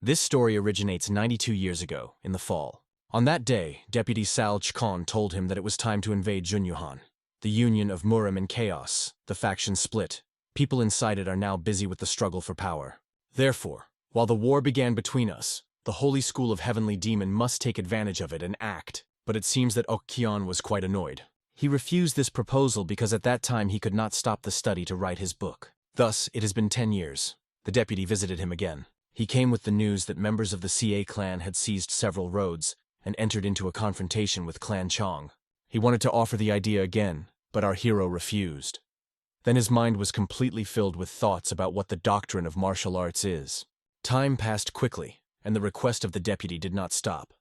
This story originates 92 years ago, in the fall. On that day, Deputy Sal Chkon told him that it was time to invade Junyuhan. The union of Murim and Chaos, the faction split. People inside it are now busy with the struggle for power. Therefore, while the war began between us, the Holy School of Heavenly Demon must take advantage of it and act. But it seems that Okkion was quite annoyed. He refused this proposal because at that time he could not stop the study to write his book. Thus, it has been 10 years. The deputy visited him again. He came with the news that members of the CA clan had seized several roads and entered into a confrontation with Clan Chong. He wanted to offer the idea again, but our hero refused. Then his mind was completely filled with thoughts about what the doctrine of martial arts is. Time passed quickly, and the request of the deputy did not stop.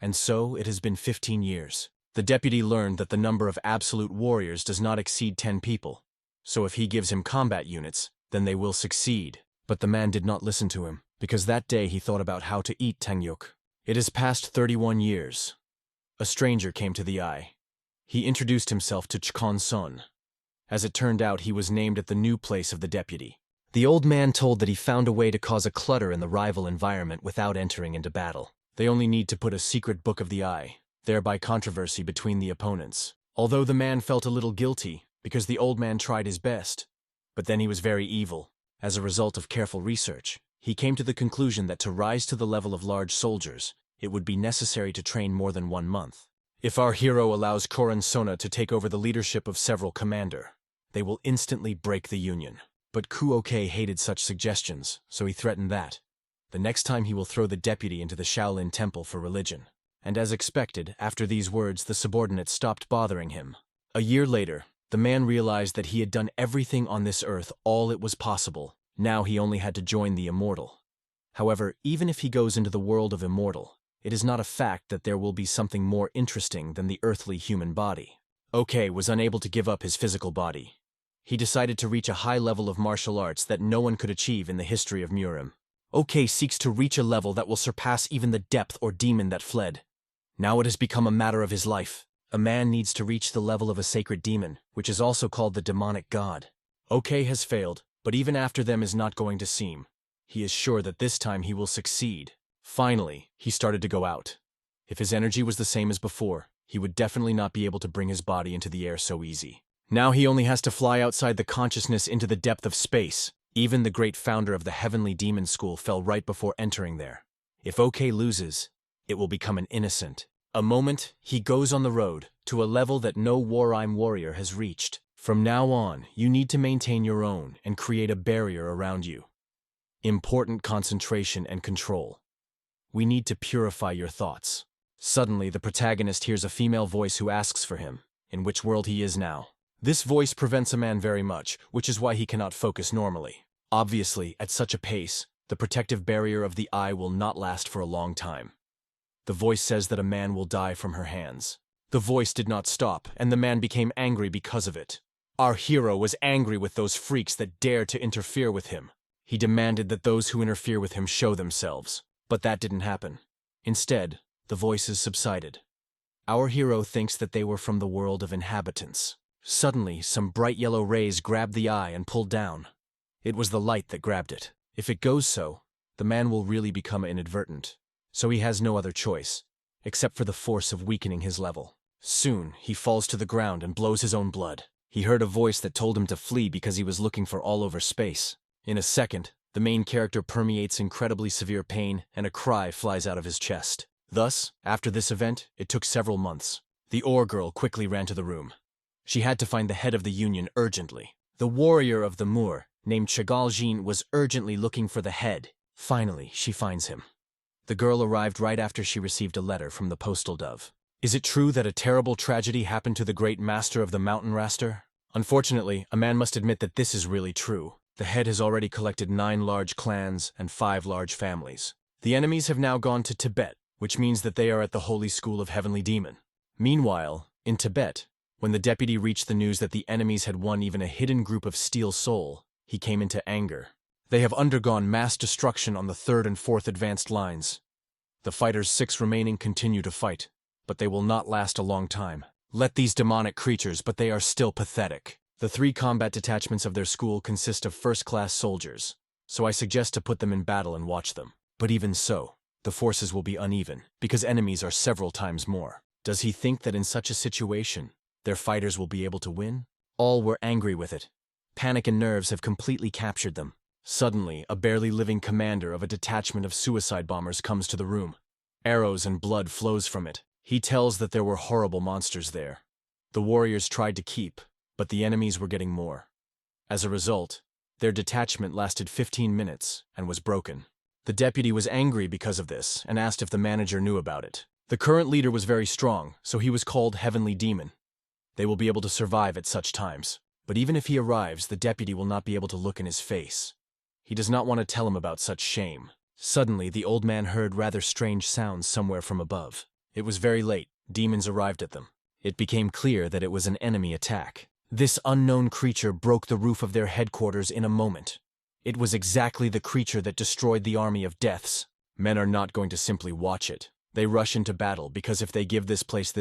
And so it has been 15 years. The deputy learned that the number of absolute warriors does not exceed 10 people. So if he gives him combat units, then they will succeed. But the man did not listen to him, because that day he thought about how to eat Tangyuk. It has passed 31 years. A stranger came to the eye. He introduced himself to Chkon Son. As it turned out, he was named at the new place of the deputy. The old man told that he found a way to cause a clutter in the rival environment without entering into battle. They only need to put a secret book of the eye, thereby controversy between the opponents. Although the man felt a little guilty, because the old man tried his best. But then he was very evil. As a result of careful research, he came to the conclusion that to rise to the level of large soldiers, it would be necessary to train more than 1 month. If our hero allows Koran Sona to take over the leadership of several commander, they will instantly break the union. But Kuoke hated such suggestions, so he threatened that the next time he will throw the deputy into the Shaolin temple for religion. And as expected, after these words, the subordinates stopped bothering him. A year later, the man realized that he had done everything on this earth all it was possible. Now he only had to join the immortal. However, even if he goes into the world of immortal, it is not a fact that there will be something more interesting than the earthly human body. OK was unable to give up his physical body. He decided to reach a high level of martial arts that no one could achieve in the history of Murim. OK seeks to reach a level that will surpass even the depth or demon that fled. Now it has become a matter of his life. A man needs to reach the level of a sacred demon, which is also called the demonic god. OK has failed, but even after them is not going to seem. He is sure that this time he will succeed. Finally, he started to go out. If his energy was the same as before, he would definitely not be able to bring his body into the air so easy. Now he only has to fly outside the consciousness into the depth of space. Even the great founder of the Heavenly Demon School fell right before entering there. If OK loses, it will become an innocent. A moment, he goes on the road, to a level that no Warime warrior has reached. From now on, you need to maintain your own and create a barrier around you. Important concentration and control. We need to purify your thoughts. Suddenly, the protagonist hears a female voice who asks for him, in which world he is now. This voice prevents a man very much, which is why he cannot focus normally. Obviously, at such a pace, the protective barrier of the eye will not last for a long time. The voice says that a man will die from her hands. The voice did not stop, and the man became angry because of it. Our hero was angry with those freaks that dared to interfere with him. He demanded that those who interfere with him show themselves. But that didn't happen. Instead, the voices subsided. Our hero thinks that they were from the world of inhabitants. Suddenly, some bright yellow rays grabbed the eye and pulled down. It was the light that grabbed it. If it goes so, the man will really become inadvertent. So he has no other choice, except for the force of weakening his level. Soon, he falls to the ground and blows his own blood. He heard a voice that told him to flee because he was looking for all over space. In a second, the main character permeates incredibly severe pain and a cry flies out of his chest. Thus, after this event, it took several months. The Ore girl quickly ran to the room. She had to find the head of the union urgently. The warrior of the Moor, named Chagall Jean, was urgently looking for the head. Finally, she finds him. The girl arrived right after she received a letter from the postal dove. Is it true that a terrible tragedy happened to the great master of the mountain raster? Unfortunately, a man must admit that this is really true. The head has already collected 9 large clans and 5 large families. The enemies have now gone to Tibet, which means that they are at the Holy School of Heavenly Demon. Meanwhile, in Tibet, when the deputy reached the news that the enemies had won even a hidden group of Steel Soul, he came into anger. They have undergone mass destruction on the 3rd and 4th advanced lines. The fighters 6 remaining continue to fight, but they will not last a long time. Let these demonic creatures, but they are still pathetic. The 3 combat detachments of their school consist of first-class soldiers, so I suggest to put them in battle and watch them. But even so, the forces will be uneven, because enemies are several times more. Does he think that in such a situation, their fighters will be able to win? All were angry with it. Panic and nerves have completely captured them. Suddenly, a barely living commander of a detachment of suicide bombers comes to the room. Arrows and blood flows from it. He tells that there were horrible monsters there. The warriors tried to keep, but the enemies were getting more. As a result, their detachment lasted 15 minutes and was broken. The deputy was angry because of this and asked if the manager knew about it. The current leader was very strong, so he was called Heavenly Demon. They will be able to survive at such times. But even if he arrives, the deputy will not be able to look in his face. He does not want to tell him about such shame. Suddenly, the old man heard rather strange sounds somewhere from above. It was very late. Demons arrived at them. It became clear that it was an enemy attack. This unknown creature broke the roof of their headquarters in a moment. It was exactly the creature that destroyed the army of deaths. Men are not going to simply watch it. They rush into battle because if they give this place,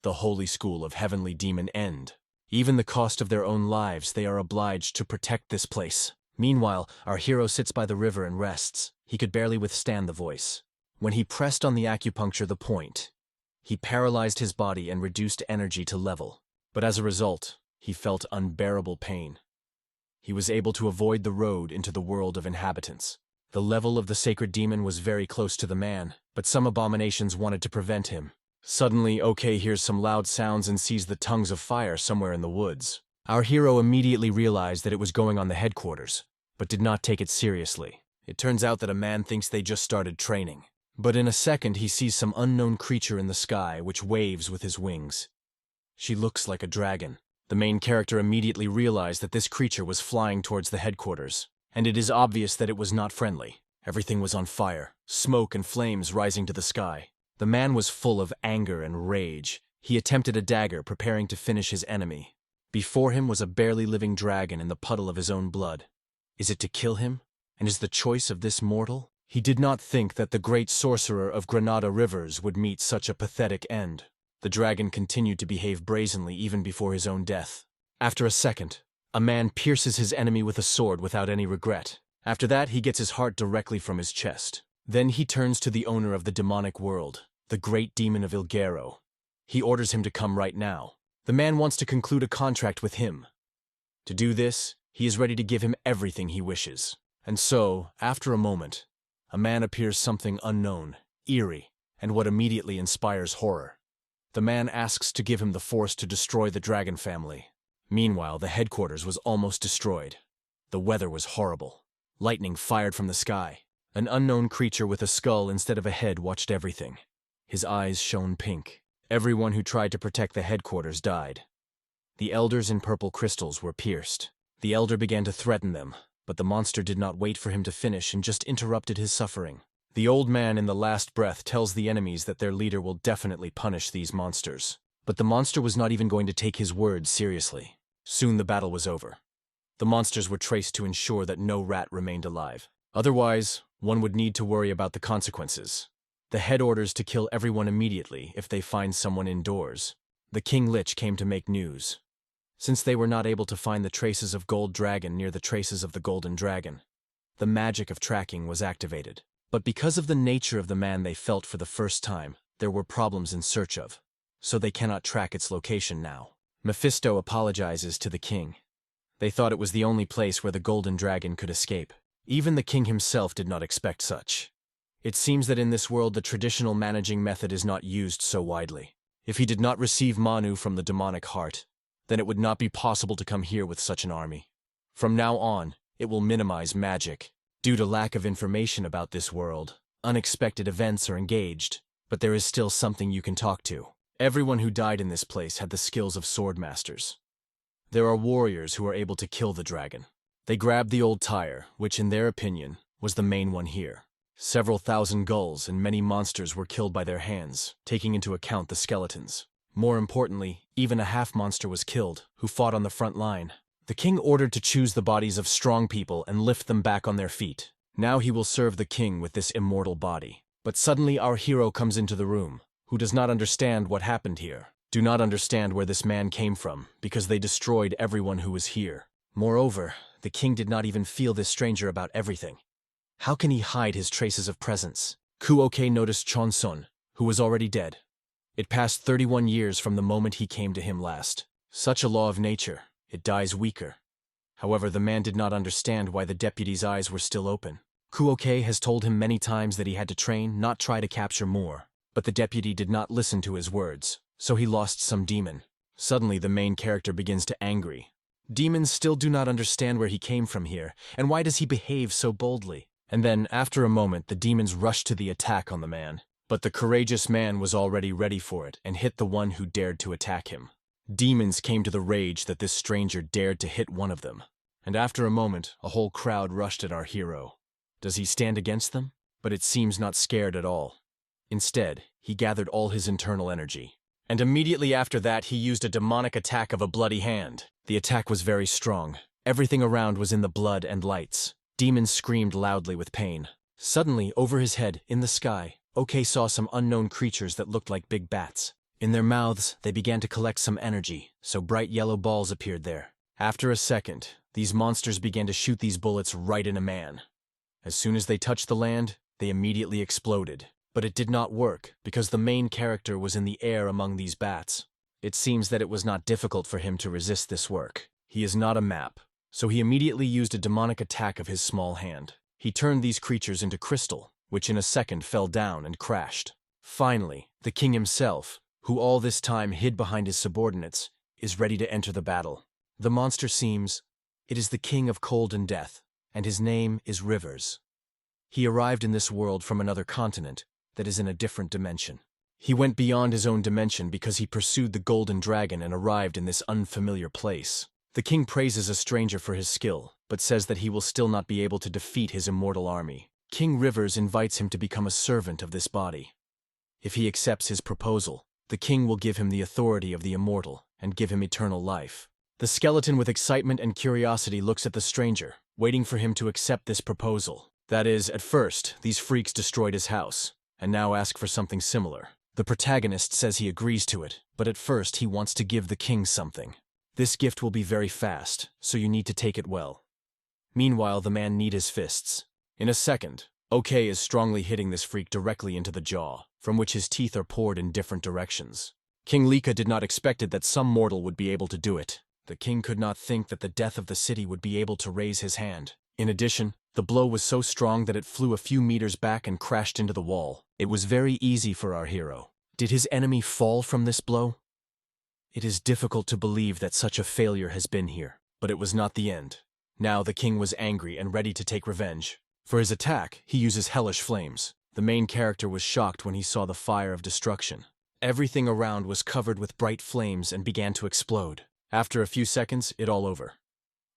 the holy school of Heavenly Demon end. Even the cost of their own lives, they are obliged to protect this place. Meanwhile, our hero sits by the river and rests. He could barely withstand the voice. When he pressed on the acupuncture the point, he paralyzed his body and reduced energy to level. But as a result, he felt unbearable pain. He was able to avoid the road into the world of inhabitants. The level of the sacred demon was very close to the man, but some abominations wanted to prevent him. Suddenly, OK hears some loud sounds and sees the tongues of fire somewhere in the woods. Our hero immediately realized that it was going on the headquarters, but did not take it seriously. It turns out that a man thinks they just started training. But in a second he sees some unknown creature in the sky which waves with his wings. She looks like a dragon. The main character immediately realized that this creature was flying towards the headquarters, and it is obvious that it was not friendly. Everything was on fire, smoke and flames rising to the sky. The man was full of anger and rage. He attempted a dagger, preparing to finish his enemy. Before him was a barely living dragon in the puddle of his own blood. Is it to kill him? And is the choice of this mortal? He did not think that the great sorcerer of Granada rivers would meet such a pathetic end. The dragon continued to behave brazenly even before his own death. After a second, a man pierces his enemy with a sword without any regret. After that, he gets his heart directly from his chest. Then he turns to the owner of the demonic world, the great demon of Ilgero. He orders him to come right now. The man wants to conclude a contract with him. To do this, he is ready to give him everything he wishes. And so, after a moment, a man appears something unknown, eerie, and what immediately inspires horror. The man asks to give him the force to destroy the dragon family. Meanwhile, the headquarters was almost destroyed. The weather was horrible. Lightning fired from the sky. An unknown creature with a skull instead of a head watched everything. His eyes shone pink. Everyone who tried to protect the headquarters died. The elders in purple crystals were pierced. The elder began to threaten them, but the monster did not wait for him to finish and just interrupted his suffering. The old man in the last breath tells the enemies that their leader will definitely punish these monsters. But the monster was not even going to take his words seriously. Soon the battle was over. The monsters were traced to ensure that no rat remained alive. Otherwise, one would need to worry about the consequences. The head orders to kill everyone immediately if they find someone indoors. The King Lich came to make news. Since they were not able to find the traces of Gold Dragon near the traces of the Golden Dragon, the magic of tracking was activated. But because of the nature of the man they felt for the first time, there were problems in search of, so they cannot track its location now. Mephisto apologizes to the king. They thought it was the only place where the Golden Dragon could escape. Even the king himself did not expect such. It seems that in this world the traditional managing method is not used so widely. If he did not receive Manu from the demonic heart, then it would not be possible to come here with such an army. From now on, it will minimize magic. Due to lack of information about this world, unexpected events are engaged, but there is still something you can talk to. Everyone who died in this place had the skills of sword masters. There are warriors who are able to kill the dragon. They grabbed the old tire, which in their opinion was the main one here. Several thousand gulls and many monsters were killed by their hands, taking into account the skeletons. More importantly, even a half-monster was killed, who fought on the front line. The king ordered to choose the bodies of strong people and lift them back on their feet. Now he will serve the king with this immortal body. But suddenly our hero comes into the room, who does not understand what happened here. Do not understand where this man came from, because they destroyed everyone who was here. Moreover, the king did not even feel this stranger about everything. How can he hide his traces of presence? Kuoke noticed Chonsun, who was already dead. It passed 31 years from the moment he came to him last. Such a law of nature, it dies weaker. However, the man did not understand why the deputy's eyes were still open. Kuoke has told him many times that he had to train, not try to capture more. But the deputy did not listen to his words, so he lost some demon. Suddenly, the main character begins to angry. Demons still do not understand where he came from here, and why does he behave so boldly? And then, after a moment, the demons rushed to the attack on the man. But the courageous man was already ready for it and hit the one who dared to attack him. Demons came to the rage that this stranger dared to hit one of them. And after a moment, a whole crowd rushed at our hero. Does he stand against them? But it seems not scared at all. Instead, he gathered all his internal energy. And immediately after that, he used a demonic attack of a bloody hand. The attack was very strong. Everything around was in the blood and lights. Demons screamed loudly with pain. Suddenly, over his head, in the sky, Oke saw some unknown creatures that looked like big bats. In their mouths, they began to collect some energy, so bright yellow balls appeared there. After a second, these monsters began to shoot these bullets right in a man. As soon as they touched the land, they immediately exploded. But it did not work, because the main character was in the air among these bats. It seems that it was not difficult for him to resist this work. He is not a map, so he immediately used a demonic attack of his small hand. He turned these creatures into crystal, which in a second fell down and crashed. Finally, the king himself, who all this time hid behind his subordinates, is ready to enter the battle. The monster seems, it is the king of cold and death, and his name is Rivers. He arrived in this world from another continent, that is in a different dimension. He went beyond his own dimension because he pursued the golden dragon and arrived in this unfamiliar place. The king praises a stranger for his skill, but says that he will still not be able to defeat his immortal army. King Rivers invites him to become a servant of this body. If he accepts his proposal, the king will give him the authority of the immortal and give him eternal life. The skeleton with excitement and curiosity looks at the stranger, waiting for him to accept this proposal. That is, at first, these freaks destroyed his house, and now ask for something similar. The protagonist says he agrees to it, but at first he wants to give the king something. This gift will be very fast, so you need to take it well. Meanwhile, the man needs his fists. In a second, Oke is strongly hitting this freak directly into the jaw, from which his teeth are poured in different directions. King Lika did not expect it that some mortal would be able to do it. The king could not think that the death of the city would be able to raise his hand. In addition, the blow was so strong that it flew a few meters back and crashed into the wall. It was very easy for our hero. Did his enemy fall from this blow? It is difficult to believe that such a failure has been here, but it was not the end. Now the king was angry and ready to take revenge. For his attack, he uses hellish flames. The main character was shocked when he saw the fire of destruction. Everything around was covered with bright flames and began to explode. After a few seconds, it all over.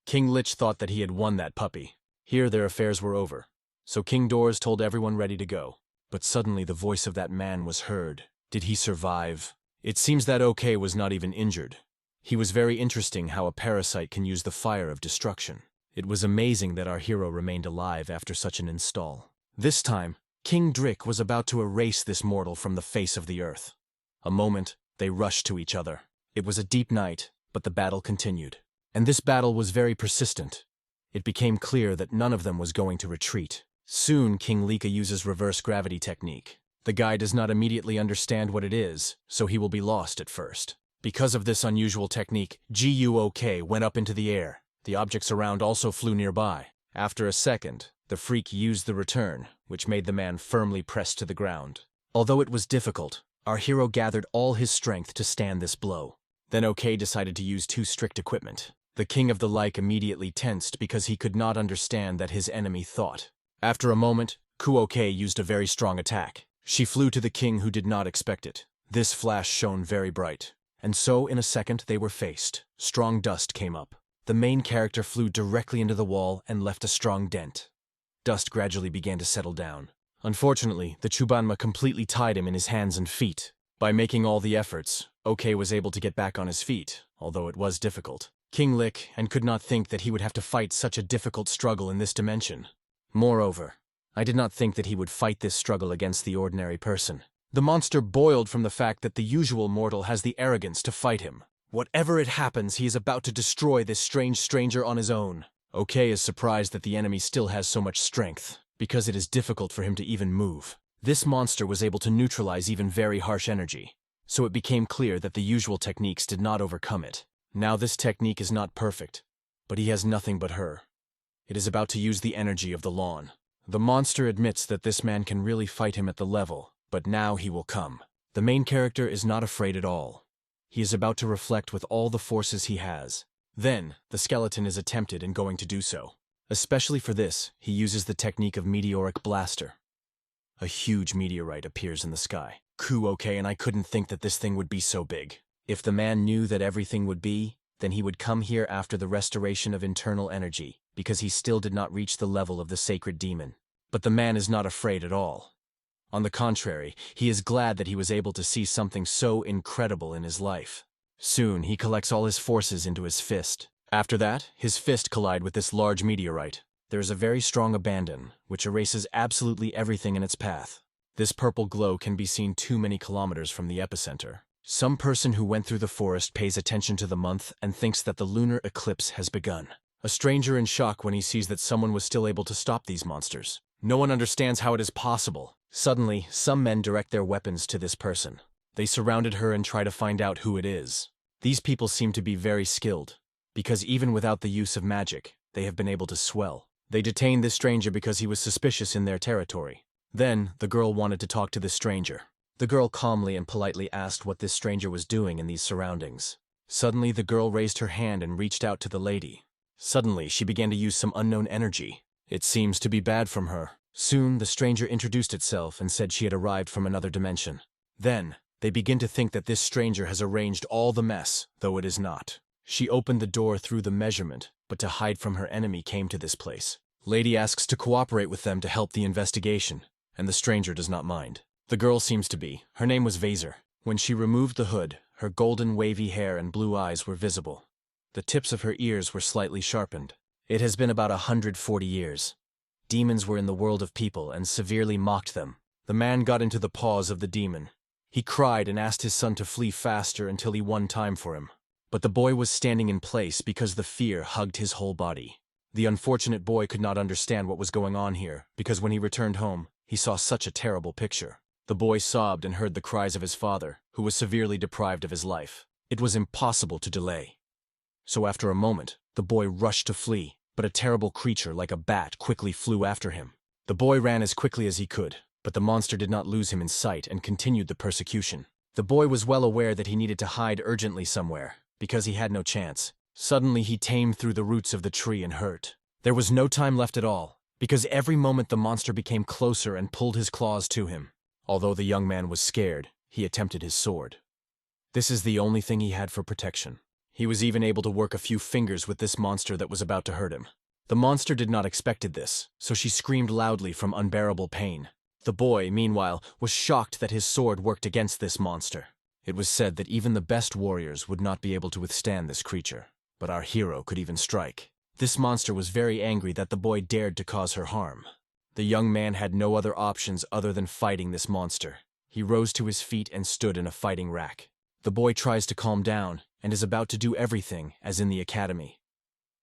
King Lich thought that he had won that puppy. Here their affairs were over. So King Doors told everyone ready to go. But suddenly the voice of that man was heard. Did he survive? It seems that Oke was not even injured. He was very interesting how a parasite can use the fire of destruction. It was amazing that our hero remained alive after such an install. This time, King Drick was about to erase this mortal from the face of the earth. A moment, they rushed to each other. It was a deep night, but the battle continued. And this battle was very persistent. It became clear that none of them was going to retreat. Soon, King Lika uses reverse gravity technique. The guy does not immediately understand what it is, so he will be lost at first. Because of this unusual technique, GUOK went up into the air. The objects around also flew nearby. After a second, the freak used the return, which made the man firmly pressed to the ground. Although it was difficult, our hero gathered all his strength to stand this blow. Then OK decided to use too strict equipment. The king of the like immediately tensed because he could not understand that his enemy thought. After a moment, Kuoke used a very strong attack. She flew to the king who did not expect it. This flash shone very bright. And so, in a second, they were faced. Strong dust came up. The main character flew directly into the wall and left a strong dent. Dust gradually began to settle down. Unfortunately, the Chubanma completely tied him in his hands and feet. By making all the efforts, OK was able to get back on his feet, although it was difficult. King Lick and could not think that he would have to fight such a difficult struggle in this dimension. Moreover, I did not think that he would fight this struggle against the ordinary person. The monster boiled from the fact that the usual mortal has the arrogance to fight him. Whatever it happens, he is about to destroy this strange stranger on his own. OK is surprised that the enemy still has so much strength. because it is difficult for him to even move. This monster was able to neutralize even very harsh energy, so it became clear that the usual techniques did not overcome it. Now this technique is not perfect, but he has nothing but her. It is about to use the energy of the lawn. The monster admits that this man can really fight him at the level, but now he will come. The main character is not afraid at all. He is about to reflect with all the forces he has. Then, the skeleton is tempted in going to do so. Especially for this, he uses the technique of meteoric blaster. A huge meteorite appears in the sky. Okay, and I couldn't think that this thing would be so big. If the man knew that everything would be, then he would come here after the restoration of internal energy, because he still did not reach the level of the sacred demon. But the man is not afraid at all. On the contrary, he is glad that he was able to see something so incredible in his life. Soon, he collects all his forces into his fist. After that, his fist collides with this large meteorite. There is a very strong abandon, which erases absolutely everything in its path. This purple glow can be seen too many kilometers from the epicenter. Some person who went through the forest pays attention to the month and thinks that the lunar eclipse has begun. A stranger in shock when he sees that someone was still able to stop these monsters. No one understands how it is possible. Suddenly, some men direct their weapons to this person. They surrounded her and try to find out who it is. These people seem to be very skilled, because even without the use of magic, they have been able to swell. They detained this stranger because he was suspicious in their territory. Then, the girl wanted to talk to this stranger. The girl calmly and politely asked what this stranger was doing in these surroundings. Suddenly, the girl raised her hand and reached out to the lady. Suddenly, she began to use some unknown energy. It seems to be bad from her. Soon, the stranger introduced itself and said she had arrived from another dimension. Then, they begin to think that this stranger has arranged all the mess, though it is not. She opened the door through the measurement, but to hide from her enemy came to this place. Lady asks to cooperate with them to help the investigation, and the stranger does not mind. The girl seems to be. Her name was Vaser. When she removed the hood, her golden wavy hair and blue eyes were visible. The tips of her ears were slightly sharpened. It has been about 140 years. Demons were in the world of people and severely mocked them. The man got into the paws of the demon. He cried and asked his son to flee faster until he won time for him. But the boy was standing in place because the fear hugged his whole body. The unfortunate boy could not understand what was going on here, because when he returned home, he saw such a terrible picture. The boy sobbed and heard the cries of his father, who was severely deprived of his life. It was impossible to delay. So after a moment, the boy rushed to flee, but a terrible creature like a bat quickly flew after him. The boy ran as quickly as he could, but the monster did not lose him in sight and continued the persecution. The boy was well aware that he needed to hide urgently somewhere, because he had no chance. Suddenly he tamed through the roots of the tree and hurt. There was no time left at all, because every moment the monster became closer and pulled his claws to him. Although the young man was scared, he attempted his sword. This is the only thing he had for protection. He was even able to work a few fingers with this monster that was about to hurt him. The monster did not expect this, so she screamed loudly from unbearable pain. The boy, meanwhile, was shocked that his sword worked against this monster. It was said that even the best warriors would not be able to withstand this creature, but our hero could even strike. This monster was very angry that the boy dared to cause her harm. The young man had no other options other than fighting this monster. He rose to his feet and stood in a fighting rack. The boy tries to calm down and is about to do everything as in the academy.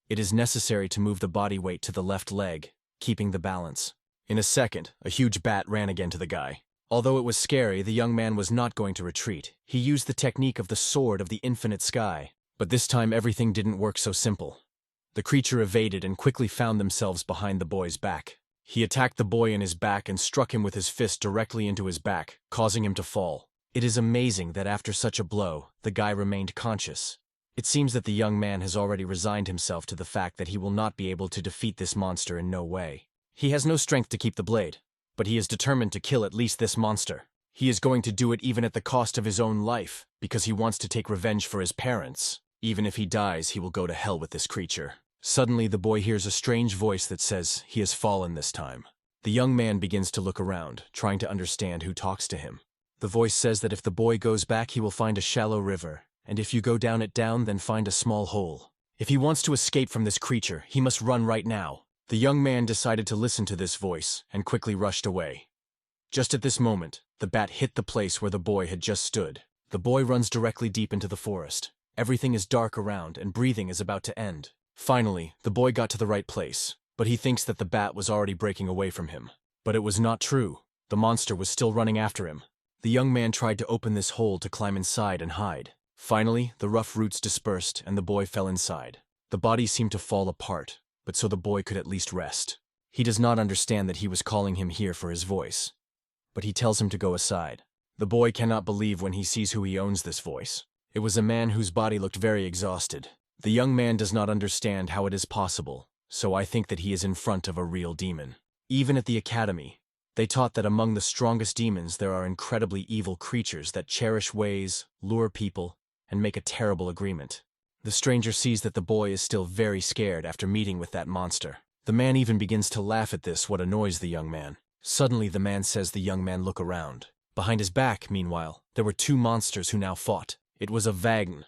It is necessary to move the body weight to the left leg, keeping the balance. In a second, a huge bat ran again to the guy. Although it was scary, the young man was not going to retreat. He used the technique of the sword of the infinite sky. But this time everything didn't work so simple. The creature evaded and quickly found themselves behind the boy's back. He attacked the boy in his back and struck him with his fist directly into his back, causing him to fall. It is amazing that after such a blow, the guy remained conscious. It seems that the young man has already resigned himself to the fact that he will not be able to defeat this monster in no way. He has no strength to keep the blade, but he is determined to kill at least this monster. He is going to do it even at the cost of his own life, because he wants to take revenge for his parents. Even if he dies, he will go to hell with this creature. Suddenly, the boy hears a strange voice that says he has fallen this time. The young man begins to look around, trying to understand who talks to him. The voice says that if the boy goes back, he will find a shallow river, and if you go down it then find a small hole. If he wants to escape from this creature, he must run right now. The young man decided to listen to this voice and quickly rushed away. Just at this moment, the bat hit the place where the boy had just stood. The boy runs directly deep into the forest. Everything is dark around and breathing is about to end. Finally, the boy got to the right place. but he thinks that the bat was already breaking away from him. But it was not true. The monster was still running after him. The young man tried to open this hole to climb inside and hide. Finally, the rough roots dispersed and the boy fell inside. The body seemed to fall apart, but so the boy could at least rest. He does not understand that he was calling him here for his voice, but he tells him to go aside. The boy cannot believe when he sees who he owns this voice. It was a man whose body looked very exhausted. The young man does not understand how it is possible, so I think that he is in front of a real demon. Even at the academy, they taught that among the strongest demons there are incredibly evil creatures that cherish ways, lure people, and make a terrible agreement. The stranger sees that the boy is still very scared after meeting with that monster. The man even begins to laugh at this, what annoys the young man. Suddenly the man says the young man look around. Behind his back, meanwhile, there were two monsters who now fought. It was a Vagn,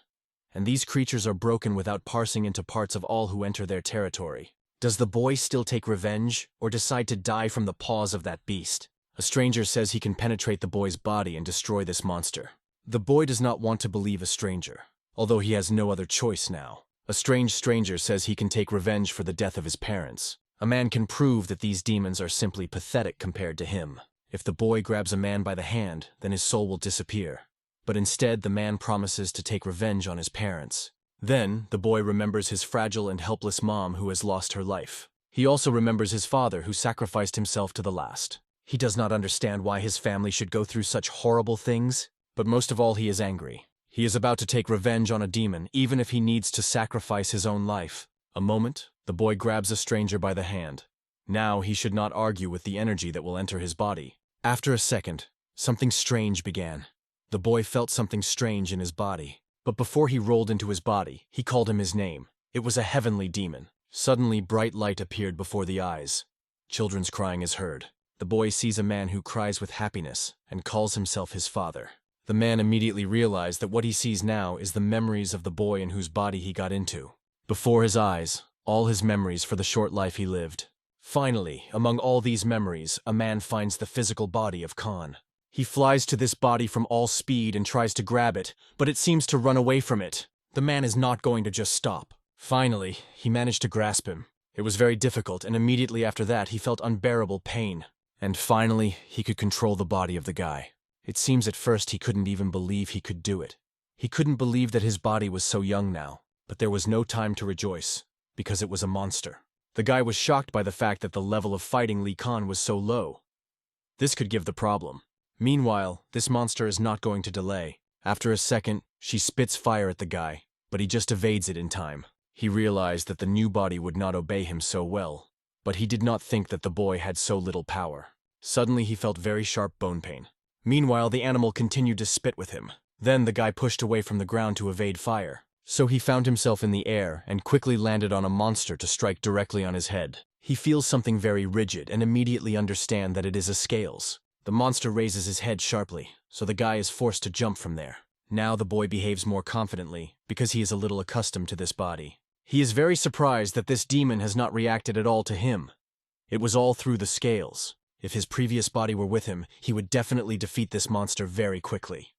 and these creatures are broken without parsing into parts of all who enter their territory. Does the boy still take revenge, or decide to die from the paws of that beast? A stranger says he can penetrate the boy's body and destroy this monster. The boy does not want to believe a stranger, although he has no other choice now. A strange stranger says he can take revenge for the death of his parents. A man can prove that these demons are simply pathetic compared to him. If the boy grabs a man by the hand, then his soul will disappear. But instead, the man promises to take revenge on his parents. Then, the boy remembers his fragile and helpless mom who has lost her life. He also remembers his father who sacrificed himself to the last. He does not understand why his family should go through such horrible things, but most of all he is angry. He is about to take revenge on a demon, even if he needs to sacrifice his own life. A moment, the boy grabs a stranger by the hand. Now he should not argue with the energy that will enter his body. After a second, something strange began. The boy felt something strange in his body. But before he rolled into his body, he called him his name. It was a heavenly demon. Suddenly, bright light appeared before the eyes. Children's crying is heard. The boy sees a man who cries with happiness and calls himself his father. The man immediately realized that what he sees now is the memories of the boy in whose body he got into. Before his eyes, all his memories for the short life he lived. Finally, among all these memories, a man finds the physical body of Khan. He flies to this body from all speed and tries to grab it, but it seems to run away from it. The man is not going to just stop. Finally, he managed to grasp him. It was very difficult, and immediately after that he felt unbearable pain. And finally, he could control the body of the guy. It seems at first he couldn't even believe he could do it. He couldn't believe that his body was so young now, but there was no time to rejoice, because it was a monster. The guy was shocked by the fact that the level of fighting Lee Khan was so low. This could give the problem. Meanwhile, this monster is not going to delay. After a second, she spits fire at the guy, but he just evades it in time. He realized that the new body would not obey him so well, but he did not think that the boy had so little power. Suddenly he felt very sharp bone pain. Meanwhile, the animal continued to spit with him. Then the guy pushed away from the ground to evade fire. So he found himself in the air and quickly landed on a monster to strike directly on his head. He feels something very rigid and immediately understands that it is a scales. The monster raises his head sharply, so the guy is forced to jump from there. Now the boy behaves more confidently, because he is a little accustomed to this body. He is very surprised that this demon has not reacted at all to him. It was all through the scales. If his previous body were with him, he would definitely defeat this monster very quickly.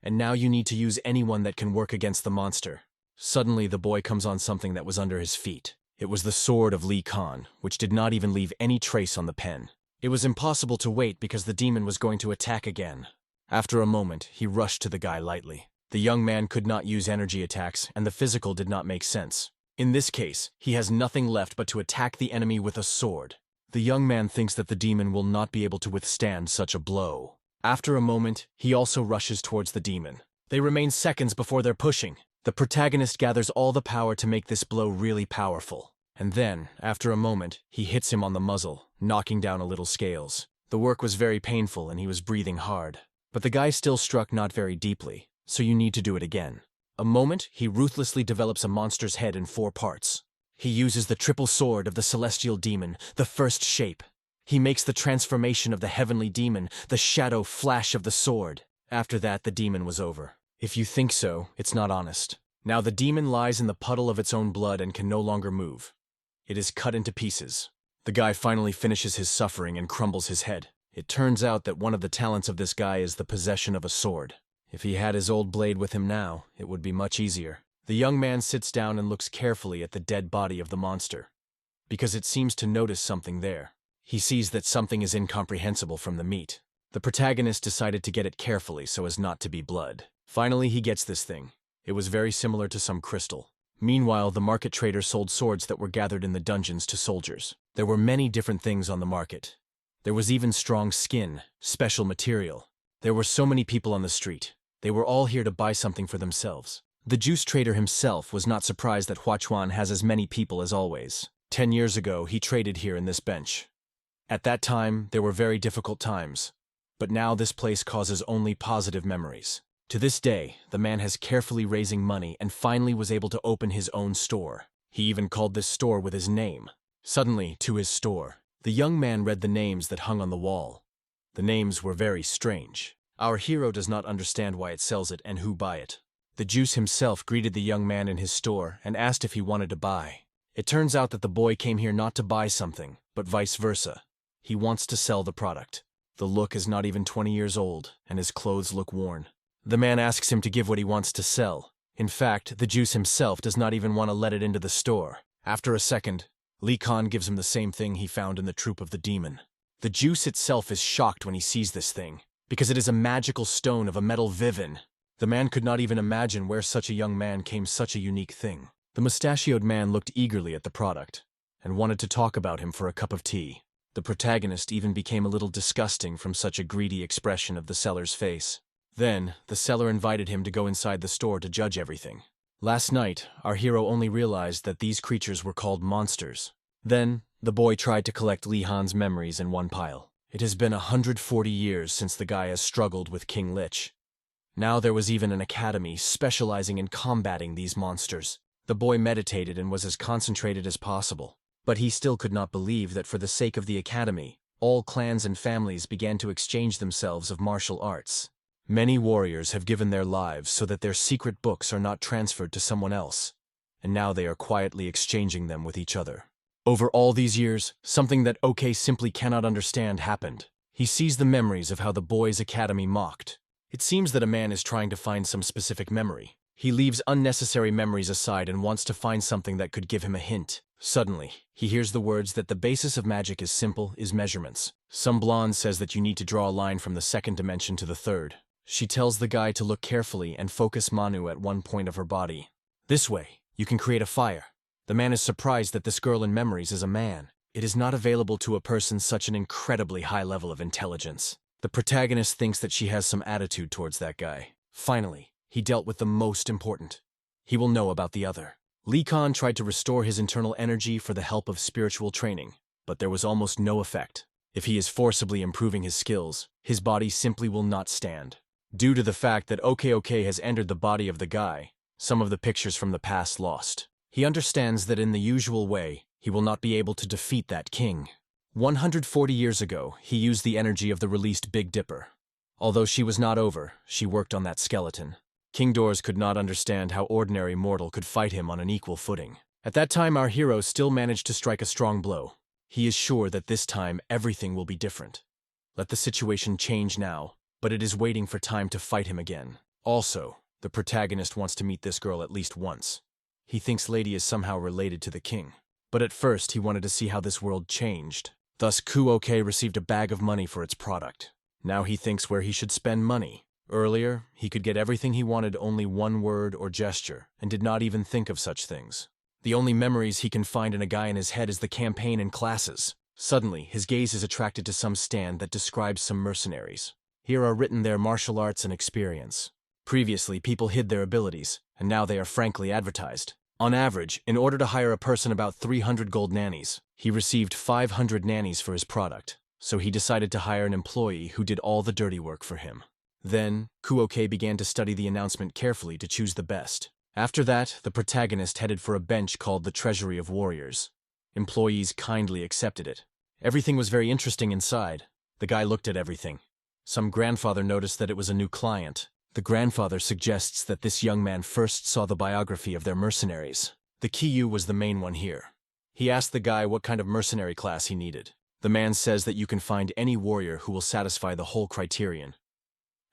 And now you need to use anyone that can work against the monster. Suddenly the boy comes on something that was under his feet. It was the sword of Lee Khan, which did not even leave any trace on the pen. It was impossible to wait because the demon was going to attack again. After a moment, he rushed to the guy lightly. The young man could not use energy attacks, and the physical did not make sense. In this case, he has nothing left but to attack the enemy with a sword. The young man thinks that the demon will not be able to withstand such a blow. After a moment, he also rushes towards the demon. They remain seconds before they're pushing. The protagonist gathers all the power to make this blow really powerful. And then, after a moment, he hits him on the muzzle, knocking down a little scales. The work was very painful and he was breathing hard. But the guy still struck not very deeply, so you need to do it again. A moment, he ruthlessly develops a monster's head in 4 parts. He uses the triple sword of the celestial demon, the first shape. He makes the transformation of the heavenly demon, the shadow flash of the sword. After that, the demon was over. If you think so, it's not honest. Now the demon lies in the puddle of its own blood and can no longer move. It is cut into pieces. The guy finally finishes his suffering and crumbles his head. It turns out that one of the talents of this guy is the possession of a sword. If he had his old blade with him now, it would be much easier. The young man sits down and looks carefully at the dead body of the monster. because it seems to notice something there. He sees that something is incomprehensible from the meat. The protagonist decided to get it carefully so as not to be blood. Finally, he gets this thing. It was very similar to some crystal. Meanwhile, the market trader sold swords that were gathered in the dungeons to soldiers. There were many different things on the market. There was even strong skin, special material. There were so many people on the street. They were all here to buy something for themselves. The juice trader himself was not surprised that Huachuan has as many people as always. 10 years ago, he traded here in this bench. At that time, there were very difficult times. But now this place causes only positive memories. To this day, the man has carefully raising money and finally was able to open his own store. He even called this store with his name. Suddenly, to his store, the young man read the names that hung on the wall. The names were very strange. Our hero does not understand why it sells it and who buy it. The juice himself greeted the young man in his store and asked if he wanted to buy. It turns out that the boy came here not to buy something, but vice versa. He wants to sell the product. The look is not even 20 years old, and his clothes look worn. The man asks him to give what he wants to sell. In fact, the juice himself does not even want to let it into the store. After a second, Li Khan gives him the same thing he found in the troop of the demon. The juice itself is shocked when he sees this thing, because it is a magical stone of a metal vivin. The man could not even imagine where such a young man came such a unique thing. The mustachioed man looked eagerly at the product, and wanted to talk about him for a cup of tea. The protagonist even became a little disgusting from such a greedy expression of the seller's face. Then, the seller invited him to go inside the store to judge everything. Last night, our hero only realized that these creatures were called monsters. Then, the boy tried to collect Li Han's memories in one pile. It has been 140 years since the guy has struggled with King Lich. Now there was even an academy specializing in combating these monsters. The boy meditated and was as concentrated as possible. But he still could not believe that for the sake of the academy, all clans and families began to exchange themselves of martial arts. Many warriors have given their lives so that their secret books are not transferred to someone else, and now they are quietly exchanging them with each other. Over all these years, something that OK simply cannot understand happened. He sees the memories of how the boys' academy mocked. It seems that a man is trying to find some specific memory. He leaves unnecessary memories aside and wants to find something that could give him a hint. Suddenly, he hears the words that the basis of magic is simple, is measurements. Some blonde says that you need to draw a line from the second dimension to the third. She tells the guy to look carefully and focus Manu at one point of her body. This way, you can create a fire. The man is surprised that this girl in memories is a man. It is not available to a person such an incredibly high level of intelligence. The protagonist thinks that she has some attitude towards that guy. Finally, he dealt with the most important. He will know about the other. Li Khan tried to restore his internal energy for the help of spiritual training, but there was almost no effect. If he is forcibly improving his skills, his body simply will not stand. Due to the fact that OK has entered the body of the guy, some of the pictures from the past lost. He understands that in the usual way, he will not be able to defeat that king. 140 years ago, he used the energy of the released Big Dipper. Although she was not over, she worked on that skeleton. King Doors could not understand how ordinary mortal could fight him on an equal footing. At that time, our hero still managed to strike a strong blow. He is sure that this time everything will be different. Let the situation change now, but it is waiting for time to fight him again. Also, the protagonist wants to meet this girl at least once. He thinks Lady is somehow related to the king. But at first, he wanted to see how this world changed. Thus, Ku-OK received a bag of money for its product. Now he thinks where he should spend money. Earlier, he could get everything he wanted only one word or gesture, and did not even think of such things. The only memories he can find in a guy in his head is the campaign and classes. Suddenly, his gaze is attracted to some stand that describes some mercenaries. Here are written their martial arts and experience. Previously, people hid their abilities, and now they are frankly advertised. On average, in order to hire a person about 300 gold nannies, he received 500 nannies for his product, so he decided to hire an employee who did all the dirty work for him. Then, Ku-OK began to study the announcement carefully to choose the best. After that, the protagonist headed for a bench called the Treasury of Warriors. Employees kindly accepted it. Everything was very interesting inside. The guy looked at everything. Some grandfather noticed that it was a new client. The grandfather suggests that this young man first saw the biography of their mercenaries. The Kiyu was the main one here. He asked the guy what kind of mercenary class he needed. The man says that you can find any warrior who will satisfy the whole criterion.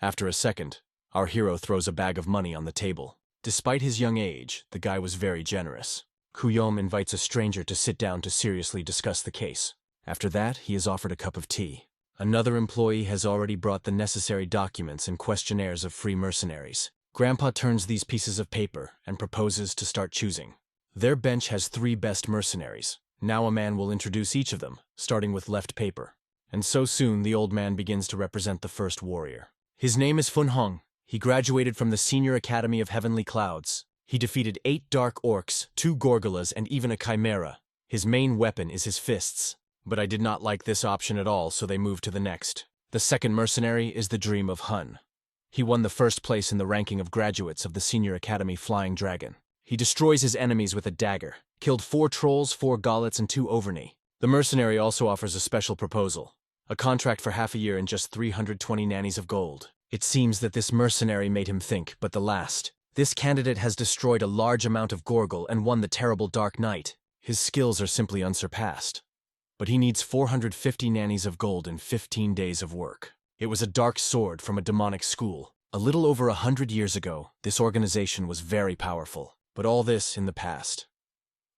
After a second, our hero throws a bag of money on the table. Despite his young age, the guy was very generous. Kuyom invites a stranger to sit down to seriously discuss the case. After that, he is offered a cup of tea. Another employee has already brought the necessary documents and questionnaires of free mercenaries. Grandpa turns these pieces of paper and proposes to start choosing. Their bench has 3 best mercenaries. Now a man will introduce each of them, starting with left paper. And so soon the old man begins to represent the first warrior. His name is Fun Hong. He graduated from the Senior Academy of Heavenly Clouds. He defeated 8 dark orcs, 2 gorgolas, and even a chimera. His main weapon is his fists. But I did not like this option at all, so they moved to the next. The second mercenary is the Dream of Hun. He won the first place in the ranking of graduates of the Senior Academy Flying Dragon. He destroys his enemies with a dagger, killed 4 trolls, 4 gallets, and 2 overni. The mercenary also offers a special proposal. A contract for half a year and just 320 nannies of gold. It seems that this mercenary made him think, but the last. This candidate has destroyed a large amount of gorgle and won the terrible Dark Knight. His skills are simply unsurpassed. But he needs 450 nannies of gold in 15 days of work. It was a dark sword from a demonic school. A little over 100 years ago, this organization was very powerful. But all this in the past.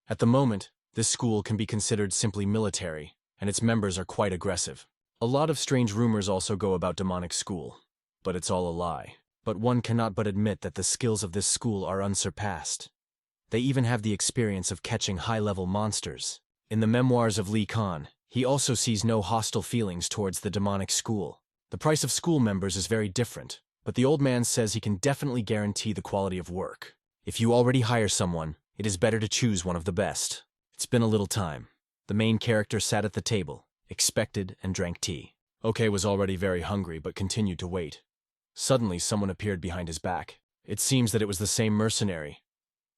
At the moment, this school can be considered simply military, and its members are quite aggressive. A lot of strange rumors also go about demonic school. But it's all a lie. But one cannot but admit that the skills of this school are unsurpassed. They even have the experience of catching high-level monsters. In the memoirs of Li Khan, he also sees no hostile feelings towards the demonic school. The price of school members is very different, but the old man says he can definitely guarantee the quality of work. If you already hire someone, it is better to choose one of the best. It's been a little time. The main character sat at the table, expected, and drank tea. OK was already very hungry but continued to wait. Suddenly, someone appeared behind his back. It seems that it was the same mercenary.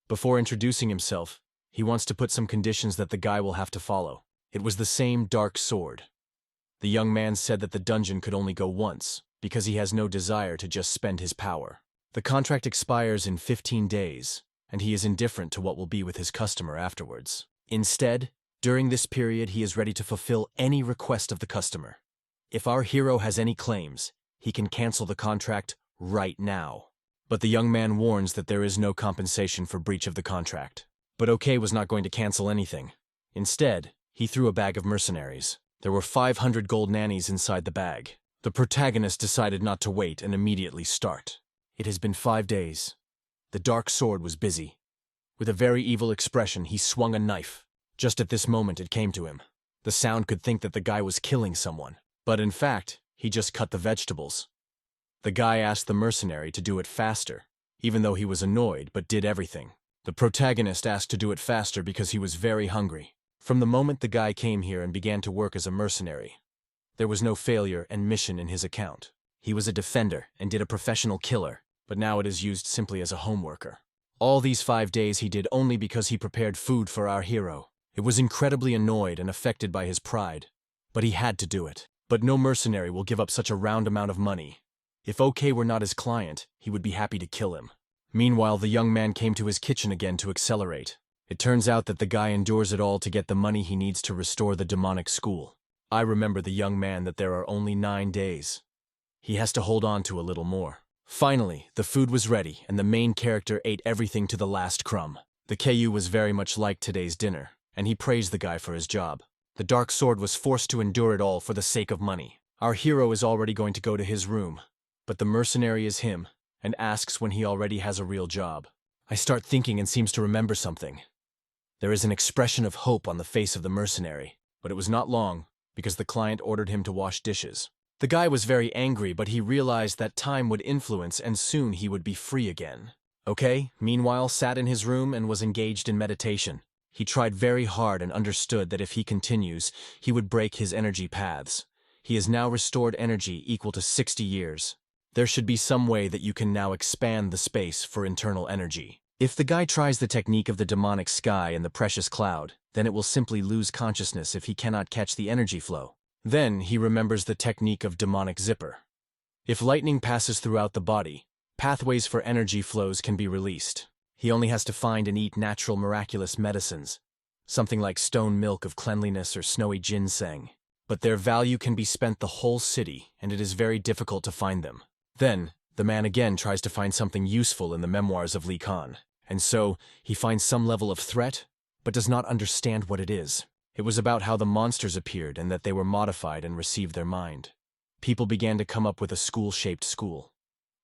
Before introducing himself, he wants to put some conditions that the guy will have to follow. It was the same dark sword. The young man said that the dungeon could only go once, because he has no desire to just spend his power. The contract expires in 15 days, and he is indifferent to what will be with his customer afterwards. Instead, during this period he is ready to fulfill any request of the customer. If our hero has any claims, he can cancel the contract right now. But the young man warns that there is no compensation for breach of the contract. But OK was not going to cancel anything. Instead, he threw a bag of mercenaries. There were 500 gold nannies inside the bag. The protagonist decided not to wait and immediately start. It has been 5 days. The dark sword was busy. With a very evil expression, he swung a knife. Just at this moment it came to him. The sound could think that the guy was killing someone. But in fact, he just cut the vegetables. The guy asked the mercenary to do it faster, even though he was annoyed but did everything. The protagonist asked to do it faster because he was very hungry. From the moment the guy came here and began to work as a mercenary, there was no failure and mission in his account. He was a defender and did a professional killer, but now it is used simply as a home worker. All these 5 days he did only because he prepared food for our hero. It was incredibly annoyed and affected by his pride, but he had to do it. But no mercenary will give up such a round amount of money. If OK were not his client, he would be happy to kill him. Meanwhile, the young man came to his kitchen again to accelerate. It turns out that the guy endures it all to get the money he needs to restore the demonic school. I remember the young man that there are only 9 days. He has to hold on to a little more. Finally, the food was ready, and the main character ate everything to the last crumb. The KU was very much like today's dinner, and he praised the guy for his job. The dark sword was forced to endure it all for the sake of money. Our hero is already going to go to his room, but the mercenary is him, and asks when he already has a real job. I start thinking and seems to remember something. There is an expression of hope on the face of the mercenary, but it was not long, because the client ordered him to wash dishes. The guy was very angry, but he realized that time would influence and soon he would be free again. OK, meanwhile, sat in his room and was engaged in meditation. He tried very hard and understood that if he continues, he would break his energy paths. He has now restored energy equal to 60 years. There should be some way that you can now expand the space for internal energy. If the guy tries the technique of the demonic sky and the precious cloud, then it will simply lose consciousness if he cannot catch the energy flow. Then he remembers the technique of demonic zipper. If lightning passes throughout the body, pathways for energy flows can be released. He only has to find and eat natural miraculous medicines, something like stone milk of cleanliness or snowy ginseng. But their value can be spent the whole city, and it is very difficult to find them. Then, the man again tries to find something useful in the memoirs of Li Khan, and so he finds some level of threat, but does not understand what it is. It was about how the monsters appeared and that they were modified and received their mind. People began to come up with a school-shaped school.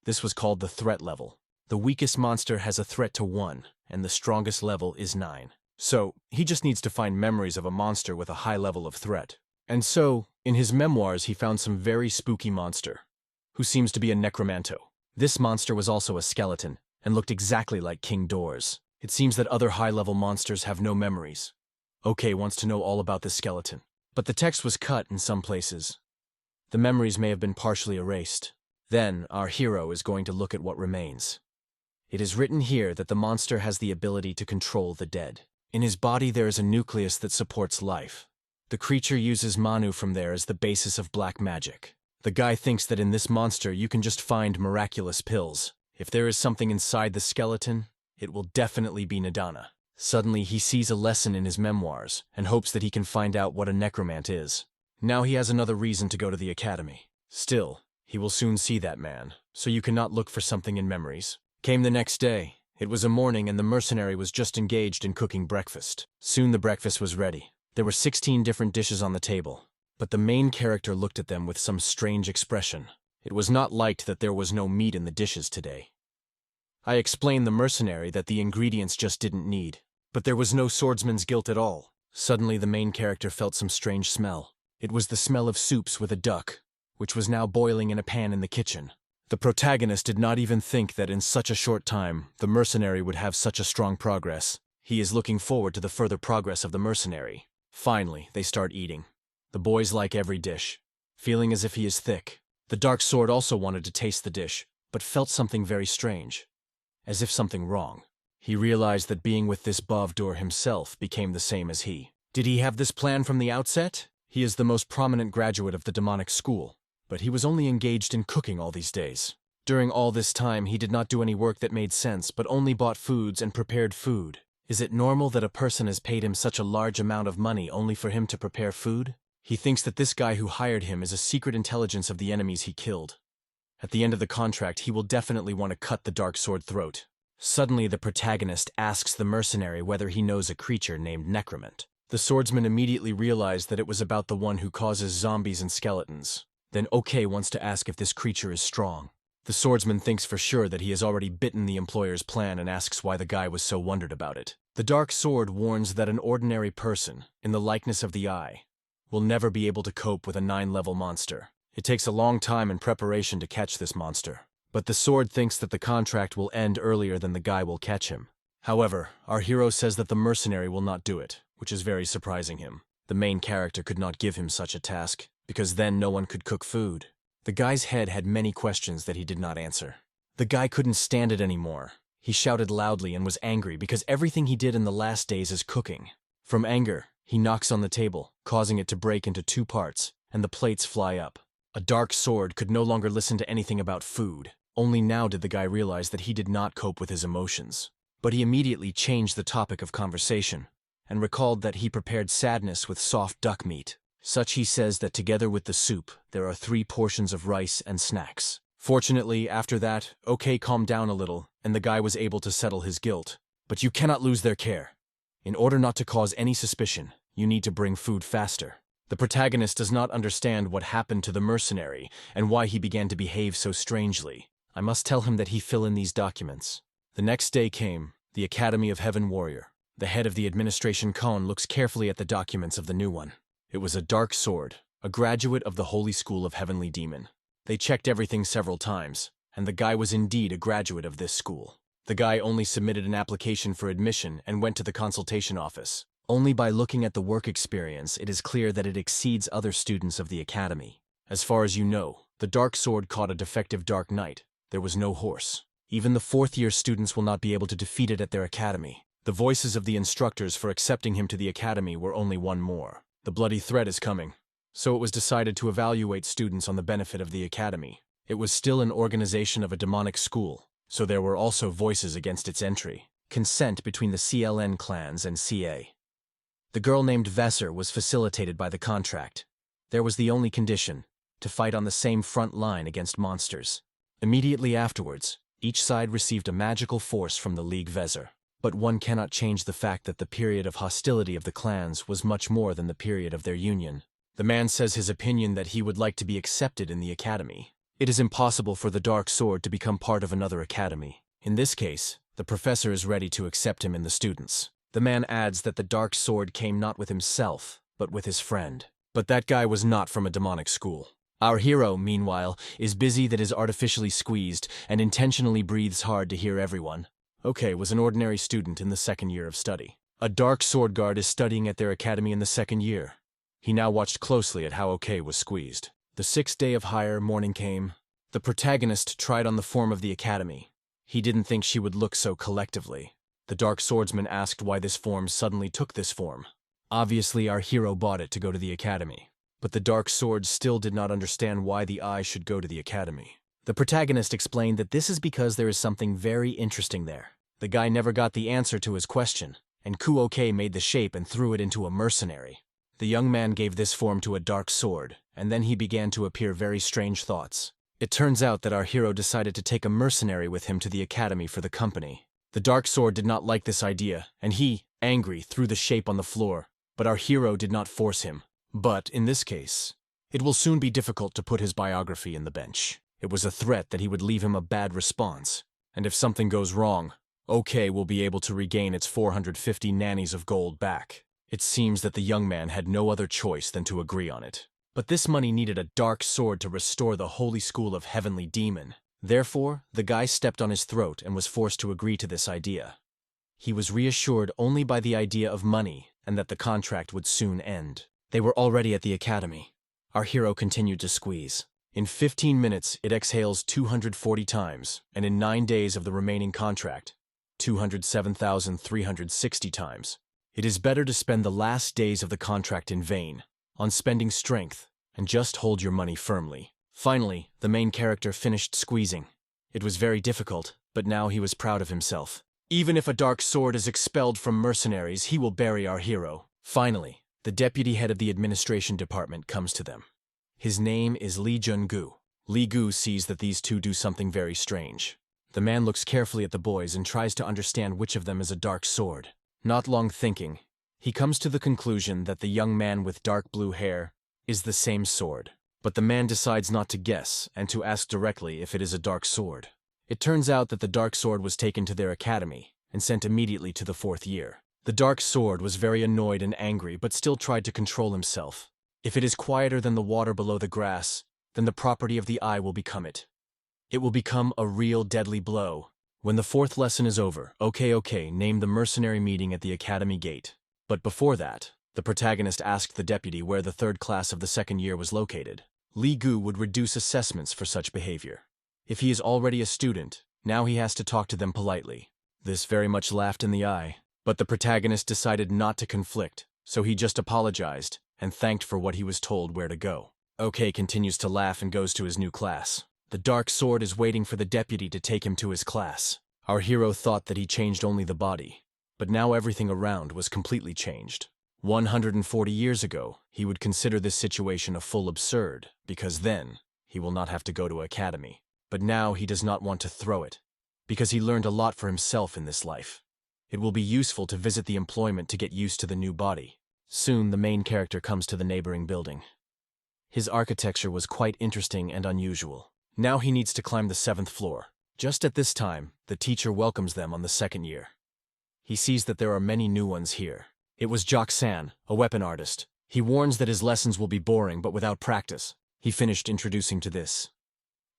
This was called the threat level. The weakest monster has a threat to 1, and the strongest level is 9. So, he just needs to find memories of a monster with a high level of threat. And so, in his memoirs he found some very spooky monster, who seems to be a necromanto. This monster was also a skeleton, and looked exactly like King Doors. It seems that other high-level monsters have no memories. OK wants to know all about this skeleton. But the text was cut in some places. The memories may have been partially erased. Then, our hero is going to look at what remains. It is written here that the monster has the ability to control the dead. In his body there is a nucleus that supports life. The creature uses Manu from there as the basis of black magic. The guy thinks that in this monster you can just find miraculous pills. If there is something inside the skeleton, it will definitely be Nadana. Suddenly he sees a lesson in his memoirs and hopes that he can find out what a necromant is. Now he has another reason to go to the academy. Still, he will soon see that man, so you cannot look for something in memories. Came the next day. It was a morning and the mercenary was just engaged in cooking breakfast. Soon the breakfast was ready. There were 16 different dishes on the table, but the main character looked at them with some strange expression. It was not liked that there was no meat in the dishes today. I explained the mercenary that the ingredients just didn't need, but there was no swordsman's guilt at all. Suddenly the main character felt some strange smell. It was the smell of soups with a duck, which was now boiling in a pan in the kitchen. The protagonist did not even think that in such a short time, the mercenary would have such a strong progress. He is looking forward to the further progress of the mercenary. Finally, they start eating. The boys like every dish, feeling as if he is thick. The dark sword also wanted to taste the dish, but felt something very strange, as if something wrong. He realized that being with this Bavdur himself became the same as he. Did he have this plan from the outset? He is the most prominent graduate of the demonic school, but he was only engaged in cooking all these days. During all this time, he did not do any work that made sense, but only bought foods and prepared food. Is it normal that a person has paid him such a large amount of money only for him to prepare food? He thinks that this guy who hired him is a secret intelligence of the enemies he killed. At the end of the contract, he will definitely want to cut the dark sword throat. Suddenly, the protagonist asks the mercenary whether he knows a creature named Necromant. The swordsman immediately realized that it was about the one who causes zombies and skeletons. Then OK wants to ask if this creature is strong. The swordsman thinks for sure that he has already bitten the employer's plan and asks why the guy was so wondered about it. The dark sword warns that an ordinary person, in the likeness of the eye, will never be able to cope with a 9-level monster. It takes a long time and preparation to catch this monster. But the sword thinks that the contract will end earlier than the guy will catch him. However, our hero says that the mercenary will not do it, which is very surprising him. The main character could not give him such a task, because then no one could cook food. The guy's head had many questions that he did not answer. The guy couldn't stand it anymore. He shouted loudly and was angry because everything he did in the last days is cooking. From anger, he knocks on the table, causing it to break into 2 parts, and the plates fly up. A dark sword could no longer listen to anything about food. Only now did the guy realize that he did not cope with his emotions. But he immediately changed the topic of conversation, and recalled that he prepared sadness with soft duck meat. Such he says that together with the soup, there are 3 portions of rice and snacks. Fortunately, after that, OK calmed down a little, and the guy was able to settle his guilt. But you cannot lose their care. In order not to cause any suspicion, you need to bring food faster. The protagonist does not understand what happened to the mercenary and why he began to behave so strangely. I must tell him that he fill in these documents. The next day came, the Academy of Heaven Warrior. The head of the administration Khan looks carefully at the documents of the new one. It was a dark sword, a graduate of the Holy School of Heavenly Demon. They checked everything several times, and the guy was indeed a graduate of this school. The guy only submitted an application for admission and went to the consultation office. Only by looking at the work experience, it is clear that it exceeds other students of the academy. As far as you know, the dark sword caught a defective dark knight. There was no horse. Even the 4th-year students will not be able to defeat it at their academy. The voices of the instructors for accepting him to the academy were only one more. The bloody threat is coming. So it was decided to evaluate students on the benefit of the academy. It was still an organization of a demonic school, so there were also voices against its entry. Consent between the CLN clans and CA. The girl named Vesser was facilitated by the contract. There was the only condition, to fight on the same front line against monsters. Immediately afterwards, each side received a magical force from the League Vezir. But one cannot change the fact that the period of hostility of the clans was much more than the period of their union. The man says his opinion that he would like to be accepted in the academy. It is impossible for the Dark Sword to become part of another academy. In this case, the professor is ready to accept him in the students. The man adds that the Dark Sword came not with himself, but with his friend. But that guy was not from a demonic school. Our hero, meanwhile, is busy that is artificially squeezed and intentionally breathes hard to hear everyone. OK was an ordinary student in the second year of study. A Dark Sword guard is studying at their academy in the second year. He now watched closely at how OK was squeezed. The sixth day of higher morning came. The protagonist tried on the form of the academy. He didn't think she would look so collectively. The Dark Swordsman asked why this form suddenly took this form. Obviously, our hero bought it to go to the academy. But the Dark Sword still did not understand why the eye should go to the academy. The protagonist explained that this is because there is something very interesting there. The guy never got the answer to his question, and Kuoke made the shape and threw it into a mercenary. The young man gave this form to a Dark Sword, and then he began to appear very strange thoughts. It turns out that our hero decided to take a mercenary with him to the academy for the company. The Dark Sword did not like this idea, and he, angry, threw the shape on the floor, but our hero did not force him. But, in this case, it will soon be difficult to put his biography in the bench. It was a threat that he would leave him a bad response, and if something goes wrong, OK will be able to regain its 450 nannies of gold back. It seems that the young man had no other choice than to agree on it. But this money needed a Dark Sword to restore the Holy School of Heavenly Demon. Therefore, the guy stepped on his throat and was forced to agree to this idea. He was reassured only by the idea of money and that the contract would soon end. They were already at the academy. Our hero continued to squeeze. In 15 minutes, it exhales 240 times, and in 9 days of the remaining contract, 207,360 times. It is better to spend the last days of the contract in vain, on spending strength, and just hold your money firmly. Finally, the main character finished squeezing. It was very difficult, but now he was proud of himself. Even if a Dark Sword is expelled from mercenaries, he will bury our hero. Finally, the deputy head of the administration department comes to them. His name is Lee Jun-gu. Lee Gu sees that these two do something very strange. The man looks carefully at the boys and tries to understand which of them is a Dark Sword. Not long thinking, he comes to the conclusion that the young man with dark blue hair is the same sword. But the man decides not to guess and to ask directly if it is a Dark Sword. It turns out that the Dark Sword was taken to their academy and sent immediately to the 4th year. The Dark Sword was very annoyed and angry but still tried to control himself. If it is quieter than the water below the grass, then the property of the eye will become it. It will become a real deadly blow. When the 4th lesson is over, OK named the mercenary meeting at the academy gate. But before that, the protagonist asked the deputy where the 3rd class of the 2nd year was located. Lee Gu would reduce assessments for such behavior. If he is already a student, now he has to talk to them politely. This very much laughed in the eye, but the protagonist decided not to conflict, so he just apologized and thanked for what he was told where to go. OK continues to laugh and goes to his new class. The Dark Sword is waiting for the deputy to take him to his class. Our hero thought that he changed only the body, but now everything around was completely changed. 140 years ago, he would consider this situation a full absurd, because then he will not have to go to academy. But now he does not want to throw it, because he learned a lot for himself in this life. It will be useful to visit the employment to get used to the new body. Soon the main character comes to the neighboring building. His architecture was quite interesting and unusual. Now he needs to climb the 7th floor. Just at this time, the teacher welcomes them on the 2nd year. He sees that there are many new ones here. It was Jock-san, a weapon artist. He warns that his lessons will be boring but without practice. He finished introducing to this.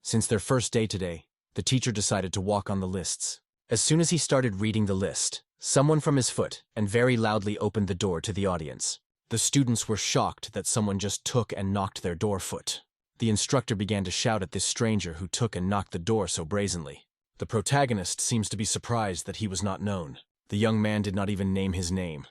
Since their first day today, the teacher decided to walk on the lists. As soon as he started reading the list, someone from his foot and very loudly opened the door to the audience. The students were shocked that someone just took and knocked their door foot. The instructor began to shout at this stranger who took and knocked the door so brazenly. The protagonist seems to be surprised that he was not known. The young man did not even name his name.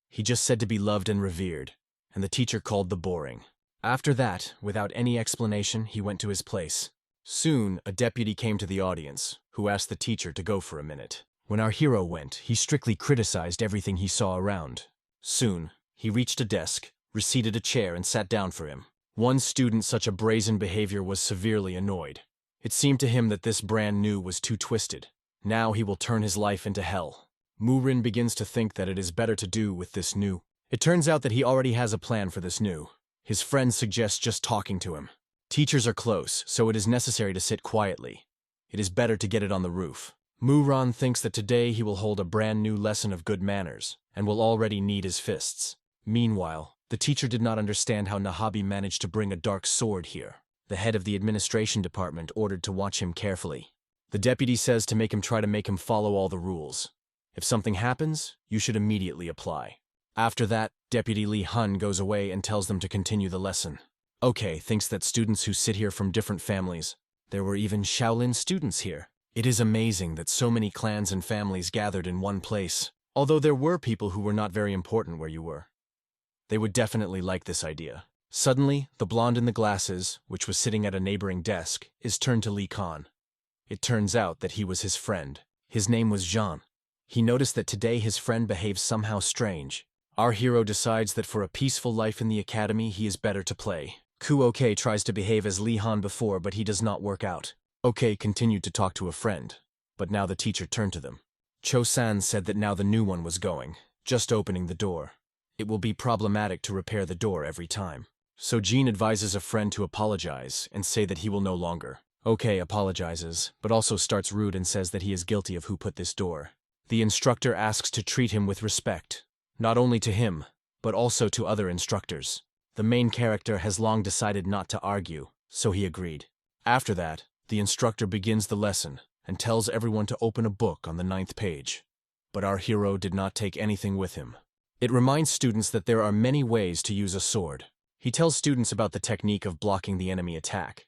He just said to be loved and revered, and the teacher called the boring. After that, without any explanation, he went to his place. Soon, a deputy came to the audience, who asked the teacher to go for a minute. When our hero went, he strictly criticized everything he saw around. Soon, he reached a desk, reseated a chair, and sat down for him. One student such a brazen behavior was severely annoyed. It seemed to him that this brand new was too twisted. Now he will turn his life into hell. Murin begins to think that it is better to do with this new. It turns out that he already has a plan for this new. His friend suggests just talking to him. Teachers are close, so it is necessary to sit quietly. It is better to get it on the roof. Muran thinks that today he will hold a brand new lesson of good manners, and will already need his fists. Meanwhile, the teacher did not understand how Nahabi managed to bring a dark sword here. The head of the administration department ordered to watch him carefully. The deputy says to make him follow all the rules. If something happens, you should immediately apply. After that, Deputy Li Hun goes away and tells them to continue the lesson. OK thinks that students who sit here from different families. There were even Shaolin students here. It is amazing that so many clans and families gathered in one place. Although there were people who were not very important where you were. They would definitely like this idea. Suddenly, the blonde in the glasses, which was sitting at a neighboring desk, is turned to Li Khan. It turns out that he was his friend. His name was Jean. He noticed that today his friend behaves somehow strange. Our hero decides that for a peaceful life in the academy, he is better to play. Ku-ok tries to behave as Li Han before, but he does not work out. Ok continued to talk to a friend, but now the teacher turned to them. Cho-san said that now the new one was going, just opening the door. It will be problematic to repair the door every time. So Jean advises a friend to apologize and say that he will no longer. Ok apologizes, but also starts rude and says that he is guilty of who put this door. The instructor asks to treat him with respect, not only to him, but also to other instructors. The main character has long decided not to argue, so he agreed. After that, the instructor begins the lesson and tells everyone to open a book on the 9th page. But our hero did not take anything with him. It reminds students that there are many ways to use a sword. He tells students about the technique of blocking the enemy attack.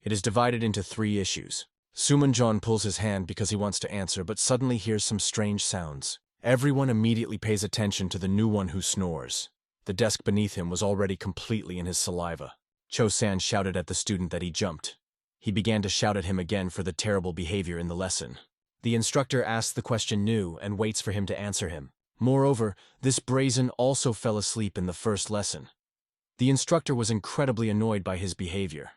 It is divided into 3 issues. Sumunjon pulls his hand because he wants to answer, but suddenly hears some strange sounds. Everyone immediately pays attention to the new one who snores. The desk beneath him was already completely in his saliva. Cho-san shouted at the student that he jumped. He began to shout at him again for the terrible behavior in the lesson. The instructor asks the question new and waits for him to answer him. Moreover, this brazen also fell asleep in the first lesson. The instructor was incredibly annoyed by his behavior.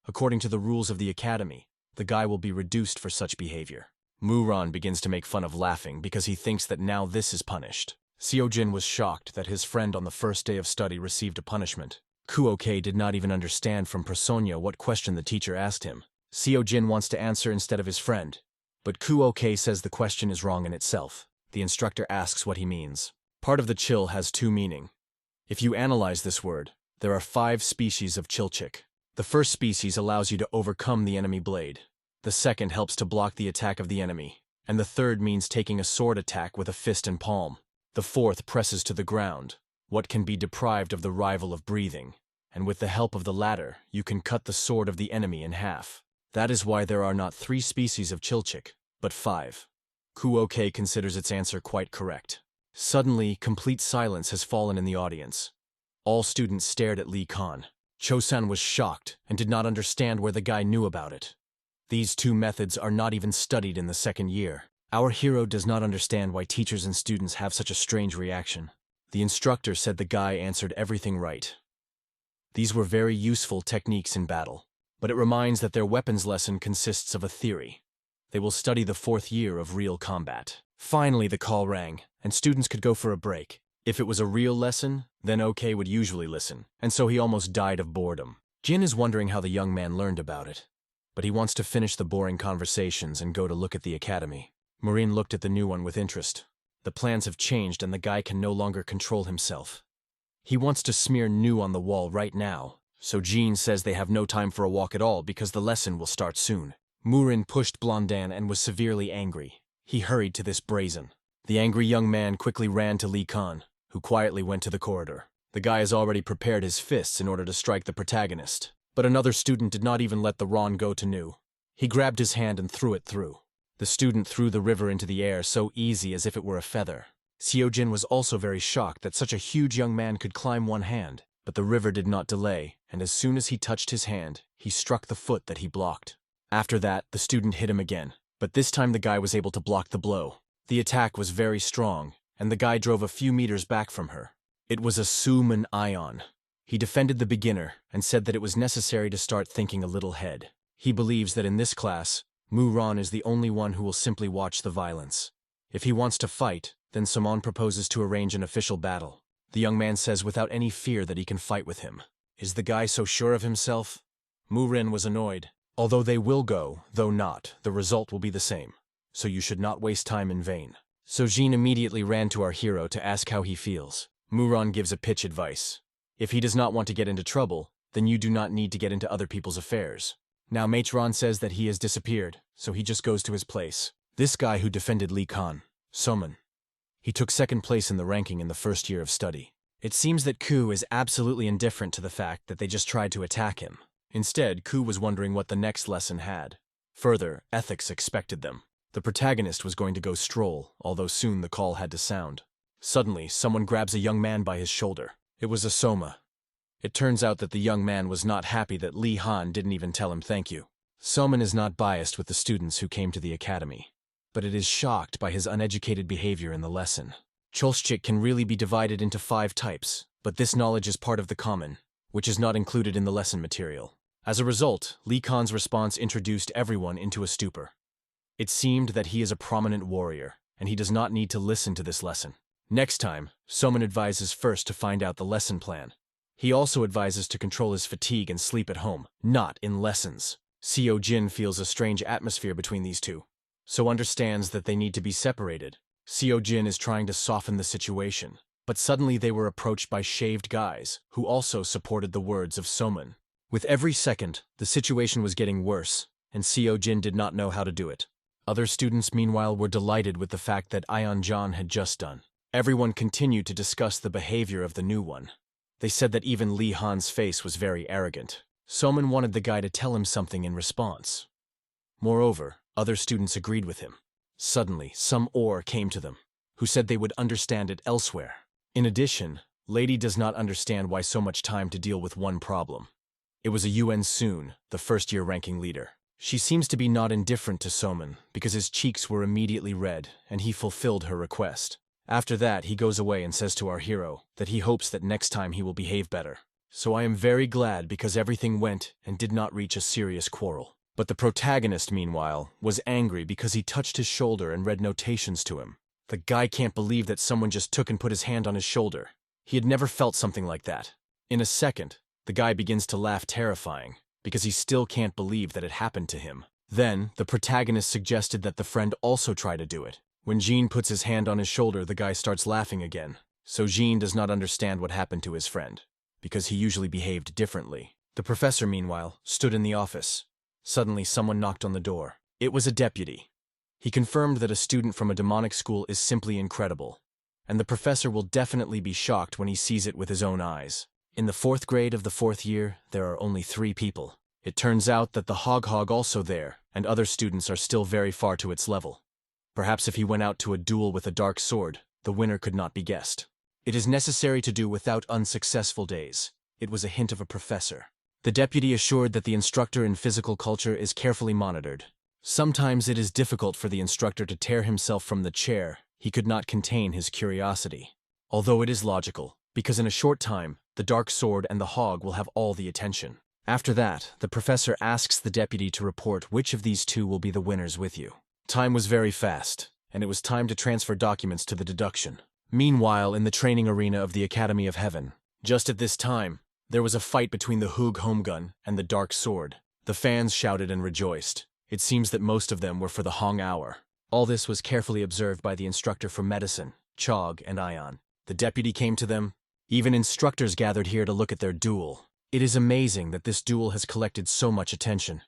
According to the rules of the academy, the guy will be reduced for such behavior. Muran begins to make fun of laughing because he thinks that now this is punished. Seojin was shocked that his friend on the first day of study received a punishment. Kuoke did not even understand from Personya what question the teacher asked him. Seojin wants to answer instead of his friend, but Kuoke says the question is wrong in itself. The instructor asks what he means. Part of the chill has 2 meaning. If you analyze this word, there are 5 species of chilchik. The first species allows you to overcome the enemy blade. The second helps to block the attack of the enemy. And the third means taking a sword attack with a fist and palm. The fourth presses to the ground, what can be deprived of the rival of breathing. And with the help of the latter, you can cut the sword of the enemy in half. That is why there are not 3 species of chilchik, but 5. Kuoke considers its answer quite correct. Suddenly, complete silence has fallen in the audience. All students stared at Li Khan. Cho-san was shocked and did not understand where the guy knew about it. These 2 methods are not even studied in the 2nd year. Our hero does not understand why teachers and students have such a strange reaction. The instructor said the guy answered everything right. These were very useful techniques in battle, but it reminds that their weapons lesson consists of a theory. They will study the 4th year of real combat. Finally, the call rang, and students could go for a break. If it was a real lesson, then OK would usually listen, and so he almost died of boredom. Jin is wondering how the young man learned about it, but he wants to finish the boring conversations and go to look at the academy. Marine looked at the new one with interest. The plans have changed and the guy can no longer control himself. He wants to smear new on the wall right now, so Jean says they have no time for a walk at all because the lesson will start soon. Murin pushed Blondan and was severely angry. He hurried to this brazen. The angry young man quickly ran to Li Khan, who quietly went to the corridor. The guy has already prepared his fists in order to strike the protagonist, but another student did not even let the Ron go to Nu. He grabbed his hand and threw it through. The student threw the river into the air so easy as if it were a feather. Seojin was also very shocked that such a huge young man could climb one hand, but the river did not delay, and as soon as he touched his hand, he struck the foot that he blocked. After that, the student hit him again, but this time the guy was able to block the blow. The attack was very strong, and the guy drove a few meters back from her. It was a Suman Ion. He defended the beginner and said that it was necessary to start thinking a little ahead. He believes that in this class, Muran is the only one who will simply watch the violence. If he wants to fight, then Samon proposes to arrange an official battle. The young man says without any fear that he can fight with him. Is the guy so sure of himself? Murin was annoyed. Although they will go, though not, the result will be the same. So you should not waste time in vain. Sojin immediately ran to our hero to ask how he feels. Muran gives a pitch advice. If he does not want to get into trouble, then you do not need to get into other people's affairs. Now Matron says that he has disappeared, so he just goes to his place. This guy who defended Lee Khan, Soman. He took second place in the ranking in the first year of study. It seems that Ku is absolutely indifferent to the fact that they just tried to attack him. Instead, Ku was wondering what the next lesson had. Further, ethics expected them. The protagonist was going to go stroll, although soon the call had to sound. Suddenly, someone grabs a young man by his shoulder. It was Asoma. It turns out that the young man was not happy that Lee Han didn't even tell him thank you. Soman is not biased with the students who came to the academy, but it is shocked by his uneducated behavior in the lesson. Cholschik can really be divided into 5 types, but this knowledge is part of the common, which is not included in the lesson material. As a result, Lee Khan's response introduced everyone into a stupor. It seemed that he is a prominent warrior, and he does not need to listen to this lesson. Next time, Soman advises first to find out the lesson plan. He also advises to control his fatigue and sleep at home, not in lessons. Seo Jin feels a strange atmosphere between these two, so understands that they need to be separated. Seo Jin is trying to soften the situation, but suddenly they were approached by shaved guys, who also supported the words of Soman. With every second, the situation was getting worse, and Seo Jin did not know how to do it. Other students, meanwhile, were delighted with the fact that Ion John had just done. Everyone continued to discuss the behavior of the new one. They said that even Lee Han's face was very arrogant. Soman wanted the guy to tell him something in response. Moreover, other students agreed with him. Suddenly, some Or came to them, who said they would understand it elsewhere. In addition, Lady does not understand why so much time to deal with one problem. It was a Yuen Soon, the first-year ranking leader. She seems to be not indifferent to Soman, because his cheeks were immediately red, and he fulfilled her request. After that, he goes away and says to our hero that he hopes that next time he will behave better. So I am very glad because everything went and did not reach a serious quarrel. But the protagonist, meanwhile, was angry because he touched his shoulder and read notations to him. The guy can't believe that someone just took and put his hand on his shoulder. He had never felt something like that. In a second, the guy begins to laugh terrifying, because he still can't believe that it happened to him. Then, the protagonist suggested that the friend also try to do it. When Jean puts his hand on his shoulder, the guy starts laughing again. So Jean does not understand what happened to his friend, because he usually behaved differently. The professor, meanwhile, stood in the office. Suddenly, someone knocked on the door. It was a deputy. He confirmed that a student from a demonic school is simply incredible, and the professor will definitely be shocked when he sees it with his own eyes. In the 4th grade of the 4th year, there are only 3 people. It turns out that the Hog also there, and other students are still very far to its level. Perhaps if he went out to a duel with a dark sword, the winner could not be guessed. It is necessary to do without unsuccessful days. It was a hint of a professor. The deputy assured that the instructor in physical culture is carefully monitored. Sometimes it is difficult for the instructor to tear himself from the chair. He could not contain his curiosity. Although it is logical, because in a short time, the dark sword and the hog will have all the attention. After that, the professor asks the deputy to report which of these 2 will be the winners with you. Time was very fast, and it was time to transfer documents to the deduction. Meanwhile, in the training arena of the Academy of Heaven, just at this time, there was a fight between the Hoog Homegun and the Dark Sword. The fans shouted and rejoiced. It seems that most of them were for the Hong Hour. All this was carefully observed by the instructor for medicine, Chog and Ion. The deputy came to them. Even instructors gathered here to look at their duel. It is amazing that this duel has collected so much attention.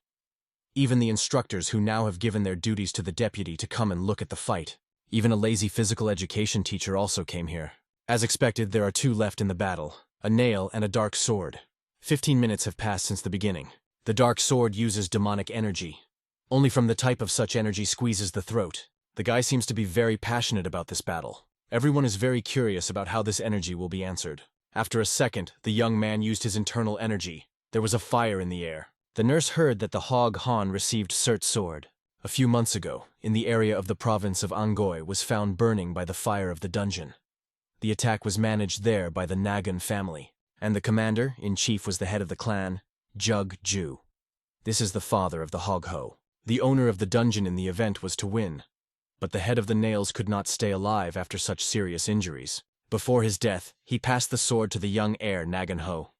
Even the instructors who now have given their duties to the deputy to come and look at the fight. Even a lazy physical education teacher also came here. As expected, there are 2 left in the battle, a nail and a dark sword. 15 minutes have passed since the beginning. The dark sword uses demonic energy. Only from the type of such energy squeezes the throat. The guy seems to be very passionate about this battle. Everyone is very curious about how this energy will be answered. After a second, the young man used his internal energy. There was a fire in the air. The nurse heard that the Hog Han received Surt's sword. A few months ago, in the area of the province of Angoy was found burning by the fire of the dungeon. The attack was managed there by the Nagan family, and the commander-in-chief was the head of the clan, Jug Ju. This is the father of the Hog Ho. The owner of the dungeon in the event was to win. But the head of the nails could not stay alive after such serious injuries. Before his death, he passed the sword to the young heir Naganho.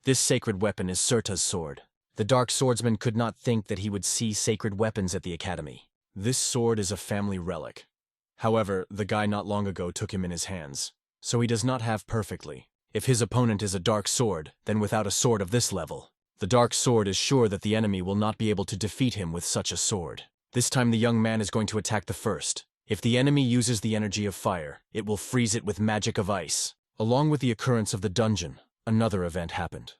This sacred weapon is Surta's sword. The dark swordsman could not think that he would see sacred weapons at the academy. This sword is a family relic. However, the guy not long ago took him in his hands, so he does not have perfectly. If his opponent is a dark sword, then without a sword of this level, the dark sword is sure that the enemy will not be able to defeat him with such a sword. This time the young man is going to attack the first. If the enemy uses the energy of fire, it will freeze it with magic of ice. Along with the occurrence of the dungeon, another event happened.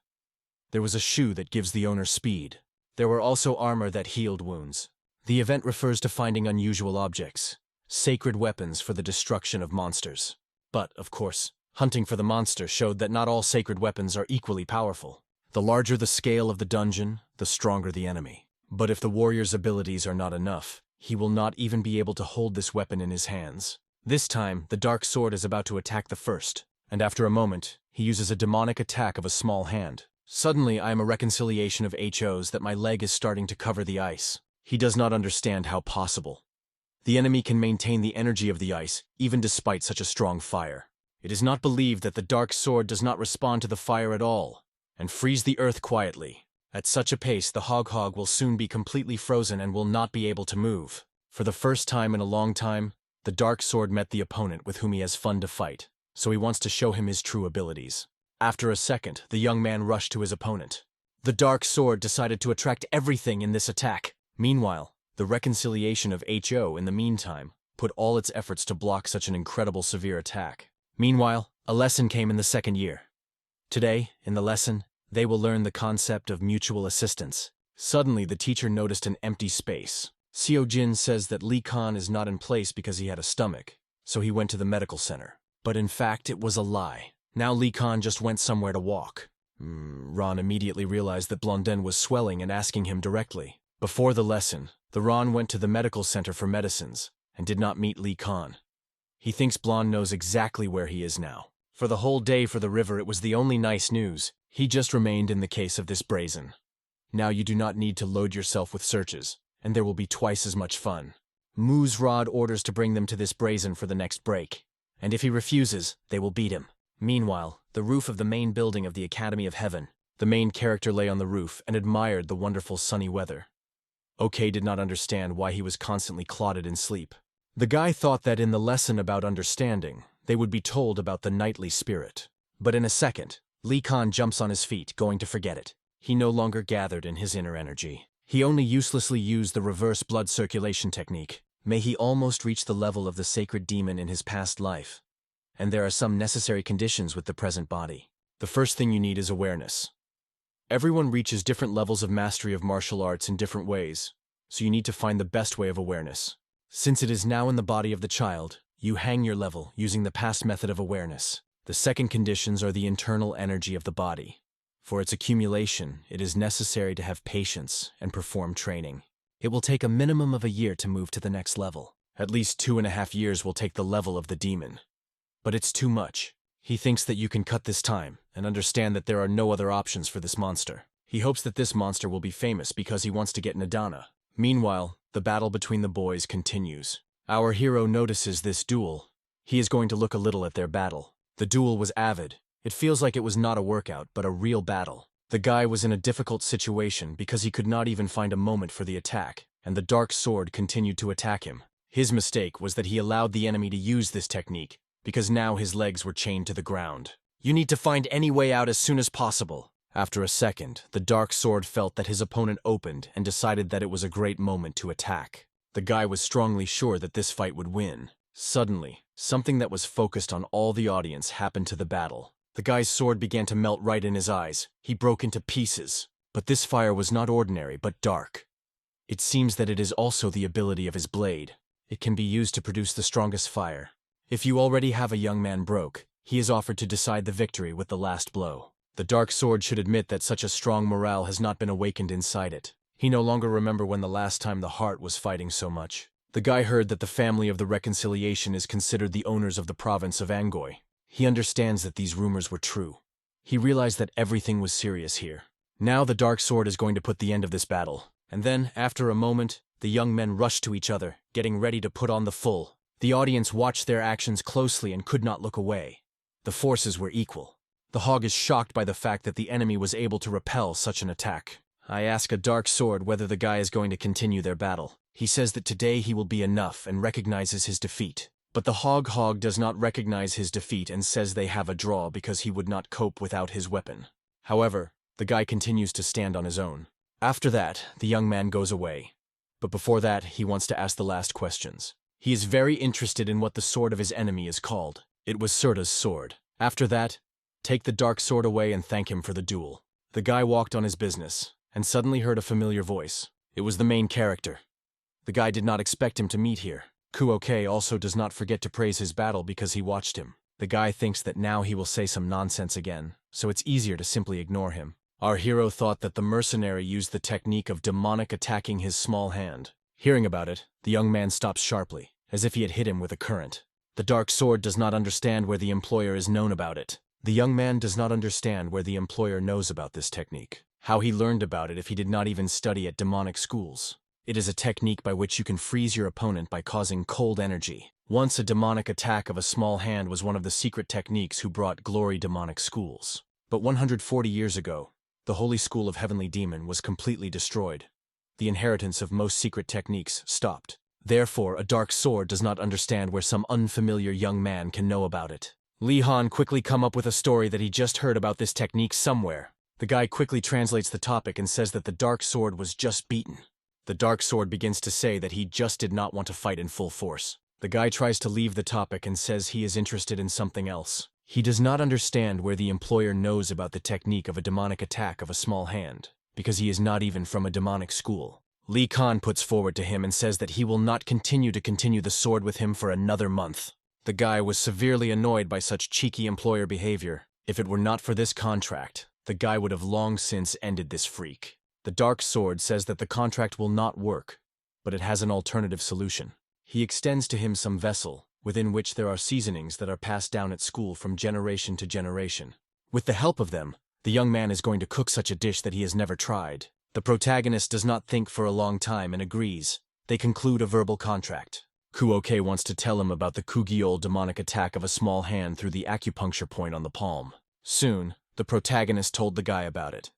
There was a shoe that gives the owner speed. There were also armor that healed wounds. The event refers to finding unusual objects, sacred weapons for the destruction of monsters. But, of course, hunting for the monster showed that not all sacred weapons are equally powerful. The larger the scale of the dungeon, the stronger the enemy. But if the warrior's abilities are not enough, he will not even be able to hold this weapon in his hands. This time, the dark sword is about to attack the first, and after a moment, he uses a demonic attack of a small hand. Suddenly, I am a reconciliation of HOs that my leg is starting to cover the ice. He does not understand how possible. The enemy can maintain the energy of the ice, even despite such a strong fire. It is not believed that the dark sword does not respond to the fire at all, and freeze the earth quietly. At such a pace, the hog will soon be completely frozen and will not be able to move. For the first time in a long time, the dark sword met the opponent with whom he has fun to fight, so he wants to show him his true abilities. After a second, the young man rushed to his opponent. The dark sword decided to attract everything in this attack. Meanwhile, the reconciliation of HO, in the meantime, put all its efforts to block such an incredible severe attack. Meanwhile, a lesson came in the second year. Today, in the lesson, they will learn the concept of mutual assistance. Suddenly, the teacher noticed an empty space. Seo Jin says that Lee Khan is not in place because he had a stomach, so he went to the medical center. But in fact, it was a lie. Now Lee Khan just went somewhere to walk. Ron immediately realized that Blondin was swelling and asking him directly. Before the lesson, the Ron went to the medical center for medicines and did not meet Lee Khan. He thinks Blonde knows exactly where he is now. For the whole day for the river, it was the only nice news. He just remained in the case of this brazen. Now you do not need to load yourself with searches, and there will be twice as much fun. Moo's Rod orders to bring them to this brazen for the next break, and if he refuses, they will beat him. Meanwhile, the roof of the main building of the Academy of Heaven. The main character lay on the roof and admired the wonderful sunny weather. OK did not understand why he was constantly clotted in sleep. The guy thought that in the lesson about understanding, they would be told about the knightly spirit. But in a second, Lee Khan jumps on his feet, going to forget it. He no longer gathered in his inner energy. He only uselessly used the reverse blood circulation technique. May he almost reach the level of the sacred demon in his past life. And there are some necessary conditions with the present body. The first thing you need is awareness. Everyone reaches different levels of mastery of martial arts in different ways, so you need to find the best way of awareness. Since it is now in the body of the child, you hang your level using the past method of awareness. The second conditions are the internal energy of the body. For its accumulation, it is necessary to have patience and perform training. It will take a minimum of a year to move to the next level. At least 2.5 years will take the level of the demon. But it's too much. He thinks that you can cut this time and understand that there are no other options for this monster. He hopes that this monster will be famous because he wants to get Nadana. Meanwhile, the battle between the boys continues. Our hero notices this duel. He is going to look a little at their battle. The duel was avid. It feels like it was not a workout, but a real battle. The guy was in a difficult situation because he could not even find a moment for the attack, and the dark sword continued to attack him. His mistake was that he allowed the enemy to use this technique, because now his legs were chained to the ground. You need to find any way out as soon as possible. After a second, the dark sword felt that his opponent opened and decided that it was a great moment to attack. The guy was strongly sure that this fight would win. Suddenly, something that was focused on all the audience happened to the battle. The guy's sword began to melt right in his eyes. He broke into pieces. But this fire was not ordinary, but dark. It seems that it is also the ability of his blade. It can be used to produce the strongest fire. If you already have a young man broke, he is offered to decide the victory with the last blow. The dark sword should admit that such a strong morale has not been awakened inside it. He no longer remember when the last time the heart was fighting so much. The guy heard that the family of the reconciliation is considered the owners of the province of Angoy. He understands that these rumors were true. He realized that everything was serious here. Now the dark sword is going to put the end of this battle. And then, after a moment, The young men rushed to each other, getting ready to put on the full. The audience watched their actions closely and could not look away. The forces were equal. The hog is shocked by the fact that the enemy was able to repel such an attack. I ask a dark sword whether the guy is going to continue their battle. He says that today he will be enough and recognizes his defeat. But the hog does not recognize his defeat and says they have a draw because he would not cope without his weapon. However, the guy continues to stand on his own. After that, the young man goes away. But before that, he wants to ask the last questions. He is very interested in what the sword of his enemy is called. It was Surta's sword. After that, take the dark sword away and thank him for the duel. The guy walked on his business, and suddenly heard a familiar voice. It was the main character. The guy did not expect him to meet here. Kuoke also does not forget to praise his battle because he watched him. The guy thinks that now he will say some nonsense again, so it's easier to simply ignore him. Our hero thought that the mercenary used the technique of demonic attacking his small hand. Hearing about it, the young man stops sharply, as if he had hit him with a current. The dark sword does not understand where the employer is known about it. The young man does not understand where the employer knows about this technique. How he learned about it if he did not even study at demonic schools. It is a technique by which you can freeze your opponent by causing cold energy. Once a demonic attack of a small hand was one of the secret techniques who brought glory demonic schools. But 140 years ago, the Holy School of Heavenly Demon was completely destroyed. The inheritance of most secret techniques stopped. Therefore, a dark sword does not understand where some unfamiliar young man can know about it. Li Han quickly come up with a story that he just heard about this technique somewhere. The guy quickly translates the topic and says that the dark sword was just beaten. The dark sword begins to say that he just did not want to fight in full force. The guy tries to leave the topic and says he is interested in something else. He does not understand where the employer knows about the technique of a demonic attack of a small hand, because he is not even from a demonic school. Li Khan puts forward to him and says that he will not continue the sword with him for another month. The guy was severely annoyed by such cheeky employer behavior. If it were not for this contract, the guy would have long since ended this freak. The dark sword says that the contract will not work, but it has an alternative solution. He extends to him some vessel, within which there are seasonings that are passed down at school from generation to generation. With the help of them, the young man is going to cook such a dish that he has never tried. The protagonist does not think for a long time and agrees. They conclude a verbal contract. Kuoke wants to tell him about the Kugiol demonic attack of a small hand through the acupuncture point on the palm. Soon, the protagonist told the guy about it.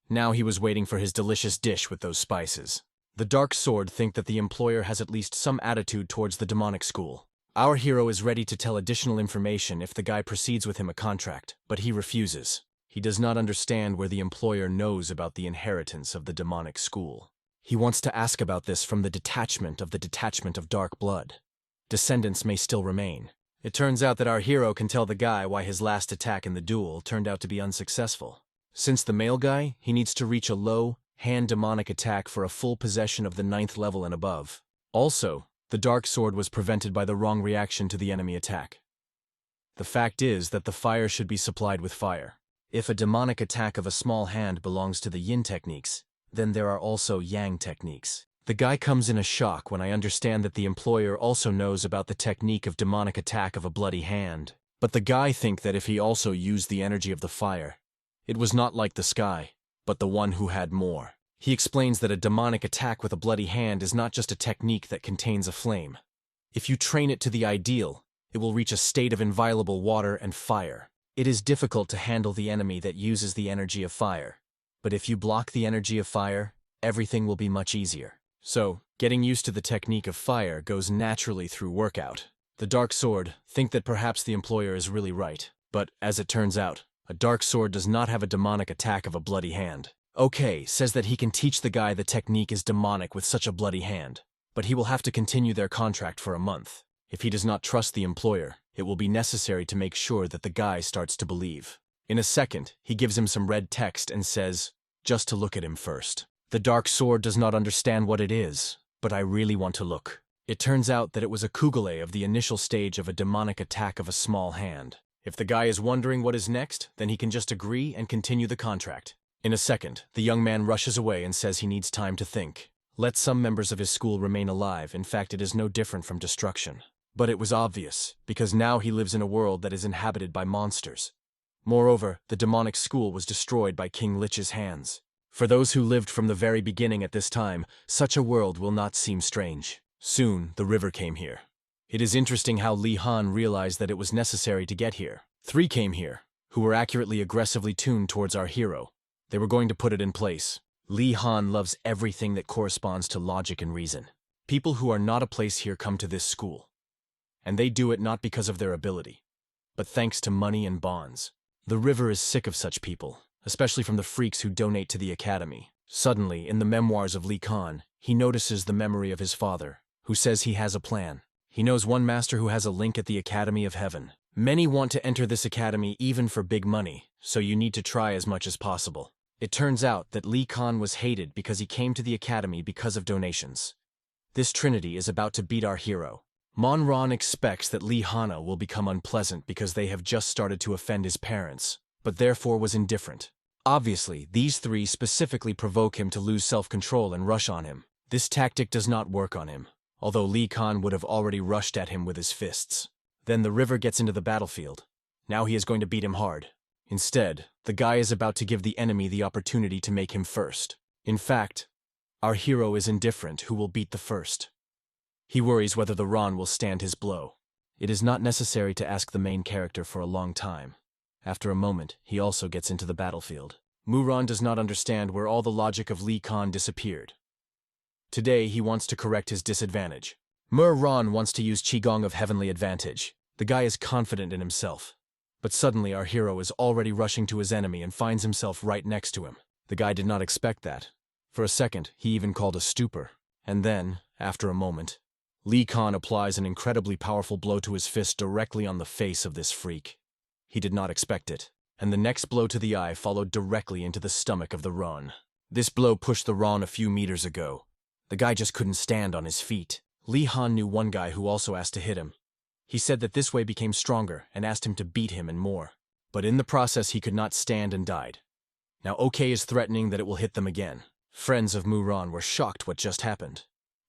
Now he was waiting for his delicious dish with those spices. The dark sword think that the employer has at least some attitude towards the demonic school. Our hero is ready to tell additional information if the guy proceeds with him a contract, but he refuses. He does not understand where the employer knows about the inheritance of the demonic school. He wants to ask about this from the detachment of dark blood. Descendants may still remain. It turns out that our hero can tell the guy why his last attack in the duel turned out to be unsuccessful. Since the male guy, he needs to reach a low, hand demonic attack for a full possession of the 9th level and above. Also, the dark sword was prevented by the wrong reaction to the enemy attack. The fact is that the fire should be supplied with fire. If a demonic attack of a small hand belongs to the yin techniques, then there are also yang techniques. The guy comes in a shock when I understand that the employer also knows about the technique of demonic attack of a bloody hand. But the guy think that if he also used the energy of the fire, it was not like the sky, but the one who had more. He explains that a demonic attack with a bloody hand is not just a technique that contains a flame. If you train it to the ideal, it will reach a state of inviolable water and fire. It is difficult to handle the enemy that uses the energy of fire. But if you block the energy of fire, everything will be much easier. So, getting used to the technique of fire goes naturally through workout. The dark sword think that perhaps the employer is really right, but as it turns out, a dark sword does not have a demonic attack of a bloody hand. Okay, says that he can teach the guy the technique is demonic with such a bloody hand, but he will have to continue their contract for a month. If he does not trust the employer, it will be necessary to make sure that the guy starts to believe. In a second, he gives him some red text and says, just to look at him first. The dark sword does not understand what it is, but I really want to look. It turns out that it was a kugele of the initial stage of a demonic attack of a small hand. If the guy is wondering what is next, then he can just agree and continue the contract. In a second, the young man rushes away and says he needs time to think. Let some members of his school remain alive. In fact, it is no different from destruction. But it was obvious, because now he lives in a world that is inhabited by monsters. Moreover, the demonic school was destroyed by King Lich's hands. For those who lived from the very beginning at this time, such a world will not seem strange. Soon, the river came here. It is interesting how Li Han realized that it was necessary to get here. 3 came here, who were accurately aggressively tuned towards our hero. They were going to put it in place. Li Han loves everything that corresponds to logic and reason. People who are not a place here come to this school. And they do it not because of their ability, but thanks to money and bonds. The river is sick of such people, especially from the freaks who donate to the academy. Suddenly, in the memoirs of Li Khan, he notices the memory of his father, who says he has a plan. He knows one master who has a link at the Academy of Heaven. Many want to enter this academy even for big money, so you need to try as much as possible. It turns out that Li Khan was hated because he came to the academy because of donations. This trinity is about to beat our hero. Manhwa expects that Li Hana will become unpleasant because they have just started to offend his parents, but therefore was indifferent. Obviously, these 3 specifically provoke him to lose self-control and rush on him. This tactic does not work on him, although Li Khan would have already rushed at him with his fists. Then the river gets into the battlefield. Now he is going to beat him hard. Instead, the guy is about to give the enemy the opportunity to make him first. In fact, our hero is indifferent who will beat the first. He worries whether the Ron will stand his blow. It is not necessary to ask the main character for a long time. After a moment, he also gets into the battlefield. Muran does not understand where all the logic of Li Khan disappeared. Today, he wants to correct his disadvantage. Ran wants to use Qigong of Heavenly Advantage. The guy is confident in himself. But suddenly our hero is already rushing to his enemy and finds himself right next to him. The guy did not expect that. For a second, he even called a stupor. And then, after a moment, Li Khan applies an incredibly powerful blow to his fist directly on the face of this freak. He did not expect it, and the next blow to the eye followed directly into the stomach of the Ron. This blow pushed the Ron a few meters ago. The guy just couldn't stand on his feet. Li Han knew one guy who also asked to hit him. He said that this way became stronger and asked him to beat him and more. But in the process he could not stand and died. Now OK is threatening that it will hit them again. Friends of Muran were shocked what just happened.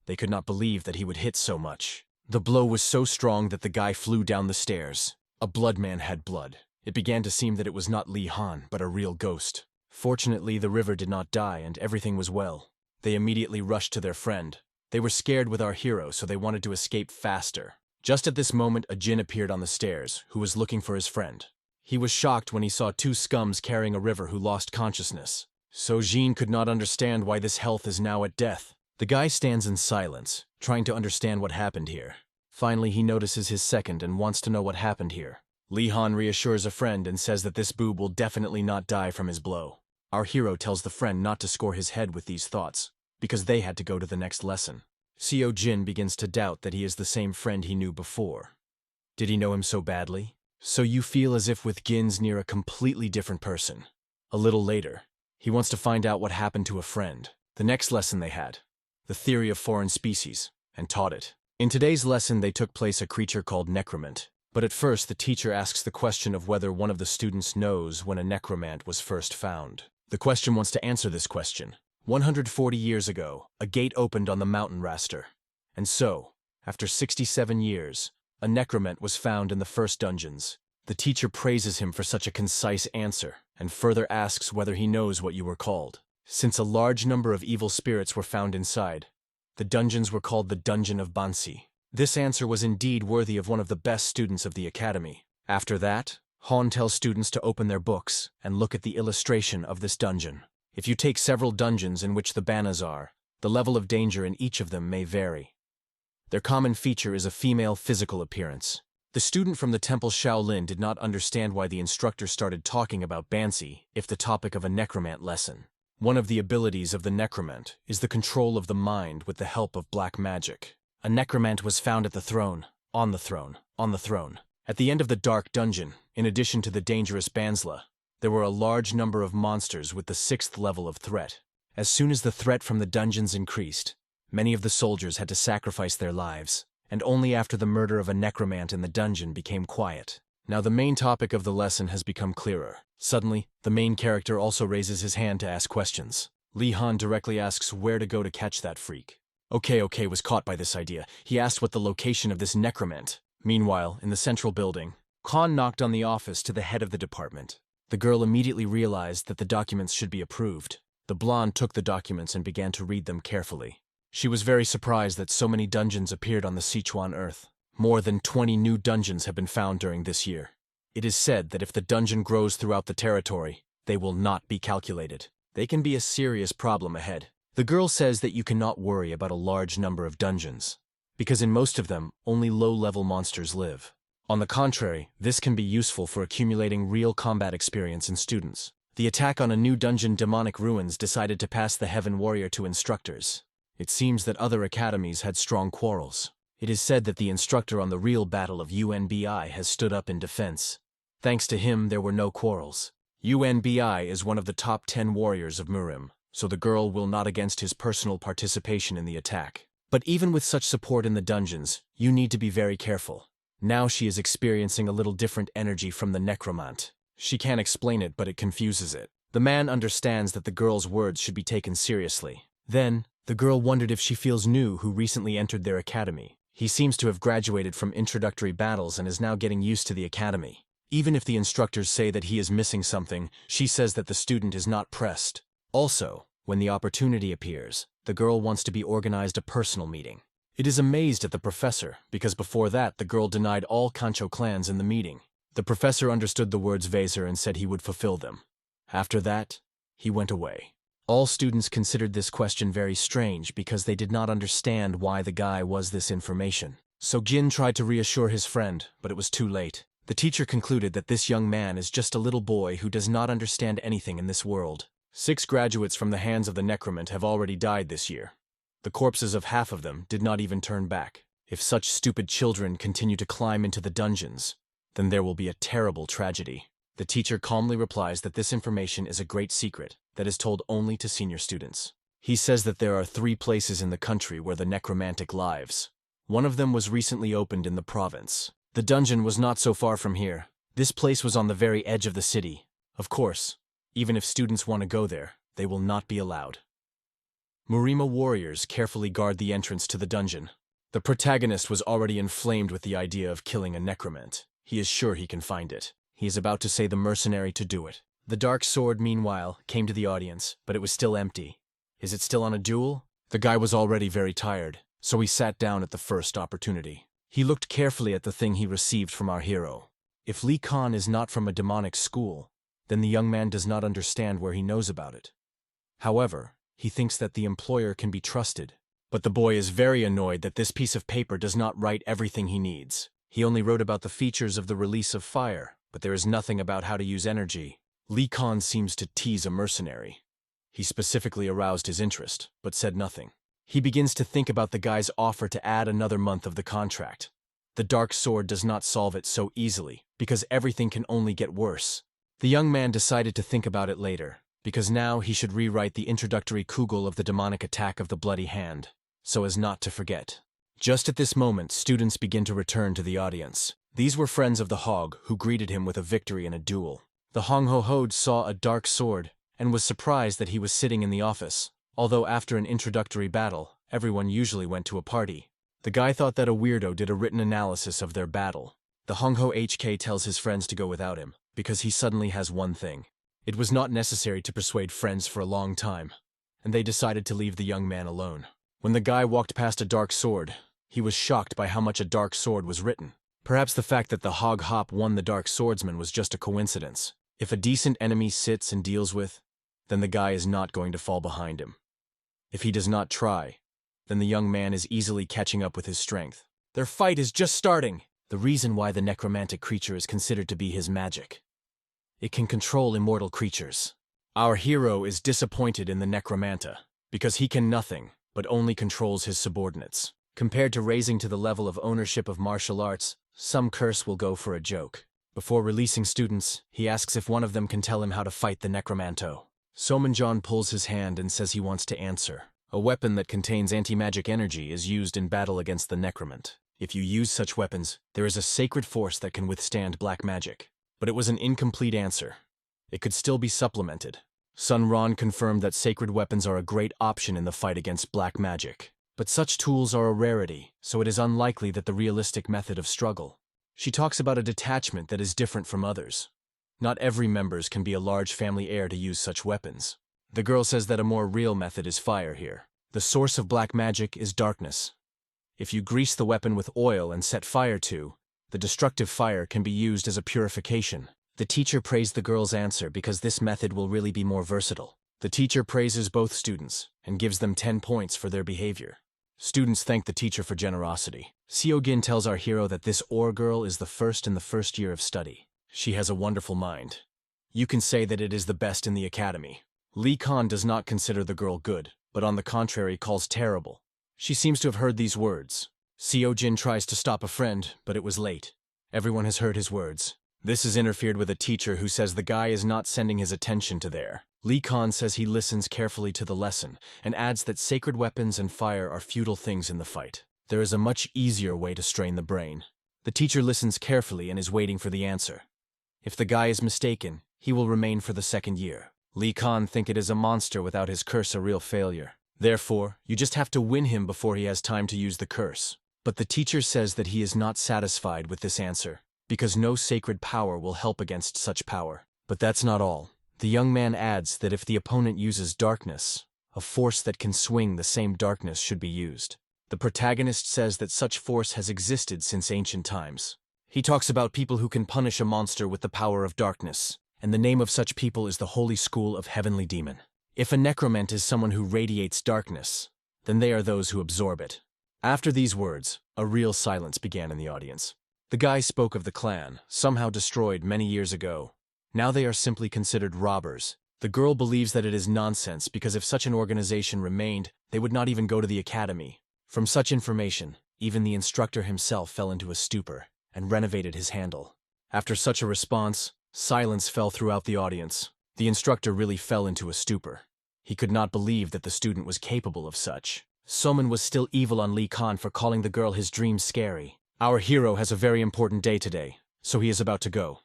They could not believe that he would hit so much. The blow was so strong that the guy flew down the stairs. A blood man had blood. It began to seem that it was not Li Han, but a real ghost. Fortunately, the river did not die and everything was well. They immediately rushed to their friend. They were scared with our hero, so they wanted to escape faster. Just at this moment, a djinn appeared on the stairs, who was looking for his friend. He was shocked when he saw 2 scums carrying a river who lost consciousness. So Jin could not understand why this health is now at death. The guy stands in silence, trying to understand what happened here. Finally, he notices his second and wants to know what happened here. Li Han reassures a friend and says that this boob will definitely not die from his blow. Our hero tells the friend not to score his head with these thoughts, because they had to go to the next lesson. Seo Jin begins to doubt that he is the same friend he knew before. Did he know him so badly? So you feel as if with Gin's near a completely different person. A little later, he wants to find out what happened to a friend. The next lesson they had, the theory of foreign species, and taught it. In today's lesson they took place a creature called necromant, but at first the teacher asks the question of whether one of the students knows when a necromant was first found. The question wants to answer this question. 140 years ago, a gate opened on the mountain Raster. And so, after 67 years, a necromant was found in the first dungeons. The teacher praises him for such a concise answer, and further asks whether he knows what you were called. Since a large number of evil spirits were found inside, the dungeons were called the Dungeon of Bansi. This answer was indeed worthy of one of the best students of the academy. After that, Han tells students to open their books and look at the illustration of this dungeon. If you take several dungeons in which the banas are, the level of danger in each of them may vary. Their common feature is a female physical appearance. The student from the temple Shaolin did not understand why the instructor started talking about Bansi if the topic of a necromant lesson. One of the abilities of the necromant is the control of the mind with the help of black magic. A necromant was found at the throne, on the throne, on the throne. At the end of the dark dungeon, in addition to the dangerous Bansla, there were a large number of monsters with the 6th level of threat. As soon as the threat from the dungeons increased, many of the soldiers had to sacrifice their lives, and only after the murder of a necromant in the dungeon became quiet. Now the main topic of the lesson has become clearer. Suddenly, the main character also raises his hand to ask questions. Li Han directly asks where to go to catch that freak. OK was caught by this idea. He asked what the location of this necromant. Meanwhile, in the central building, Khan knocked on the office to the head of the department. The girl immediately realized that the documents should be approved. The blonde took the documents and began to read them carefully. She was very surprised that so many dungeons appeared on the Sichuan Earth. More than 20 new dungeons have been found during this year. It is said that if the dungeon grows throughout the territory, they will not be calculated. They can be a serious problem ahead. The girl says that you cannot worry about a large number of dungeons, because in most of them, only low-level monsters live. On the contrary, this can be useful for accumulating real combat experience in students. The attack on a new dungeon, Demonic Ruins, decided to pass the Heaven Warrior to instructors. It seems that other academies had strong quarrels. It is said that the instructor on the real battle of UNBI has stood up in defense. Thanks to him, there were no quarrels. UNBI is one of the top 10 warriors of Murim, so the girl will not against his personal participation in the attack. But even with such support in the dungeons, you need to be very careful. Now she is experiencing a little different energy from the necromant. She can't explain it, but it confuses it. The man understands that the girl's words should be taken seriously. Then, the girl wondered if she feels new who recently entered their academy. He seems to have graduated from introductory battles and is now getting used to the academy. Even if the instructors say that he is missing something, she says that the student is not pressed. Also, when the opportunity appears, the girl wants to be organized a personal meeting. It is amazed at the professor, because before that the girl denied all Kancho clans in the meeting. The professor understood the words Vaser and said he would fulfill them. After that, he went away. All students considered this question very strange because they did not understand why the guy was this information. So Jin tried to reassure his friend, but it was too late. The teacher concluded that this young man is just a little boy who does not understand anything in this world. 6 graduates from the hands of the necromant have already died this year. The corpses of half of them did not even turn back. If such stupid children continue to climb into the dungeons, then there will be a terrible tragedy. The teacher calmly replies that this information is a great secret that is told only to senior students. He says that there are 3 places in the country where the necromantic lives. One of them was recently opened in the province. The dungeon was not so far from here. This place was on the very edge of the city. Of course, even if students want to go there, they will not be allowed. Murima warriors carefully guard the entrance to the dungeon. The protagonist was already inflamed with the idea of killing a necromant. He is sure he can find it. He is about to say the mercenary to do it. The dark sword, meanwhile, came to the audience, but it was still empty. Is it still on a duel? The guy was already very tired, so he sat down at the first opportunity. He looked carefully at the thing he received from our hero. If Li Khan is not from a demonic school, then the young man does not understand where he knows about it. However, he thinks that the employer can be trusted. But the boy is very annoyed that this piece of paper does not write everything he needs. He only wrote about the features of the release of fire, but there is nothing about how to use energy. Li Khan seems to tease a mercenary. He specifically aroused his interest, but said nothing. He begins to think about the guy's offer to add another month of the contract. The dark sword does not solve it so easily, because everything can only get worse. The young man decided to think about it later, because now he should rewrite the introductory kugel of the demonic attack of the bloody hand, so as not to forget. Just at this moment, students begin to return to the audience. These were friends of the Hog, who greeted him with a victory in a duel. The Hong Ho Hode saw a dark sword, and was surprised that he was sitting in the office. Although after an introductory battle, everyone usually went to a party. The guy thought that a weirdo did a written analysis of their battle. The Hong Ho HK tells his friends to go without him, because he suddenly has one thing. It was not necessary to persuade friends for a long time, and they decided to leave the young man alone. When the guy walked past a dark sword, he was shocked by how much a dark sword was written. Perhaps the fact that the Hog Hop won the Dark Swordsman was just a coincidence. If a decent enemy sits and deals with, then the guy is not going to fall behind him. If he does not try, then the young man is easily catching up with his strength. Their fight is just starting! The reason why the necromantic creature is considered to be his magic. It can control immortal creatures. Our hero is disappointed in the necromanta, because he can nothing, but only controls his subordinates. Compared to raising to the level of ownership of martial arts, some curse will go for a joke. Before releasing students, he asks if one of them can tell him how to fight the necromanto. Somanjan pulls his hand and says he wants to answer. A weapon that contains anti-magic energy is used in battle against the necromant. If you use such weapons, there is a sacred force that can withstand black magic. But it was an incomplete answer. It could still be supplemented. Sun Ron confirmed that sacred weapons are a great option in the fight against black magic. But such tools are a rarity, so it is unlikely that the realistic method of struggle. She talks about a detachment that is different from others. Not every members can be a large family heir to use such weapons. The girl says that a more real method is fire here. The source of black magic is darkness. If you grease the weapon with oil and set fire to, the destructive fire can be used as a purification. The teacher praised the girl's answer because this method will really be more versatile. The teacher praises both students and gives them 10 points for their behavior. Students thank the teacher for generosity. Seogin tells our hero that this Or girl is the first in the first year of study. She has a wonderful mind. You can say that it is the best in the academy. Lee Khan does not consider the girl good, but on the contrary calls terrible. She seems to have heard these words. Seojin tries to stop a friend, but it was late. Everyone has heard his words. This is interfered with a teacher who says the guy is not sending his attention to there. Lee Khan says he listens carefully to the lesson and adds that sacred weapons and fire are futile things in the fight. There is a much easier way to strain the brain. The teacher listens carefully and is waiting for the answer. If the guy is mistaken, he will remain for the second year. Lee Khan thinks it is a monster without his curse a real failure. Therefore, you just have to win him before he has time to use the curse. But the teacher says that he is not satisfied with this answer, because no sacred power will help against such power. But that's not all. The young man adds that if the opponent uses darkness, a force that can swing the same darkness should be used. The protagonist says that such force has existed since ancient times. He talks about people who can punish a monster with the power of darkness, and the name of such people is the Holy School of Heavenly Demon. If a necromant is someone who radiates darkness, then they are those who absorb it. After these words, a real silence began in the audience. The guy spoke of the clan, somehow destroyed many years ago. Now they are simply considered robbers. The girl believes that it is nonsense because if such an organization remained, they would not even go to the academy. From such information, even the instructor himself fell into a stupor and renovated his handle. After such a response, silence fell throughout the audience. The instructor really fell into a stupor. He could not believe that the student was capable of such. Soman was still evil on Lee Khan for calling the girl his dream scary. Our hero has a very important day today, so he is about to go.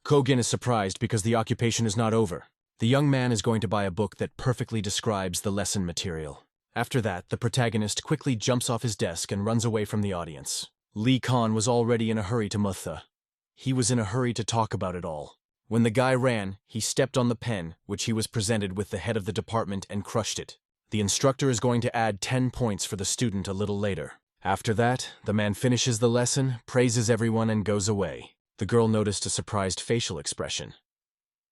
Kogin is surprised because the occupation is not over. The young man is going to buy a book that perfectly describes the lesson material. After that, the protagonist quickly jumps off his desk and runs away from the audience. Lee Khan was already in a hurry to Mutha. He was in a hurry to talk about it all. When the guy ran, he stepped on the pen, which he was presented with the head of the department, and crushed it. The instructor is going to add 10 points for the student a little later. After that, the man finishes the lesson, praises everyone, and goes away. The girl noticed a surprised facial expression.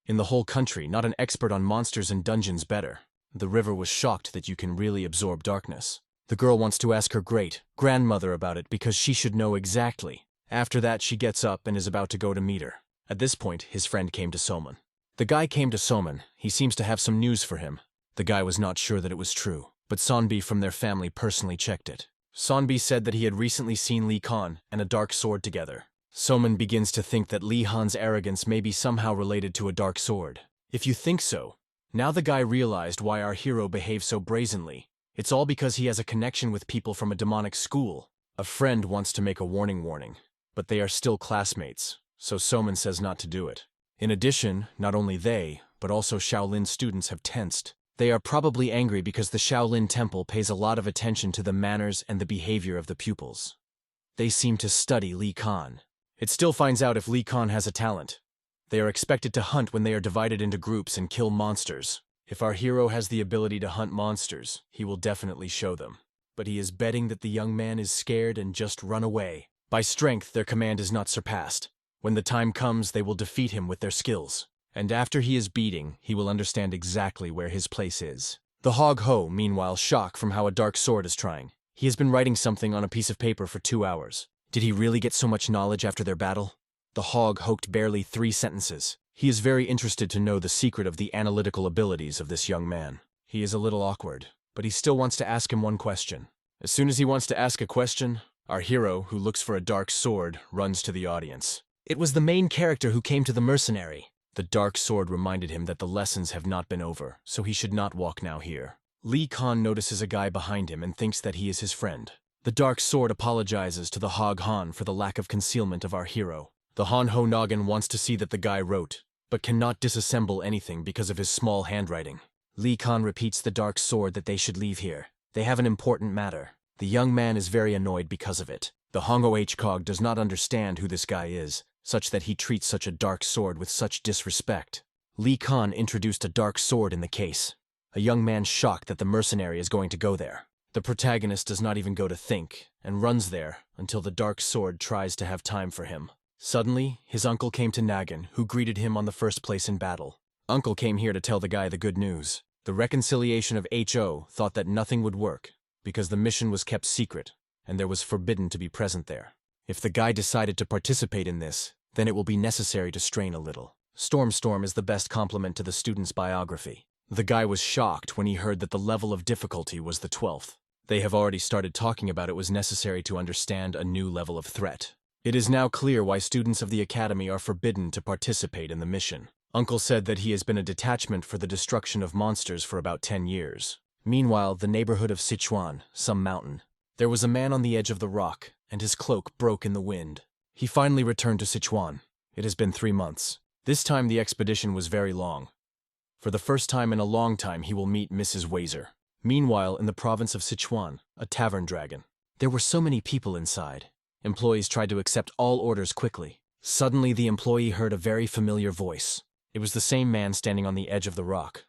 In the whole country, not an expert on monsters and dungeons better. The river was shocked that you can really absorb darkness. The girl wants to ask her grandmother about it because she should know exactly. After that, she gets up and is about to go to meet her. At this point, his friend came to Soman. The guy came to Soman. He seems to have some news for him. The guy was not sure that it was true, but Sonbi from their family personally checked it. Sonbi said that he had recently seen Lee Khan and a dark sword together. Soman begins to think that Lee Han's arrogance may be somehow related to a dark sword. If you think so, now the guy realized why our hero behaves so brazenly. It's all because he has a connection with people from a demonic school. A friend wants to make a warning, but they are still classmates, so Soman says not to do it. In addition, not only they, but also Shaolin students have tensed. They are probably angry because the Shaolin Temple pays a lot of attention to the manners and the behavior of the pupils. They seem to study Lee Khan. It still finds out if Lee Khan has a talent. They are expected to hunt when they are divided into groups and kill monsters. If our hero has the ability to hunt monsters, he will definitely show them. But he is betting that the young man is scared and just run away. By strength, their command is not surpassed. When the time comes, they will defeat him with their skills. And after he is beating, he will understand exactly where his place is. The Hog Ho, meanwhile, shocked from how a dark sword is trying. He has been writing something on a piece of paper for 2 hours. Did he really get so much knowledge after their battle? The Hog hoked barely 3 sentences. He is very interested to know the secret of the analytical abilities of this young man. He is a little awkward, but he still wants to ask him one question. As soon as he wants to ask a question, our hero, who looks for a dark sword, runs to the audience. It was the main character who came to the mercenary. The dark sword reminded him that the lessons have not been over, so he should not walk now here. Lee Khan notices a guy behind him and thinks that he is his friend. The dark sword apologizes to the Hog Han for the lack of concealment of our hero. The Han Ho Noggin wants to see that the guy wrote, but cannot disassemble anything because of his small handwriting. Lee Khan repeats the dark sword that they should leave here. They have an important matter. The young man is very annoyed because of it. The Hongo H-Cog does not understand who this guy is, such that he treats such a dark sword with such disrespect. Li Khan introduced a dark sword in the case. A young man shocked that the mercenary is going to go there. The protagonist does not even go to think, and runs there until the dark sword tries to have time for him. Suddenly, his uncle came to Nagin, who greeted him on the first place in battle. Uncle came here to tell the guy the good news. The reconciliation of HO thought that nothing would work, because the mission was kept secret, and there was forbidden to be present there. If the guy decided to participate in this, then it will be necessary to strain a little. Storm is the best compliment to the student's biography. The guy was shocked when he heard that the level of difficulty was the 12th. They have already started talking about it was necessary to understand a new level of threat. It is now clear why students of the academy are forbidden to participate in the mission. Uncle said that he has been a detachment for the destruction of monsters for about 10 years. Meanwhile, the neighborhood of Sichuan, some mountain. There was a man on the edge of the rock, and his cloak broke in the wind. He finally returned to Sichuan. It has been 3 months. This time the expedition was very long. For the first time in a long time he will meet Mrs. Wazer. Meanwhile, in the province of Sichuan, a tavern dragon. There were so many people inside. Employees tried to accept all orders quickly. Suddenly the employee heard a very familiar voice. It was the same man standing on the edge of the rock.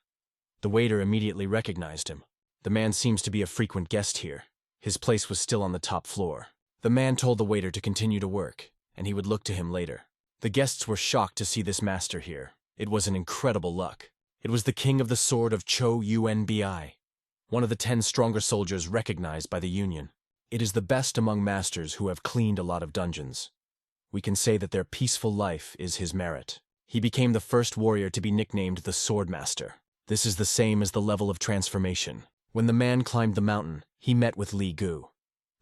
The waiter immediately recognized him. The man seems to be a frequent guest here. His place was still on the top floor. The man told the waiter to continue to work, and he would look to him later. The guests were shocked to see this master here. It was an incredible luck. It was the king of the sword of Cho Unbi, one of the 10 stronger soldiers recognized by the Union. It is the best among masters who have cleaned a lot of dungeons. We can say that their peaceful life is his merit. He became the first warrior to be nicknamed the Sword Master. This is the same as the level of transformation. When the man climbed the mountain, he met with Li Gu.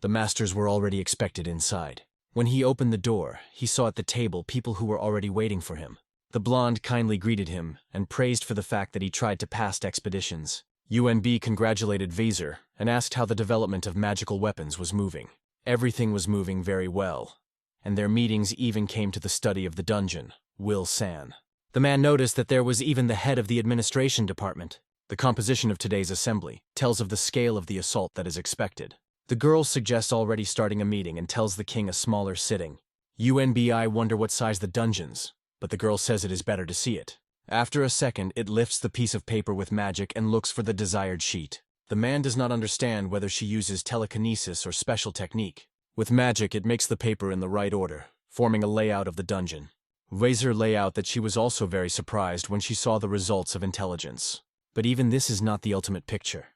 The masters were already expected inside. When he opened the door, he saw at the table people who were already waiting for him. The blonde kindly greeted him and praised for the fact that he tried to pass expeditions. UNB congratulated Wazer and asked how the development of magical weapons was moving. Everything was moving very well, and their meetings even came to the study of the dungeon, Will San. The man noticed that there was even the head of the administration department. The composition of today's assembly tells of the scale of the assault that is expected. The girl suggests already starting a meeting and tells the king a smaller sitting. UNBI wonder what size the dungeons, but the girl says it is better to see it. After a second, it lifts the piece of paper with magic and looks for the desired sheet. The man does not understand whether she uses telekinesis or special technique. With magic, it makes the paper in the right order, forming a layout of the dungeon. Wazer lay out that she was also very surprised when she saw the results of intelligence. But even this is not the ultimate picture.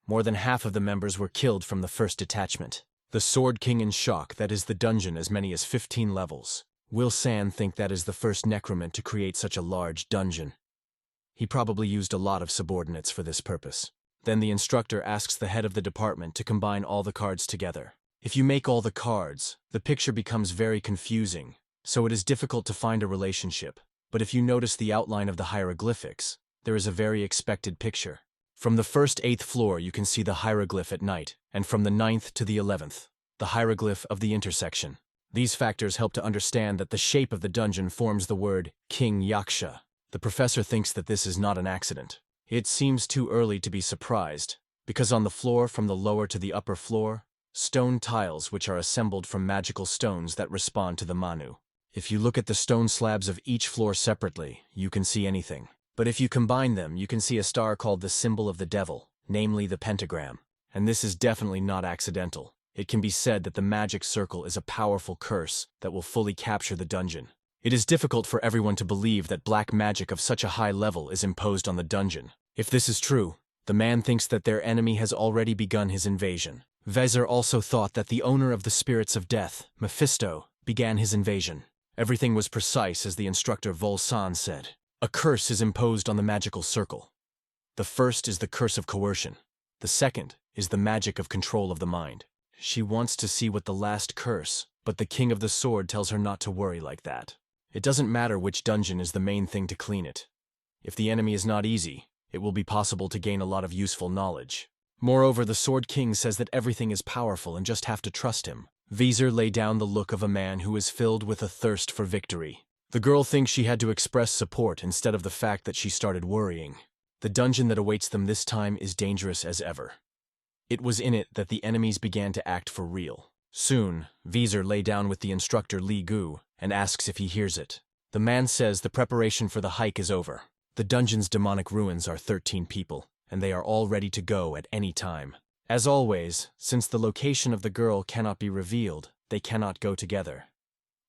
More than half of the members were killed from the first detachment. The Sword King in shock that is the dungeon as many as 15 levels. Will San think that is the first necromant to create such a large dungeon. He probably used a lot of subordinates for this purpose. Then the instructor asks the head of the department to combine all the cards together. If you make all the cards, the picture becomes very confusing, so it is difficult to find a relationship. But if you notice the outline of the hieroglyphics, there is a very expected picture. From the first 8th floor you can see the hieroglyph at night, and from the 9th to the 11th, the hieroglyph of the intersection. These factors help to understand that the shape of the dungeon forms the word King Yaksha. The professor thinks that this is not an accident. It seems too early to be surprised, because on the floor from the lower to the upper floor, stone tiles which are assembled from magical stones that respond to the Manu. If you look at the stone slabs of each floor separately, you can see anything. But if you combine them, you can see a star called the symbol of the devil, namely the pentagram. And this is definitely not accidental. It can be said that the magic circle is a powerful curse that will fully capture the dungeon. It is difficult for everyone to believe that black magic of such a high level is imposed on the dungeon. If this is true, the man thinks that their enemy has already begun his invasion. Wazer also thought that the owner of the spirits of death, Mephisto, began his invasion. Everything was precise as the instructor Volsan said. A curse is imposed on the magical circle. The first is the curse of coercion. The second is the magic of control of the mind. She wants to see what the last curse, but the King of the Sword tells her not to worry like that. It doesn't matter which dungeon is the main thing to clean it. If the enemy is not easy, it will be possible to gain a lot of useful knowledge. Moreover, the Sword King says that everything is powerful and just have to trust him. Wazer lay down the look of a man who is filled with a thirst for victory. The girl thinks she had to express support instead of the fact that she started worrying. The dungeon that awaits them this time is dangerous as ever. It was in it that the enemies began to act for real. Soon, Wazer lay down with the instructor Li Gu and asks if he hears it. The man says the preparation for the hike is over. The dungeon's demonic ruins are 13 people, and they are all ready to go at any time. As always, since the location of the girl cannot be revealed, they cannot go together.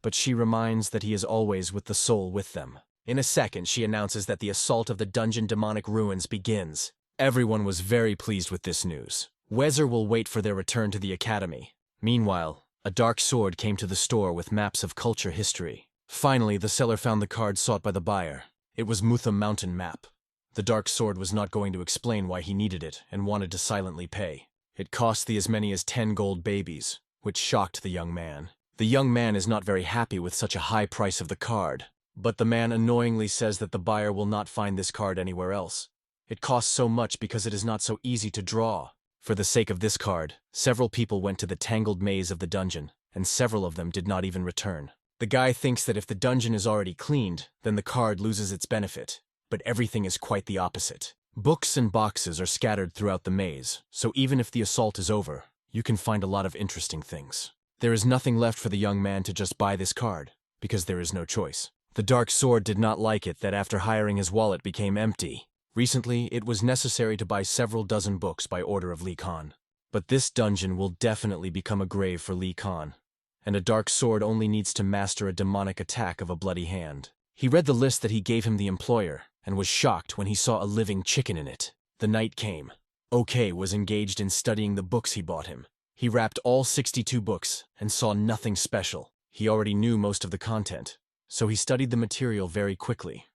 But she reminds that he is always with the soul with them. In a second, she announces that the assault of the dungeon demonic ruins begins. Everyone was very pleased with this news. Wezer will wait for their return to the academy. Meanwhile, a dark sword came to the store with maps of culture history. Finally, the seller found the card sought by the buyer. It was Mutham Mountain map. The dark sword was not going to explain why he needed it and wanted to silently pay. It cost as many as 10 gold babies, which shocked the young man. The young man is not very happy with such a high price of the card, but the man annoyingly says that the buyer will not find this card anywhere else. It costs so much because it is not so easy to draw. For the sake of this card, several people went to the tangled maze of the dungeon, and several of them did not even return. The guy thinks that if the dungeon is already cleaned, then the card loses its benefit, but everything is quite the opposite. Books and boxes are scattered throughout the maze, so even if the assault is over, you can find a lot of interesting things. There is nothing left for the young man to just buy this card, because there is no choice. The dark sword did not like it that after hiring his wallet became empty. Recently, it was necessary to buy several dozen books by order of Lee Khan. But this dungeon will definitely become a grave for Lee Khan, and a dark sword only needs to master a demonic attack of a bloody hand. He read the list that he gave him the employer, and was shocked when he saw a living chicken in it. The night came. OK was engaged in studying the books he bought him. He wrapped all 62 books and saw nothing special. He already knew most of the content, so he studied the material very quickly.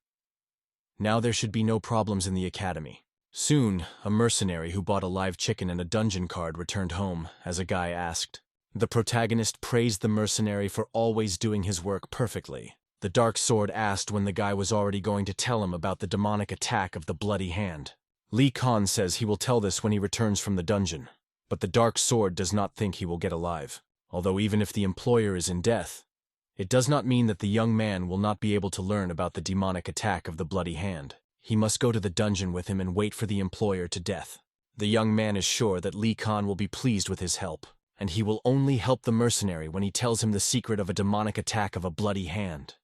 Now there should be no problems in the academy. Soon, a mercenary who bought a live chicken and a dungeon card returned home, as a guy asked. The protagonist praised the mercenary for always doing his work perfectly. The dark sword asked when the guy was already going to tell him about the demonic attack of the bloody hand. Lee Khan says he will tell this when he returns from the dungeon, but the dark sword does not think he will get alive. Although even if the employer is in death, it does not mean that the young man will not be able to learn about the demonic attack of the bloody hand. He must go to the dungeon with him and wait for the employer to death. The young man is sure that Lee Khan will be pleased with his help, and he will only help the mercenary when he tells him the secret of a demonic attack of a bloody hand.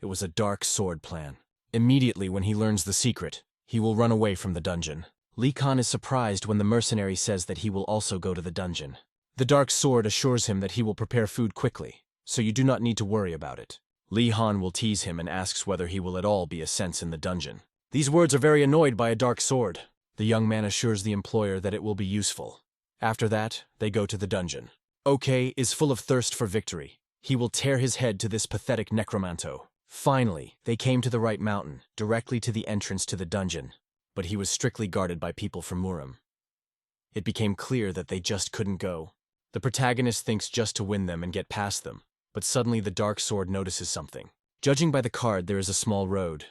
It was a dark sword plan. Immediately when he learns the secret, he will run away from the dungeon. Lee Khan is surprised when the mercenary says that he will also go to the dungeon. The dark sword assures him that he will prepare food quickly, so you do not need to worry about it. Lee Han will tease him and asks whether he will at all be a sense in the dungeon. These words are very annoyed by a dark sword. The young man assures the employer that it will be useful. After that, they go to the dungeon. OK is full of thirst for victory. He will tear his head to this pathetic necromanto. Finally, they came to the right mountain, directly to the entrance to the dungeon, but he was strictly guarded by people from Muram. It became clear that they just couldn't go. The protagonist thinks just to win them and get past them, but suddenly the dark sword notices something. Judging by the card, there is a small road.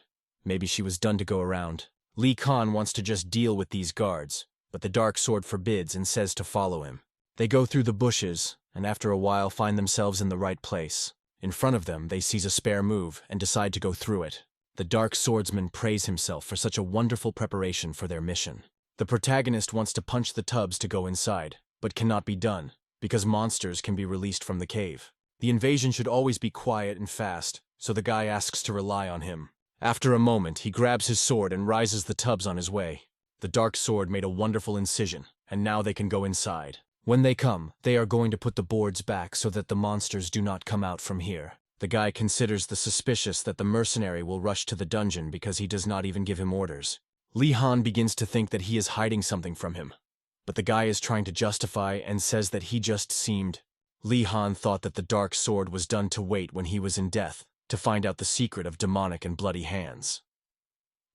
Maybe she was done to go around. Lee Khan wants to just deal with these guards, but the dark sword forbids and says to follow him. They go through the bushes, and after a while find themselves in the right place. In front of them, they seize a spare move and decide to go through it. The dark swordsman praise himself for such a wonderful preparation for their mission. The protagonist wants to punch the tubs to go inside, but cannot be done, because monsters can be released from the cave. The invasion should always be quiet and fast, so the guy asks to rely on him. After a moment, he grabs his sword and rises the tubs on his way. The dark sword made a wonderful incision, and now they can go inside. When they come, they are going to put the boards back so that the monsters do not come out from here. The guy considers the suspicious that the mercenary will rush to the dungeon because he does not even give him orders. Lee Han begins to think that he is hiding something from him, but the guy is trying to justify and says that he just seemed. Lee Han thought that the dark sword was done to wait when he was in death, to find out the secret of demonic and bloody hands.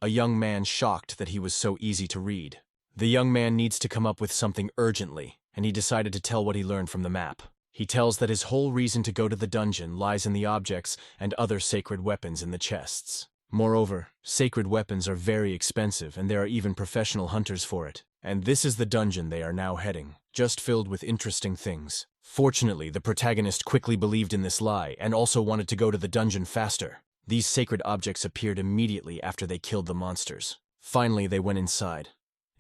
A young man shocked that he was so easy to read. The young man needs to come up with something urgently, and he decided to tell what he learned from the map. He tells that his whole reason to go to the dungeon lies in the objects and other sacred weapons in the chests. Moreover, sacred weapons are very expensive and there are even professional hunters for it. And this is the dungeon they are now heading, just filled with interesting things. Fortunately, the protagonist quickly believed in this lie and also wanted to go to the dungeon faster. These sacred objects appeared immediately after they killed the monsters. Finally, they went inside.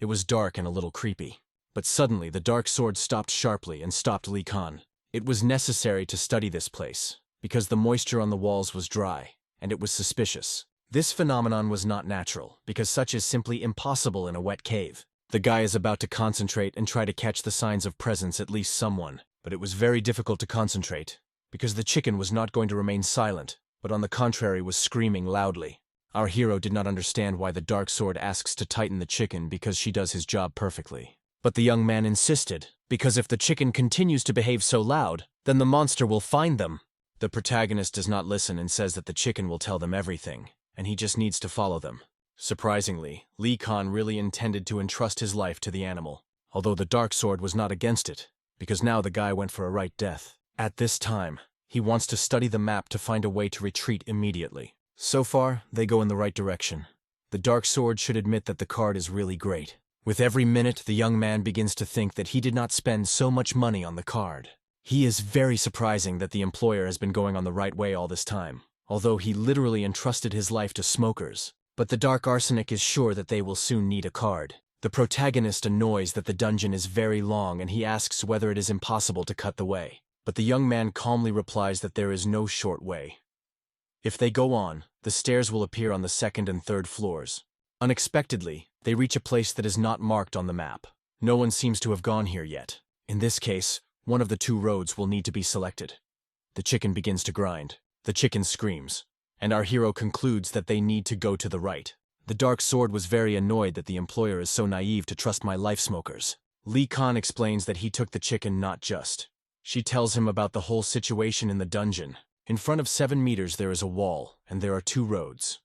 It was dark and a little creepy. But suddenly, the dark sword stopped sharply and stopped Lee Khan. It was necessary to study this place, because the moisture on the walls was dry, and it was suspicious. This phenomenon was not natural, because such is simply impossible in a wet cave. The guy is about to concentrate and try to catch the signs of presence at least someone, but it was very difficult to concentrate, because the chicken was not going to remain silent, but on the contrary was screaming loudly. Our hero did not understand why the dark sword asks to tighten the chicken because she does his job perfectly. But the young man insisted, because if the chicken continues to behave so loud, then the monster will find them. The protagonist does not listen and says that the chicken will tell them everything, and he just needs to follow them. Surprisingly, Lee Khan really intended to entrust his life to the animal, although the dark sword was not against it, because now the guy went for a right death. At this time, he wants to study the map to find a way to retreat immediately. So far, they go in the right direction. The dark sword should admit that the card is really great. With every minute, the young man begins to think that he did not spend so much money on the card. He is very surprising that the employer has been going on the right way all this time, although he literally entrusted his life to smokers. But the dark arsenic is sure that they will soon need a card. The protagonist annoys that the dungeon is very long and he asks whether it is impossible to cut the way. But the young man calmly replies that there is no short way. If they go on, the stairs will appear on the second and third floors. Unexpectedly, they reach a place that is not marked on the map. No one seems to have gone here yet. In this case, one of the two roads will need to be selected. The chicken begins to grind. The chicken screams, and our hero concludes that they need to go to the right. The dark sword was very annoyed that the employer is so naive to trust my life smokers. Lee Khan explains that he took the chicken not just. She tells him about the whole situation in the dungeon. In front of 7 meters there is a wall, and there are 2 roads.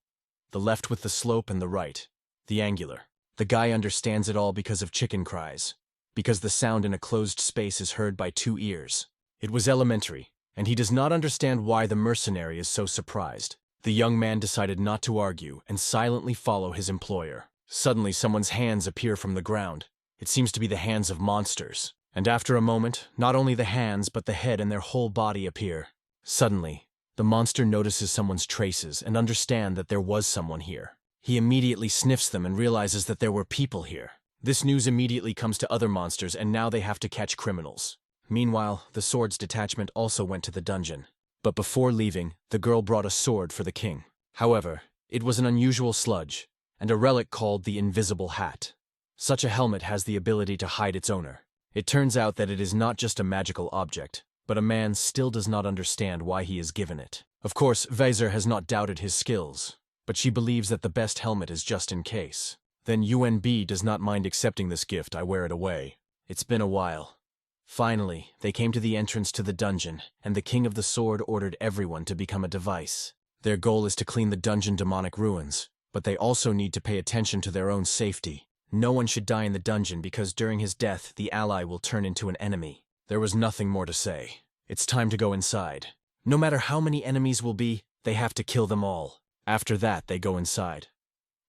The left with the slope and the right, the angular. The guy understands it all because of chicken cries, because the sound in a closed space is heard by 2 ears. It was elementary, and he does not understand why the mercenary is so surprised. The young man decided not to argue and silently follow his employer. Suddenly someone's hands appear from the ground. It seems to be the hands of monsters. And after a moment, not only the hands but the head and their whole body appear. Suddenly, the monster notices someone's traces and understands that there was someone here. He immediately sniffs them and realizes that there were people here. This news immediately comes to other monsters and now they have to catch criminals. Meanwhile, the sword's detachment also went to the dungeon. But before leaving, the girl brought a sword for the king. However, it was an unusual sludge, and a relic called the Invisible Hat. Such a helmet has the ability to hide its owner. It turns out that it is not just a magical object, but a man still does not understand why he is given it. Of course, Weiser has not doubted his skills, but she believes that the best helmet is just in case. Then UNB does not mind accepting this gift. I wear it away. It's been a while. Finally, they came to the entrance to the dungeon, and the King of the Sword ordered everyone to become a device. Their goal is to clean the dungeon demonic ruins, but they also need to pay attention to their own safety. No one should die in the dungeon because during his death, the ally will turn into an enemy. There was nothing more to say. It's time to go inside. No matter how many enemies will be, they have to kill them all. After that, they go inside.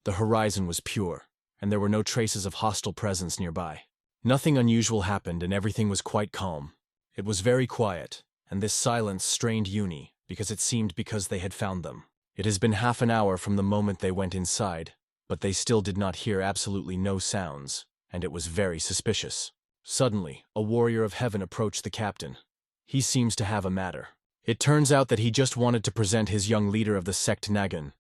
The horizon was pure, and there were no traces of hostile presence nearby. Nothing unusual happened and everything was quite calm. It was very quiet, and this silence strained Uni, because they had found them. It has been half an hour from the moment they went inside, but they still did not hear absolutely no sounds, and it was very suspicious. Suddenly, a warrior of heaven approached the captain. He seems to have a matter. It turns out that he just wanted to present his young leader of the sect Nagan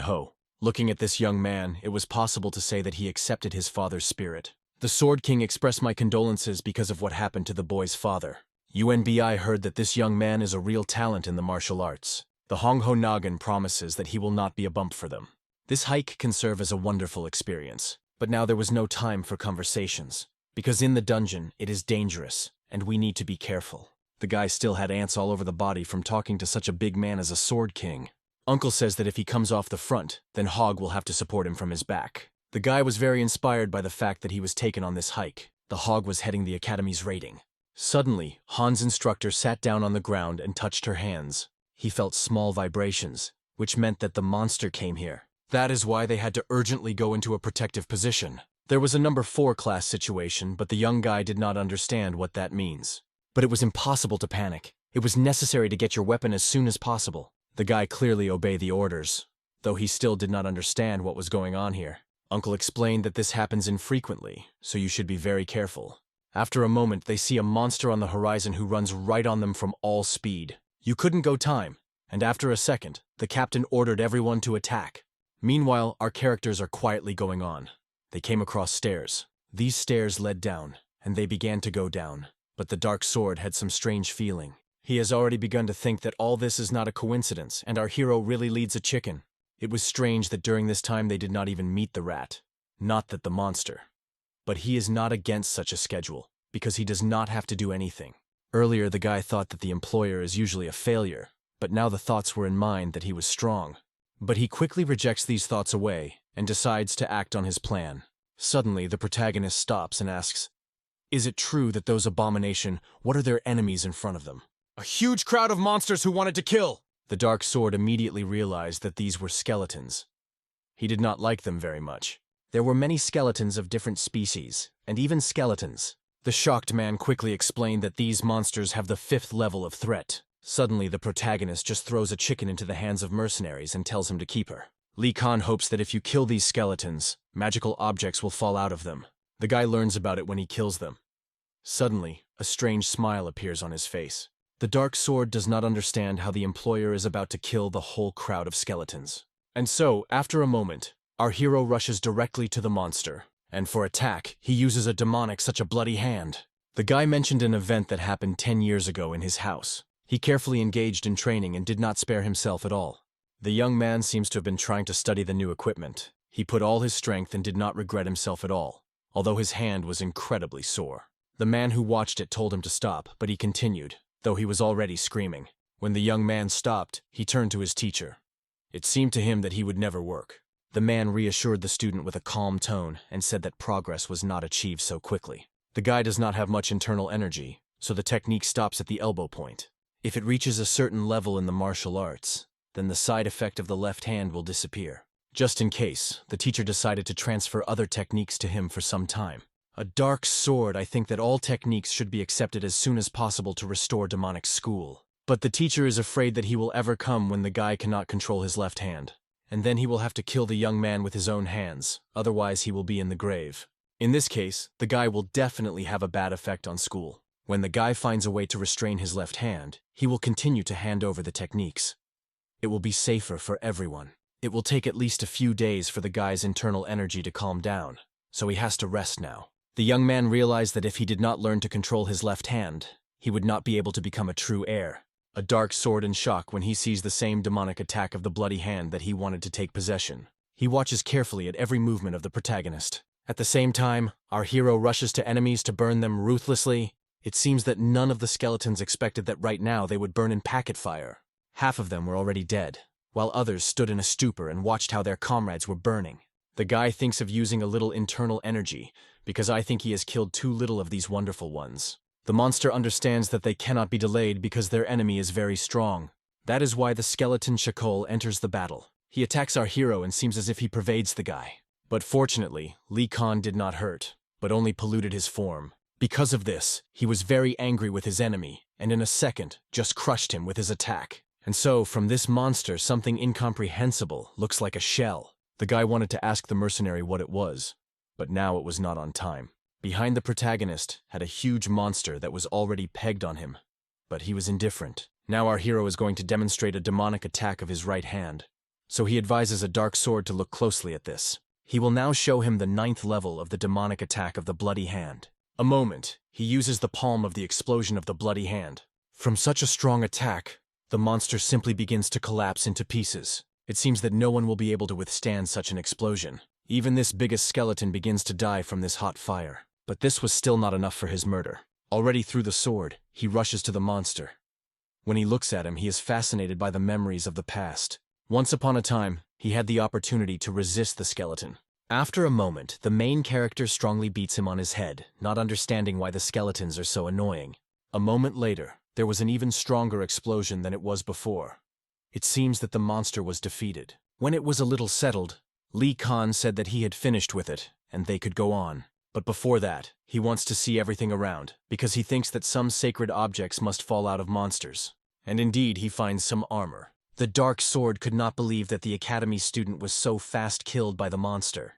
Ho. Looking at this young man, it was possible to say that he accepted his father's spirit. The Sword King expressed my condolences because of what happened to the boy's father. UNBI heard that this young man is a real talent in the martial arts. The Hongho Nagan promises that he will not be a bump for them. This hike can serve as a wonderful experience. But now there was no time for conversations. Because in the dungeon, it is dangerous, and we need to be careful. The guy still had ants all over the body from talking to such a big man as a Sword King. Uncle says that if he comes off the front, then Hog will have to support him from his back. The guy was very inspired by the fact that he was taken on this hike. The Hog was heading the academy's raiding. Suddenly, Han's instructor sat down on the ground and touched her hands. He felt small vibrations, which meant that the monster came here. That is why they had to urgently go into a protective position. There was a number 4 class situation, but the young guy did not understand what that means. But it was impossible to panic. It was necessary to get your weapon as soon as possible. The guy clearly obeyed the orders, though he still did not understand what was going on here. Uncle explained that this happens infrequently, so you should be very careful. After a moment, they see a monster on the horizon who runs right on them from all speed. You couldn't go time, and after a second, the captain ordered everyone to attack. Meanwhile, our characters are quietly going on. They came across stairs. These stairs led down, and they began to go down. But the dark sword had some strange feeling. He has already begun to think that all this is not a coincidence, and our hero really leads a chicken. It was strange that during this time they did not even meet the rat. Not that the monster. But he is not against such a schedule, because he does not have to do anything. Earlier the guy thought that the employer is usually a failure, but now the thoughts were in mind that he was strong. But he quickly rejects these thoughts away, and decides to act on his plan. Suddenly the protagonist stops and asks, "Is it true that those abomination, what are their enemies in front of them?" "A huge crowd of monsters who wanted to kill!" The dark sword immediately realized that these were skeletons. He did not like them very much. There were many skeletons of different species, and even skeletons. The shocked man quickly explained that these monsters have the 5th level of threat. Suddenly, the protagonist just throws a chicken into the hands of mercenaries and tells him to keep her. Lee Khan hopes that if you kill these skeletons, magical objects will fall out of them. The guy learns about it when he kills them. Suddenly, a strange smile appears on his face. The dark sword does not understand how the employer is about to kill the whole crowd of skeletons. And so, after a moment, our hero rushes directly to the monster, and for attack, he uses a demonic such a bloody hand. The guy mentioned an event that happened 10 years ago in his house. He carefully engaged in training and did not spare himself at all. The young man seems to have been trying to study the new equipment. He put all his strength and did not regret himself at all, although his hand was incredibly sore. The man who watched it told him to stop, but he continued, though he was already screaming. When the young man stopped, he turned to his teacher. It seemed to him that he would never work. The man reassured the student with a calm tone and said that progress was not achieved so quickly. The guy does not have much internal energy, so the technique stops at the elbow point. If it reaches a certain level in the martial arts, then the side effect of the left hand will disappear. Just in case, the teacher decided to transfer other techniques to him for some time. A dark sword, I think that all techniques should be accepted as soon as possible to restore demonic school. But the teacher is afraid that he will ever come when the guy cannot control his left hand. And then he will have to kill the young man with his own hands, otherwise he will be in the grave. In this case, the guy will definitely have a bad effect on school. When the guy finds a way to restrain his left hand, he will continue to hand over the techniques. It will be safer for everyone. It will take at least a few days for the guy's internal energy to calm down, so he has to rest now. The young man realized that if he did not learn to control his left hand, he would not be able to become a true heir. A dark sword in shock when he sees the same demonic attack of the bloody hand that he wanted to take possession. He watches carefully at every movement of the protagonist. At the same time, our hero rushes to enemies to burn them ruthlessly. It seems that none of the skeletons expected that right now they would burn in packet fire. Half of them were already dead, while others stood in a stupor and watched how their comrades were burning. The guy thinks of using a little internal energy, because I think he has killed too little of these wonderful ones. The monster understands that they cannot be delayed because their enemy is very strong. That is why the skeleton Shakol enters the battle. He attacks our hero and seems as if he pervades the guy. But fortunately, Lee Khan did not hurt, but only polluted his form. Because of this, he was very angry with his enemy, and in a second, just crushed him with his attack. And so, from this monster, something incomprehensible looks like a shell. The guy wanted to ask the mercenary what it was, but now it was not on time. Behind the protagonist had a huge monster that was already pegged on him, but he was indifferent. Now our hero is going to demonstrate a demonic attack of his right hand, so he advises a dark sword to look closely at this. He will now show him the 9th level of the demonic attack of the bloody hand. A moment, he uses the palm of the explosion of the bloody hand. From such a strong attack, the monster simply begins to collapse into pieces. It seems that no one will be able to withstand such an explosion. Even this biggest skeleton begins to die from this hot fire. But this was still not enough for his murder. Already through the sword, he rushes to the monster. When he looks at him, he is fascinated by the memories of the past. Once upon a time, he had the opportunity to resist the skeleton. After a moment, the main character strongly beats him on his head, not understanding why the skeletons are so annoying. A moment later, there was an even stronger explosion than it was before. It seems that the monster was defeated. When it was a little settled, Lee Khan said that he had finished with it, and they could go on. But before that, he wants to see everything around, because he thinks that some sacred objects must fall out of monsters. And indeed, he finds some armor. The dark sword could not believe that the academy student was so fast killed by the monster.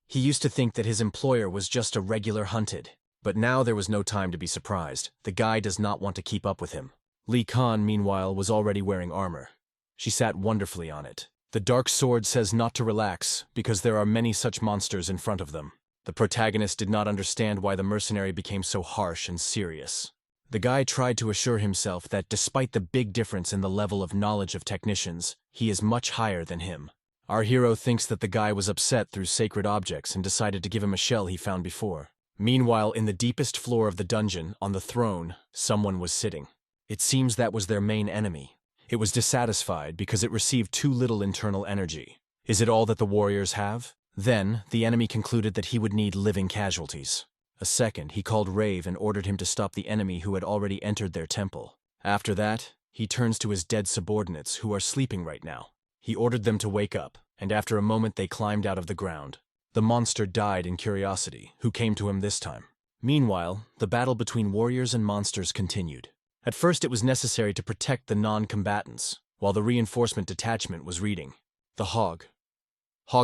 He used to think that his employer was just a regular hunted. But now there was no time to be surprised. The guy does not want to keep up with him. Lee Khan, meanwhile, was already wearing armor. She sat wonderfully on it. The dark sword says not to relax because there are many such monsters in front of them. The protagonist did not understand why the mercenary became so harsh and serious. The guy tried to assure himself that despite the big difference in the level of knowledge of technicians, he is much higher than him. Our hero thinks that the guy was upset through sacred objects and decided to give him a shell he found before. Meanwhile, in the deepest floor of the dungeon, on the throne, someone was sitting. It seems that was their main enemy. It was dissatisfied because it received too little internal energy. Is it all that the warriors have? Then, the enemy concluded that he would need living casualties. A second, he called Rave and ordered him to stop the enemy who had already entered their temple. After that, he turns to his dead subordinates who are sleeping right now. He ordered them to wake up, and after a moment they climbed out of the ground. The monster died in curiosity, who came to him this time. Meanwhile, the battle between warriors and monsters continued. At first it was necessary to protect the non-combatants, while the reinforcement detachment was reading. The Hog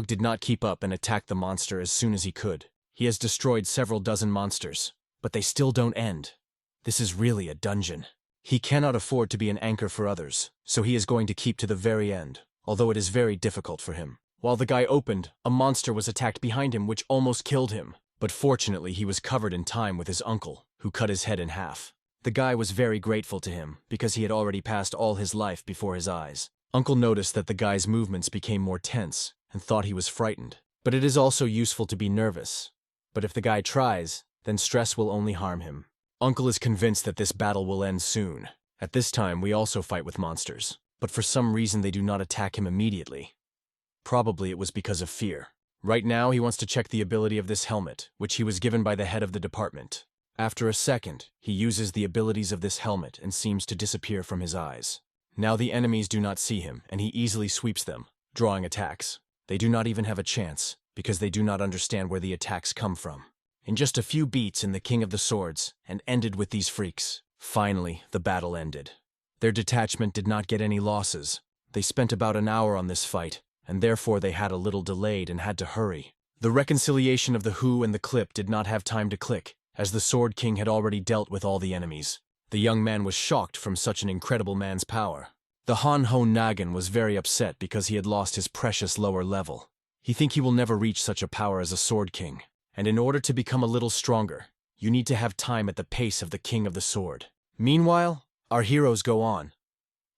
did not keep up and attacked the monster as soon as he could. He has destroyed several dozen monsters, but they still don't end. This is really a dungeon. He cannot afford to be an anchor for others, so he is going to keep to the very end, although it is very difficult for him. While the guy opened, a monster was attacked behind him which almost killed him, but fortunately he was covered in time with his uncle, who cut his head in half. The guy was very grateful to him because he had already passed all his life before his eyes. Uncle noticed that the guy's movements became more tense and thought he was frightened. But it is also useful to be nervous. But if the guy tries, then stress will only harm him. Uncle is convinced that this battle will end soon. At this time, we also fight with monsters, but for some reason they do not attack him immediately. Probably it was because of fear. Right now, he wants to check the ability of this helmet, which he was given by the head of the department. After a second, he uses the abilities of this helmet and seems to disappear from his eyes. Now the enemies do not see him, and he easily sweeps them, drawing attacks. They do not even have a chance, because they do not understand where the attacks come from. In just a few beats in the King of the Swords, and ended with these freaks. Finally, the battle ended. Their detachment did not get any losses. They spent about an hour on this fight, and therefore they had a little delayed and had to hurry. The reconciliation of the Who and the Clip did not have time to click, as the Sword King had already dealt with all the enemies. The young man was shocked from such an incredible man's power. The Han Ho Nagan was very upset because he had lost his precious lower level. He thinks he will never reach such a power as a Sword King, and in order to become a little stronger, you need to have time at the pace of the King of the Sword. Meanwhile, our heroes go on.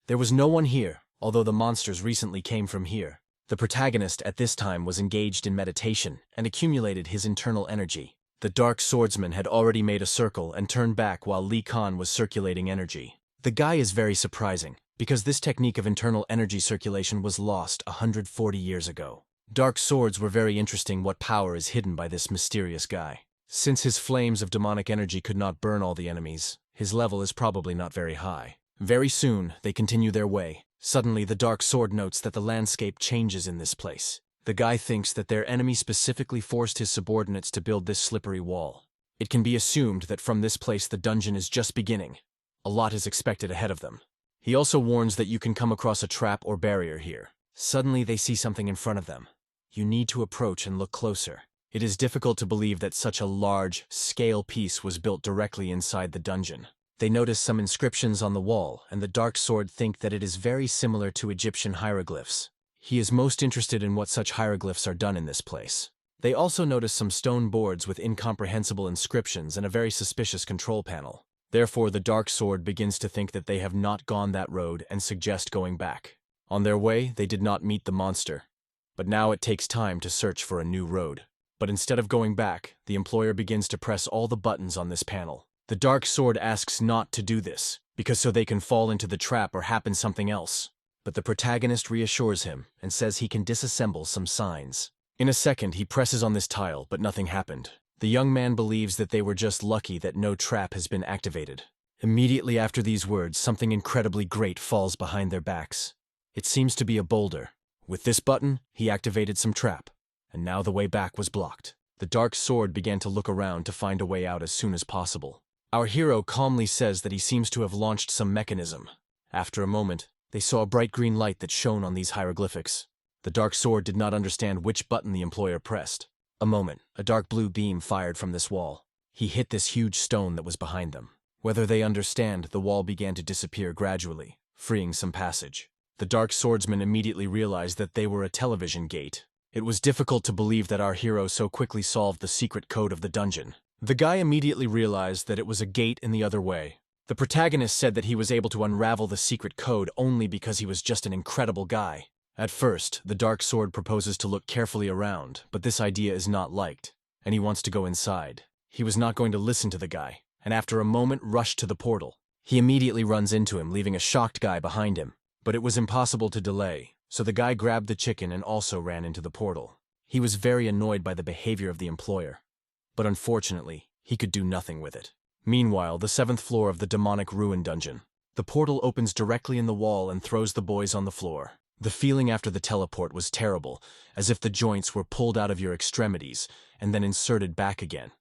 There was no one here, although the monsters recently came from here. The protagonist at this time was engaged in meditation and accumulated his internal energy. The Dark Swordsman had already made a circle and turned back while Li Khan was circulating energy. The guy is very surprising, because this technique of internal energy circulation was lost 140 years ago. Dark swords were very interesting. What power is hidden by this mysterious guy? Since his flames of demonic energy could not burn all the enemies, his level is probably not very high. Very soon, they continue their way. Suddenly, the Dark Sword notes that the landscape changes in this place. The guy thinks that their enemy specifically forced his subordinates to build this slippery wall. It can be assumed that from this place the dungeon is just beginning. A lot is expected ahead of them. He also warns that you can come across a trap or barrier here. Suddenly they see something in front of them. You need to approach and look closer. It is difficult to believe that such a large, scale piece was built directly inside the dungeon. They notice some inscriptions on the wall, and the Dark Sword think that it is very similar to Egyptian hieroglyphs. He is most interested in what such hieroglyphs are done in this place. They also notice some stone boards with incomprehensible inscriptions and a very suspicious control panel. Therefore, the Dark Sword begins to think that they have not gone that road and suggest going back. On their way, they did not meet the monster. But now it takes time to search for a new road. But instead of going back, the employer begins to press all the buttons on this panel. The Dark Sword asks not to do this, because so they can fall into the trap or happen something else. But the protagonist reassures him and says he can disassemble some signs. In a second, he presses on this tile, but nothing happened. The young man believes that they were just lucky that no trap has been activated. Immediately after these words, something incredibly great falls behind their backs. It seems to be a boulder. With this button, he activated some trap, and now the way back was blocked. The Dark Sword began to look around to find a way out as soon as possible. Our hero calmly says that he seems to have launched some mechanism. After a moment, they saw a bright green light that shone on these hieroglyphics. The Dark Sword did not understand which button the employer pressed. A moment, a dark blue beam fired from this wall. He hit this huge stone that was behind them. Whether they understand, the wall began to disappear gradually, freeing some passage. The dark swordsman immediately realized that they were a television gate. It was difficult to believe that our hero so quickly solved the secret code of the dungeon. The guy immediately realized that it was a gate in the other way. The protagonist said that he was able to unravel the secret code only because he was just an incredible guy. At first, the dark sword proposes to look carefully around, but this idea is not liked, and he wants to go inside. He was not going to listen to the guy, and after a moment rushed to the portal. He immediately runs into him, leaving a shocked guy behind him. But it was impossible to delay, so the guy grabbed the chicken and also ran into the portal. He was very annoyed by the behavior of the employer, but unfortunately, he could do nothing with it. Meanwhile, the 7th floor of the demonic ruin dungeon. The portal opens directly in the wall and throws the boys on the floor. The feeling after the teleport was terrible, as if the joints were pulled out of your extremities and then inserted back again.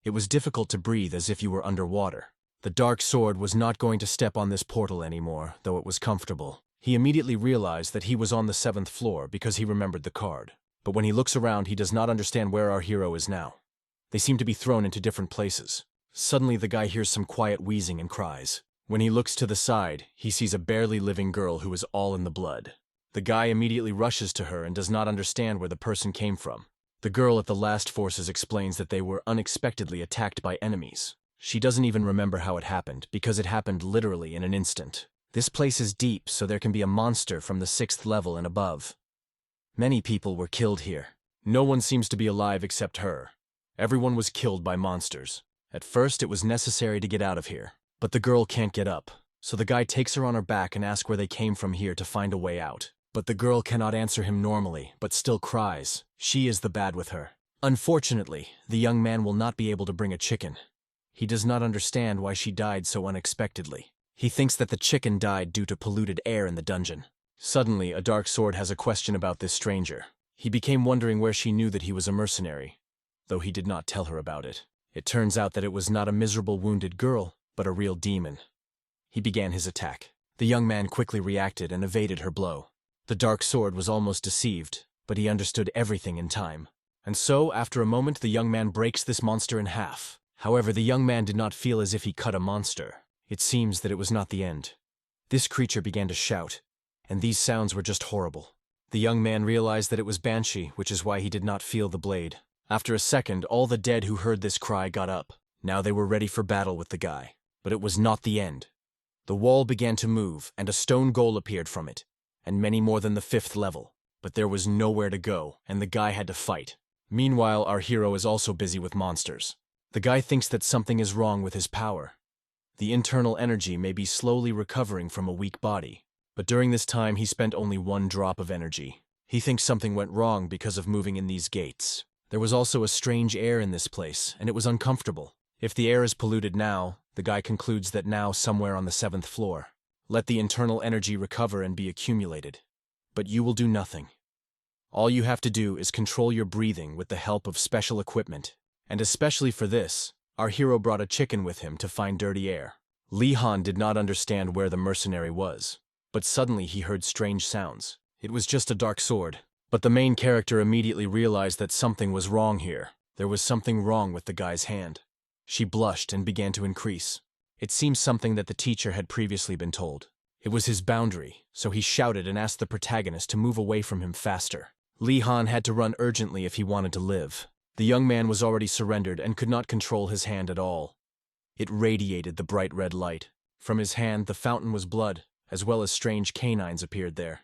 It was difficult to breathe as if you were underwater. The dark sword was not going to step on this portal anymore, though it was comfortable. He immediately realized that he was on the 7th floor because he remembered the card. But when he looks around, he does not understand where our hero is now. They seem to be thrown into different places. Suddenly, the guy hears some quiet wheezing and cries. When he looks to the side, he sees a barely living girl who is all in the blood. The guy immediately rushes to her and does not understand where the person came from. The girl at the last forces explains that they were unexpectedly attacked by enemies. She doesn't even remember how it happened, because it happened literally in an instant. This place is deep, so there can be a monster from the 6th level and above. Many people were killed here. No one seems to be alive except her. Everyone was killed by monsters. At first, it was necessary to get out of here. But the girl can't get up, so the guy takes her on her back and asks where they came from here to find a way out. But the girl cannot answer him normally, but still cries. She is the bad with her. Unfortunately, the young man will not be able to bring a chicken. He does not understand why she died so unexpectedly. He thinks that the chicken died due to polluted air in the dungeon. Suddenly, a dark sword has a question about this stranger. He became wondering where she knew that he was a mercenary, though he did not tell her about it. It turns out that it was not a miserable wounded girl, but a real demon. He began his attack. The young man quickly reacted and evaded her blow. The dark sword was almost deceived, but he understood everything in time. And so, after a moment, the young man breaks this monster in half. However, the young man did not feel as if he cut a monster. It seems that it was not the end. This creature began to shout, and these sounds were just horrible. The young man realized that it was Banshee, which is why he did not feel the blade. After a second, all the dead who heard this cry got up. Now they were ready for battle with the guy. But it was not the end. The wall began to move, and a stone goal appeared from it, and many more than the 5th level. But there was nowhere to go, and the guy had to fight. Meanwhile, our hero is also busy with monsters. The guy thinks that something is wrong with his power. The internal energy may be slowly recovering from a weak body, but during this time he spent only 1 drop of energy. He thinks something went wrong because of moving in these gates. There was also a strange air in this place, and it was uncomfortable. If the air is polluted now, the guy concludes that now somewhere on the 7th floor. Let the internal energy recover and be accumulated. But you will do nothing. All you have to do is control your breathing with the help of special equipment. And especially for this, our hero brought a chicken with him to find dirty air. Li Han did not understand where the mercenary was, but suddenly he heard strange sounds. It was just a dark sword. But the main character immediately realized that something was wrong here. There was something wrong with the guy's hand. She blushed and began to increase. It seems something that the teacher had previously been told. It was his boundary, so he shouted and asked the protagonist to move away from him faster. Li Han had to run urgently if he wanted to live. The young man was already surrendered and could not control his hand at all. It radiated the bright red light. From his hand, the fountain was blood, as well as strange canines appeared there.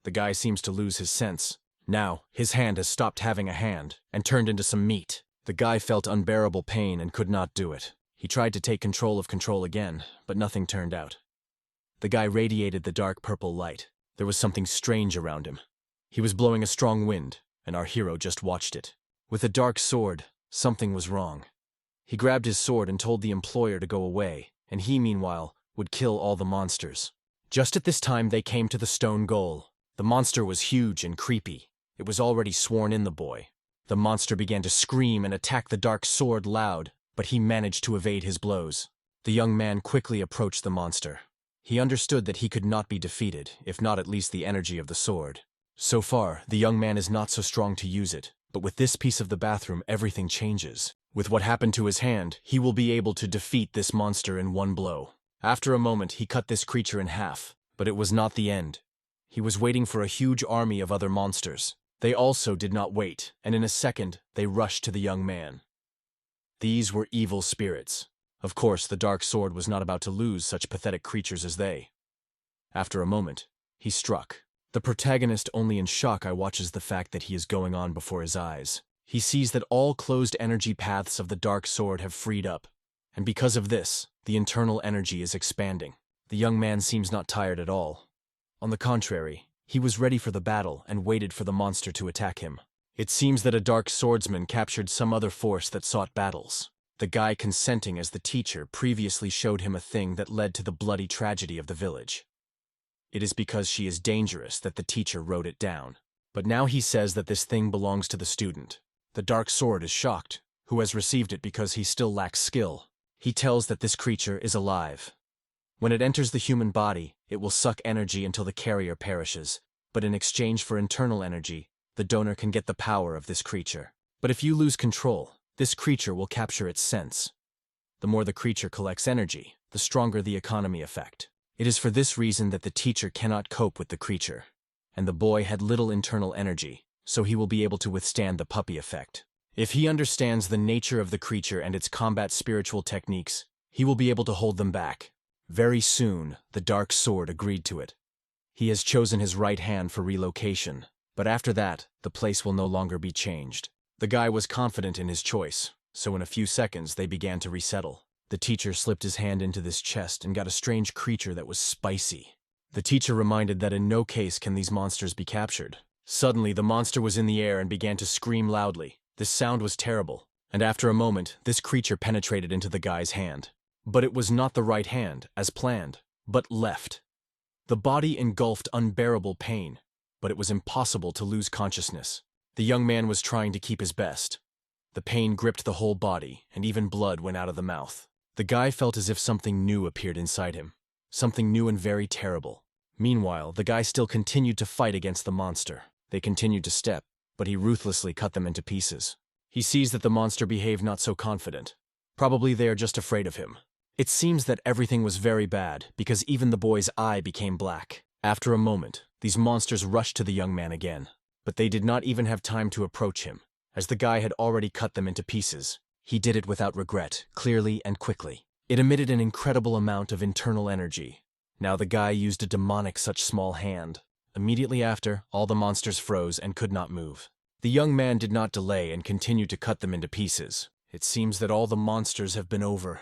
The guy seems to lose his sense. Now, his hand has stopped having a hand and turned into some meat. The guy felt unbearable pain and could not do it. He tried to take control of control again, but nothing turned out. The guy radiated the dark purple light. There was something strange around him. He was blowing a strong wind, and our hero just watched it. With a dark sword, something was wrong. He grabbed his sword and told the employer to go away, and he, meanwhile, would kill all the monsters. Just at this time, they came to the stone goal. The monster was huge and creepy. It was already sworn in the boy. The monster began to scream and attack the dark sword loud, but he managed to evade his blows. The young man quickly approached the monster. He understood that he could not be defeated, if not at least the energy of the sword. So far, the young man is not so strong to use it, but with this piece of the bathroom, everything changes. With what happened to his hand, he will be able to defeat this monster in one blow. After a moment, he cut this creature in half, But it was not the end. He was waiting for a huge army of other monsters. They also did not wait, and in a second, they rushed to the young man. These were evil spirits. Of course, the dark sword was not about to lose such pathetic creatures as they. After a moment, he struck. The protagonist, only in shock, watches the fact that he is going on before his eyes. He sees that all closed energy paths of the dark sword have freed up, and because of this, the internal energy is expanding. The young man seems not tired at all. On the contrary, he was ready for the battle and waited for the monster to attack him. It seems that a dark swordsman captured some other force that sought battles. The guy consenting as the teacher previously showed him a thing that led to the bloody tragedy of the village. It is because she is dangerous that the teacher wrote it down. But now he says that this thing belongs to the student. The dark sword is shocked, who has received it because he still lacks skill. He tells that this creature is alive. When it enters the human body, it will suck energy until the carrier perishes, but in exchange for internal energy, the donor can get the power of this creature. But if you lose control, this creature will capture its sense. The more the creature collects energy, the stronger the economy effect. It is for this reason that the teacher cannot cope with the creature. And the boy had little internal energy, so he will be able to withstand the puppy effect. If he understands the nature of the creature and its combat spiritual techniques, he will be able to hold them back. Very soon, the dark sword agreed to it. He has chosen his right hand for relocation, but after that, the place will no longer be changed. The guy was confident in his choice, so in a few seconds they began to resettle. The teacher slipped his hand into this chest and got a strange creature that was spicy. The teacher reminded that in no case can these monsters be captured. Suddenly, the monster was in the air and began to scream loudly. This sound was terrible, and after a moment, this creature penetrated into the guy's hand. But it was not the right hand, as planned, but left. The body engulfed unbearable pain, but it was impossible to lose consciousness. The young man was trying to keep his best. The pain gripped the whole body, and even blood went out of the mouth. The guy felt as if something new appeared inside him. Something new and very terrible. Meanwhile, the guy still continued to fight against the monster. They continued to step, but he ruthlessly cut them into pieces. He sees that the monster behaved not so confident. Probably they are just afraid of him. It seems that everything was very bad, because even the boy's eye became black. After a moment, these monsters rushed to the young man again. But they did not even have time to approach him, as the guy had already cut them into pieces. He did it without regret, clearly and quickly. It emitted an incredible amount of internal energy. Now the guy used a demonic such small hand. Immediately after, all the monsters froze and could not move. The young man did not delay and continued to cut them into pieces. It seems that all the monsters have been over.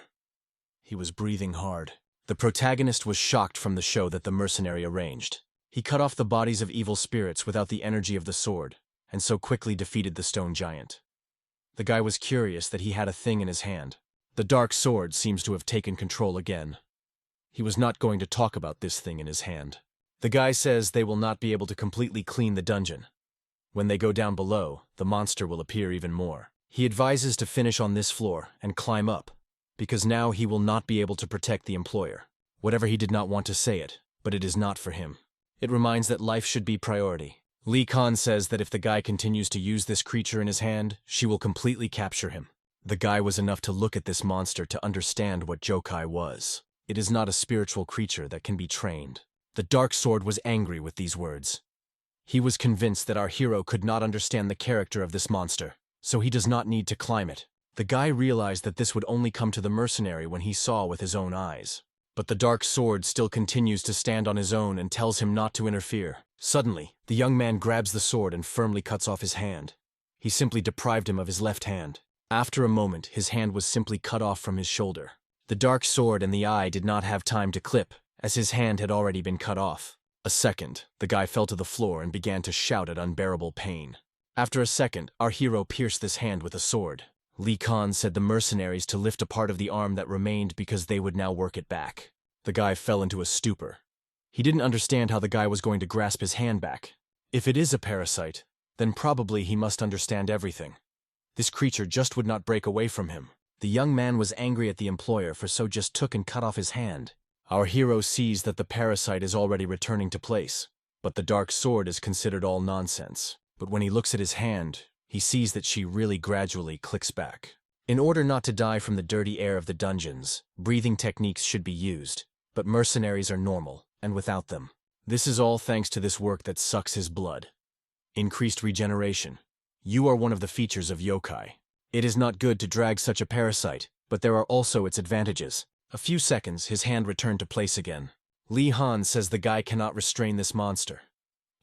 He was breathing hard. The protagonist was shocked from the show that the mercenary arranged. He cut off the bodies of evil spirits without the energy of the sword, and so quickly defeated the stone giant. The guy was curious that he had a thing in his hand. The dark sword seems to have taken control again. He was not going to talk about this thing in his hand. The guy says they will not be able to completely clean the dungeon. When they go down below, the monster will appear even more. He advises to finish on this floor and climb up, because now he will not be able to protect the employer. Whatever, he did not want to say it, but it is not for him. It reminds that life should be priority. Lee Khan says that if the guy continues to use this creature in his hand, she will completely capture him. The guy was enough to look at this monster to understand what Jokai was. It is not a spiritual creature that can be trained. The dark sword was angry with these words. He was convinced that our hero could not understand the character of this monster, so he does not need to climb it. The guy realized that this would only come to the mercenary when he saw with his own eyes. But the dark sword still continues to stand on his own and tells him not to interfere. Suddenly, the young man grabs the sword and firmly cuts off his hand. He simply deprived him of his left hand. After a moment, his hand was simply cut off from his shoulder. The dark sword and the eye did not have time to clip, as his hand had already been cut off. A second, the guy fell to the floor and began to shout at unbearable pain. After a second, our hero pierced this hand with a sword. Lee Khan said the mercenaries to lift a part of the arm that remained because they would now work it back. The guy fell into a stupor. He didn't understand how the guy was going to grasp his hand back. If it is a parasite, then probably he must understand everything. This creature just would not break away from him. The young man was angry at the employer for so just took and cut off his hand. Our hero sees that the parasite is already returning to place, but the dark sword is considered all nonsense. But when he looks at his hand, he sees that she really gradually clicks back. In order not to die from the dirty air of the dungeons, breathing techniques should be used, but mercenaries are normal, and without them. This is all thanks to this work that sucks his blood. Increased regeneration. You are one of the features of yokai. It is not good to drag such a parasite, but there are also its advantages. A few seconds, his hand returned to place again. Li Han says the guy cannot restrain this monster.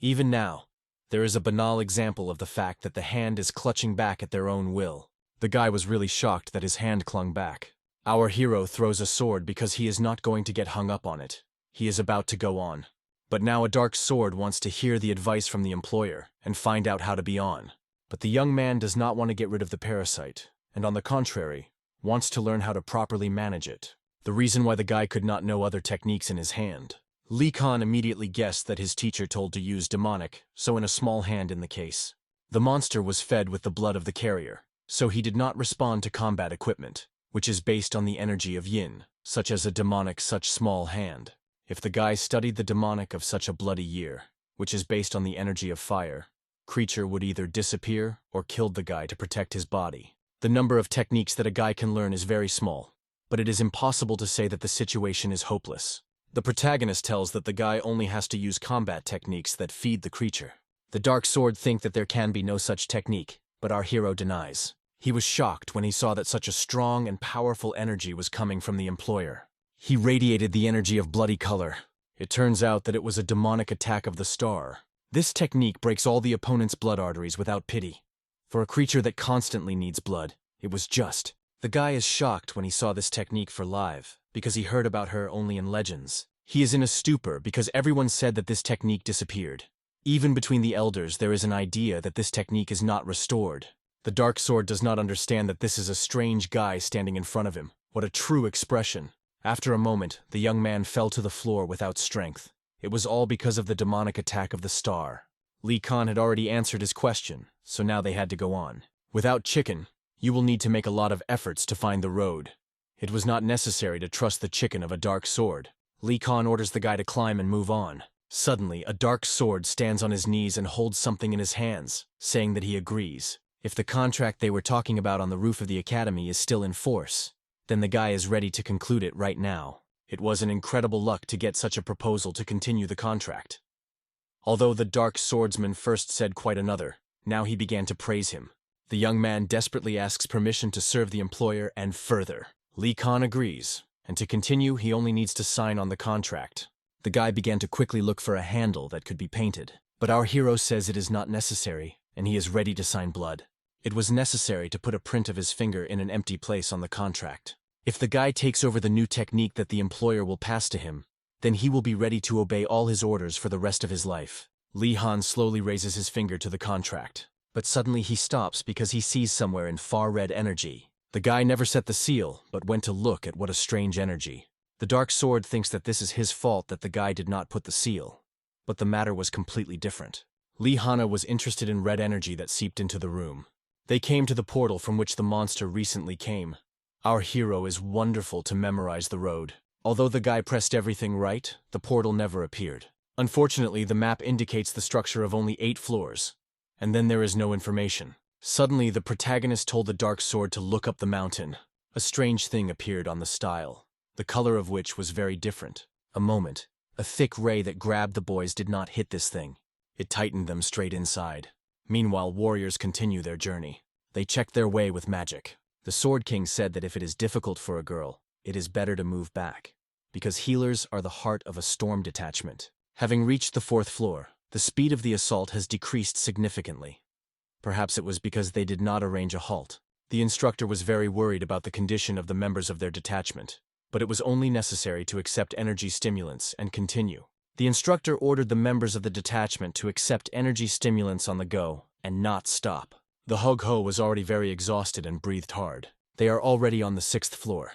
Even now, there is a banal example of the fact that the hand is clutching back at their own will. The guy was really shocked that his hand clung back. Our hero throws a sword because he is not going to get hung up on it. He is about to go on. But now a dark sword wants to hear the advice from the employer and find out how to be on. But the young man does not want to get rid of the parasite, and on the contrary, wants to learn how to properly manage it. The reason why the guy could not know other techniques in his hand. Li Khan immediately guessed that his teacher told to use demonic, so in a small hand in the case. The monster was fed with the blood of the carrier, so he did not respond to combat equipment, which is based on the energy of yin, such as a demonic such small hand. If the guy studied the demonic of such a bloody year, which is based on the energy of fire, creature would either disappear or kill the guy to protect his body. The number of techniques that a guy can learn is very small, but it is impossible to say that the situation is hopeless. The protagonist tells that the guy only has to use combat techniques that feed the creature. The Dark Sword think that there can be no such technique, but our hero denies. He was shocked when he saw that such a strong and powerful energy was coming from the employer. He radiated the energy of bloody color. It turns out that it was a demonic attack of the star. This technique breaks all the opponent's blood arteries without pity. For a creature that constantly needs blood, it was just. The guy is shocked when he saw this technique for live, because he heard about her only in legends. He is in a stupor because everyone said that this technique disappeared. Even between the elders there is an idea that this technique is not restored. The Dark Sword does not understand that this is a strange guy standing in front of him. What a true expression. After a moment, the young man fell to the floor without strength. It was all because of the demonic attack of the star. Li Khan had already answered his question, so now they had to go on. Without chicken, you will need to make a lot of efforts to find the road. It was not necessary to trust the chicken of a Dark Sword. Li Khan orders the guy to climb and move on. Suddenly, a Dark Sword stands on his knees and holds something in his hands, saying that he agrees. If the contract they were talking about on the roof of the academy is still in force, then the guy is ready to conclude it right now. It was an incredible luck to get such a proposal to continue the contract. Although the Dark Swordsman first said quite another, now he began to praise him. The young man desperately asks permission to serve the employer and further. Li Khan agrees, and to continue he only needs to sign on the contract. The guy began to quickly look for a handle that could be painted, but our hero says it is not necessary, and he is ready to sign blood. It was necessary to put a print of his finger in an empty place on the contract. If the guy takes over the new technique that the employer will pass to him, then he will be ready to obey all his orders for the rest of his life. Li Han slowly raises his finger to the contract, but suddenly he stops because he sees somewhere in far red energy. The guy never set the seal, but went to look at what a strange energy. The Dark Sword thinks that this is his fault that the guy did not put the seal. But the matter was completely different. Li Hana was interested in red energy that seeped into the room. They came to the portal from which the monster recently came. Our hero is wonderful to memorize the road. Although the guy pressed everything right, the portal never appeared. Unfortunately, the map indicates the structure of only 8 floors, and then there is no information. Suddenly, the protagonist told the Dark Sword to look up the mountain. A strange thing appeared on the stile, the color of which was very different. A moment, a thick ray that grabbed the boys did not hit this thing. It tightened them straight inside. Meanwhile, warriors continue their journey. They check their way with magic. The Sword King said that if it is difficult for a girl, it is better to move back, because healers are the heart of a storm detachment. Having reached the 4th floor, the speed of the assault has decreased significantly. Perhaps it was because they did not arrange a halt. The instructor was very worried about the condition of the members of their detachment, but it was only necessary to accept energy stimulants and continue. The instructor ordered the members of the detachment to accept energy stimulants on the go and not stop. The Hog-Ho was already very exhausted and breathed hard. They are already on the 6th floor.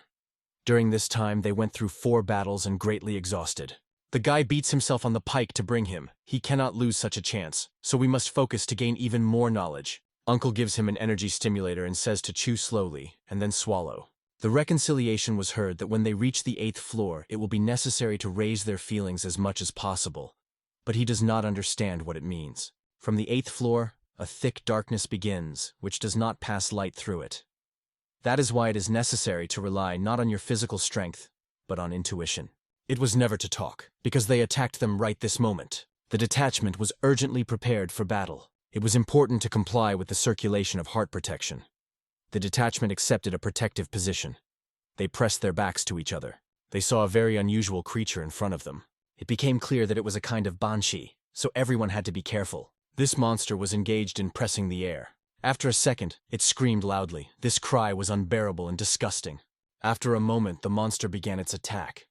During this time, they went through 4 battles and greatly exhausted. The guy beats himself on the pike to bring him. He cannot lose such a chance, so we must focus to gain even more knowledge. Uncle gives him an energy stimulator and says to chew slowly, and then swallow. The reconciliation was heard that when they reach the 8th floor, it will be necessary to raise their feelings as much as possible. But he does not understand what it means. From the 8th floor, a thick darkness begins, which does not pass light through it. That is why it is necessary to rely not on your physical strength, but on intuition. It was never to talk, because they attacked them right this moment. The detachment was urgently prepared for battle. It was important to comply with the circulation of heart protection. The detachment accepted a protective position. They pressed their backs to each other. They saw a very unusual creature in front of them. It became clear that it was a kind of banshee, so everyone had to be careful. This monster was engaged in pressing the air. After a second, it screamed loudly. This cry was unbearable and disgusting. After a moment, the monster began its attack.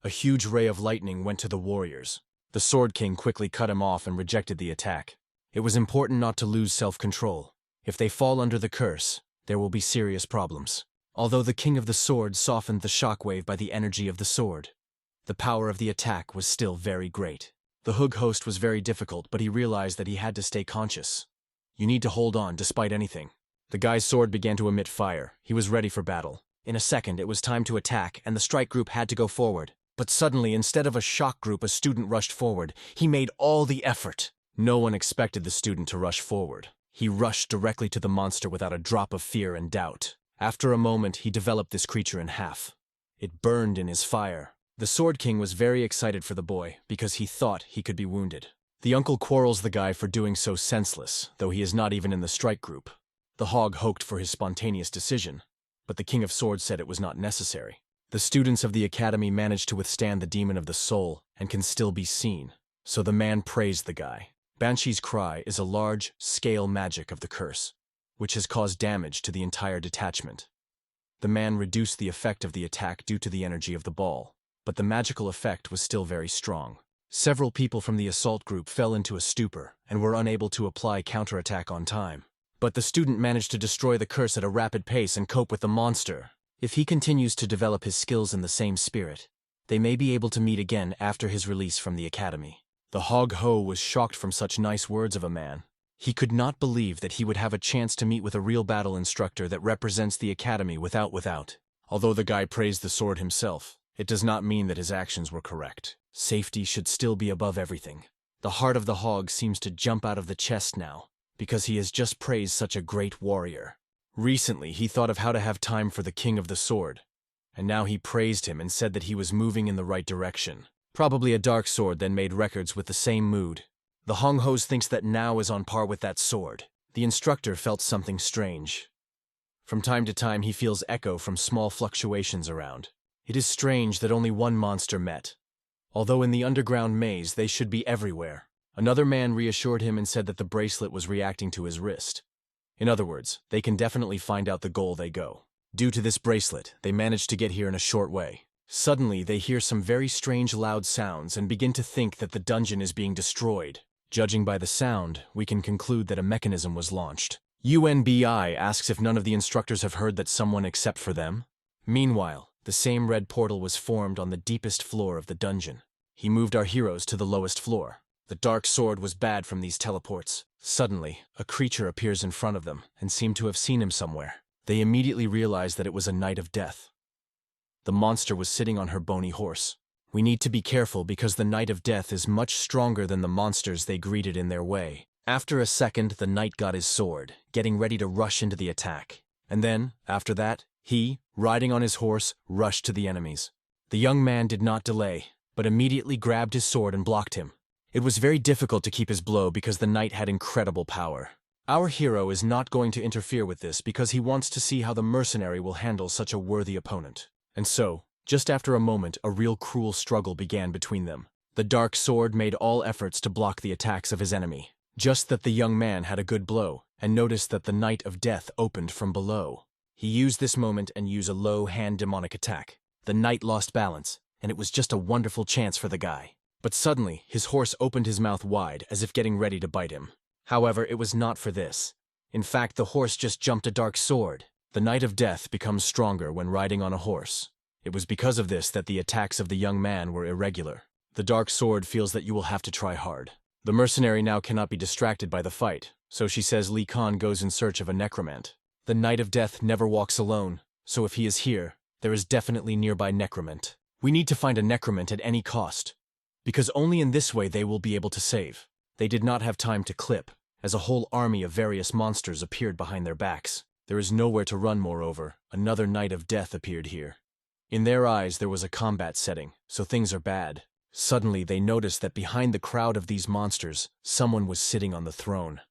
A huge ray of lightning went to the warriors. The Sword King quickly cut him off and rejected the attack. It was important not to lose self-control. If they fall under the curse, there will be serious problems. Although the King of the Sword softened the shockwave by the energy of the sword, the power of the attack was still very great. The Hug host was very difficult, but he realized that he had to stay conscious. You need to hold on despite anything. The guy's sword began to emit fire. He was ready for battle. In a second, it was time to attack, and the strike group had to go forward. But suddenly, instead of a shock group, a student rushed forward. He made all the effort. No one expected the student to rush forward. He rushed directly to the monster without a drop of fear and doubt. After a moment, he developed this creature in half. It burned in his fire. The Sword King was very excited for the boy, because he thought he could be wounded. The uncle quarrels the guy for doing so senseless, though he is not even in the strike group. The hog hoped for his spontaneous decision, but the King of Swords said it was not necessary. The students of the academy managed to withstand the demon of the soul and can still be seen, so the man praised the guy. Banshee's Cry is a large-scale magic of the curse, which has caused damage to the entire detachment. The man reduced the effect of the attack due to the energy of the ball, but the magical effect was still very strong. Several people from the assault group fell into a stupor and were unable to apply counterattack on time. But the student managed to destroy the curse at a rapid pace and cope with the monster. If he continues to develop his skills in the same spirit, they may be able to meet again after his release from the academy. The Hog Ho was shocked from such nice words of a man. He could not believe that he would have a chance to meet with a real battle instructor that represents the academy without. Although the guy praised the sword himself, it does not mean that his actions were correct. Safety should still be above everything. The heart of the hog seems to jump out of the chest now, because he has just praised such a great warrior. Recently, he thought of how to have time for the King of the Sword, and now he praised him and said that he was moving in the right direction. Probably a dark sword then made records with the same mood. The Hong Hos thinks that now is on par with that sword. The instructor felt something strange. From time to time, he feels echo from small fluctuations around. It is strange that only one monster met. Although in the underground maze, they should be everywhere. Another man reassured him and said that the bracelet was reacting to his wrist. In other words, they can definitely find out the goal they go. Due to this bracelet, they managed to get here in a short way. Suddenly, they hear some very strange loud sounds and begin to think that the dungeon is being destroyed. Judging by the sound, we can conclude that a mechanism was launched. UNBI asks if none of the instructors have heard that someone except for them. Meanwhile, the same red portal was formed on the deepest floor of the dungeon. He moved our heroes to the lowest floor. The dark sword was bad from these teleports. Suddenly, a creature appears in front of them and seemed to have seen him somewhere. They immediately realized that it was a Knight of Death. The monster was sitting on her bony horse. We need to be careful because the Knight of Death is much stronger than the monsters they greeted in their way. After a second, the knight got his sword, getting ready to rush into the attack. And then, after that, he, riding on his horse, rushed to the enemies. The young man did not delay, but immediately grabbed his sword and blocked him. It was very difficult to keep his blow because the knight had incredible power. Our hero is not going to interfere with this because he wants to see how the mercenary will handle such a worthy opponent. And so, just after a moment, a real cruel struggle began between them. The dark sword made all efforts to block the attacks of his enemy. Just that the young man had a good blow, and noticed that the Knight of Death opened from below. He used this moment and used a low-hand demonic attack. The knight lost balance, and it was just a wonderful chance for the guy. But suddenly, his horse opened his mouth wide, as if getting ready to bite him. However, it was not for this. In fact, the horse just jumped a dark sword. The Knight of Death becomes stronger when riding on a horse. It was because of this that the attacks of the young man were irregular. The dark sword feels that you will have to try hard. The mercenary now cannot be distracted by the fight, so she says Li Khan goes in search of a necromant. The Knight of Death never walks alone, so if he is here, there is definitely nearby necromant. We need to find a necromant at any cost, because only in this way they will be able to save. They did not have time to clip, as a whole army of various monsters appeared behind their backs. There is nowhere to run, moreover. Another Knight of Death appeared here. In their eyes, there was a combat setting, so things are bad. Suddenly, they noticed that behind the crowd of these monsters, someone was sitting on the throne.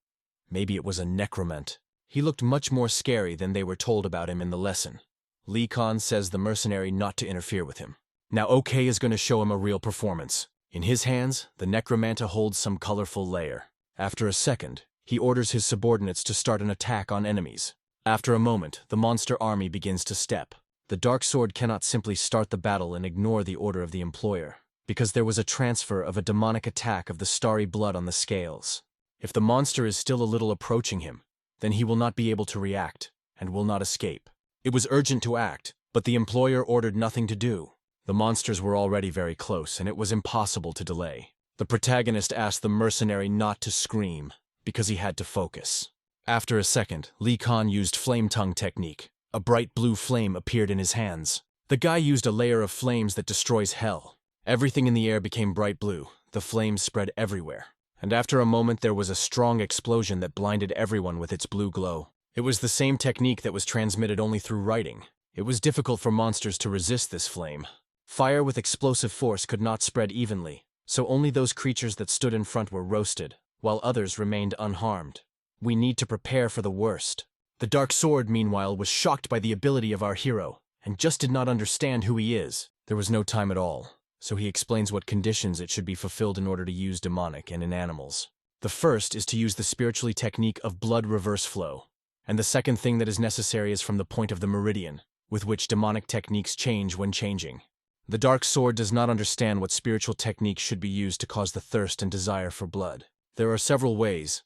Maybe it was a necromant. He looked much more scary than they were told about him in the lesson. Lee Khan says the mercenary not to interfere with him. Now OK is going to show him a real performance. In his hands, the necromanta holds some colorful layer. After a second, he orders his subordinates to start an attack on enemies. After a moment, the monster army begins to step. The dark sword cannot simply start the battle and ignore the order of the employer, because there was a transfer of a demonic attack of the starry blood on the scales. If the monster is still a little approaching him, then he will not be able to react, and will not escape. It was urgent to act, but the employer ordered nothing to do. The monsters were already very close, and it was impossible to delay. The protagonist asked the mercenary not to scream, because he had to focus. After a second, Lee Khan used flame tongue technique. A bright blue flame appeared in his hands. The guy used a layer of flames that destroys hell. Everything in the air became bright blue. The flames spread everywhere. And after a moment there was a strong explosion that blinded everyone with its blue glow. It was the same technique that was transmitted only through writing. It was difficult for monsters to resist this flame. Fire with explosive force could not spread evenly, so only those creatures that stood in front were roasted, while others remained unharmed. We need to prepare for the worst. The dark sword, meanwhile, was shocked by the ability of our hero, and just did not understand who he is. There was no time at all, so he explains what conditions it should be fulfilled in order to use demonic and in animals. The first is to use the spiritually technique of blood reverse flow, and the second thing that is necessary is from the point of the meridian, with which demonic techniques change when changing. The dark sword does not understand what spiritual techniques should be used to cause the thirst and desire for blood. There are several ways,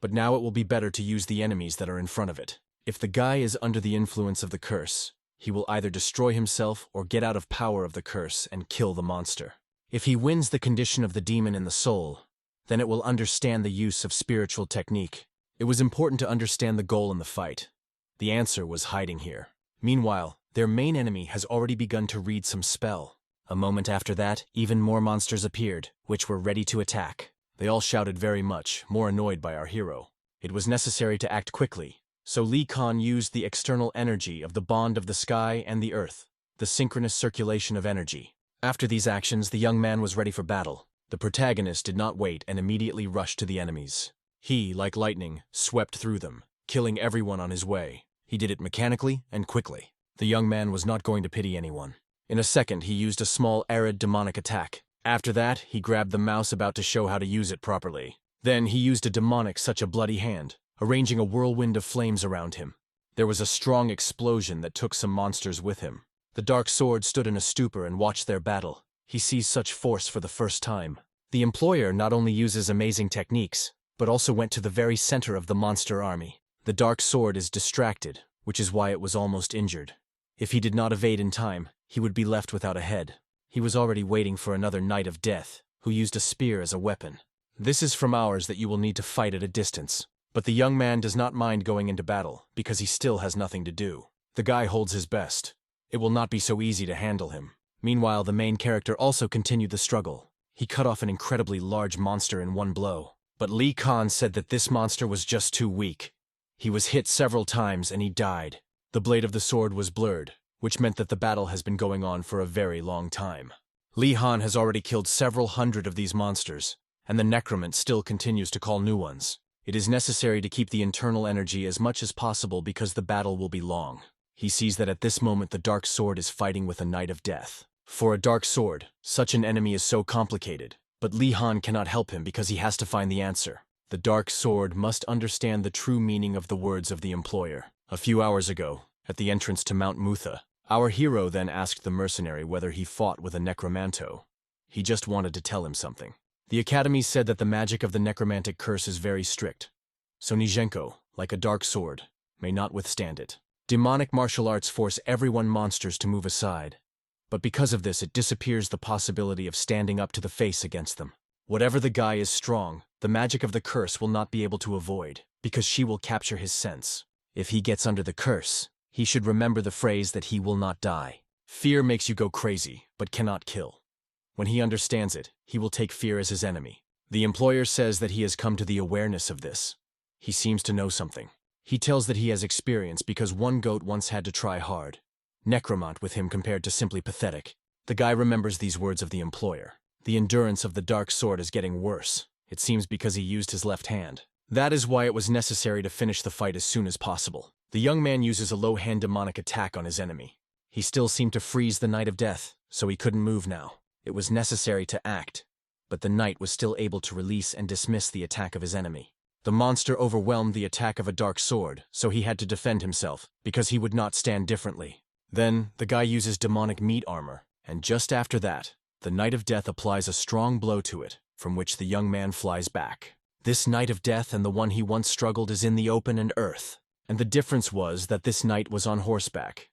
but now it will be better to use the enemies that are in front of it. If the guy is under the influence of the curse, he will either destroy himself or get out of power of the curse and kill the monster. If he wins the condition of the demon in the soul, then it will understand the use of spiritual technique. It was important to understand the goal in the fight. The answer was hiding here. Meanwhile, their main enemy has already begun to read some spell. A moment after that, even more monsters appeared, which were ready to attack. They all shouted very much, more annoyed by our hero. It was necessary to act quickly. So Lee Khan used the external energy of the bond of the sky and the earth, the synchronous circulation of energy. After these actions, the young man was ready for battle. The protagonist did not wait and immediately rushed to the enemies. He, like lightning, swept through them, killing everyone on his way. He did it mechanically and quickly. The young man was not going to pity anyone. In a second, he used a small arid demonic attack. After that, he grabbed the mouse about to show how to use it properly. Then he used a demonic such a bloody hand, arranging a whirlwind of flames around him. There was a strong explosion that took some monsters with him. The dark sword stood in a stupor and watched their battle. He sees such force for the first time. The employer not only uses amazing techniques, but also went to the very center of the monster army. The dark sword is distracted, which is why it was almost injured. If he did not evade in time, he would be left without a head. He was already waiting for another knight of death, who used a spear as a weapon. This is from ours that you will need to fight at a distance. But the young man does not mind going into battle, because he still has nothing to do. The guy holds his best. It will not be so easy to handle him. Meanwhile, the main character also continued the struggle. He cut off an incredibly large monster in one blow. But Lee Khan said that this monster was just too weak. He was hit several times and he died. The blade of the sword was blurred, which meant that the battle has been going on for a very long time. Lee Han has already killed several hundred of these monsters, and the necromant still continues to call new ones. It is necessary to keep the internal energy as much as possible because the battle will be long. He sees that at this moment the dark sword is fighting with a knight of death. For a dark sword, such an enemy is so complicated, but Lee Han cannot help him because he has to find the answer. The dark sword must understand the true meaning of the words of the employer. A few hours ago, at the entrance to Mount Mutha, our hero then asked the mercenary whether he fought with a necromanto. He just wanted to tell him something. The Academy said that the magic of the necromantic curse is very strict, so Nijenko, like a dark sword, may not withstand it. Demonic martial arts force everyone monsters to move aside, but because of this it disappears the possibility of standing up to the face against them. Whatever the guy is strong, the magic of the curse will not be able to avoid, because she will capture his sense. If he gets under the curse, he should remember the phrase that he will not die. Fear makes you go crazy, but cannot kill. When he understands it, he will take fear as his enemy. The employer says that he has come to the awareness of this. He seems to know something. He tells that he has experience because one goat once had to try hard. necromant with him compared to simply pathetic. The guy remembers these words of the employer. The endurance of the dark sword is getting worse. It seems because he used his left hand. That is why it was necessary to finish the fight as soon as possible. The young man uses a low-hand demonic attack on his enemy. He still seemed to freeze the Knight of Death, so he couldn't move now. It was necessary to act, but the knight was still able to release and dismiss the attack of his enemy. The monster overwhelmed the attack of a dark sword, so he had to defend himself, because he would not stand differently. Then, the guy uses demonic meat armor, and just after that, the Knight of Death applies a strong blow to it, from which the young man flies back. This Knight of Death and the one he once struggled is in the open and earth, and the difference was that this knight was on horseback.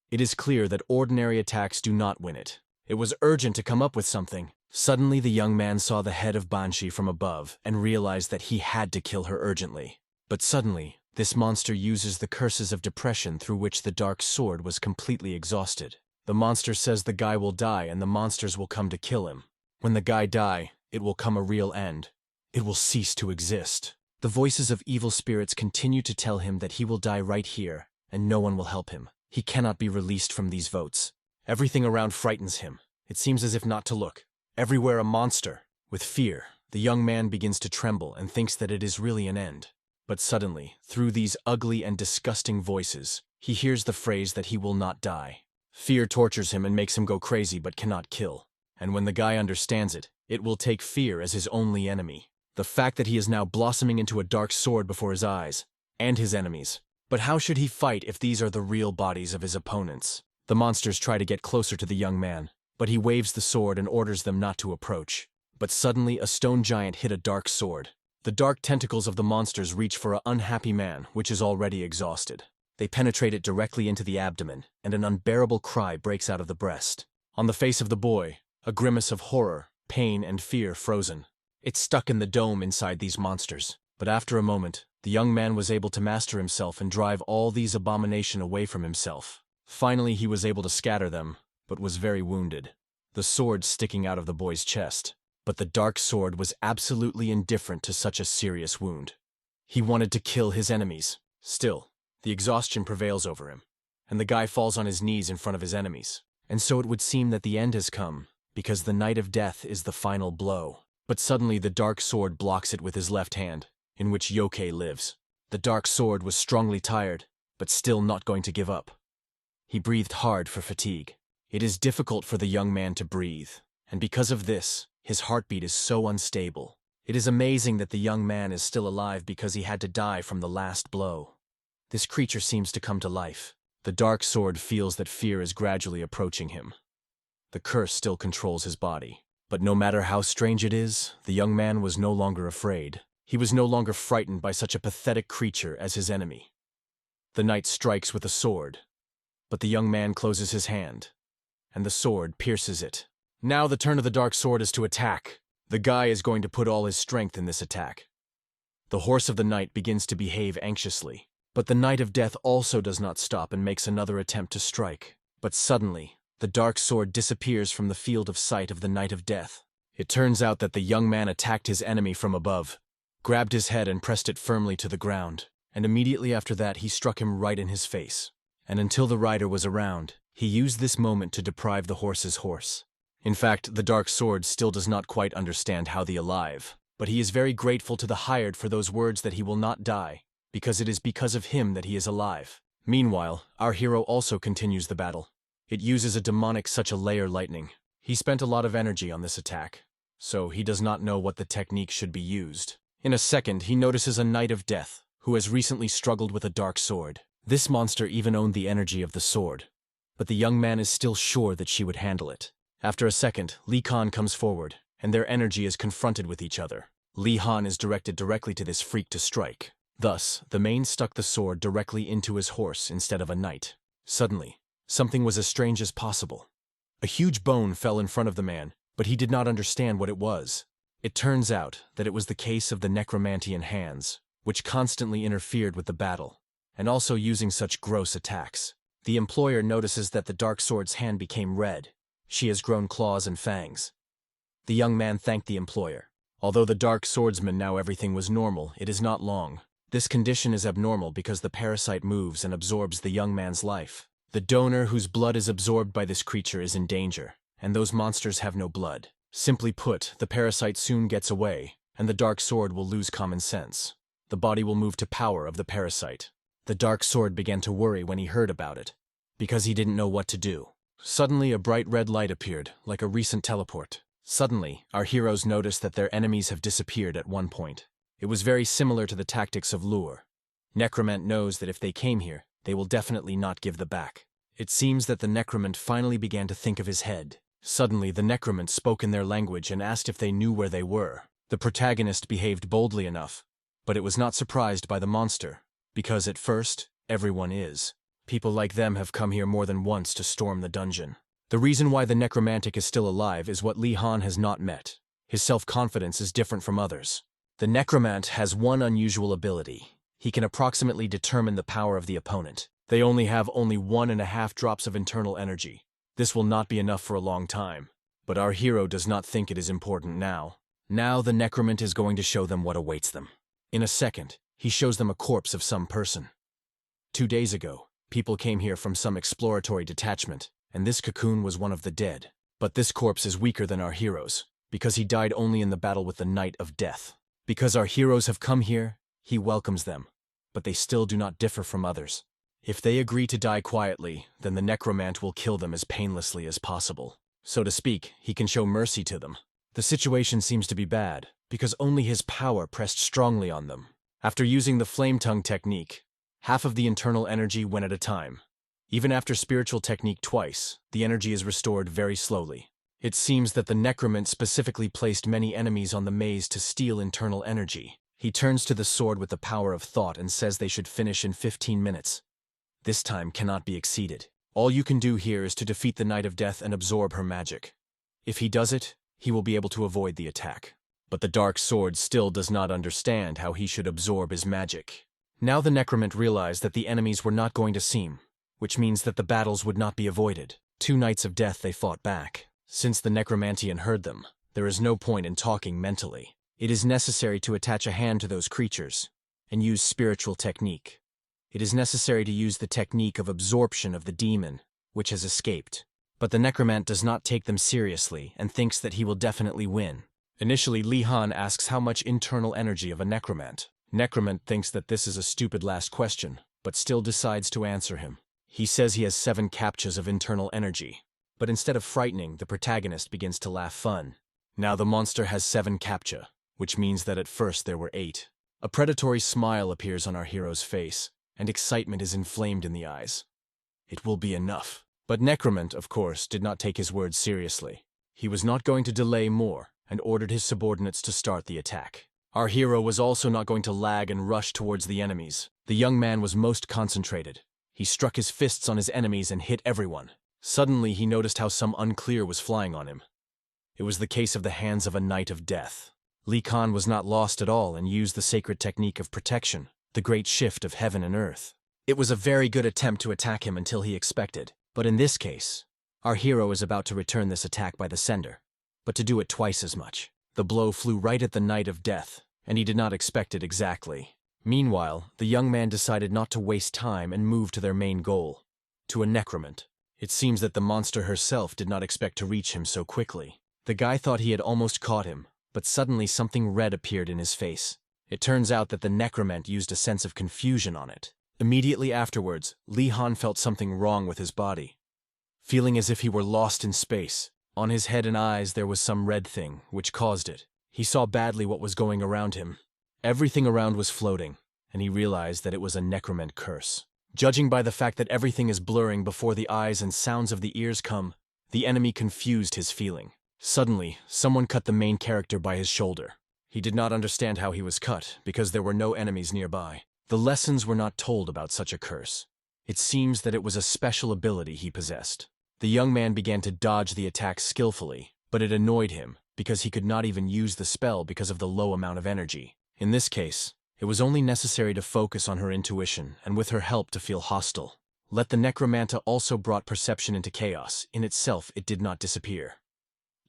It is clear that ordinary attacks do not win it. It was urgent to come up with something. Suddenly the young man saw the head of Banshee from above and realized that he had to kill her urgently. But suddenly, this monster uses the curses of depression through which the dark sword was completely exhausted. The monster says the guy will die and the monsters will come to kill him. When the guy die, it will come a real end. It will cease to exist. The voices of evil spirits continue to tell him that he will die right here, and no one will help him. He cannot be released from these votes. Everything around frightens him. It seems as if not to look. Everywhere a monster. With fear, the young man begins to tremble and thinks that it is really an end. But suddenly, through these ugly and disgusting voices, he hears the phrase that he will not die. Fear tortures him and makes him go crazy but cannot kill. And when the guy understands it, it will take fear as his only enemy. The fact that he is now blossoming into a dark sword before his eyes, and his enemies. But how should he fight if these are the real bodies of his opponents? The monsters try to get closer to the young man, but he waves the sword and orders them not to approach. But suddenly a stone giant hit a dark sword. The dark tentacles of the monsters reach for an unhappy man, which is already exhausted. They penetrate it directly into the abdomen, and an unbearable cry breaks out of the breast. On the face of the boy, a grimace of horror, pain, and fear frozen. It's stuck in the dome inside these monsters. But after a moment, the young man was able to master himself and drive all these abominations away from himself. Finally, he was able to scatter them, but was very wounded. The sword sticking out of the boy's chest. But the dark sword was absolutely indifferent to such a serious wound. He wanted to kill his enemies. Still, the exhaustion prevails over him, and the guy falls on his knees in front of his enemies. And so it would seem that the end has come, because the Knight of Death is the final blow. But suddenly the dark sword blocks it with his left hand, in which Yokai lives. The dark sword was strongly tired, but still not going to give up. He breathed hard for fatigue. It is difficult for the young man to breathe, and because of this, his heartbeat is so unstable. It is amazing that the young man is still alive because he had to die from the last blow. This creature seems to come to life. The dark sword feels that fear is gradually approaching him. The curse still controls his body. But no matter how strange it is, the young man was no longer afraid. He was no longer frightened by such a pathetic creature as his enemy. The knight strikes with a sword, but the young man closes his hand, and the sword pierces it. Now the turn of the dark sword is to attack. The guy is going to put all his strength in this attack. The horse of the knight begins to behave anxiously, but the Knight of Death also does not stop and makes another attempt to strike. But suddenly, the dark sword disappears from the field of sight of the Knight of Death. It turns out that the young man attacked his enemy from above, grabbed his head and pressed it firmly to the ground, and immediately after that he struck him right in his face. And until the rider was around, he used this moment to deprive the horse's horse. In fact, the dark sword still does not quite understand how the alive, but he is very grateful to the hired for those words that he will not die, because it is because of him that he is alive. Meanwhile, our hero also continues the battle. It uses a demonic such a layer lightning. He spent a lot of energy on this attack, so he does not know what the technique should be used. In a second, he notices a Knight of Death, who has recently struggled with a dark sword. This monster even owned the energy of the sword, but the young man is still sure that she would handle it. After a second, Li Khan comes forward, and their energy is confronted with each other. Li Han is directed directly to this freak to strike. Thus, the mane stuck the sword directly into his horse instead of a knight. Suddenly, something was as strange as possible. A huge bone fell in front of the man, but he did not understand what it was. It turns out that it was the case of the necromantian hands, which constantly interfered with the battle, and also using such gross attacks. The employer notices that the dark sword's hand became red. She has grown claws and fangs. The young man thanked the employer. Although the dark swordsman now everything was normal, it is not long. This condition is abnormal because the parasite moves and absorbs the young man's life. The donor whose blood is absorbed by this creature is in danger, and those monsters have no blood. Simply put, the parasite soon gets away, and the dark sword will lose common sense. The body will move to power of the parasite. The dark sword began to worry when he heard about it, because he didn't know what to do. Suddenly, a bright red light appeared, like a recent teleport. Suddenly, our heroes noticed that their enemies have disappeared at one point. It was very similar to the tactics of lure. Necromant knows that if they came here, they will definitely not give the back. It seems that the necromant finally began to think of his head. Suddenly, the necromant spoke in their language and asked if they knew where they were. The protagonist behaved boldly enough, but it was not surprised by the monster, because at first, everyone is. People like them have come here more than once to storm the dungeon. The reason why the necromantic is still alive is what Li Han has not met. His self-confidence is different from others. The necromant has one unusual ability. He can approximately determine the power of the opponent. They only have 1.5 drops of internal energy. This will not be enough for a long time. But our hero does not think it is important now. Now the necromant is going to show them what awaits them. In a second, he shows them a corpse of some person. 2 days ago, people came here from some exploratory detachment, and this cocoon was one of the dead. But this corpse is weaker than our heroes, because he died only in the battle with the Knight of Death. Because our heroes have come here, he welcomes them, but they still do not differ from others. If they agree to die quietly, then the necromant will kill them as painlessly as possible. So to speak, he can show mercy to them. The situation seems to be bad, because only his power pressed strongly on them. After using the flame tongue technique, half of the internal energy went at a time. Even after spiritual technique twice, the energy is restored very slowly. It seems that the necromant specifically placed many enemies on the maze to steal internal energy. He turns to the sword with the power of thought and says they should finish in 15 minutes. This time cannot be exceeded. All you can do here is to defeat the Knight of Death and absorb her magic. If he does it, he will be able to avoid the attack. But the dark sword still does not understand how he should absorb his magic. Now the necromant realized that the enemies were not going to seem, which means that the battles would not be avoided. 2 Knights of Death they fought back. Since the necromantian heard them, there is no point in talking mentally. It is necessary to attach a hand to those creatures and use spiritual technique. It is necessary to use the technique of absorption of the demon, which has escaped. But the necromant does not take them seriously and thinks that he will definitely win. Initially, Li Han asks how much internal energy of a necromant. Necromant thinks that this is a stupid last question, but still decides to answer him. He says he has 7 captchas of internal energy. But instead of frightening, the protagonist begins to laugh fun. Now the monster has 7 captcha, which means that at first there were 8. A predatory smile appears on our hero's face, and excitement is inflamed in the eyes. It will be enough. But Necromant, of course, did not take his words seriously. He was not going to delay more, and ordered his subordinates to start the attack. Our hero was also not going to lag and rush towards the enemies. The young man was most concentrated. He struck his fists on his enemies and hit everyone. Suddenly, he noticed how some unclear was flying on him. It was the case of the hands of a Knight of Death. Li Khan was not lost at all and used the sacred technique of protection, the great shift of heaven and earth. It was a very good attempt to attack him until he expected. But in this case, our hero is about to return this attack by the sender, but to do it twice as much. The blow flew right at the Knight of Death, and he did not expect it exactly. Meanwhile, the young man decided not to waste time and move to their main goal, to a necromant. It seems that the monster herself did not expect to reach him so quickly. The guy thought he had almost caught him, but suddenly something red appeared in his face. It turns out that the necromant used a sense of confusion on it. Immediately afterwards, Li Han felt something wrong with his body, feeling as if he were lost in space. On his head and eyes there was some red thing, which caused it. He saw badly what was going around him. Everything around was floating, and he realized that it was a necromant curse. Judging by the fact that everything is blurring before the eyes and sounds of the ears come, the enemy confused his feeling. Suddenly, someone cut the main character by his shoulder. He did not understand how he was cut, because there were no enemies nearby. The lessons were not told about such a curse. It seems that it was a special ability he possessed. The young man began to dodge the attack skillfully, but it annoyed him, because he could not even use the spell because of the low amount of energy. In this case, it was only necessary to focus on her intuition and with her help to feel hostile. Let the necromanta also brought perception into chaos. In itself, it did not disappear.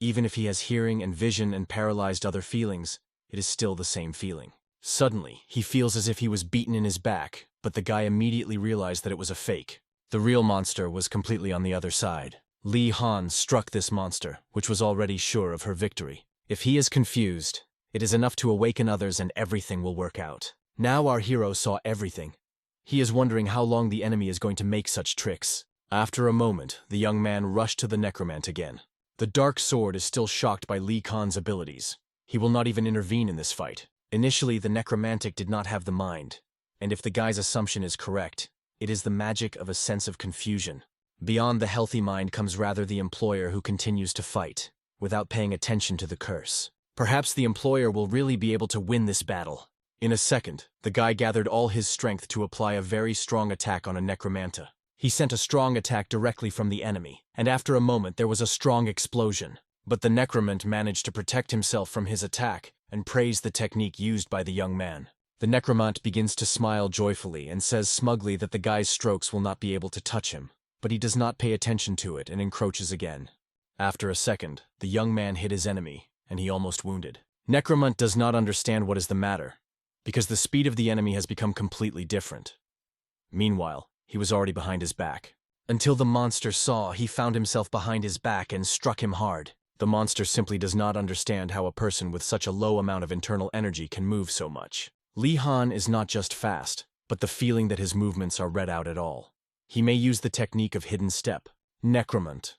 Even if he has hearing and vision and paralyzed other feelings, it is still the same feeling. Suddenly, he feels as if he was beaten in his back, but the guy immediately realized that it was a fake. The real monster was completely on the other side. Li Han struck this monster, which was already sure of her victory. If he is confused, it is enough to awaken others and everything will work out. Now our hero saw everything. He is wondering how long the enemy is going to make such tricks. After a moment, the young man rushed to the necromant again. The dark sword is still shocked by Li Khan's abilities. He will not even intervene in this fight. Initially, the necromantic did not have the mind, and if the guy's assumption is correct, it is the magic of a sense of confusion. Beyond the healthy mind comes rather the employer who continues to fight, without paying attention to the curse. Perhaps the employer will really be able to win this battle. In a second, the guy gathered all his strength to apply a very strong attack on a necromanta. He sent a strong attack directly from the enemy, and after a moment there was a strong explosion. But the necromant managed to protect himself from his attack and praised the technique used by the young man. The necromant begins to smile joyfully and says smugly that the guy's strokes will not be able to touch him, but he does not pay attention to it and encroaches again. After a second, the young man hit his enemy, and he almost wounded. Necromant does not understand what is the matter, because the speed of the enemy has become completely different. Meanwhile, he was already behind his back. Until the monster saw, he found himself behind his back and struck him hard. The monster simply does not understand how a person with such a low amount of internal energy can move so much. Li Han is not just fast, but the feeling that his movements are read out at all. He may use the technique of hidden step. Necromant.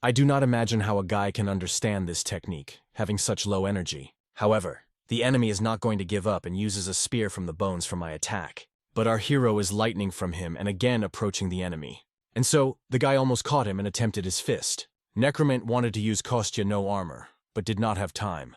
I do not imagine how a guy can understand this technique, having such low energy. However, the enemy is not going to give up and uses a spear from the bones for my attack. But our hero is lightning from him and again approaching the enemy. And so, the guy almost caught him and attempted his fist. Necromant wanted to use Kostya no armor, but did not have time.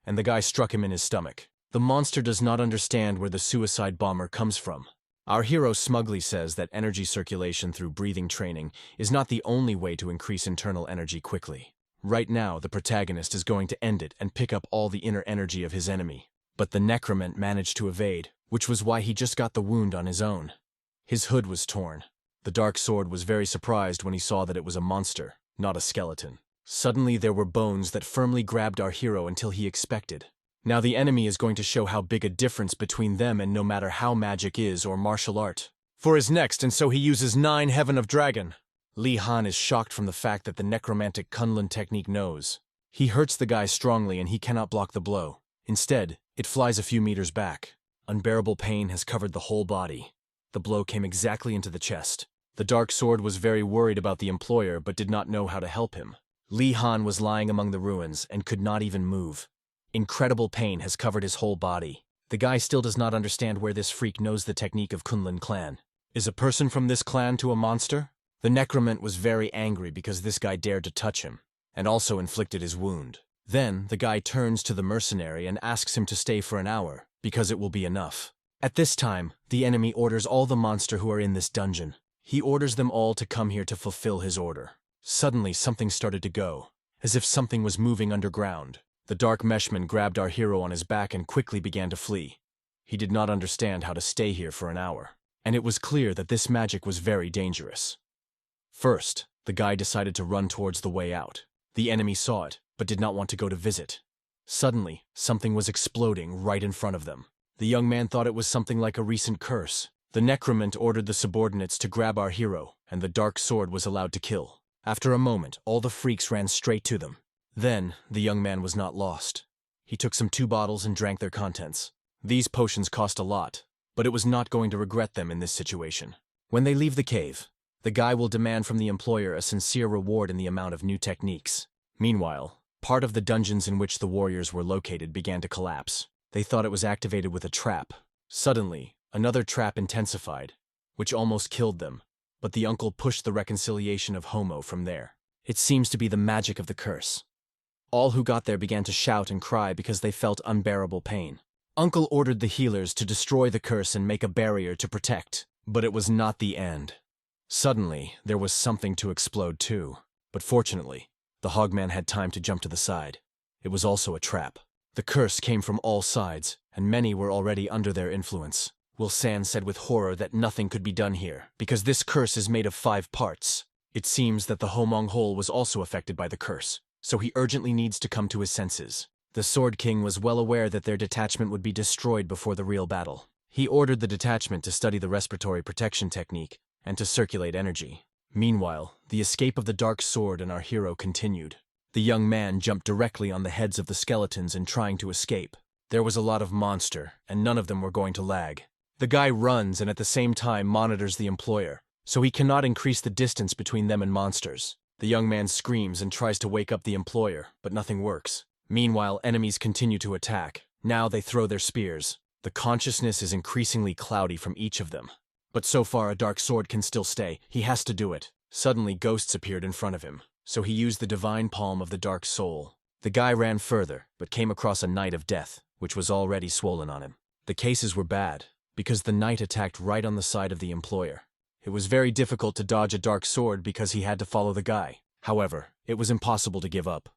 And the guy struck him in his stomach. The monster does not understand where the suicide bomber comes from. Our hero smugly says that energy circulation through breathing training is not the only way to increase internal energy quickly. Right now, the protagonist is going to end it and pick up all the inner energy of his enemy. But the necromant managed to evade, which was why he just got the wound on his own. His hood was torn. The dark sword was very surprised when he saw that it was a monster, not a skeleton. Suddenly there were bones that firmly grabbed our hero until he expected. Now the enemy is going to show how big a difference between them and no matter how magic is or martial art. For his next, and so he uses 9 Heaven of Dragon. Li Han is shocked from the fact that the necromantic Kunlun technique knows. He hurts the guy strongly and he cannot block the blow. Instead, it flies a few meters back. Unbearable pain has covered the whole body. The blow came exactly into the chest. The dark sword was very worried about the employer but did not know how to help him. Li Han was lying among the ruins and could not even move. Incredible pain has covered his whole body. The guy still does not understand where this freak knows the technique of Kunlun clan. Is a person from this clan to a monster? The necromant was very angry because this guy dared to touch him, and also inflicted his wound. Then, the guy turns to the mercenary and asks him to stay for an hour, because it will be enough. At this time, the enemy orders all the monster who are in this dungeon. He orders them all to come here to fulfill his order. Suddenly, something started to go, as if something was moving underground. The dark meshman grabbed our hero on his back and quickly began to flee. He did not understand how to stay here for an hour, and it was clear that this magic was very dangerous. First, the guy decided to run towards the way out. The enemy saw it, but did not want to go to visit. Suddenly, something was exploding right in front of them. The young man thought it was something like a recent curse. The necromant ordered the subordinates to grab our hero, and the dark sword was allowed to kill. After a moment, all the freaks ran straight to them. Then, the young man was not lost. He took some 2 bottles and drank their contents. These potions cost a lot, but it was not going to regret them in this situation. When they leave the cave, the guy will demand from the employer a sincere reward in the amount of new techniques. Meanwhile, part of the dungeons in which the warriors were located began to collapse. They thought it was activated with a trap. Suddenly, another trap intensified, which almost killed them, but the uncle pushed the reconciliation of Homo from there. It seems to be the magic of the curse. All who got there began to shout and cry because they felt unbearable pain. Uncle ordered the healers to destroy the curse and make a barrier to protect, but it was not the end. Suddenly, there was something to explode too, but fortunately, the Hogman had time to jump to the side. It was also a trap. The curse came from all sides, and many were already under their influence. Wilsan said with horror that nothing could be done here, because this curse is made of 5 parts. It seems that the Homong Hole was also affected by the curse, so he urgently needs to come to his senses. The Sword King was well aware that their detachment would be destroyed before the real battle. He ordered the detachment to study the respiratory protection technique, and to circulate energy. Meanwhile, the escape of the dark sword and our hero continued. The young man jumped directly on the heads of the skeletons in trying to escape. There was a lot of monster, and none of them were going to lag. The guy runs and at the same time monitors the employer, so he cannot increase the distance between them and monsters. The young man screams and tries to wake up the employer, but nothing works. Meanwhile, enemies continue to attack. Now they throw their spears. The consciousness is increasingly cloudy from each of them. But so far a dark sword can still stay. He has to do it. Suddenly ghosts appeared in front of him, so he used the divine palm of the dark soul. The guy ran further, but came across a Knight of Death, which was already swollen on him. The cases were bad, because the knight attacked right on the side of the employer. It was very difficult to dodge a dark sword because he had to follow the guy. However, it was impossible to give up.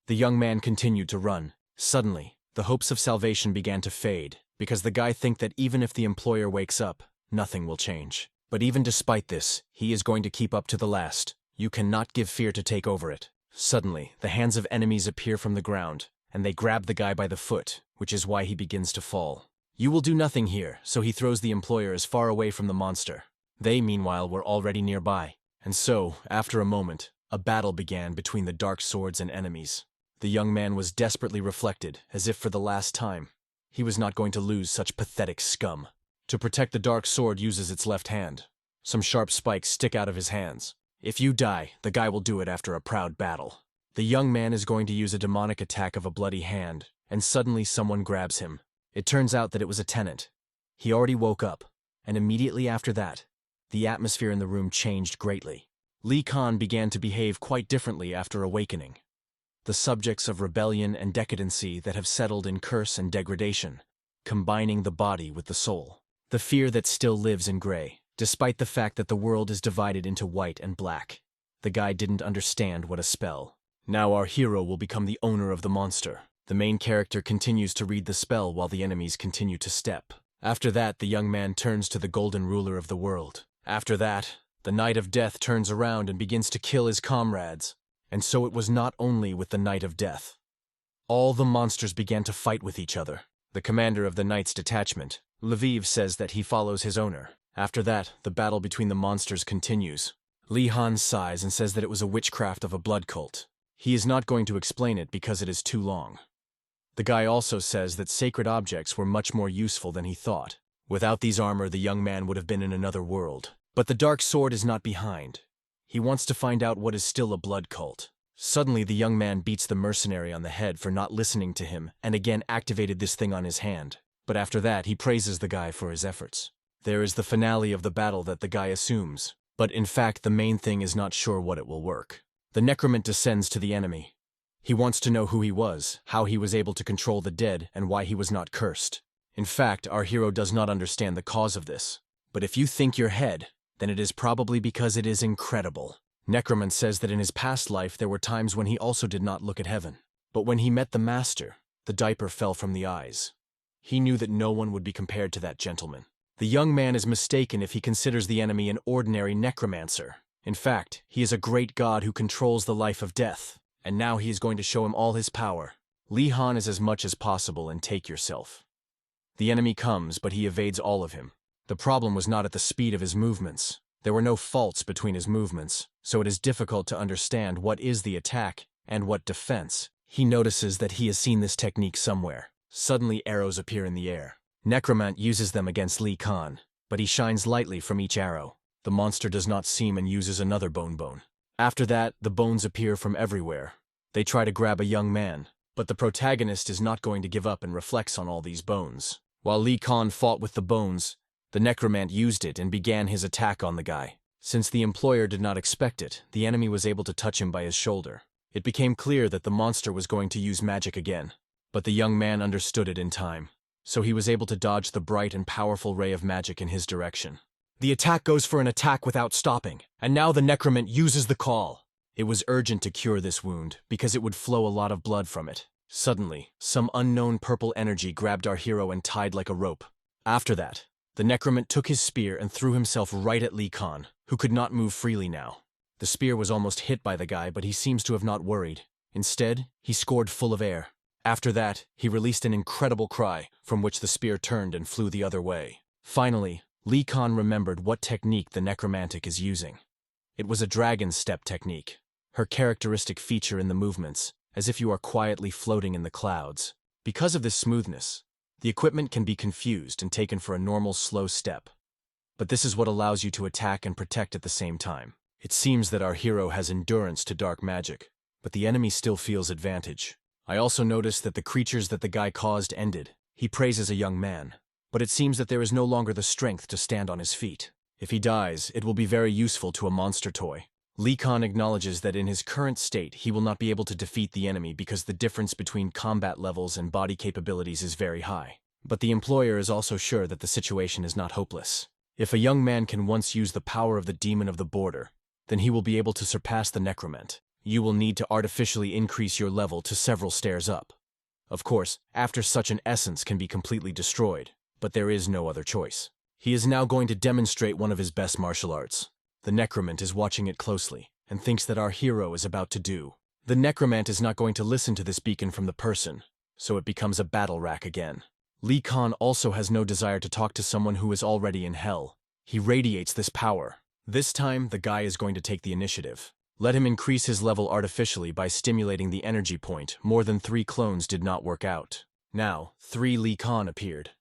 The young man continued to run. Suddenly, the hopes of salvation began to fade, because the guy thinks that even if the employer wakes up, nothing will change. But even despite this, he is going to keep up to the last. You cannot give fear to take over it. Suddenly, the hands of enemies appear from the ground, and they grab the guy by the foot, which is why he begins to fall. You will do nothing here, so he throws the employer as far away from the monster. They, meanwhile, were already nearby. And so, after a moment, a battle began between the dark swords and enemies. The young man was desperately reflected, as if for the last time. He was not going to lose such pathetic scum. To protect the dark sword uses its left hand. Some sharp spikes stick out of his hands. If you die, the guy will do it after a proud battle. The young man is going to use a demonic attack of a bloody hand, and suddenly someone grabs him. It turns out that it was a tenant. He already woke up, and immediately after that, the atmosphere in the room changed greatly. Lee Khan began to behave quite differently after awakening. The subjects of rebellion and decadency that have settled in curse and degradation, combining the body with the soul. The fear that still lives in gray, despite the fact that the world is divided into white and black. The guy didn't understand what a spell. Now our hero will become the owner of the monster. The main character continues to read the spell while the enemies continue to step. After that, the young man turns to the golden ruler of the world. After that, the Knight of Death turns around and begins to kill his comrades. And so it was not only with the Knight of Death. All the monsters began to fight with each other. The commander of the Knight's detachment, Lviv, says that he follows his owner. After that, the battle between the monsters continues. Li Han sighs and says that it was a witchcraft of a blood cult. He is not going to explain it because it is too long. The guy also says that sacred objects were much more useful than he thought. Without these armor, the young man would have been in another world. But the dark sword is not behind. He wants to find out what is still a blood cult. Suddenly, the young man beats the mercenary on the head for not listening to him and again activated this thing on his hand. But after that, he praises the guy for his efforts. There is the finale of the battle that the guy assumes. But in fact, the main thing is not sure what it will work. The necromant descends to the enemy. He wants to know who he was, how he was able to control the dead, and why he was not cursed. In fact, our hero does not understand the cause of this. But if you think you're head, then it is probably because it is incredible. Necromant says that in his past life there were times when he also did not look at heaven. But when he met the master, the diaper fell from the eyes. He knew that no one would be compared to that gentleman. The young man is mistaken if he considers the enemy an ordinary necromancer. In fact, he is a great god who controls the life of death. And now he is going to show him all his power. Li Han is as much as possible and take yourself. The enemy comes, but he evades all of him. The problem was not at the speed of his movements. There were no faults between his movements, so it is difficult to understand what is the attack and what defense. He notices that he has seen this technique somewhere. Suddenly arrows appear in the air. Necromant uses them against Li Khan, but he shines lightly from each arrow. The monster does not seem and uses another bone. After that, the bones appear from everywhere. They try to grab a young man, but the protagonist is not going to give up and reflects on all these bones. While Li Khan fought with the bones, the necromant used it and began his attack on the guy. Since the employer did not expect it, the enemy was able to touch him by his shoulder. It became clear that the monster was going to use magic again, but the young man understood it in time, so he was able to dodge the bright and powerful ray of magic in his direction. The attack goes for an attack without stopping, and now the necromant uses the call. It was urgent to cure this wound, because it would flow a lot of blood from it. Suddenly, some unknown purple energy grabbed our hero and tied like a rope. After that, the necromant took his spear and threw himself right at Li Khan, who could not move freely now. The spear was almost hit by the guy, but he seems to have not worried. Instead, he scored full of air. After that, he released an incredible cry, from which the spear turned and flew the other way. Finally, Lee Khan remembered what technique the necromantic is using. It was a dragon step technique, her characteristic feature in the movements, as if you are quietly floating in the clouds. Because of this smoothness, the equipment can be confused and taken for a normal slow step. But this is what allows you to attack and protect at the same time. It seems that our hero has endurance to dark magic, but the enemy still feels advantage. I also noticed that the creatures that the guy caused ended. He praises a young man, but it seems that there is no longer the strength to stand on his feet. If he dies, it will be very useful to a monster toy. Lee Khan acknowledges that in his current state he will not be able to defeat the enemy because the difference between combat levels and body capabilities is very high. But the employer is also sure that the situation is not hopeless. If a young man can once use the power of the demon of the border, then he will be able to surpass the necromant. You will need to artificially increase your level to several stairs up. Of course, after such an essence can be completely destroyed, but there is no other choice. He is now going to demonstrate one of his best martial arts. The necromant is watching it closely and thinks that our hero is about to do. The necromant is not going to listen to this beacon from the person, so it becomes a battle rack again. Lee Khan also has no desire to talk to someone who is already in hell. He radiates this power. This time, the guy is going to take the initiative. Let him increase his level artificially by stimulating the energy point. More than 3 clones did not work out. Now, 3 Lee Khan appeared.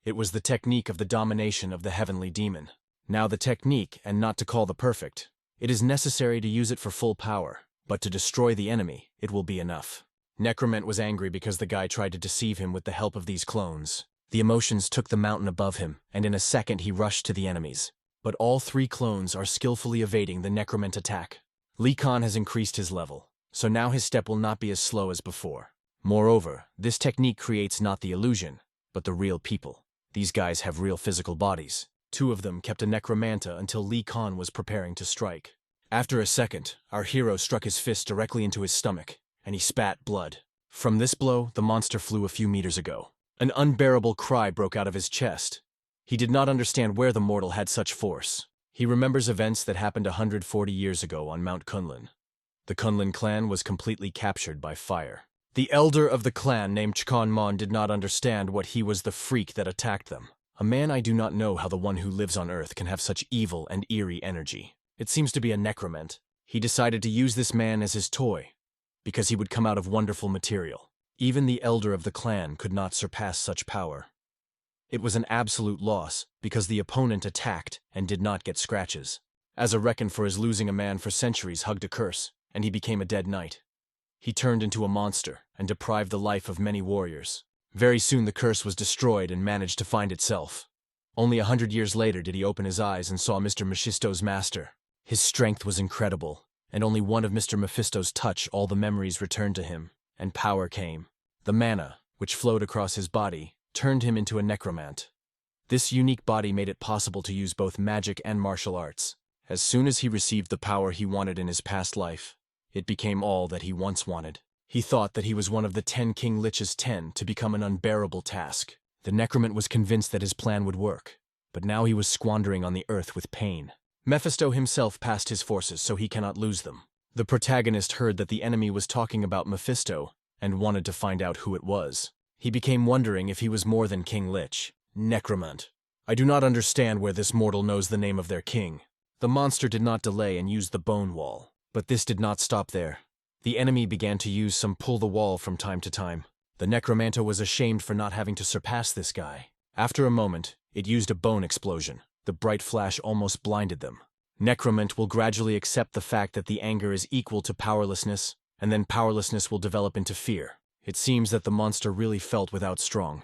It was the technique of the domination of the heavenly demon. Now the technique, and not to call the perfect. It is necessary to use it for full power, but to destroy the enemy, it will be enough. Necromant was angry because the guy tried to deceive him with the help of these clones. The emotions took the mountain above him, and in a second he rushed to the enemies. But all 3 clones are skillfully evading the necromant attack. Lee Khan has increased his level, so now his step will not be as slow as before. Moreover, this technique creates not the illusion, but the real people. These guys have real physical bodies. 2 of them kept a necromanta until Lee Khan was preparing to strike. After a second, our hero struck his fist directly into his stomach, and he spat blood. From this blow, the monster flew a few meters ago. An unbearable cry broke out of his chest. He did not understand where the mortal had such force. He remembers events that happened 140 years ago on Mount Kunlun. The Kunlun clan was completely captured by fire. The elder of the clan named Chkan Mon did not understand what he was the freak that attacked them. A man I do not know how the one who lives on Earth can have such evil and eerie energy. It seems to be a necromant. He decided to use this man as his toy, because he would come out of wonderful material. Even the elder of the clan could not surpass such power. It was an absolute loss, because the opponent attacked and did not get scratches. As a reckon for his losing a man for centuries hugged a curse, and he became a dead knight. He turned into a monster and deprived the life of many warriors. Very soon the curse was destroyed and managed to find itself. Only 100 years later did he open his eyes and saw Mr. Mephisto's master. His strength was incredible, and only one of Mr. Mephisto's touch all the memories returned to him, and power came. The mana, which flowed across his body, turned him into a necromant. This unique body made it possible to use both magic and martial arts. As soon as he received the power he wanted in his past life, it became all that he once wanted. He thought that he was one of the 10 King Lich's 10 to become an unbearable task. The necromant was convinced that his plan would work, but now he was squandering on the earth with pain. Mephisto himself passed his forces so he cannot lose them. The protagonist heard that the enemy was talking about Mephisto and wanted to find out who it was. He became wondering if he was more than King Lich. Necromant. I do not understand where this mortal knows the name of their king. The monster did not delay and used the bone wall. But this did not stop there. The enemy began to use some pull the wall from time to time. The necromanta was ashamed for not having to surpass this guy. After a moment, it used a bone explosion. The bright flash almost blinded them. Necromant will gradually accept the fact that the anger is equal to powerlessness, and then powerlessness will develop into fear. It seems that the monster really felt without strong.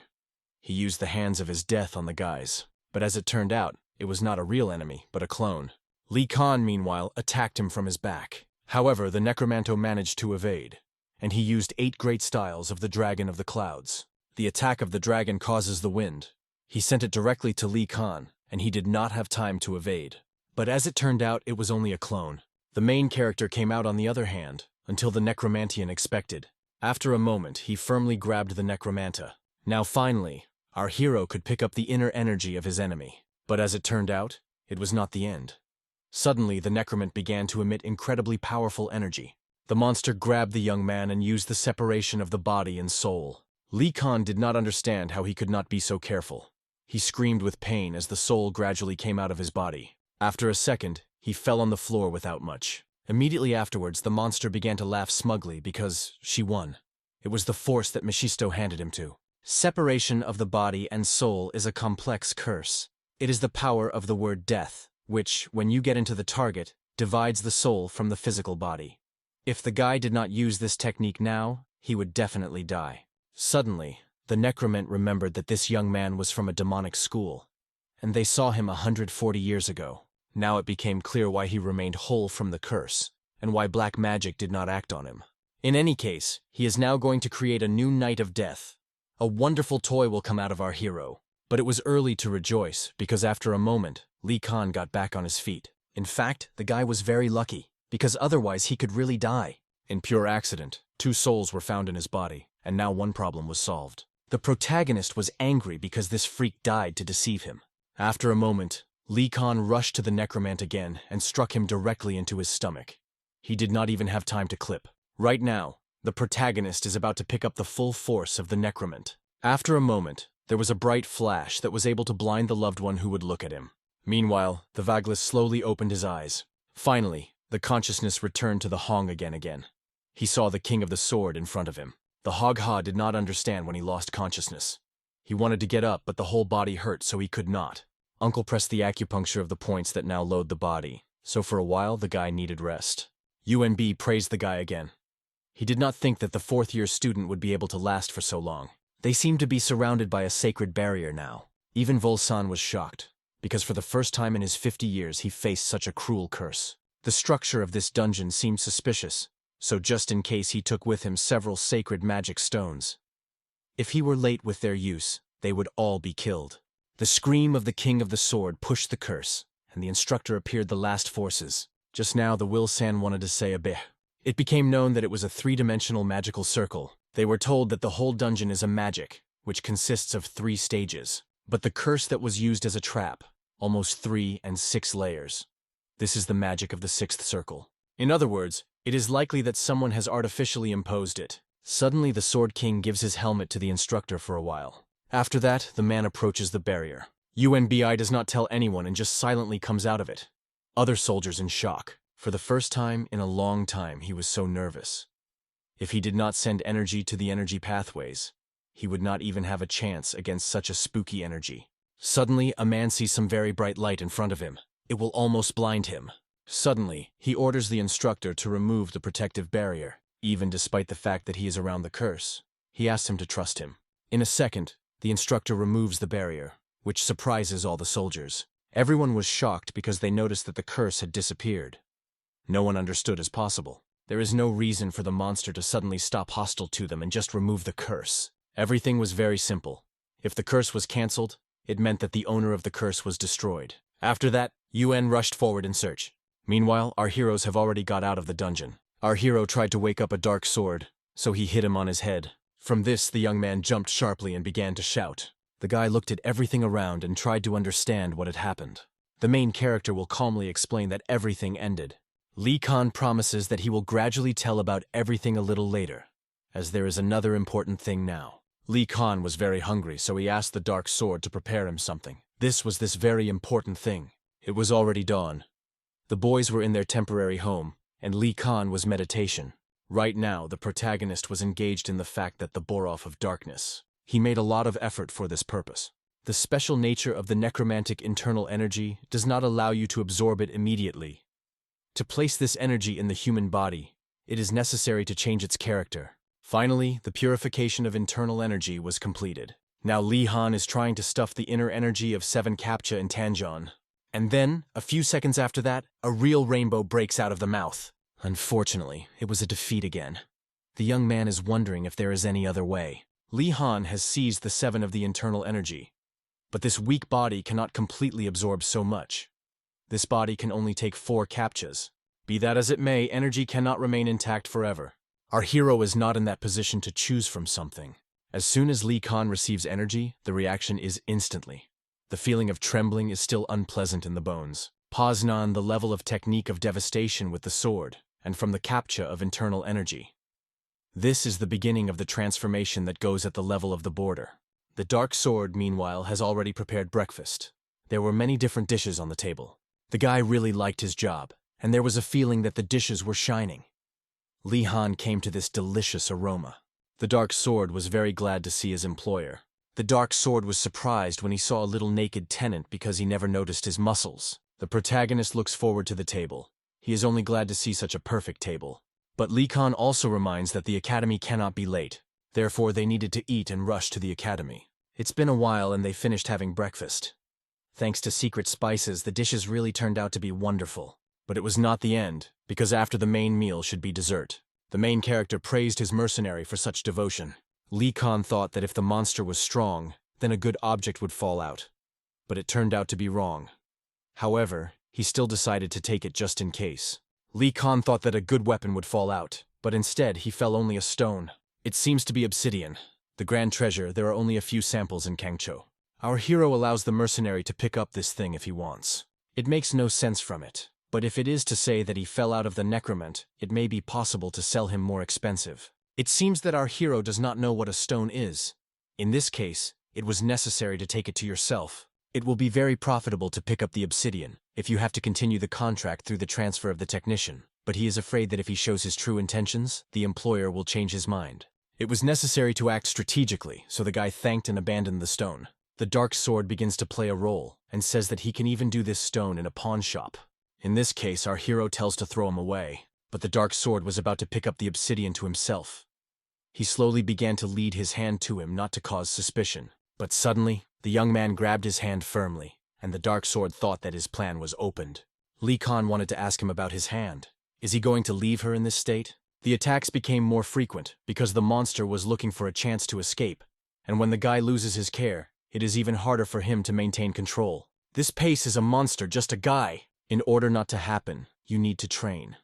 He used the hands of his death on the guys. But as it turned out, it was not a real enemy, but a clone. Lee Khan, meanwhile, attacked him from his back. However, the necromanto managed to evade, and he used 8 great styles of the Dragon of the Clouds. The attack of the dragon causes the wind. He sent it directly to Lee Khan, and he did not have time to evade. But as it turned out, it was only a clone. The main character came out on the other hand, until the necromantian expected. After a moment, he firmly grabbed the necromanta. Now finally, our hero could pick up the inner energy of his enemy. But as it turned out, it was not the end. Suddenly, the necromant began to emit incredibly powerful energy. The monster grabbed the young man and used the separation of the body and soul. Lee Khan did not understand how he could not be so careful. He screamed with pain as the soul gradually came out of his body. After a second, he fell on the floor without much. Immediately afterwards, the monster began to laugh smugly because she won. It was the force that Mephisto handed him to. Separation of the body and soul is a complex curse. It is the power of the word death, which, when you get into the target, divides the soul from the physical body. If the guy did not use this technique now, he would definitely die. Suddenly, the necromant remembered that this young man was from a demonic school, and they saw him 140 years ago. Now it became clear why he remained whole from the curse, and why black magic did not act on him. In any case, he is now going to create a new Knight of Death. A wonderful toy will come out of our hero. But it was early to rejoice, because after a moment, Lee Khan got back on his feet. In fact, the guy was very lucky, because otherwise he could really die. In pure accident, 2 souls were found in his body, and now one problem was solved. The protagonist was angry because this freak died to deceive him. After a moment, Lee Khan rushed to the necromant again and struck him directly into his stomach. He did not even have time to clip. Right now, the protagonist is about to pick up the full force of the necromant. After a moment, there was a bright flash that was able to blind the loved one who would look at him. Meanwhile, the Vaglis slowly opened his eyes. Finally, the consciousness returned to the Hong again. He saw the King of the Sword in front of him. The Hogha did not understand when he lost consciousness. He wanted to get up, but the whole body hurt, so he could not. Uncle pressed the acupuncture of the points that now load the body, so for a while the guy needed rest. UNB praised the guy again. He did not think that the 4th-year student would be able to last for so long. They seemed to be surrounded by a sacred barrier now. Even Volsan was shocked, because for the first time in his 50 years he faced such a cruel curse. The structure of this dungeon seemed suspicious, so just in case he took with him several sacred magic stones. If he were late with their use, they would all be killed. The scream of the King of the Sword pushed the curse, and the instructor appeared the last forces. Just now the Wilsan wanted to say a beh. It became known that it was a 3-dimensional magical circle. They were told that the whole dungeon is a magic, which consists of 3 stages. But the curse that was used as a trap, almost 3 and 6 layers. This is the magic of the 6th circle. In other words, it is likely that someone has artificially imposed it. Suddenly the Sword King gives his helmet to the instructor for a while. After that, the man approaches the barrier. UNBI does not tell anyone and just silently comes out of it. Other soldiers in shock. For the first time in a long time, he was so nervous. If he did not send energy to the energy pathways, he would not even have a chance against such a spooky energy. Suddenly, a man sees some very bright light in front of him. It will almost blind him. Suddenly, he orders the instructor to remove the protective barrier, even despite the fact that he is around the curse. He asks him to trust him. In a second, the instructor removes the barrier, which surprises all the soldiers. Everyone was shocked because they noticed that the curse had disappeared. No one understood as possible. There is no reason for the monster to suddenly stop hostile to them and just remove the curse. Everything was very simple. If the curse was cancelled, it meant that the owner of the curse was destroyed. After that, UN rushed forward in search. Meanwhile, our heroes have already got out of the dungeon. Our hero tried to wake up a dark sword, so he hit him on his head. From this, the young man jumped sharply and began to shout. The guy looked at everything around and tried to understand what had happened. The main character will calmly explain that everything ended. Lee Khan promises that he will gradually tell about everything a little later, as there is another important thing now. Lee Khan was very hungry, so he asked the Dark Sword to prepare him something. This was this very important thing. It was already dawn. The boys were in their temporary home, and Lee Khan was meditation. Right now, the protagonist was engaged in the fact that the Borov of Darkness. He made a lot of effort for this purpose. The special nature of the necromantic internal energy does not allow you to absorb it immediately. To place this energy in the human body, it is necessary to change its character. Finally, the purification of internal energy was completed. Now Li Han is trying to stuff the inner energy of 7 Captcha in Tanjon. And then, a few seconds after that, a real rainbow breaks out of the mouth. Unfortunately, it was a defeat again. The young man is wondering if there is any other way. Li Han has seized the 7 of the internal energy. But this weak body cannot completely absorb so much. This body can only take 4 Captchas. Be that as it may, energy cannot remain intact forever. Our hero is not in that position to choose from something. As soon as Li Khan receives energy, the reaction is instantly. The feeling of trembling is still unpleasant in the bones. Poznan, the level of technique of devastation with the sword, and from the Captcha of internal energy. This is the beginning of the transformation that goes at the level of the border. The dark sword, meanwhile, has already prepared breakfast. There were many different dishes on the table. The guy really liked his job, and there was a feeling that the dishes were shining. Li Han came to this delicious aroma. The dark sword was very glad to see his employer. The dark sword was surprised when he saw a little naked tenant because he never noticed his muscles. The protagonist looks forward to the table. He is only glad to see such a perfect table. But Li Khan also reminds that the academy cannot be late. Therefore, they needed to eat and rush to the academy. It's been a while and they finished having breakfast. Thanks to secret spices, the dishes really turned out to be wonderful. But it was not the end, because after the main meal should be dessert. The main character praised his mercenary for such devotion. Li Khan thought that if the monster was strong, then a good object would fall out. But it turned out to be wrong. However, he still decided to take it just in case. Li Khan thought that a good weapon would fall out, but instead he fell only a stone. It seems to be obsidian. The grand treasure, there are only a few samples in Kangcho. Our hero allows the mercenary to pick up this thing if he wants. It makes no sense from it, but if it is to say that he fell out of the necromant, it may be possible to sell him more expensive. It seems that our hero does not know what a stone is. In this case, it was necessary to take it to yourself. It will be very profitable to pick up the obsidian, if you have to continue the contract through the transfer of the technician, but he is afraid that if he shows his true intentions, the employer will change his mind. It was necessary to act strategically, so the guy thanked and abandoned the stone. The dark sword begins to play a role, and says that he can even do this stone in a pawn shop. In this case, our hero tells to throw him away, but the dark sword was about to pick up the obsidian to himself. He slowly began to lead his hand to him not to cause suspicion, but suddenly, the young man grabbed his hand firmly, and the dark sword thought that his plan was opened. Li Khan wanted to ask him about his hand. Is he going to leave her in this state? The attacks became more frequent because the monster was looking for a chance to escape, and when the guy loses his care, it is even harder for him to maintain control. This pace is a monster, just a guy. In order not to happen, you need to train.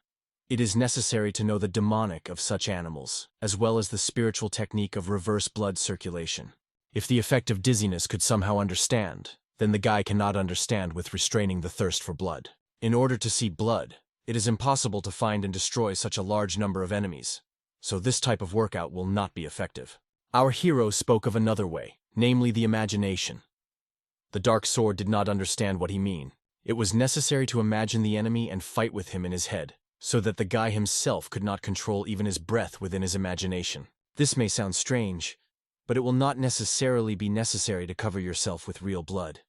It is necessary to know the demonic of such animals, as well as the spiritual technique of reverse blood circulation. If the effect of dizziness could somehow understand, then the guy cannot understand with restraining the thirst for blood. In order to see blood, it is impossible to find and destroy such a large number of enemies, so this type of workout will not be effective. Our hero spoke of another way, namely the imagination. The dark sword did not understand what he meant. It was necessary to imagine the enemy and fight with him in his head, so that the guy himself could not control even his breath within his imagination. This may sound strange, but it will not necessarily be necessary to cover yourself with real blood.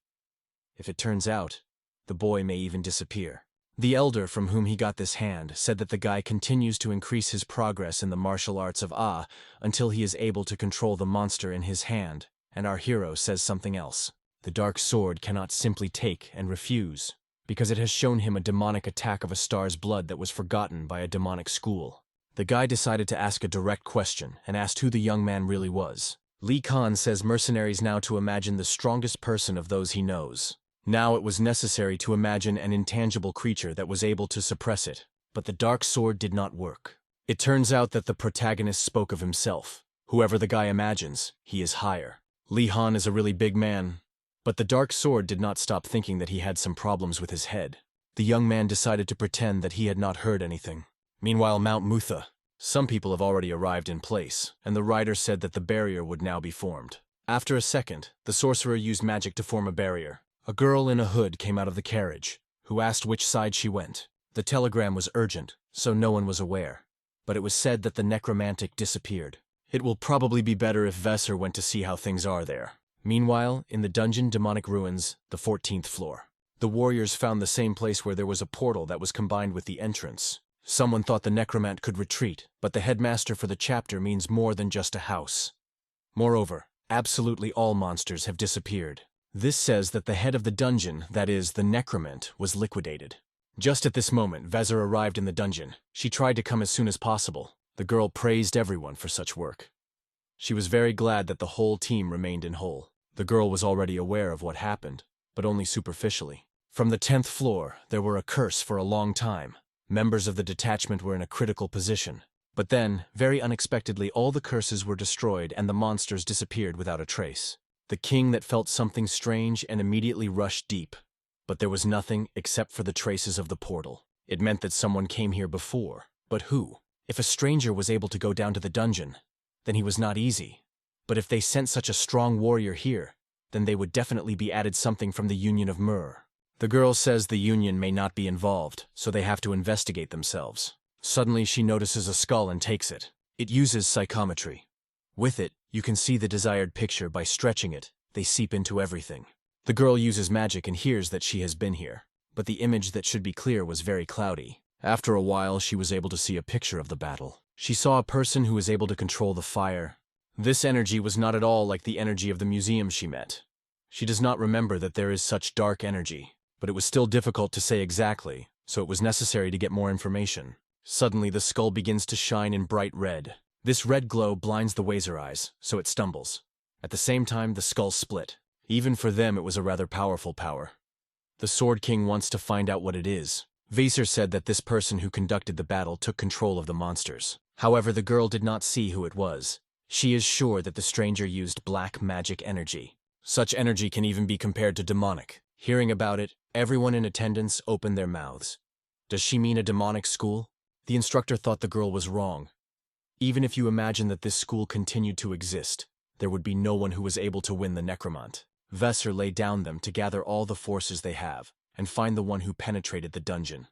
If it turns out, the boy may even disappear. The elder from whom he got this hand said that the guy continues to increase his progress in the martial arts of Ah until he is able to control the monster in his hand, and our hero says something else. The dark sword cannot simply take and refuse, because it has shown him a demonic attack of a star's blood that was forgotten by a demonic school. The guy decided to ask a direct question and asked who the young man really was. Li Khan says mercenaries now to imagine the strongest person of those he knows. Now it was necessary to imagine an intangible creature that was able to suppress it, but the dark sword did not work. It turns out that the protagonist spoke of himself. Whoever the guy imagines, he is higher. Li Han is a really big man, but the dark sword did not stop thinking that he had some problems with his head. The young man decided to pretend that he had not heard anything. Meanwhile, Mount Mutha. Some people have already arrived in place, and the rider said that the barrier would now be formed. After a second, the sorcerer used magic to form a barrier. A girl in a hood came out of the carriage, who asked which side she went. The telegram was urgent, so no one was aware. But it was said that the necromantic disappeared. It will probably be better if Vesser went to see how things are there. Meanwhile, in the dungeon demonic ruins, the 14th floor. The warriors found the same place where there was a portal that was combined with the entrance. Someone thought the necromant could retreat, but the headmaster for the chapter means more than just a house. Moreover, absolutely all monsters have disappeared. This says that the head of the dungeon, that is, the necromant, was liquidated. Just at this moment, Vezir arrived in the dungeon. She tried to come as soon as possible. The girl praised everyone for such work. She was very glad that the whole team remained in whole. The girl was already aware of what happened, but only superficially. From the 10th floor, there were a curse for a long time. Members of the detachment were in a critical position. But then, very unexpectedly, all the curses were destroyed and the monsters disappeared without a trace. The king that felt something strange and immediately rushed deep. But there was nothing except for the traces of the portal. It meant that someone came here before. But who? If a stranger was able to go down to the dungeon, then he was not easy. But if they sent such a strong warrior here, then they would definitely be added something from the Union of Mur. The girl says the Union may not be involved, so they have to investigate themselves. Suddenly she notices a skull and takes it. It uses psychometry. With it, you can see the desired picture. By stretching it, they seep into everything. The girl uses magic and hears that she has been here, but the image that should be clear was very cloudy. After a while, she was able to see a picture of the battle. She saw a person who was able to control the fire. This energy was not at all like the energy of the museum she met. She does not remember that there is such dark energy, but it was still difficult to say exactly, so it was necessary to get more information. Suddenly, the skull begins to shine in bright red. This red glow blinds the Wazer eyes, so it stumbles. At the same time, the skull split. Even for them, it was a rather powerful power. The Sword King wants to find out what it is. Vaser said that this person who conducted the battle took control of the monsters. However, the girl did not see who it was. She is sure that the stranger used black magic energy. Such energy can even be compared to demonic. Hearing about it, everyone in attendance opened their mouths. Does she mean a demonic school? The instructor thought the girl was wrong. Even if you imagine that this school continued to exist, there would be no one who was able to win the necromant. Vaser laid down them to gather all the forces they have and find the one who penetrated the dungeon.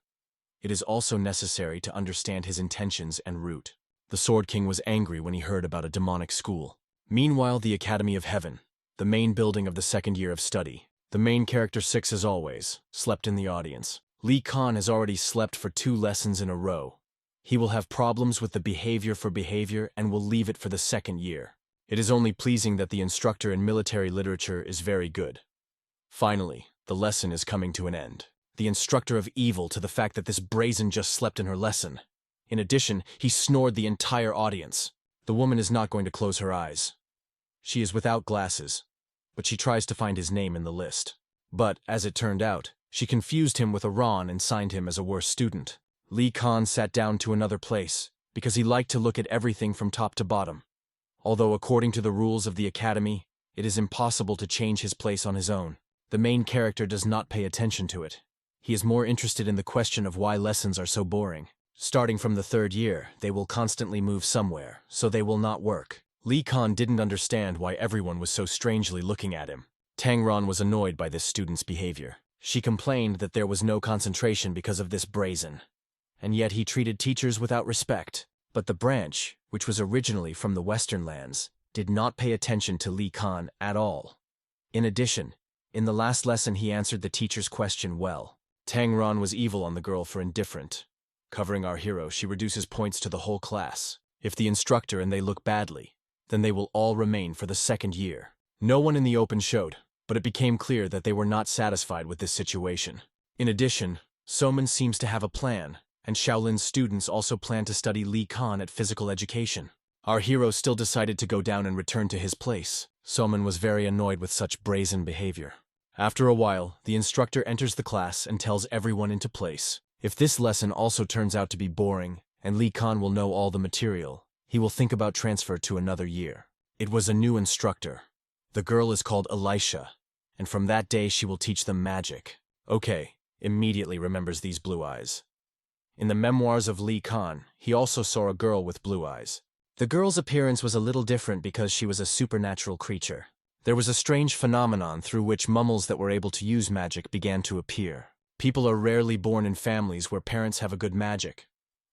It is also necessary to understand his intentions and route. The Sword King was angry when he heard about a demonic school. Meanwhile, the Academy of Heaven, the main building of the second year of study. The main character 6, as always, slept in the audience. Lee Khan has already slept for 2 lessons in a row. He will have problems with the behavior for behavior and will leave it for the second year. It is only pleasing that the instructor in military literature is very good. Finally, the lesson is coming to an end. The instructor of evil to the fact that this brazen just slept in her lesson. In addition, he snored the entire audience. The woman is not going to close her eyes. She is without glasses, but she tries to find his name in the list. But, as it turned out, she confused him with Iran and signed him as a worse student. Lee Khan sat down to another place, because he liked to look at everything from top to bottom. Although according to the rules of the academy, it is impossible to change his place on his own. The main character does not pay attention to it. He is more interested in the question of why lessons are so boring. Starting from the 3rd year, they will constantly move somewhere, so they will not work. Lee Khan didn't understand why everyone was so strangely looking at him. Tangron was annoyed by this student's behavior. She complained that there was no concentration because of this brazen. And yet he treated teachers without respect. But the branch, which was originally from the Western lands, did not pay attention to Lee Khan at all. In addition, in the last lesson he answered the teacher's question well. Tangron was evil on the girl for indifferent. Covering our hero, she reduces points to the whole class. If the instructor and they look badly, then they will all remain for the 2nd year. No one in the open showed, but it became clear that they were not satisfied with this situation. In addition, Soman seems to have a plan, and Shaolin's students also plan to study Lee Khan at physical education. Our hero still decided to go down and return to his place. Soman was very annoyed with such brazen behavior. After a while, the instructor enters the class and tells everyone into place. If this lesson also turns out to be boring, and Lee Khan will know all the material, he will think about transfer to another year. It was a new instructor. The girl is called Elisha, and from that day she will teach them magic. Okay, immediately remembers these blue eyes. In the memoirs of Lee Khan, he also saw a girl with blue eyes. The girl's appearance was a little different because she was a supernatural creature. There was a strange phenomenon through which mummels that were able to use magic began to appear. People are rarely born in families where parents have a good magic.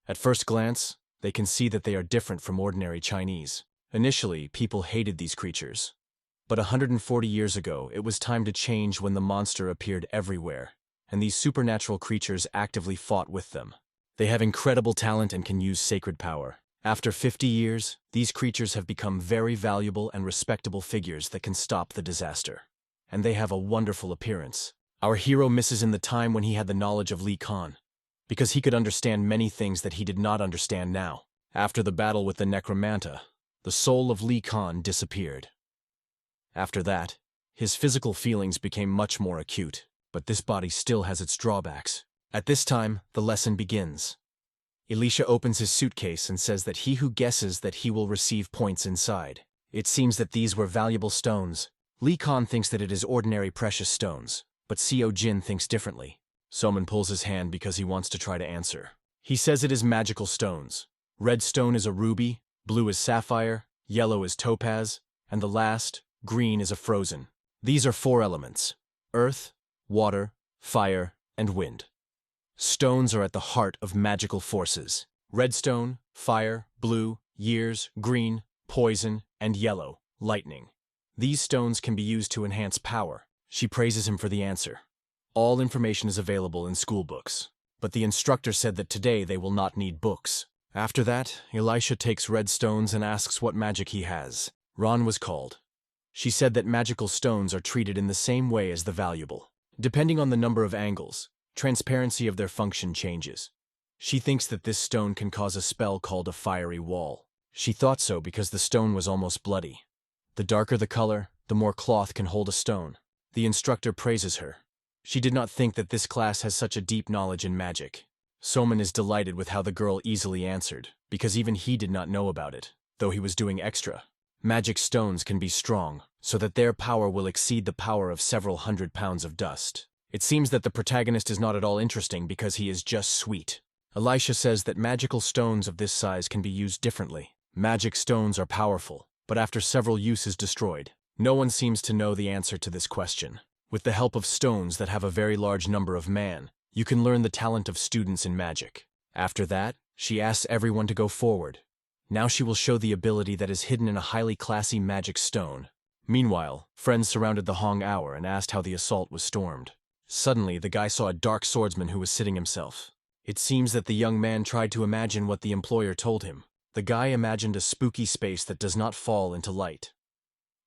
At first glance, they can see that they are different from ordinary Chinese. Initially, people hated these creatures. But 140 years ago, it was time to change when the monster appeared everywhere, and these supernatural creatures actively fought with them. They have incredible talent and can use sacred power. After 50 years, these creatures have become very valuable and respectable figures that can stop the disaster. And they have a wonderful appearance. Our hero misses in the time when he had the knowledge of Lee Khan, because he could understand many things that he did not understand now. After the battle with the Necromanta, the soul of Lee Khan disappeared. After that, his physical feelings became much more acute, but this body still has its drawbacks. At this time, the lesson begins. Elisha opens his suitcase and says that he who guesses that he will receive points inside. It seems that these were valuable stones. Lee Khan thinks that it is ordinary precious stones, but Seo Jin thinks differently. Soman pulls his hand because he wants to try to answer. He says it is magical stones. Red stone is a ruby, blue is sapphire, yellow is topaz, and the last, green, is a frozen. These are 4 elements: earth, water, fire, and wind. Stones are at the heart of magical forces. Redstone, fire, blue, years, green, poison, and yellow, lightning. These stones can be used to enhance power. She praises him for the answer. All information is available in school books, but the instructor said that today they will not need books. After that, Elisha takes red stones and asks what magic he has. Ron was called. She said that magical stones are treated in the same way as the valuable. Depending on the number of angles, transparency of their function changes. She thinks that this stone can cause a spell called a fiery wall. She thought so because the stone was almost bloody. The darker the color, the more cloth can hold a stone. The instructor praises her. She did not think that this class has such a deep knowledge in magic. Soman is delighted with how the girl easily answered, because even he did not know about it, though he was doing extra. Magic stones can be strong, so that their power will exceed the power of several 100 pounds of dust. It seems that the protagonist is not at all interesting because he is just sweet. Elisha says that magical stones of this size can be used differently. Magic stones are powerful, but after several uses destroyed. No one seems to know the answer to this question. With the help of stones that have a very large number of man, you can learn the talent of students in magic. After that, she asks everyone to go forward. Now she will show the ability that is hidden in a highly classy magic stone. Meanwhile, friends surrounded the Hong Hour and asked how the assault was stormed. Suddenly, the guy saw a dark swordsman who was sitting himself. It seems that the young man tried to imagine what the employer told him. The guy imagined a spooky space that does not fall into light.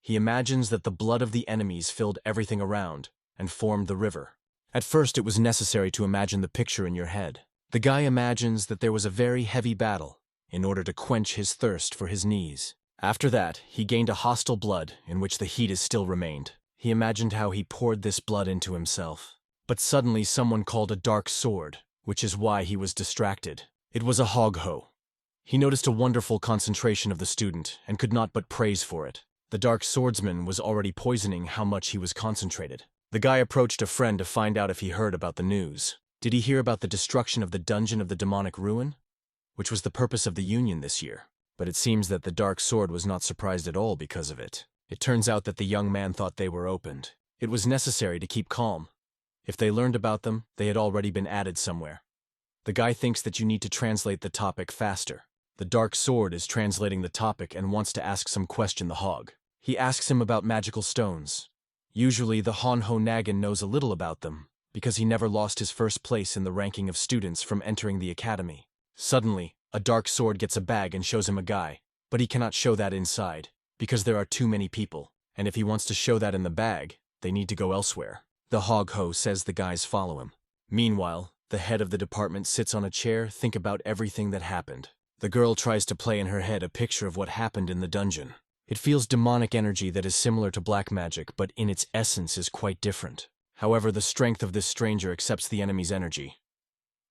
He imagines that the blood of the enemies filled everything around and formed the river. At first, it was necessary to imagine the picture in your head. The guy imagines that there was a very heavy battle in order to quench his thirst for his knees. After that, he gained a hostile blood in which the heat is still remained. He imagined how he poured this blood into himself. But suddenly someone called a dark sword, which is why he was distracted. It was a hog-ho. He noticed a wonderful concentration of the student and could not but praise for it. The dark swordsman was already poisoning how much he was concentrated. The guy approached a friend to find out if he heard about the news. Did he hear about the destruction of the dungeon of the demonic ruin? Which was the purpose of the Union this year. But it seems that the dark sword was not surprised at all because of it. It turns out that the young man thought they were opened. It was necessary to keep calm. If they learned about them, they had already been added somewhere. The guy thinks that you need to translate the topic faster. The dark sword is translating the topic and wants to ask some question the hog. He asks him about magical stones. Usually the Honho Nagan knows a little about them, because he never lost his first place in the ranking of students from entering the academy. Suddenly, a dark sword gets a bag and shows him a guy, but he cannot show that inside, because there are too many people, and if he wants to show that in the bag, they need to go elsewhere. The hog-ho says the guys follow him. Meanwhile, the head of the department sits on a chair, think about everything that happened. The girl tries to play in her head a picture of what happened in the dungeon. It feels demonic energy that is similar to black magic, but in its essence is quite different. However, the strength of this stranger accepts the enemy's energy.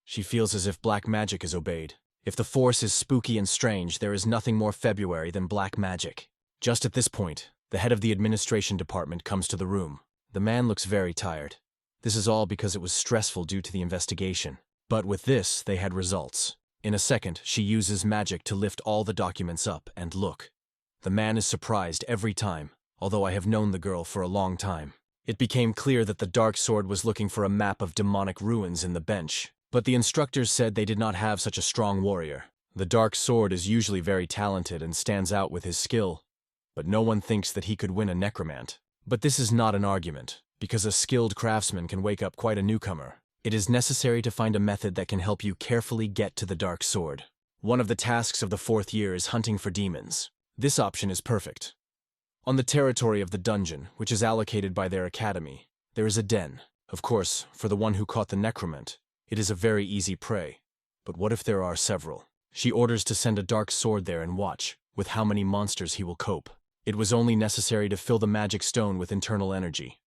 She feels as if black magic is obeyed. If the force is spooky and strange, there is nothing more February than black magic. Just at this point, the head of the administration department comes to the room. The man looks very tired. This is all because it was stressful due to the investigation. But with this, they had results. In a second, she uses magic to lift all the documents up and look. The man is surprised every time, although I have known the girl for a long time. It became clear that the dark sword was looking for a map of demonic ruins in the bench, but the instructors said they did not have such a strong warrior. The dark sword is usually very talented and stands out with his skill, but no one thinks that he could win a necromant. But this is not an argument, because a skilled craftsman can wake up quite a newcomer. It is necessary to find a method that can help you carefully get to the dark sword. One of the tasks of the 4th year is hunting for demons. This option is perfect. On the territory of the dungeon, which is allocated by their academy, there is a den. Of course, for the one who caught the necromant, it is a very easy prey. But what if there are several? She orders to send a dark sword there and watch with how many monsters he will cope. It was only necessary to fill the magic stone with internal energy.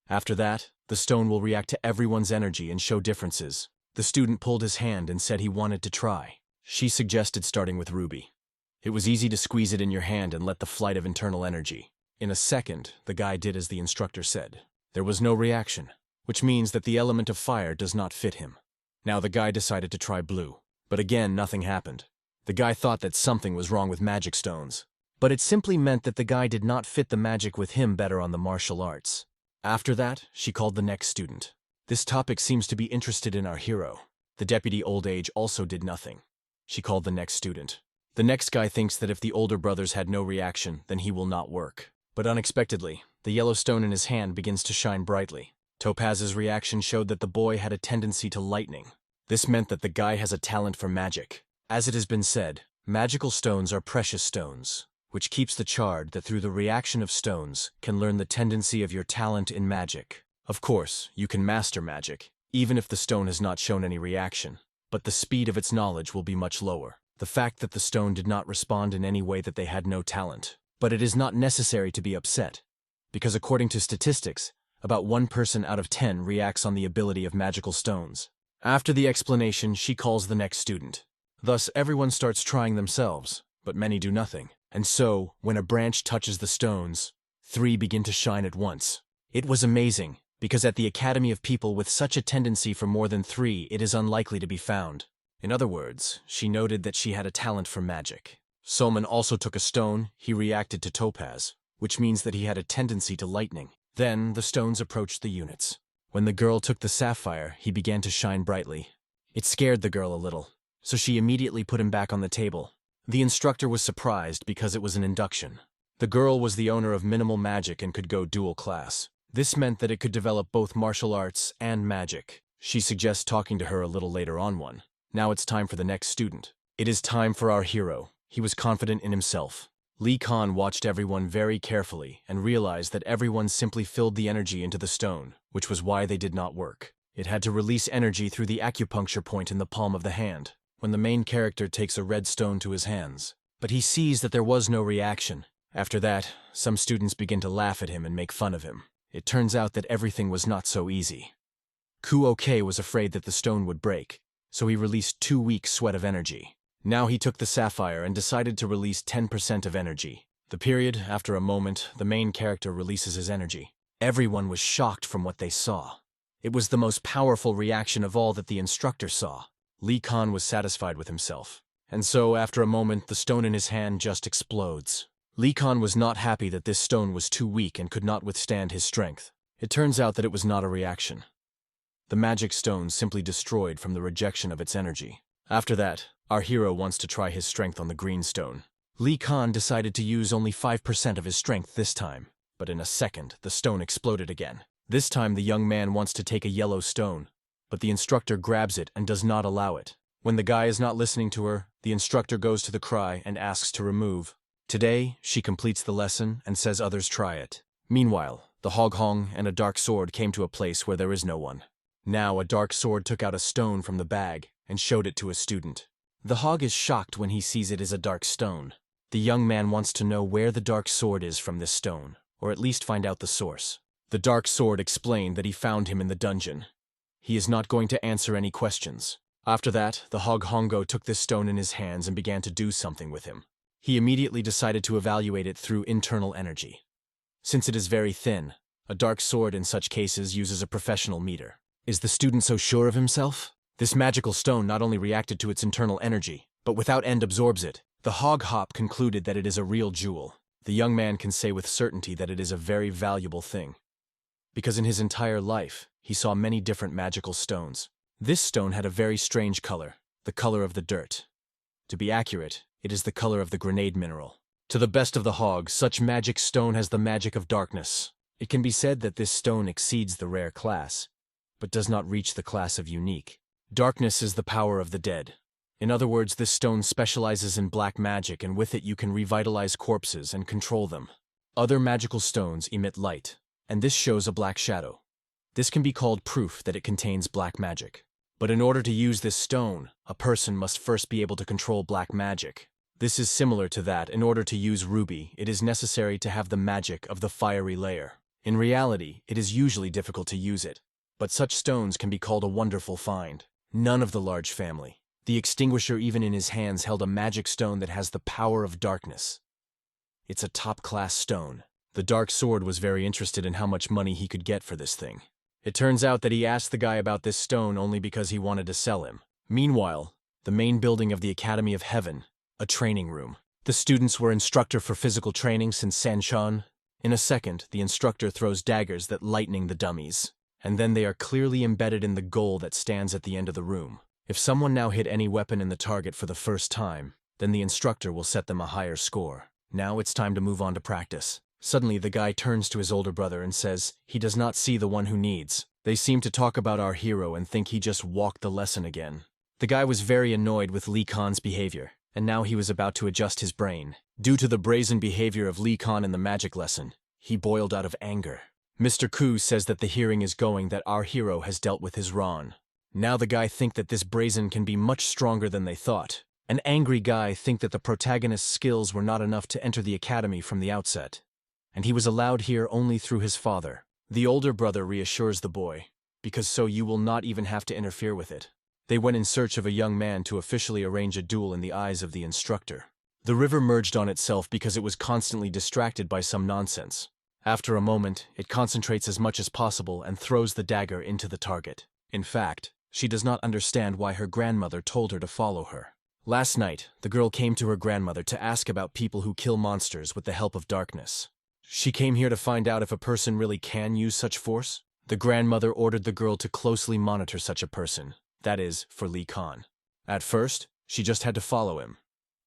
After that, the stone will react to everyone's energy and show differences. The student pulled his hand and said he wanted to try. She suggested starting with Ruby. It was easy to squeeze it in your hand and let the flight of internal energy. In a second, the guy did as the instructor said. There was no reaction, which means that the element of fire does not fit him. Now the guy decided to try blue, but again nothing happened. The guy thought that something was wrong with magic stones. but it simply meant that the guy did not fit the magic with him better on the martial arts. After that, she called the next student. This topic seems to be interested in our hero. The deputy old age also did nothing. She called the next student. The next guy thinks that if the older brothers had no reaction, then he will not work. But unexpectedly, the yellow stone in his hand begins to shine brightly. Topaz's reaction showed that the boy had a tendency to lightning. This meant that the guy has a talent for magic. As it has been said, magical stones are precious stones, which keeps the charred that through the reaction of stones can learn the tendency of your talent in magic. Of course, you can master magic, even if the stone has not shown any reaction, but the speed of its knowledge will be much lower. The fact that the stone did not respond in any way that they had no talent. But it is not necessary to be upset, because according to statistics, about 1 person out of 10 reacts on the ability of magical stones. After the explanation, she calls the next student. Thus, everyone starts trying themselves, but many do nothing. And so, when a branch touches the stones, 3 begin to shine at once. It was amazing, because at the Academy of people with such a tendency for more than 3, it is unlikely to be found. In other words, she noted that she had a talent for magic. Solman also took a stone. He reacted to Topaz, which means that he had a tendency to lightning. Then, the stones approached the units. When the girl took the sapphire, he began to shine brightly. It scared the girl a little, so she immediately put him back on the table. The instructor was surprised because it was an induction. The girl was the owner of minimal magic and could go dual class. This meant that it could develop both martial arts and magic. She suggests talking to her a little later on one. Now it's time for the next student. It is time for our hero. He was confident in himself. Lee Khan watched everyone very carefully and realized that everyone simply filled the energy into the stone, which was why they did not work. It had to release energy through the acupuncture point in the palm of the hand, when the main character takes a red stone to his hands. But he sees that there was no reaction. After that, some students begin to laugh at him and make fun of him. It turns out that everything was not so easy. Kuo-K was afraid that the stone would break, so he released 2 weeks' sweat of energy. Now he took the sapphire and decided to release 10% of energy. The period, after a moment, the main character releases his energy. Everyone was shocked from what they saw. It was the most powerful reaction of all that the instructor saw. Lee Khan was satisfied with himself. And so, after a moment, the stone in his hand just explodes. Lee Khan was not happy that this stone was too weak and could not withstand his strength. It turns out that it was not a reaction. The magic stone simply destroyed from the rejection of its energy. After that, our hero wants to try his strength on the green stone. Lee Khan decided to use only 5% of his strength this time, but in a second, the stone exploded again. This time, the young man wants to take a yellow stone, but the instructor grabs it and does not allow it. When the guy is not listening to her, the instructor goes to the cry and asks to remove. Today, she completes the lesson and says others try it. Meanwhile, the Hog Hong and a dark sword came to a place where there is no one. Now, a dark sword took out a stone from the bag and showed it to a student. The hog is shocked when he sees it as a dark stone. The young man wants to know where the dark sword is from this stone, or at least find out the source. The dark sword explained that he found him in the dungeon. He is not going to answer any questions. After that, the Hog Hongo took this stone in his hands and began to do something with him. He immediately decided to evaluate it through internal energy. Since it is very thin, a dark sword in such cases uses a professional meter. Is the student so sure of himself? This magical stone not only reacted to its internal energy, but without end absorbs it. The Hog Hop concluded that it is a real jewel. The young man can say with certainty that it is a very valuable thing, because in his entire life, he saw many different magical stones. This stone had a very strange color, the color of the dirt. To be accurate, it is the color of the grenade mineral. To the best of the Hog, such magic stone has the magic of darkness. It can be said that this stone exceeds the rare class, but does not reach the class of unique. Darkness is the power of the dead. In other words, this stone specializes in black magic, and with it you can revitalize corpses and control them. Other magical stones emit light, and this shows a black shadow. This can be called proof that it contains black magic. But in order to use this stone, a person must first be able to control black magic. This is similar to that. In order to use ruby, it is necessary to have the magic of the fiery layer. In reality, it is usually difficult to use it, but such stones can be called a wonderful find. None of the large family. The extinguisher even in his hands held a magic stone that has the power of darkness. It's a top-class stone. The dark sword was very interested in how much money he could get for this thing. It turns out that he asked the guy about this stone only because he wanted to sell him. Meanwhile, the main building of the Academy of Heaven, a training room. The students were instructor for physical training since Sanshon. In a second, the instructor throws daggers that lightning the dummies, and then they are clearly embedded in the goal that stands at the end of the room. If someone now hit any weapon in the target for the first time, then the instructor will set them a higher score. Now it's time to move on to practice. Suddenly, the guy turns to his older brother and says he does not see the one who needs. They seem to talk about our hero and think he just walked the lesson again. The guy was very annoyed with Lee Khan's behavior, and now he was about to adjust his brain. Due to the brazen behavior of Lee Khan in the magic lesson, he boiled out of anger. Mr. Koo says that the hearing is going that our hero has dealt with his Ron. Now the guy think that this brazen can be much stronger than they thought. An angry guy think that the protagonist's skills were not enough to enter the academy from the outset, and he was allowed here only through his father. The older brother reassures the boy, because so you will not even have to interfere with it. They went in search of a young man to officially arrange a duel in the eyes of the instructor. The river merged on itself because it was constantly distracted by some nonsense. After a moment, it concentrates as much as possible and throws the dagger into the target. In fact, she does not understand why her grandmother told her to follow her. Last night, the girl came to her grandmother to ask about people who kill monsters with the help of darkness. She came here to find out if a person really can use such force. The grandmother ordered the girl to closely monitor such a person, that is, for Lee Khan. At first, she just had to follow him.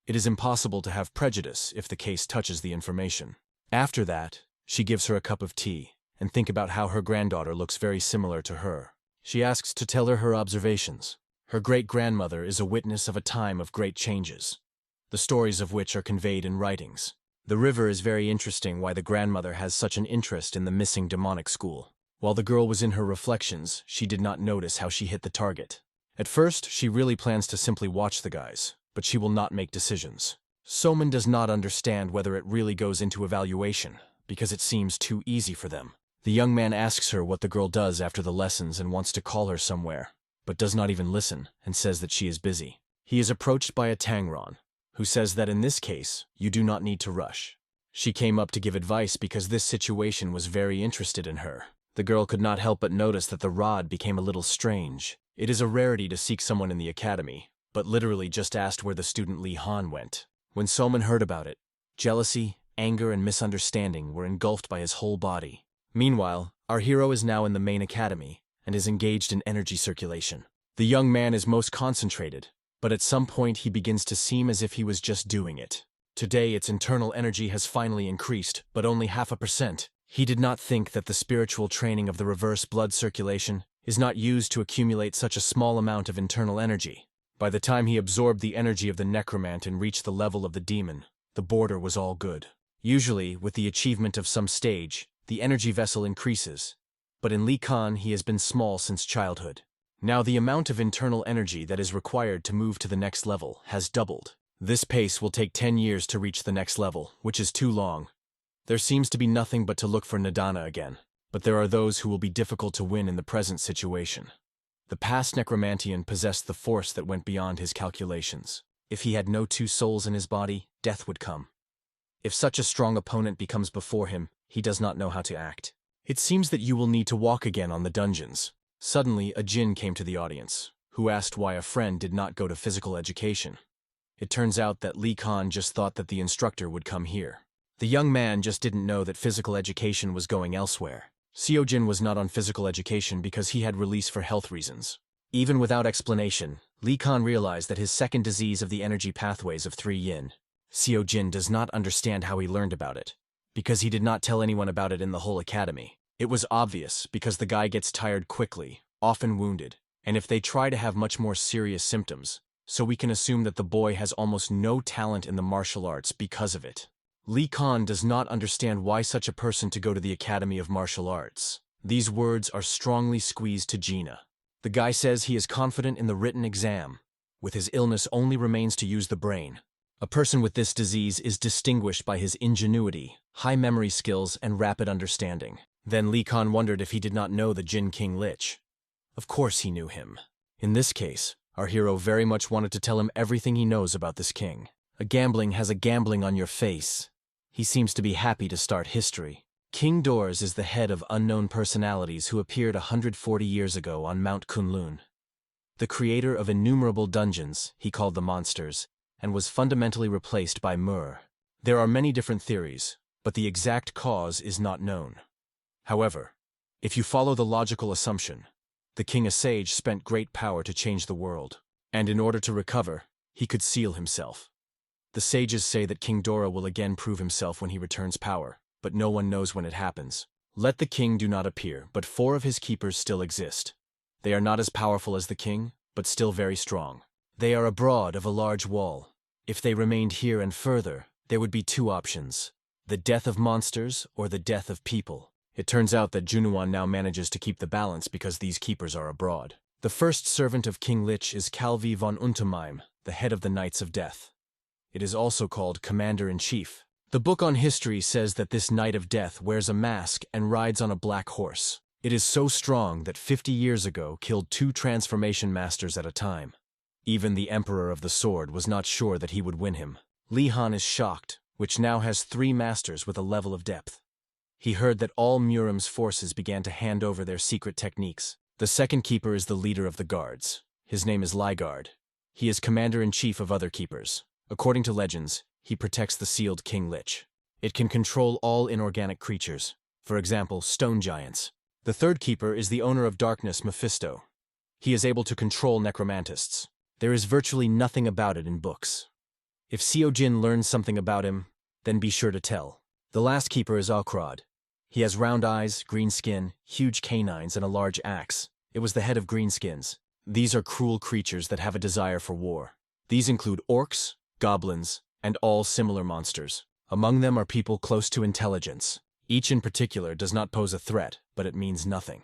It is impossible to have prejudice if the case touches the information. After that, she gives her a cup of tea, and think about how her granddaughter looks very similar to her. She asks to tell her observations. Her great-grandmother is a witness of a time of great changes, the stories of which are conveyed in writings. The river is very interesting why the grandmother has such an interest in the missing demonic school. While the girl was in her reflections, she did not notice how she hit the target. At first, she really plans to simply watch the guys, but she will not make decisions. Soman does not understand whether it really goes into evaluation, because it seems too easy for them. The young man asks her what the girl does after the lessons and wants to call her somewhere, but does not even listen and says that she is busy. He is approached by a Tangron, who says that in this case, you do not need to rush. She came up to give advice because this situation was very interested in her. The girl could not help but notice that the rod became a little strange. It is a rarity to seek someone in the academy, but literally just asked where the student Lee Han went. When Soman heard about it, jealousy, anger, and misunderstanding were engulfed by his whole body. Meanwhile, our hero is now in the main academy, and is engaged in energy circulation. The young man is most concentrated, but at some point he begins to seem as if he was just doing it. Today its internal energy has finally increased, but only 0.5%. He did not think that the spiritual training of the reverse blood circulation is not used to accumulate such a small amount of internal energy. By the time he absorbed the energy of the necromant and reached the level of the demon, the border was all good. Usually, with the achievement of some stage, the energy vessel increases, but in Lee Khan he has been small since childhood. Now the amount of internal energy that is required to move to the next level has doubled. This pace will take 10 years to reach the next level, which is too long. There seems to be nothing but to look for Nadana again, but there are those who will be difficult to win in the present situation. The past necromantian possessed the force that went beyond his calculations. If he had no two souls in his body, death would come. If such a strong opponent becomes before him, he does not know how to act. It seems that you will need to walk again on the dungeons. Suddenly, a djinn came to the audience, who asked why a friend did not go to physical education. It turns out that Lee Khan just thought that the instructor would come here. The young man just didn't know that physical education was going elsewhere. Seojin was not on physical education because he had release for health reasons. Even without explanation, Lee Khan realized that his second disease of the energy pathways of 3 yin. Seojin does not understand how he learned about it, because he did not tell anyone about it in the whole academy. It was obvious because the guy gets tired quickly, often wounded, and if they try to have much more serious symptoms, so we can assume that the boy has almost no talent in the martial arts because of it. Lee Khan does not understand why such a person to go to the Academy of Martial Arts. These words are strongly squeezed to Gina. The guy says he is confident in the written exam. With his illness only remains to use the brain. A person with this disease is distinguished by his ingenuity, high memory skills, and rapid understanding. Then Lee Khan wondered if he did not know the Jin King Lich. Of course he knew him. In this case, our hero very much wanted to tell him everything he knows about this king. A gambling has a gambling on your face. He seems to be happy to start history. King Dors is the head of unknown personalities who appeared 140 years ago on Mount Kunlun. The creator of innumerable dungeons, he called the monsters, and was fundamentally replaced by Mur. There are many different theories, but the exact cause is not known. However, if you follow the logical assumption, the king Asage spent great power to change the world, and in order to recover, he could seal himself. The sages say that King Dora will again prove himself when he returns power, but no one knows when it happens. Let the king do not appear, but 4 of his keepers still exist. They are not as powerful as the king, but still very strong. They are abroad of a large wall. If they remained here and further, there would be 2 options: the death of monsters or the death of people. It turns out that Junuan now manages to keep the balance because these keepers are abroad. The first servant of King Lich is Calvi von Untermeim, the head of the Knights of Death. It is also called Commander-in-Chief. The book on history says that this Knight of Death wears a mask and rides on a black horse. It is so strong that 50 years ago killed 2 transformation masters at a time. Even the Emperor of the Sword was not sure that he would win him. Li Han is shocked, which now has 3 masters with a level of depth. He heard that all Murim's forces began to hand over their secret techniques. The second keeper is the leader of the guards. His name is Ligard. He is commander-in-chief of other keepers. According to legends, he protects the sealed King Lich. It can control all inorganic creatures, for example, stone giants. The third keeper is the owner of darkness, Mephisto. He is able to control necromantists. There is virtually nothing about it in books. If Seojin learns something about him, then be sure to tell. The last keeper is Alkrod. He has round eyes, green skin, huge canines, and a large axe. It was the head of greenskins. These are cruel creatures that have a desire for war. These include orcs, goblins, and all similar monsters. Among them are people close to intelligence. Each in particular does not pose a threat, but it means nothing.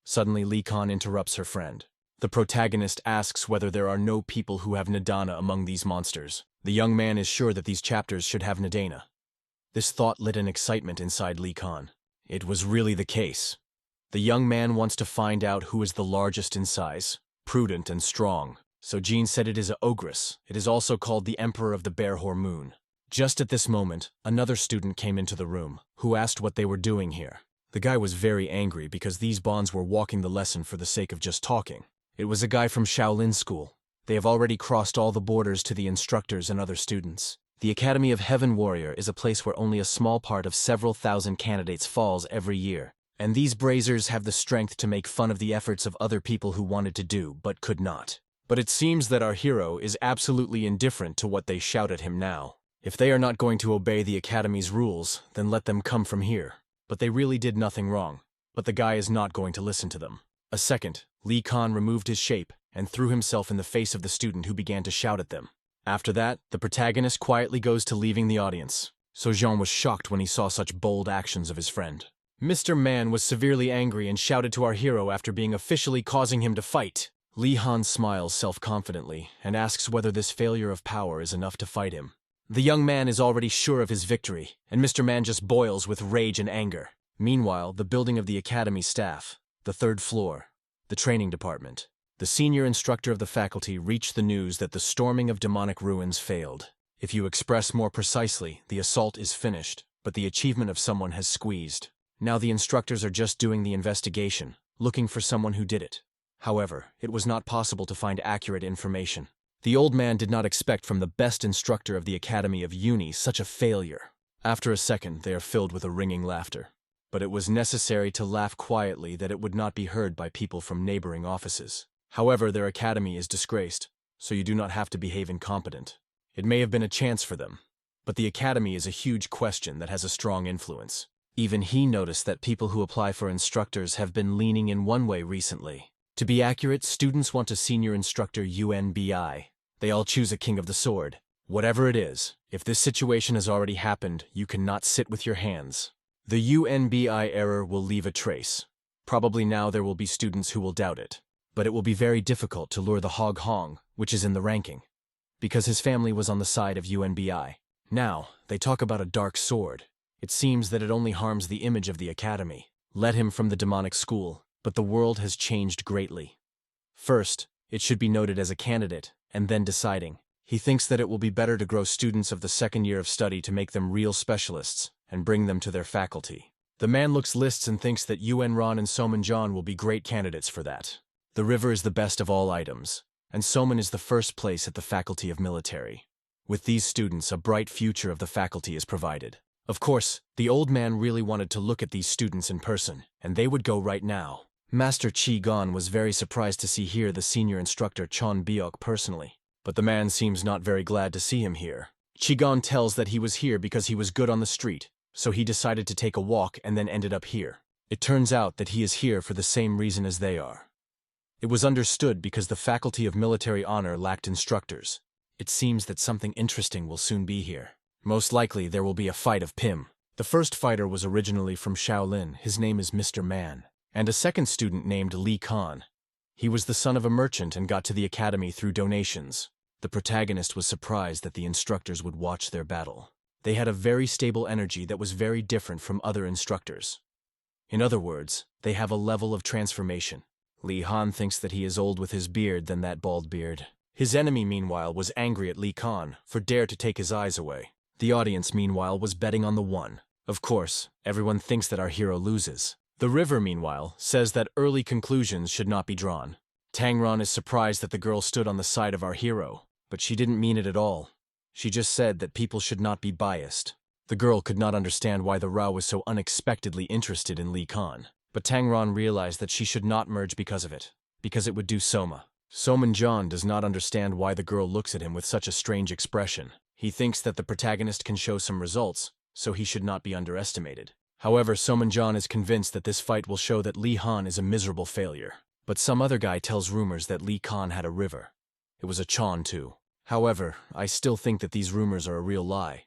Suddenly, Lee Khan interrupts her friend. The protagonist asks whether there are no people who have Nadana among these monsters. The young man is sure that these chapters should have Nadana. This thought lit an excitement inside Lee Khan. It was really the case. The young man wants to find out who is the largest in size, prudent and strong. So Jean said it is a ogress. It is also called the Emperor of the Bearhor Moon. Just at this moment, another student came into the room, who asked what they were doing here. The guy was very angry because these bonds were walking the lesson for the sake of just talking. It was a guy from Shaolin School. They have already crossed all the borders to the instructors and other students. The Academy of Heaven Warrior is a place where only a small part of several thousand candidates falls every year. And these brazers have the strength to make fun of the efforts of other people who wanted to do, but could not. But it seems that our hero is absolutely indifferent to what they shout at him now. If they are not going to obey the Academy's rules, then let them come from here. But they really did nothing wrong. But the guy is not going to listen to them. A second, Lee Khan removed his shape and threw himself in the face of the student who began to shout at them. After that, the protagonist quietly goes to leaving the audience. So Jean was shocked when he saw such bold actions of his friend. Mr. Man was severely angry and shouted to our hero after being officially causing him to fight. Li Han smiles self-confidently and asks whether this failure of power is enough to fight him. The young man is already sure of his victory, and Mr. Man just boils with rage and anger. Meanwhile, the building of the academy staff, the 3rd floor, the training department. The senior instructor of the faculty reached the news that the storming of demonic ruins failed. If you express more precisely, the assault is finished, but the achievement of someone has squeezed. Now the instructors are just doing the investigation, looking for someone who did it. However, it was not possible to find accurate information. The old man did not expect from the best instructor of the Academy of Uni such a failure. After a second, they are filled with a ringing laughter. But it was necessary to laugh quietly that it would not be heard by people from neighboring offices. However, their academy is disgraced, so you do not have to behave incompetent. It may have been a chance for them, but the academy is a huge question that has a strong influence. Even he noticed that people who apply for instructors have been leaning in one way recently. To be accurate, students want a senior instructor UNBI. They all choose a king of the sword. Whatever it is, if this situation has already happened, you cannot sit with your hands. The UNBI error will leave a trace. Probably now there will be students who will doubt it. But it will be very difficult to lure the Hog Hong, which is in the ranking, because his family was on the side of UNBI. Now, they talk about a dark sword. It seems that it only harms the image of the academy. Let him from the demonic school, but the world has changed greatly. First, it should be noted as a candidate, and then deciding. He thinks that it will be better to grow students of the 2nd year of study to make them real specialists, and bring them to their faculty. The man looks lists and thinks that UN Ron and Soman John will be great candidates for that. The river is the best of all items, and Soman is the first place at the Faculty of Military. With these students, a bright future of the faculty is provided. Of course, the old man really wanted to look at these students in person, and they would go right now. Master Chi Gon was very surprised to see here the senior instructor Chon Biok personally, but the man seems not very glad to see him here. Chi Gon tells that he was here because he was good on the street, so he decided to take a walk and then ended up here. It turns out that he is here for the same reason as they are. It was understood because the Faculty of Military Honor lacked instructors. It seems that something interesting will soon be here. Most likely there will be a fight of Pim. The first fighter was originally from Shaolin, his name is Mr. Man, and a second student named Li Khan. He was the son of a merchant and got to the academy through donations. The protagonist was surprised that the instructors would watch their battle. They had a very stable energy that was very different from other instructors. In other words, they have a level of transformation. Li Han thinks that he is old with his beard than that bald beard. His enemy, meanwhile, was angry at Li Khan for dare to take his eyes away. The audience, meanwhile, was betting on the one. Of course, everyone thinks that our hero loses. The river, meanwhile, says that early conclusions should not be drawn. Tangron is surprised that the girl stood on the side of our hero, but she didn't mean it at all. She just said that people should not be biased. The girl could not understand why the Rao was so unexpectedly interested in Li Khan, but Tangron realized that she should not merge because of it, because it would do Soma. Soman-Jan does not understand why the girl looks at him with such a strange expression. He thinks that the protagonist can show some results, so he should not be underestimated. However, Soman-Jan is convinced that this fight will show that Li Han is a miserable failure. But some other guy tells rumors that Li Khan had a river. It was a Chon too. However, I still think that these rumors are a real lie.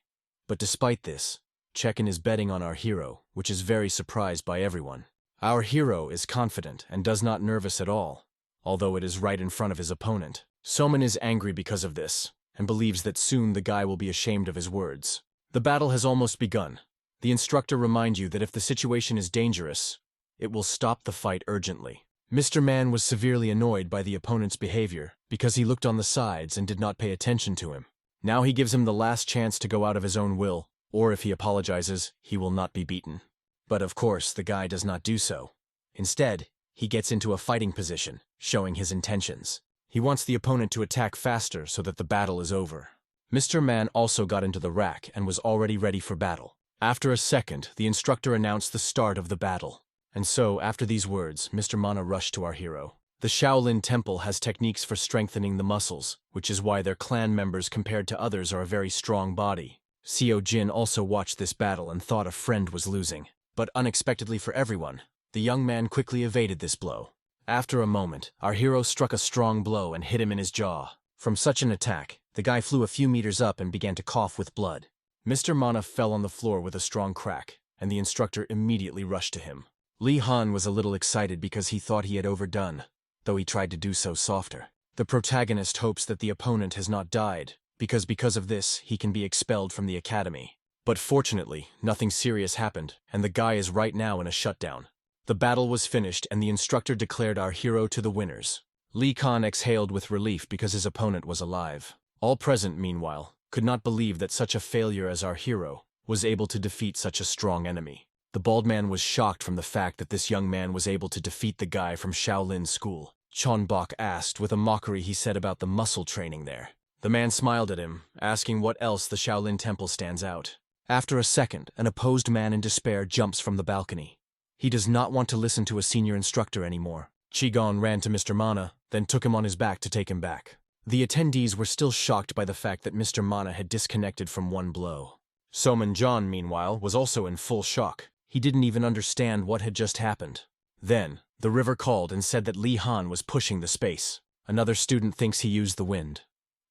But despite this, Chekin is betting on our hero, which is very surprised by everyone. Our hero is confident and does not nervous at all, although it is right in front of his opponent. Soman is angry because of this, and believes that soon the guy will be ashamed of his words. The battle has almost begun. The instructor reminds you that if the situation is dangerous, it will stop the fight urgently. Mr. Man was severely annoyed by the opponent's behavior because he looked on the sides and did not pay attention to him. Now he gives him the last chance to go out of his own will, or if he apologizes, he will not be beaten. But of course, the guy does not do so. Instead, he gets into a fighting position, showing his intentions. He wants the opponent to attack faster so that the battle is over. Mr. Man also got into the rack and was already ready for battle. After a second, the instructor announced the start of the battle. And so, after these words, Mr. Mana rushed to our hero. The Shaolin Temple has techniques for strengthening the muscles, which is why their clan members compared to others are a very strong body. Seo Jin also watched this battle and thought a friend was losing. But unexpectedly for everyone, the young man quickly evaded this blow. After a moment, our hero struck a strong blow and hit him in his jaw. From such an attack, the guy flew a few meters up and began to cough with blood. Mr. Mana fell on the floor with a strong crack, and the instructor immediately rushed to him. Li Han was a little excited because he thought he had overdone, though he tried to do so softer. The protagonist hopes that the opponent has not died, because of this, he can be expelled from the academy. But fortunately, nothing serious happened, and the guy is right now in a shutdown. The battle was finished and the instructor declared our hero to the winners. Li Khan exhaled with relief because his opponent was alive. All present, meanwhile, could not believe that such a failure as our hero was able to defeat such a strong enemy. The bald man was shocked from the fact that this young man was able to defeat the guy from Shaolin School. Chon Bok asked with a mockery he said about the muscle training there. The man smiled at him, asking what else the Shaolin Temple stands out. After a second, an opposed man in despair jumps from the balcony. He does not want to listen to a senior instructor anymore. Qigong ran to Mr. Mana, then took him on his back to take him back. The attendees were still shocked by the fact that Mr. Mana had disconnected from one blow. Soman John, meanwhile, was also in full shock. He didn't even understand what had just happened. Then, the river called and said that Li Han was pushing the space. Another student thinks he used the wind.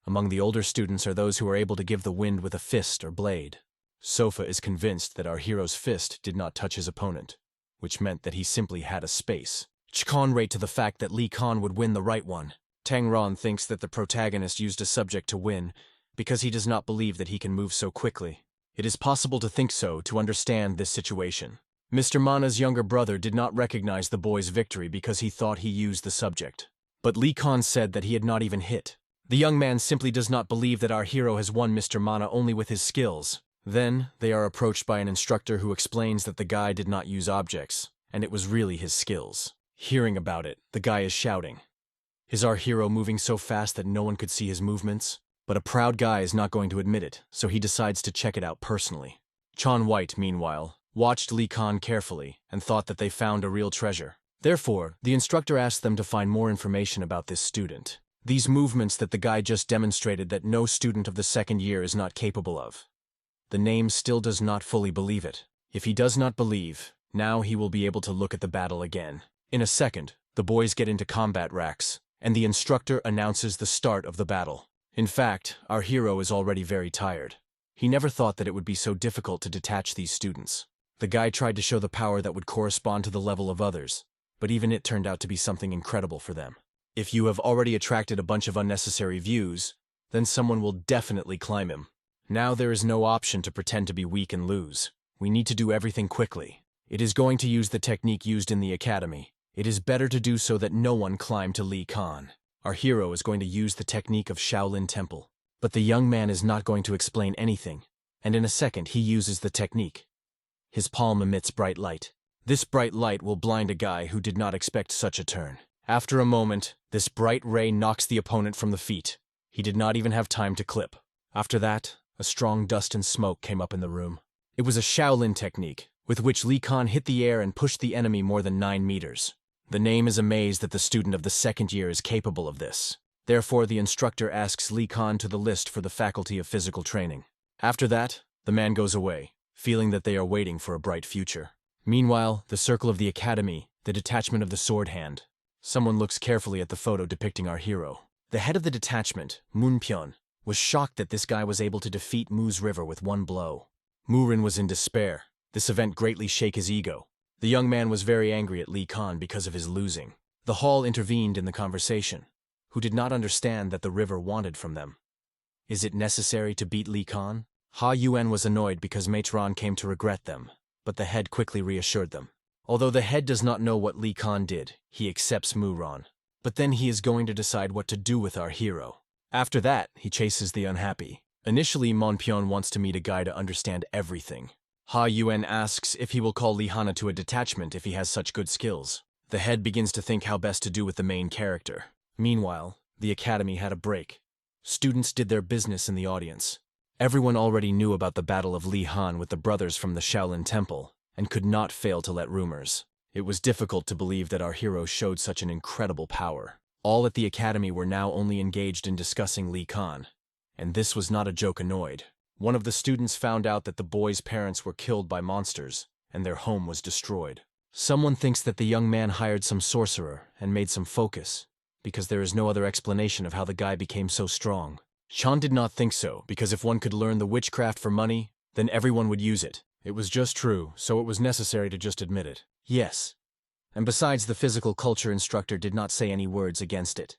Among the older students are those who are able to give the wind with a fist or blade. Sofa is convinced that our hero's fist did not touch his opponent, which meant that he simply had a space. Chkon rate to the fact that Li Khan would win the right one. Tang Ron thinks that the protagonist used a subject to win because he does not believe that he can move so quickly. It is possible to think so to understand this situation. Mr. Mana's younger brother did not recognize the boy's victory because he thought he used the subject. But Li Khan said that he had not even hit. The young man simply does not believe that our hero has won Mr. Mana only with his skills. Then, they are approached by an instructor who explains that the guy did not use objects, and it was really his skills. Hearing about it, the guy is shouting. Is our hero moving so fast that no one could see his movements? But a proud guy is not going to admit it, so he decides to check it out personally. Chon White, meanwhile, watched Lee Khan carefully and thought that they found a real treasure. Therefore, the instructor asked them to find more information about this student. These movements that the guy just demonstrated that no student of the second year is not capable of. The name still does not fully believe it. If he does not believe, now he will be able to look at the battle again. In a second, the boys get into combat racks, and the instructor announces the start of the battle. In fact, our hero is already very tired. He never thought that it would be so difficult to detach these students. The guy tried to show the power that would correspond to the level of others, but even it turned out to be something incredible for them. If you have already attracted a bunch of unnecessary views, then someone will definitely climb him. Now there is no option to pretend to be weak and lose. We need to do everything quickly. It is going to use the technique used in the academy. It is better to do so that no one climb to Lee Khan. Our hero is going to use the technique of Shaolin Temple. But the young man is not going to explain anything, and in a second he uses the technique. His palm emits bright light. This bright light will blind a guy who did not expect such a turn. After a moment, this bright ray knocks the opponent from the feet. He did not even have time to clip. After that, a strong dust and smoke came up in the room. It was a Shaolin technique, with which Lee Khan hit the air and pushed the enemy more than 9 meters. The name is amazed that the student of the second year is capable of this. Therefore, the instructor asks Lee Khan to the list for the Faculty of Physical Training. After that, the man goes away, feeling that they are waiting for a bright future. Meanwhile, the circle of the academy, the detachment of the sword hand. Someone looks carefully at the photo depicting our hero. The head of the detachment, Moonpyeon, was shocked that this guy was able to defeat Mu's river with one blow. Murin was in despair. This event greatly shook his ego. The young man was very angry at Lee Khan because of his losing. The hall intervened in the conversation, who did not understand that the river wanted from them. Is it necessary to beat Lee Khan? Ha Yuan was annoyed because Matron came to regret them, but the head quickly reassured them. Although the head does not know what Lee Khan did, he accepts Muron. But then he is going to decide what to do with our hero. After that, he chases the unhappy. Initially, Moonpyeon wants to meet a guy to understand everything. Ha Yuan asks if he will call Lee Hana to a detachment if he has such good skills. The head begins to think how best to do with the main character. Meanwhile, the academy had a break. Students did their business in the audience. Everyone already knew about the battle of Li Han with the brothers from the Shaolin Temple, and could not fail to let rumors. It was difficult to believe that our hero showed such an incredible power. All at the academy were now only engaged in discussing Lee Khan. And this was not a joke annoyed. One of the students found out that the boy's parents were killed by monsters, and their home was destroyed. Someone thinks that the young man hired some sorcerer and made some focus, because there is no other explanation of how the guy became so strong. Chan did not think so, because if one could learn the witchcraft for money, then everyone would use it. It was just true, so it was necessary to just admit it. Yes. And besides, the physical culture instructor did not say any words against it.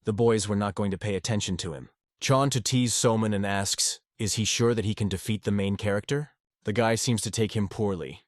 The boys were not going to pay attention to him. Chan to tease Soman and asks, is he sure that he can defeat the main character? The guy seems to take him poorly.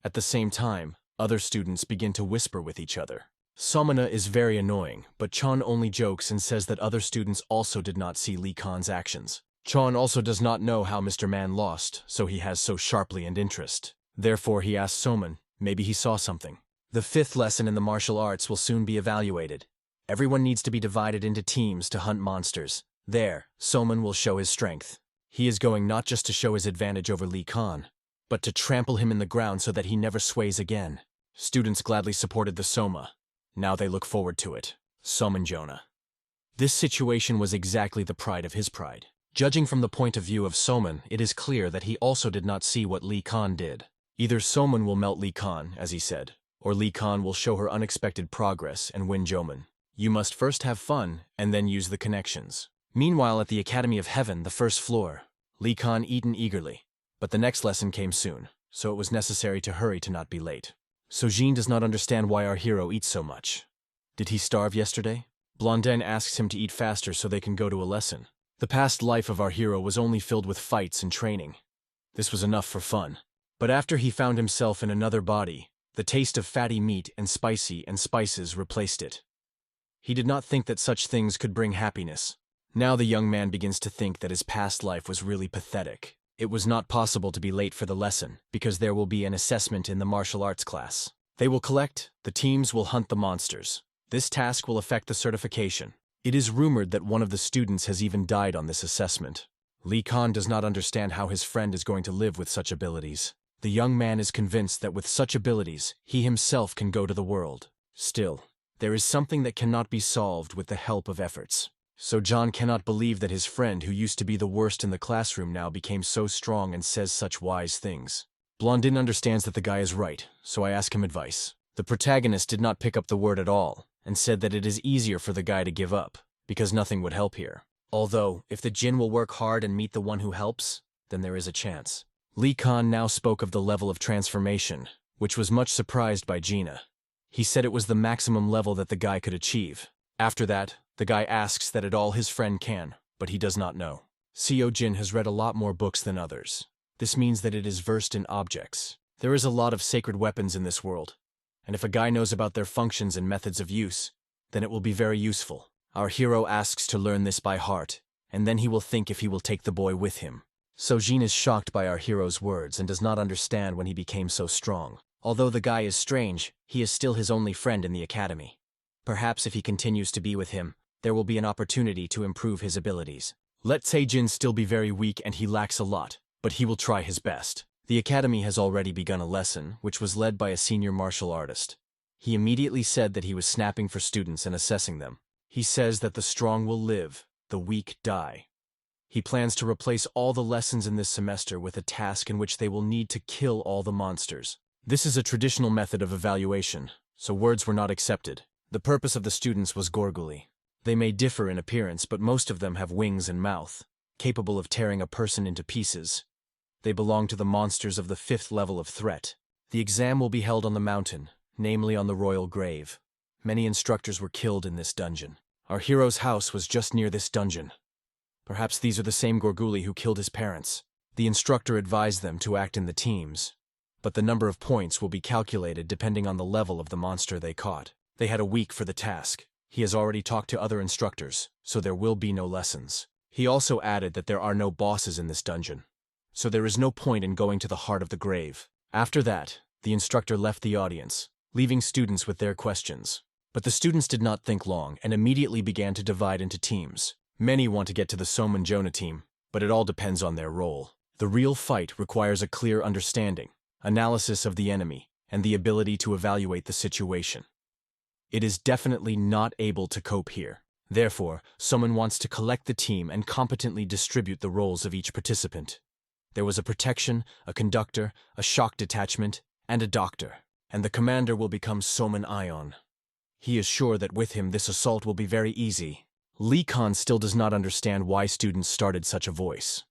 At the same time, other students begin to whisper with each other. Somana is very annoying, but Chan only jokes and says that other students also did not see Lee Khan's actions. Chan also does not know how Mr. Man lost, so he has so sharply and interest. Therefore he asks Soman, maybe he saw something. The 5th lesson in the martial arts will soon be evaluated. Everyone needs to be divided into teams to hunt monsters. There, Soman will show his strength. He is going not just to show his advantage over Lee Khan, but to trample him in the ground so that he never sways again. Students gladly supported the Soma. Now they look forward to it. Soman Jonah. This situation was exactly the pride of his pride. Judging from the point of view of Soman, it is clear that he also did not see what Lee Khan did. Either Soman will melt Lee Khan, as he said, or Lee Khan will show her unexpected progress and win Joman. You must first have fun, and then use the connections. Meanwhile, at the Academy of Heaven, the 1st floor, Lee Khan eaten eagerly. But the next lesson came soon, so it was necessary to hurry to not be late. Sojin does not understand why our hero eats so much. Did he starve yesterday? Blondin asks him to eat faster so they can go to a lesson. The past life of our hero was only filled with fights and training. This was enough for fun. But after he found himself in another body, the taste of fatty meat and spices replaced it. He did not think that such things could bring happiness. Now the young man begins to think that his past life was really pathetic. It was not possible to be late for the lesson, because there will be an assessment in the martial arts class. They will collect, the teams will hunt the monsters. This task will affect the certification. It is rumored that one of the students has even died on this assessment. Lee Khan does not understand how his friend is going to live with such abilities. The young man is convinced that with such abilities, he himself can go to the world. Still, there is something that cannot be solved with the help of efforts. So John cannot believe that his friend who used to be the worst in the classroom now became so strong and says such wise things. Blondin understands that the guy is right, so I ask him advice. The protagonist did not pick up the word at all, and said that it is easier for the guy to give up, because nothing would help here. Although, if the Jin will work hard and meet the one who helps, then there is a chance. Lee Khan now spoke of the level of transformation, which was much surprised by Gina. He said it was the maximum level that the guy could achieve. After that, the guy asks that it all his friend can, but he does not know. Seo Jin has read a lot more books than others. This means that it is versed in objects. There is a lot of sacred weapons in this world, and if a guy knows about their functions and methods of use, then it will be very useful. Our hero asks to learn this by heart, and then he will think if he will take the boy with him. So Jin is shocked by our hero's words and does not understand when he became so strong. Although the guy is strange, he is still his only friend in the academy. Perhaps if he continues to be with him, there will be an opportunity to improve his abilities. Let Tae-jin still be very weak and he lacks a lot, but he will try his best. The academy has already begun a lesson, which was led by a senior martial artist. He immediately said that he was snapping for students and assessing them. He says that the strong will live, the weak die. He plans to replace all the lessons in this semester with a task in which they will need to kill all the monsters. This is a traditional method of evaluation, so words were not accepted. The purpose of the students was Gorguli. They may differ in appearance, but most of them have wings and mouth, capable of tearing a person into pieces. They belong to the monsters of the 5th level of threat. The exam will be held on the mountain, namely on the royal grave. Many instructors were killed in this dungeon. Our hero's house was just near this dungeon. Perhaps these are the same Gorguli who killed his parents. The instructor advised them to act in the teams, but the number of points will be calculated depending on the level of the monster they caught. They had a week for the task. He has already talked to other instructors, so there will be no lessons. He also added that there are no bosses in this dungeon, so there is no point in going to the heart of the grave. After that, the instructor left the audience, leaving students with their questions. But the students did not think long and immediately began to divide into teams. Many want to get to the Som and Jonah team, but it all depends on their role. The real fight requires a clear understanding, analysis of the enemy, and the ability to evaluate the situation. It is definitely not able to cope here. Therefore, someone wants to collect the team and competently distribute the roles of each participant. There was a protection, a conductor, a shock detachment, and a doctor, and the commander will become Soman Ion. He is sure that with him this assault will be very easy. Lee Khan still does not understand why students started such a voice.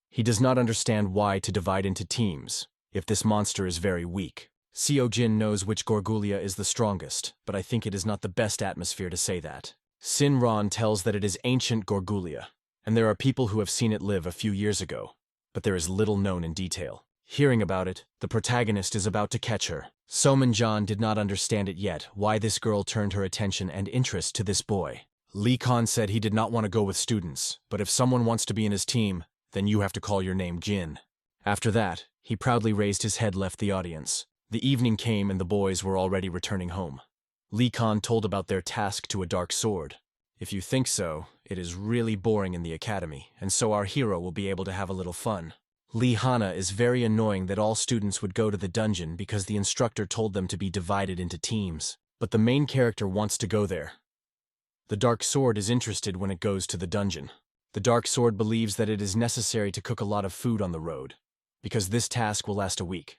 He does not understand why to divide into teams, if this monster is very weak. Seo Jin knows which Gorgulia is the strongest, but I think it is not the best atmosphere to say that. Sin Ron tells that it is ancient Gorgulia, and there are people who have seen it live a few years ago, but there is little known in detail. Hearing about it, the protagonist is about to catch her. Soman John did not understand it yet, why this girl turned her attention and interest to this boy. Lee Khan said he did not want to go with students, but if someone wants to be in his team, then you have to call your name Jin. After that, he proudly raised his head, left the audience. The evening came and the boys were already returning home. Lee Khan told about their task to a dark sword. If you think so, it is really boring in the academy, and so our hero will be able to have a little fun. Lee Hana is very annoying that all students would go to the dungeon because the instructor told them to be divided into teams. But the main character wants to go there. The dark sword is interested when it goes to the dungeon. The dark sword believes that it is necessary to cook a lot of food on the road, because this task will last a week.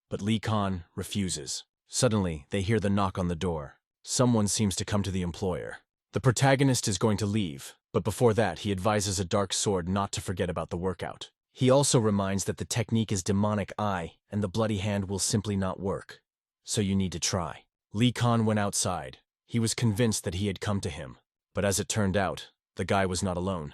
But Lee Khan refuses. Suddenly, they hear the knock on the door. Someone seems to come to the employer. The protagonist is going to leave, but before that he advises a dark sword not to forget about the workout. He also reminds that the technique is demonic eye, and the bloody hand will simply not work. So you need to try. Lee Khan went outside. He was convinced that he had come to him, but as it turned out, the guy was not alone.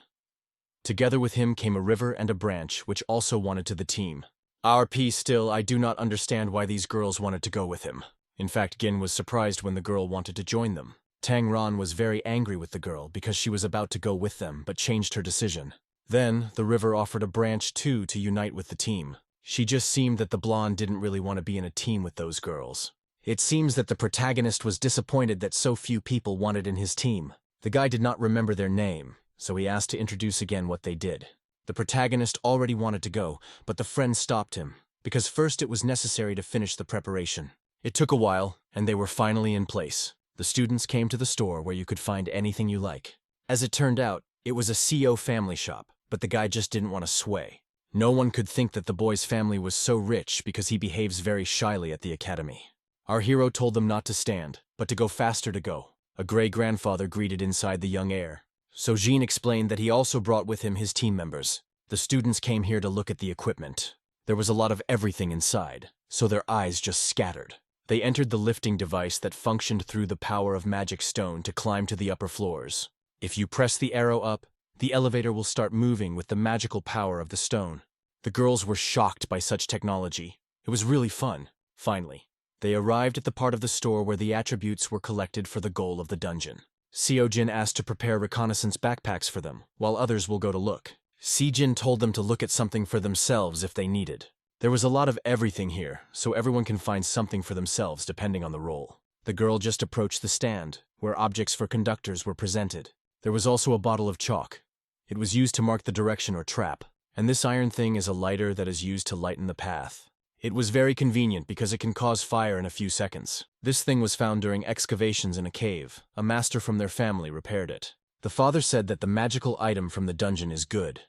Together with him came a river and a branch which also wanted to the team. RP still, I do not understand why these girls wanted to go with him. In fact, Gin was surprised when the girl wanted to join them. Tang Ran was very angry with the girl because she was about to go with them but changed her decision. Then, the river offered a branch too to unite with the team. She just seemed that the blonde didn't really want to be in a team with those girls. It seems that the protagonist was disappointed that so few people wanted in his team. The guy did not remember their name, so he asked to introduce again what they did. The protagonist already wanted to go, but the friend stopped him, because first it was necessary to finish the preparation. It took a while, and they were finally in place. The students came to the store where you could find anything you like. As it turned out, it was a CO family shop, but the guy just didn't want to sway. No one could think that the boy's family was so rich because he behaves very shyly at the academy. Our hero told them not to stand, but to go faster to go. A gray grandfather greeted inside the young heir. So Jean explained that he also brought with him his team members. The students came here to look at the equipment. There was a lot of everything inside, so their eyes just scattered. They entered the lifting device that functioned through the power of magic stone to climb to the upper floors. If you press the arrow up, the elevator will start moving with the magical power of the stone. The girls were shocked by such technology. It was really fun. Finally, they arrived at the part of the store where the attributes were collected for the goal of the dungeon. Seojin asked to prepare reconnaissance backpacks for them, while others will go to look. Sejin told them to look at something for themselves if they needed. There was a lot of everything here, so everyone can find something for themselves depending on the role. The girl just approached the stand, where objects for conductors were presented. There was also a bottle of chalk. It was used to mark the direction or trap, and this iron thing is a lighter that is used to lighten the path. It was very convenient because it can cause fire in a few seconds. This thing was found during excavations in a cave. A master from their family repaired it. The father said that the magical item from the dungeon is good,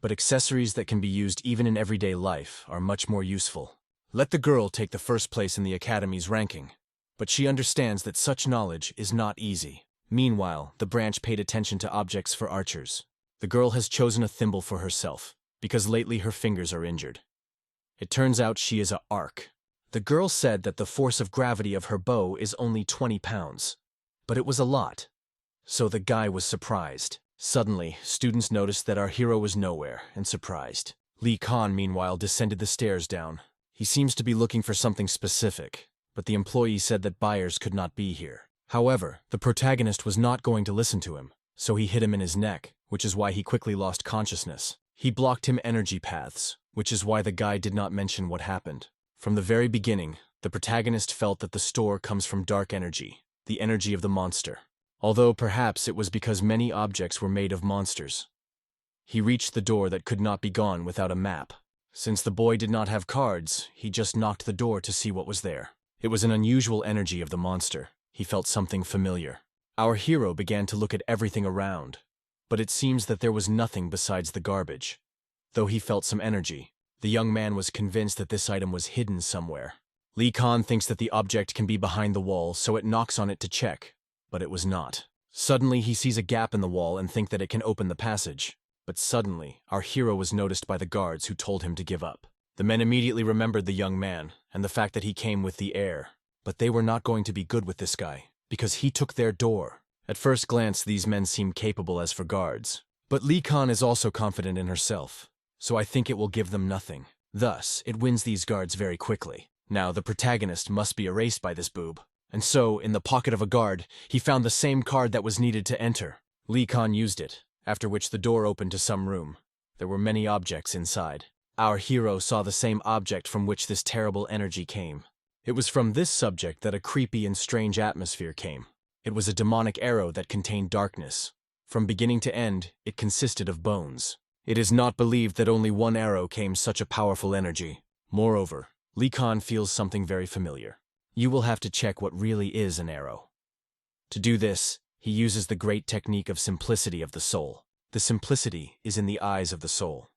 but accessories that can be used even in everyday life are much more useful. Let the girl take the first place in the academy's ranking, but she understands that such knowledge is not easy. Meanwhile, the branch paid attention to objects for archers. The girl has chosen a thimble for herself, because lately her fingers are injured. It turns out she is a arc. The girl said that the force of gravity of her bow is only 20 pounds, but it was a lot. So the guy was surprised. Suddenly, students noticed that our hero was nowhere, and surprised. Lee Khan, meanwhile, descended the stairs down. He seems to be looking for something specific, but the employee said that buyers could not be here. However, the protagonist was not going to listen to him, so he hit him in his neck, which is why he quickly lost consciousness. He blocked him energy paths, which is why the guy did not mention what happened. From the very beginning, the protagonist felt that the store comes from dark energy, the energy of the monster. Although perhaps it was because many objects were made of monsters. He reached the door that could not be gone without a map. Since the boy did not have cards, he just knocked the door to see what was there. It was an unusual energy of the monster. He felt something familiar. Our hero began to look at everything around, but it seems that there was nothing besides the garbage. Though he felt some energy, the young man was convinced that this item was hidden somewhere. Lee Khan thinks that the object can be behind the wall, so it knocks on it to check. But it was not. Suddenly, he sees a gap in the wall and thinks that it can open the passage. But suddenly, our hero was noticed by the guards who told him to give up. The men immediately remembered the young man and the fact that he came with the heir. But they were not going to be good with this guy, because he took their door. At first glance, these men seem capable as for guards. But Lee Khan is also confident in herself, so I think it will give them nothing. Thus, it wins these guards very quickly. Now, the protagonist must be erased by this boob. And so, in the pocket of a guard, he found the same card that was needed to enter. Lee Khan used it, after which the door opened to some room. There were many objects inside. Our hero saw the same object from which this terrible energy came. It was from this subject that a creepy and strange atmosphere came. It was a demonic arrow that contained darkness. From beginning to end, it consisted of bones. It is not believed that only one arrow came such a powerful energy. Moreover, Lee Khan feels something very familiar. You will have to check what really is an arrow. To do this, he uses the great technique of simplicity of the soul. The simplicity is in the eyes of the soul.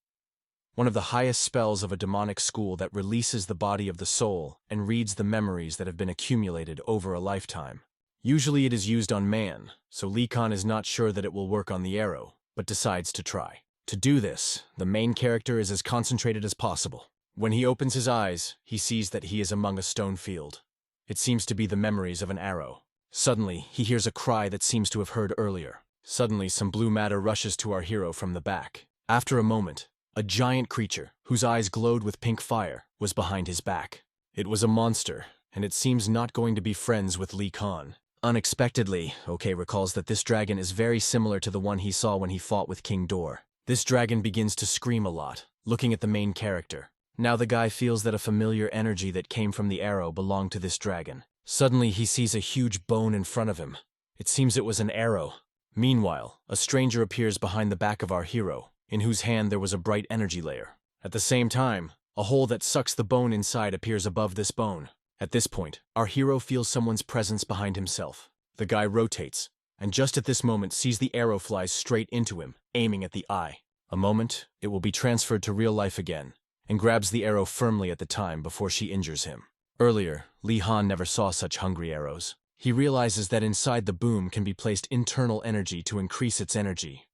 One of the highest spells of a demonic school that releases the body of the soul and reads the memories that have been accumulated over a lifetime. Usually it is used on man, so Lee Khan is not sure that it will work on the arrow, but decides to try. To do this, the main character is as concentrated as possible. When he opens his eyes, he sees that he is among a stone field. It seems to be the memories of an arrow. Suddenly, he hears a cry that seems to have heard earlier. Suddenly, some blue matter rushes to our hero from the back. After a moment, a giant creature, whose eyes glowed with pink fire, was behind his back. It was a monster, and it seems not going to be friends with Lee Khan. Unexpectedly, OK recalls that this dragon is very similar to the one he saw when he fought with King Dor. This dragon begins to scream a lot, looking at the main character. Now the guy feels that a familiar energy that came from the arrow belonged to this dragon. Suddenly he sees a huge bone in front of him. It seems it was an arrow. Meanwhile, a stranger appears behind the back of our hero, in whose hand there was a bright energy layer. At the same time, a hole that sucks the bone inside appears above this bone. At this point, our hero feels someone's presence behind himself. The guy rotates, and just at this moment sees the arrow flies straight into him, aiming at the eye. A moment, it will be transferred to real life again, and grabs the arrow firmly at the time before she injures him. Earlier, Li Han never saw such hungry arrows. He realizes that inside the boom can be placed internal energy to increase its energy,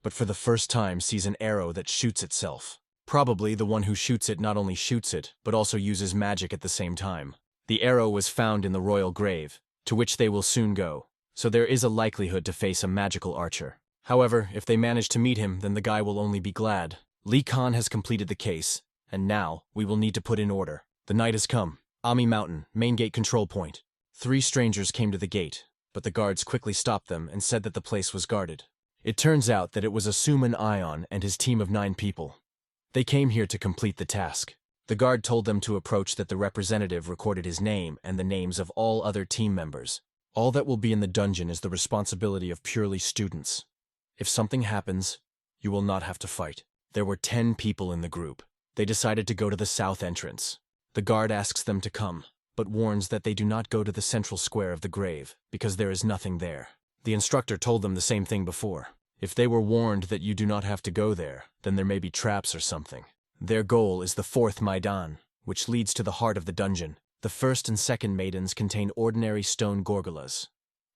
but for the first time sees an arrow that shoots itself. Probably the one who shoots it not only shoots it, but also uses magic at the same time. The arrow was found in the royal grave, to which they will soon go, so there is a likelihood to face a magical archer. However, if they manage to meet him, then the guy will only be glad. Li Khan has completed the case, and now we will need to put in order. The night has come. Ami Mountain, main gate control point. 3 strangers came to the gate, but the guards quickly stopped them and said that the place was guarded. It turns out that it was Asuman Ion and his team of 9 people. They came here to complete the task. The guard told them to approach that the representative recorded his name and the names of all other team members. All that will be in the dungeon is the responsibility of purely students. If something happens, you will not have to fight. There were 10 people in the group. They decided to go to the south entrance. The guard asks them to come, but warns that they do not go to the central square of the grave, because there is nothing there. The instructor told them the same thing before. If they were warned that you do not have to go there, then there may be traps or something. Their goal is the 4th Maidan, which leads to the heart of the dungeon. The 1st and 2nd maidans contain ordinary stone gorgolas.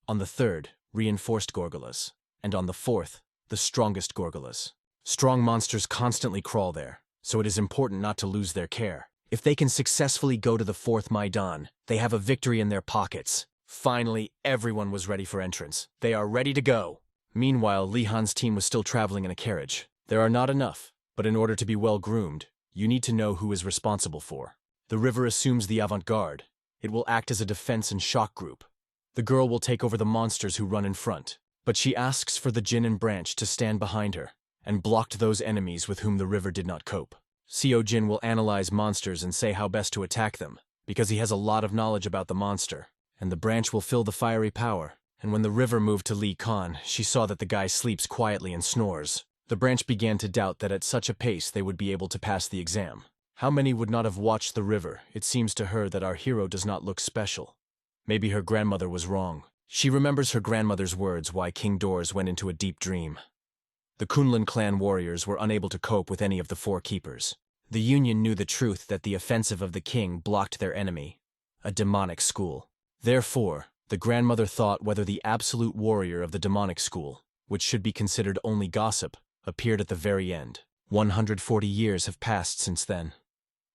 On the 3rd, reinforced gorgolas. And on the 4th, the strongest gorgolas. Strong monsters constantly crawl there, so it is important not to lose their care. If they can successfully go to the 4th Maidan, they have a victory in their pockets. Finally, everyone was ready for entrance. They are ready to go. Meanwhile, Li Han's team was still traveling in a carriage. There are not enough, but in order to be well groomed, you need to know who is responsible for. The river assumes the avant-garde. It will act as a defense and shock group. The girl will take over the monsters who run in front, but she asks for the Jin and Branch to stand behind her and blocked those enemies with whom the river did not cope. Seo Jin will analyze monsters and say how best to attack them, because he has a lot of knowledge about the monster, and the Branch will fill the fiery power. And when the river moved to Li Khan, she saw that the guy sleeps quietly and snores. The Branch began to doubt that at such a pace they would be able to pass the exam. How many would not have watched the river? It seems to her that our hero does not look special. Maybe her grandmother was wrong. She remembers her grandmother's words why King Dors went into a deep dream. The Kunlun clan warriors were unable to cope with any of the 4 keepers. The Union knew the truth that the offensive of the king blocked their enemy, a demonic school. Therefore, the grandmother thought whether the absolute warrior of the demonic school, which should be considered only gossip, appeared at the very end. 140 years have passed since then.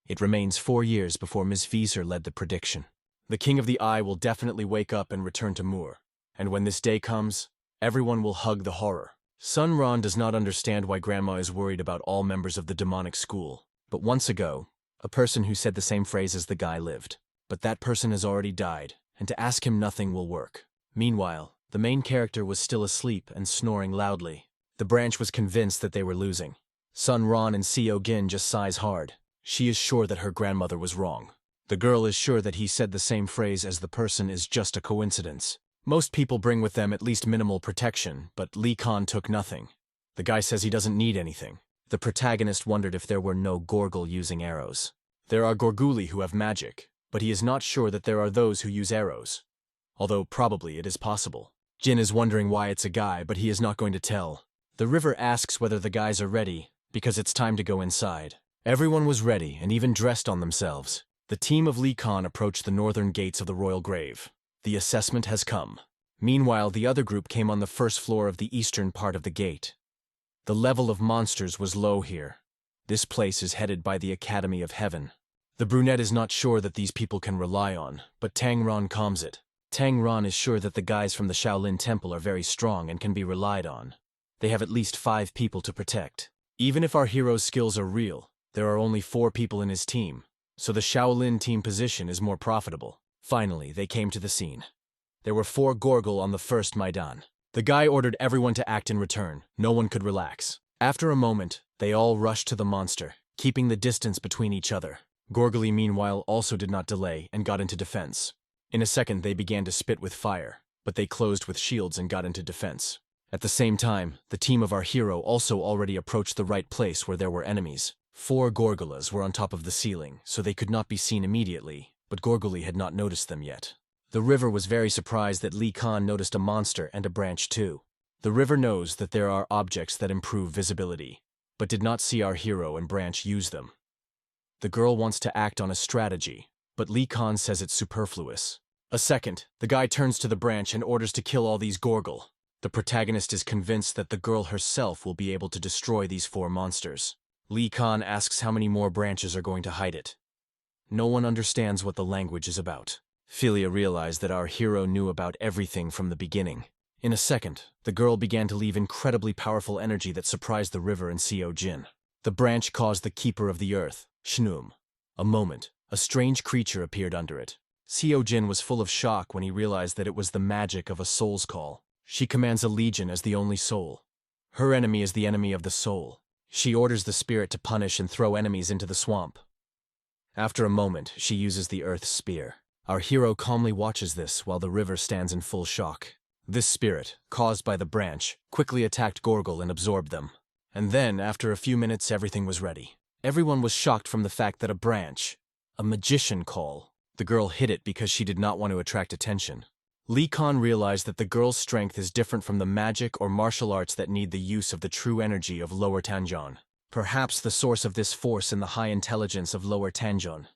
It remains 4 years before Ms. Wieser led the prediction. The King of the Eye will definitely wake up and return to Moor, and when this day comes, everyone will hug the horror. Sun Ron does not understand why Grandma is worried about all members of the demonic school, but once ago, a person who said the same phrase as the guy lived. But that person has already died, and to ask him nothing will work. Meanwhile, the main character was still asleep and snoring loudly. The Branch was convinced that they were losing. Sun Ron and Seo Gin just sighs hard. She is sure that her grandmother was wrong. The girl is sure that he said the same phrase as the person is just a coincidence. Most people bring with them at least minimal protection, but Li Khan took nothing. The guy says he doesn't need anything. The protagonist wondered if there were no Gorgul using arrows. There are Gorguli who have magic, but he is not sure that there are those who use arrows. Although probably it is possible. Jin is wondering why it's a guy, but he is not going to tell. The river asks whether the guys are ready, because it's time to go inside. Everyone was ready and even dressed on themselves. The team of Li Khan approached the northern gates of the royal grave. The assessment has come. Meanwhile, the other group came on the first floor of the eastern part of the gate. The level of monsters was low here. This place is headed by the Academy of Heaven. The brunette is not sure that these people can rely on, but Tang Ron calms it. Tang Ron is sure that the guys from the Shaolin Temple are very strong and can be relied on. They have at least 5 people to protect. Even if our hero's skills are real, there are only 4 people in his team, so the Shaolin team position is more profitable. Finally, they came to the scene. There were 4 Gorgul on the first Maidan. The guy ordered everyone to act in return. No one could relax. After a moment, they all rushed to the monster, keeping the distance between each other. Gorguli, meanwhile, also did not delay and got into defense. In a second, they began to spit with fire, but they closed with shields and got into defense. At the same time, the team of our hero also already approached the right place where there were enemies. 4 Gorgulas were on top of the ceiling, so they could not be seen immediately, but Gorguli had not noticed them yet. The river was very surprised that Lee Khan noticed a monster and a branch too. The river knows that there are objects that improve visibility, but did not see our hero and branch use them. The girl wants to act on a strategy, but Lee Khan says it's superfluous. A second, the guy turns to the branch and orders to kill all these Gorgul. The protagonist is convinced that the girl herself will be able to destroy these 4 monsters. Lee Khan asks how many more branches are going to hide it. No one understands what the language is about. Philia realized that our hero knew about everything from the beginning. In a second, the girl began to leave incredibly powerful energy that surprised the river and Seo Jin. The branch caused the Keeper of the Earth, Shnum. A moment, a strange creature appeared under it. Seo Jin was full of shock when he realized that it was the magic of a soul's call. She commands a legion as the only soul. Her enemy is the enemy of the soul. She orders the spirit to punish and throw enemies into the swamp. After a moment, she uses the Earth's spear. Our hero calmly watches this while the river stands in full shock. This spirit, caused by the branch, quickly attacked Gorgul and absorbed them. And then, after a few minutes, everything was ready. Everyone was shocked from the fact that a branch, a magician call, the girl hid it because she did not want to attract attention. Lee Khan realized that the girl's strength is different from the magic or martial arts that need the use of the true energy of Lower Tanjong. Perhaps the source of this force in the high intelligence of Lower Tanjong.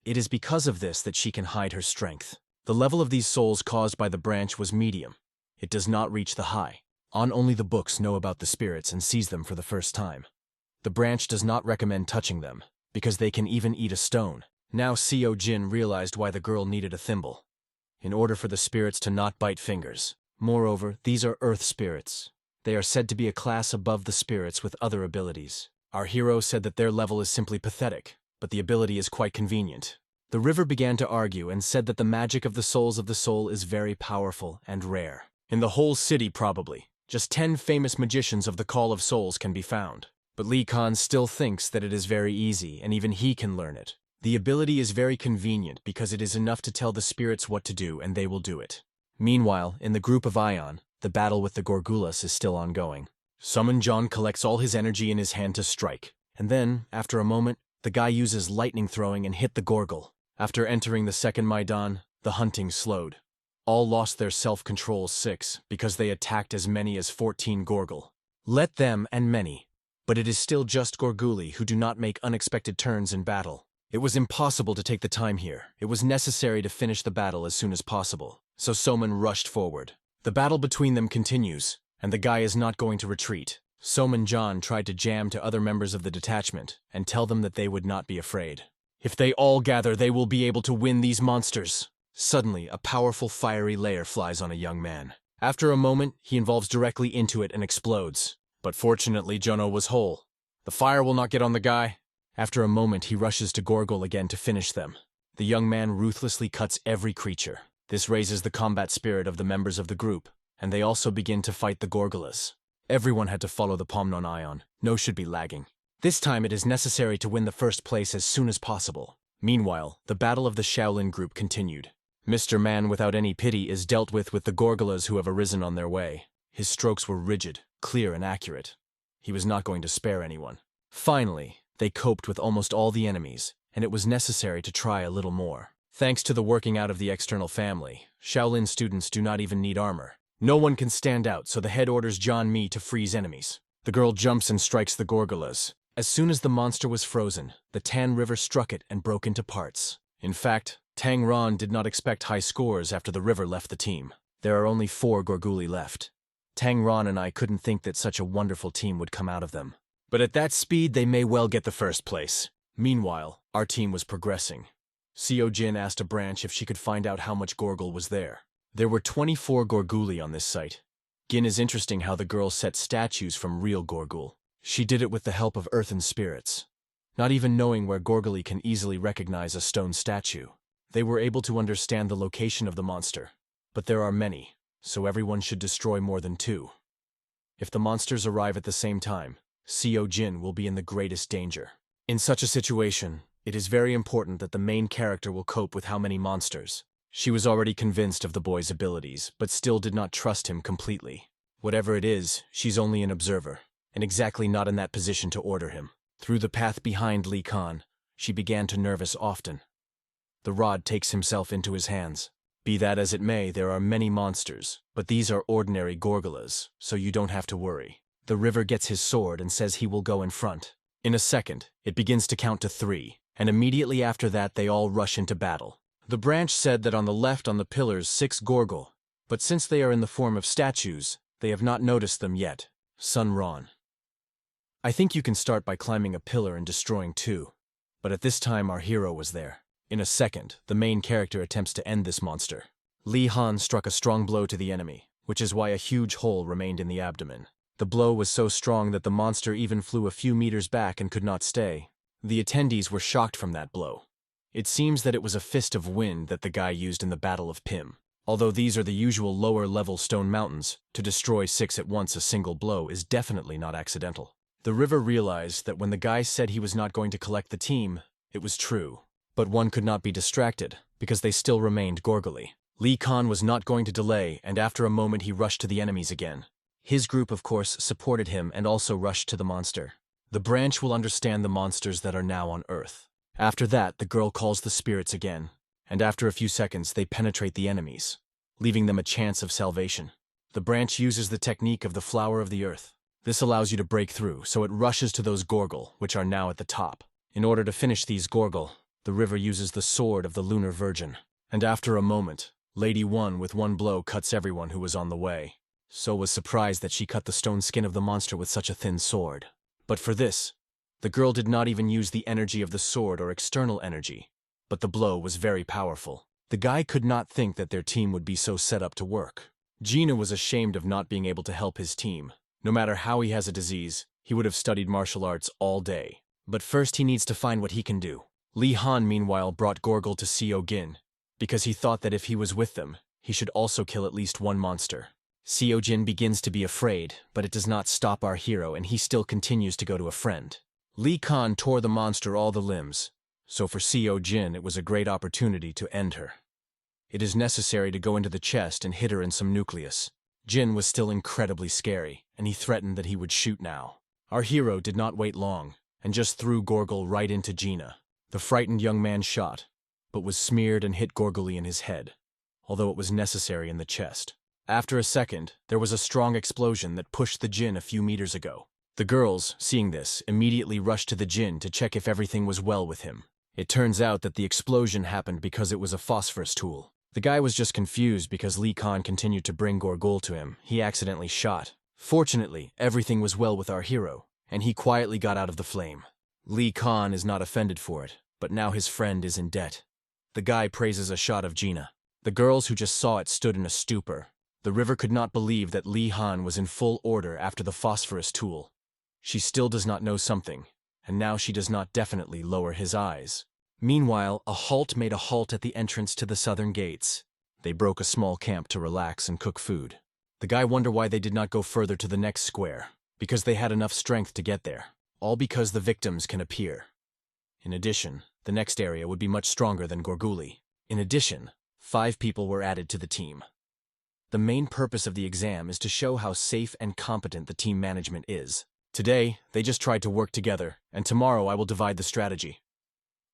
It is because of this that she can hide her strength. The level of these souls caused by the branch was medium. It does not reach the high. Only the books know about the spirits and sees them for the first time. The branch does not recommend touching them, because they can even eat a stone. Now Seo Jin realized why the girl needed a thimble. In order for the spirits to not bite fingers. Moreover, these are earth spirits. They are said to be a class above the spirits with other abilities. Our hero said that their level is simply pathetic, but the ability is quite convenient. The river began to argue and said that the magic of the souls of the soul is very powerful and rare. In the whole city probably, just 10 famous magicians of the Call of Souls can be found. But Lee Khan still thinks that it is very easy and even he can learn it. The ability is very convenient because it is enough to tell the spirits what to do and they will do it. Meanwhile, in the group of Ion, the battle with the Gorgulas is still ongoing. Summon John collects all his energy in his hand to strike, and then, after a moment, the guy uses lightning throwing and hit the Gorgul. After entering the second Maidan, the hunting slowed. All lost their self-control 6 because they attacked as many as 14 Gorgul. Let them and many. But it is still just Gorguli who do not make unexpected turns in battle. It was impossible to take the time here. It was necessary to finish the battle as soon as possible. So Soman rushed forward. The battle between them continues, and the guy is not going to retreat. Soman John tried to jam to other members of the detachment and tell them that they would not be afraid. If they all gather, they will be able to win these monsters. Suddenly, a powerful fiery layer flies on a young man. After a moment, he involves directly into it and explodes. But fortunately, Jono was whole. The fire will not get on the guy. After a moment, he rushes to Gorgul again to finish them. The young man ruthlessly cuts every creature. This raises the combat spirit of the members of the group, and they also begin to fight the Gorgulas. Everyone had to follow the Pomnon Ion. No should be lagging. This time it is necessary to win the first place as soon as possible. Meanwhile, the battle of the Shaolin group continued. Mr. Man without any pity is dealt with the Gorgulas who have arisen on their way. His strokes were rigid, clear and accurate. He was not going to spare anyone. Finally, they coped with almost all the enemies, and it was necessary to try a little more. Thanks to the working out of the external family, Shaolin students do not even need armor. No one can stand out, so the head orders John Mi to freeze enemies. The girl jumps and strikes the Gorgulas. As soon as the monster was frozen, the Tan River struck it and broke into parts. In fact, Tang Ron did not expect high scores after the river left the team. There are only 4 Gorguli left. Tang Ron and I couldn't think that such a wonderful team would come out of them. But at that speed, they may well get the first place. Meanwhile, our team was progressing. Seo Jin asked a branch if she could find out how much Gorgul was there. There were 24 Gorguli on this site. Gin is interesting how the girl set statues from real Gorgul. She did it with the help of earthen spirits. Not even knowing where Gorguli can easily recognize a stone statue. They were able to understand the location of the monster. But there are many, so everyone should destroy more than 2. If the monsters arrive at the same time, Seo Jin will be in the greatest danger. In such a situation, it is very important that the main character will cope with how many monsters. She was already convinced of the boy's abilities, but still did not trust him completely. Whatever it is, she's only an observer, and exactly not in that position to order him. Through the path behind Lee Khan, she began to nervous often. The rod takes himself into his hands. Be that as it may, there are many monsters, but these are ordinary gorgolas, so you don't have to worry. The river gets his sword and says he will go in front. In a second, it begins to count to 3, and immediately after that they all rush into battle. The branch said that on the left on the pillars 6 gorgol, but since they are in the form of statues, they have not noticed them yet. Sun Ron. I think you can start by climbing a pillar and destroying 2. But at this time our hero was there. In a second, the main character attempts to end this monster. Lee Han struck a strong blow to the enemy, which is why a huge hole remained in the abdomen. The blow was so strong that the monster even flew a few meters back and could not stay. The attendees were shocked from that blow. It seems that it was a fist of wind that the guy used in the Battle of Pim. Although these are the usual lower-level stone mountains, to destroy 6 at once a single blow is definitely not accidental. The river realized that when the guy said he was not going to collect the team, it was true. But one could not be distracted, because they still remained gorgally. Lee Khan was not going to delay, and after a moment he rushed to the enemies again. His group, of course, supported him and also rushed to the monster. The branch will understand the monsters that are now on Earth. After that, the girl calls the spirits again, and after a few seconds they penetrate the enemies, leaving them a chance of salvation. The branch uses the technique of the flower of the earth. This allows you to break through, so it rushes to those gorgol, which are now at the top. In order to finish these gorgol, the river uses the sword of the lunar virgin. And after a moment, Lady One with one blow cuts everyone who was on the way. So was surprised that she cut the stone skin of the monster with such a thin sword. But for this, the girl did not even use the energy of the sword or external energy. But the blow was very powerful. The guy could not think that their team would be so set up to work. Gina was ashamed of not being able to help his team. No matter how he has a disease, he would have studied martial arts all day. But first he needs to find what he can do. Lee Han meanwhile brought Gorgol to Seo Gin, because he thought that if he was with them, he should also kill at least one monster. Seo Jin begins to be afraid, but it does not stop our hero and he still continues to go to a friend. Lee Khan tore the monster all the limbs, so for Seo Jin it was a great opportunity to end her. It is necessary to go into the chest and hit her in some nucleus. Jin was still incredibly scary, and he threatened that he would shoot now. Our hero did not wait long, and just threw Gorgol right into Gina. The frightened young man shot, but was smeared and hit gorgily in his head, although it was necessary in the chest. After a second, there was a strong explosion that pushed the Jin a few meters ago. The girls, seeing this, immediately rushed to the Jin to check if everything was well with him. It turns out that the explosion happened because it was a phosphorus tool. The guy was just confused because Lee Khan continued to bring Gorgol to him. He accidentally shot. Fortunately, everything was well with our hero, and he quietly got out of the flame. Lee Khan is not offended for it, but now his friend is in debt. The guy praises a shot of Gina. The girls who just saw it stood in a stupor. The river could not believe that Lee Han was in full order after the phosphorus tool. She still does not know something, and now she does not definitely lower his eyes. Meanwhile, a halt made a halt at the entrance to the southern gates. They broke a small camp to relax and cook food. The guy wondered why they did not go further to the next square, because they had enough strength to get there. All because the victims can appear. In addition, the next area would be much stronger than Gorguli. In addition, 5 people were added to the team. The main purpose of the exam is to show how safe and competent the team management is. Today, they just tried to work together, and tomorrow I will divide the strategy.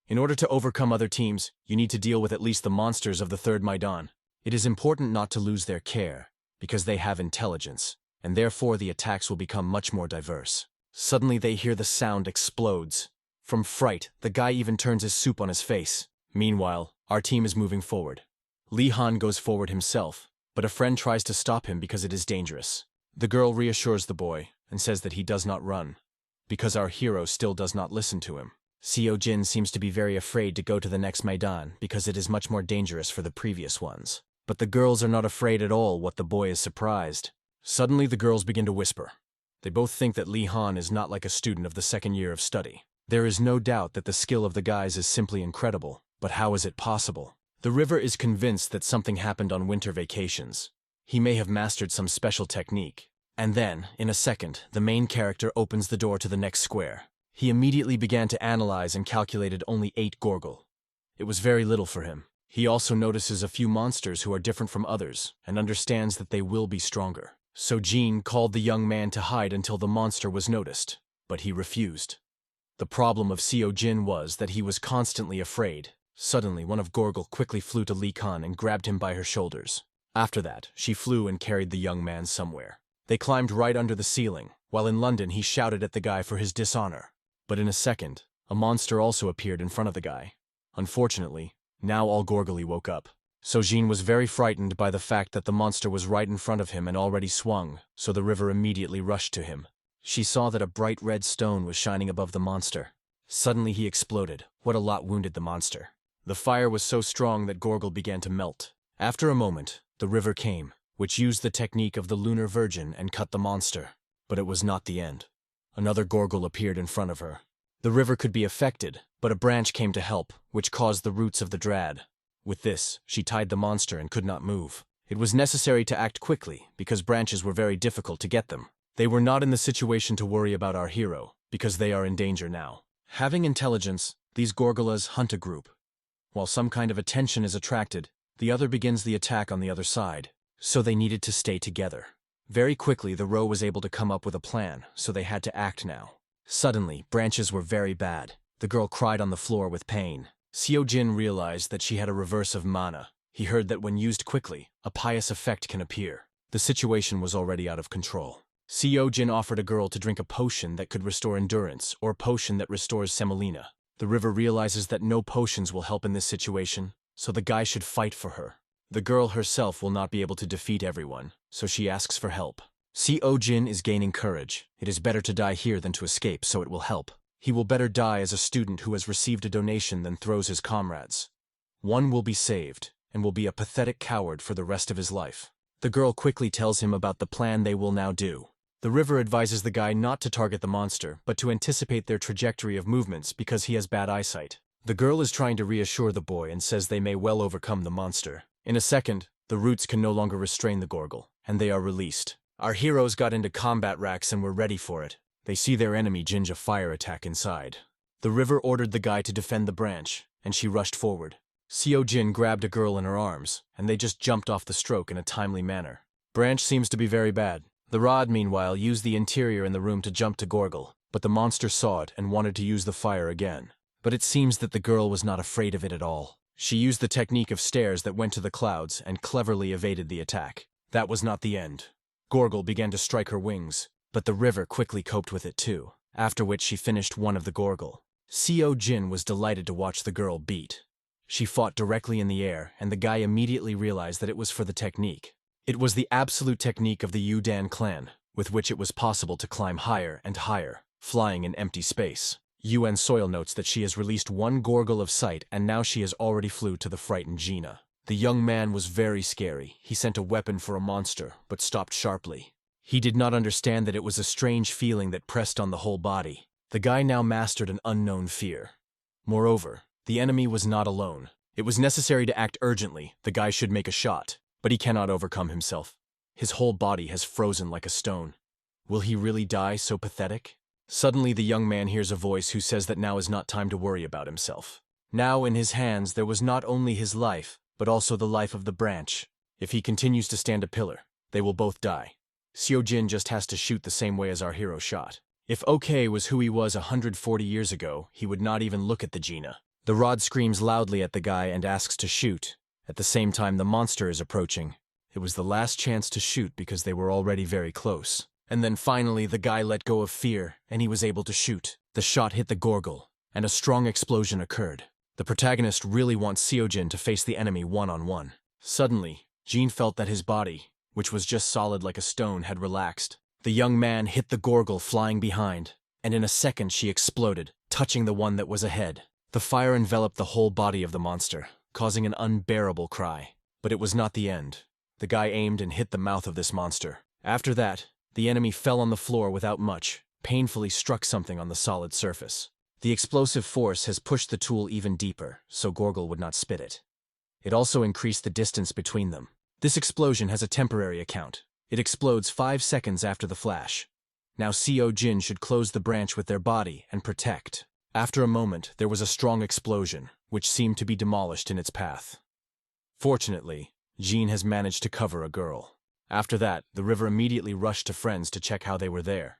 In order to overcome other teams, you need to deal with at least the monsters of the third Maidan. It is important not to lose their care, because they have intelligence, and therefore the attacks will become much more diverse. Suddenly they hear the sound explodes. From fright, the guy even turns his soup on his face. Meanwhile, our team is moving forward. Lee Han goes forward himself, but a friend tries to stop him because it is dangerous. The girl reassures the boy and says that he does not run, because our hero still does not listen to him. Seo Jin seems to be very afraid to go to the next Maidan because it is much more dangerous for the previous ones. But the girls are not afraid at all what the boy is surprised. Suddenly the girls begin to whisper. They both think that Lee Han is not like a student of the second year of study. There is no doubt that the skill of the guys is simply incredible, but how is it possible? The river is convinced that something happened on winter vacations. He may have mastered some special technique. And then, in a second, the main character opens the door to the next square. He immediately began to analyze and calculated only 8 gorgol. It was very little for him. He also notices a few monsters who are different from others, and understands that they will be stronger. So Jin called the young man to hide until the monster was noticed, but he refused. The problem of Seo Jin was that he was constantly afraid. Suddenly, one of Gorgle quickly flew to Lee Kan and grabbed him by her shoulders. After that, she flew and carried the young man somewhere. They climbed right under the ceiling. While in London, he shouted at the guy for his dishonor. But in a second, a monster also appeared in front of the guy. Unfortunately, now all Gorgly woke up. So Jin was very frightened by the fact that the monster was right in front of him and already swung, so the river immediately rushed to him. She saw that a bright red stone was shining above the monster. Suddenly he exploded. What a lot wounded the monster. The fire was so strong that Gorgle began to melt. After a moment, the river came, which used the technique of the Lunar Virgin and cut the monster. But it was not the end. Another Gorgle appeared in front of her. The river could be affected, but a branch came to help, which caused the roots of the Drad. With this, she tied the monster and could not move. It was necessary to act quickly, because branches were very difficult to get them. They were not in the situation to worry about our hero, because they are in danger now. Having intelligence, these Gorgolas hunt a group. While some kind of attention is attracted, the other begins the attack on the other side, so they needed to stay together. Very quickly, the row was able to come up with a plan, so they had to act now. Suddenly, branches were very bad. The girl cried on the floor with pain. Seo Jin realized that she had a reverse of mana. He heard that when used quickly, a pious effect can appear. The situation was already out of control. Seo Jin offered a girl to drink a potion that could restore endurance, or a potion that restores semolina. The river realizes that no potions will help in this situation, so the guy should fight for her. The girl herself will not be able to defeat everyone, so she asks for help. Seo Jin is gaining courage. It is better to die here than to escape, so it will help. He will better die as a student who has received a donation than throws his comrades. One will be saved, and will be a pathetic coward for the rest of his life. The girl quickly tells him about the plan they will now do. The river advises the guy not to target the monster, but to anticipate their trajectory of movements because he has bad eyesight. The girl is trying to reassure the boy and says they may well overcome the monster. In a second, the roots can no longer restrain the Gorgle, and they are released. Our heroes got into combat racks and were ready for it. They see their enemy ginge a fire attack inside. The river ordered the guy to defend the branch, and she rushed forward. Seo Jin grabbed a girl in her arms, and they just jumped off the stroke in a timely manner. Branch seems to be very bad. The rod, meanwhile, used the interior in the room to jump to Gorgle, but the monster saw it and wanted to use the fire again. But it seems that the girl was not afraid of it at all. She used the technique of stairs that went to the clouds and cleverly evaded the attack. That was not the end. Gorgle began to strike her wings, but the river quickly coped with it too, after which she finished one of the Gorgle. Seo Jin was delighted to watch the girl beat. She fought directly in the air, and the guy immediately realized that it was for the technique. It was the absolute technique of the Yudan clan, with which it was possible to climb higher and higher, flying in empty space. UN Soil notes that she has released one Gorgle of sight, and now she has already flew to the frightened Gina. The young man was very scary. He sent a weapon for a monster, but stopped sharply. He did not understand that it was a strange feeling that pressed on the whole body. The guy now mastered an unknown fear. Moreover, the enemy was not alone. It was necessary to act urgently. The guy should make a shot, but he cannot overcome himself. His whole body has frozen like a stone. Will he really die so pathetic? Suddenly the young man hears a voice who says that now is not time to worry about himself. Now in his hands there was not only his life, but also the life of the branch. If he continues to stand a pillar, they will both die. Seo Jin just has to shoot the same way as our hero shot. If OK was who he was 140 years ago, he would not even look at the Gina. The rod screams loudly at the guy and asks to shoot. At the same time, the monster is approaching. It was the last chance to shoot because they were already very close. And then finally, the guy let go of fear, and he was able to shoot. The shot hit the Gorgle, and a strong explosion occurred. The protagonist really wants Seo Jin to face the enemy one-on-one. Suddenly, Jin felt that his body, which was just solid like a stone, had relaxed. The young man hit the Gorgle flying behind, and in a second she exploded, touching the one that was ahead. The fire enveloped the whole body of the monster, causing an unbearable cry. But it was not the end. The guy aimed and hit the mouth of this monster. After that, the enemy fell on the floor without much, painfully struck something on the solid surface. The explosive force has pushed the tool even deeper, so Gorgle would not spit it. It also increased the distance between them. This explosion has a temporary account. It explodes 5 seconds after the flash. Now Seo Jin should close the branch with their body and protect. After a moment, there was a strong explosion, which seemed to be demolished in its path. Fortunately, Jin has managed to cover a girl. After that, the river immediately rushed to friends to check how they were there.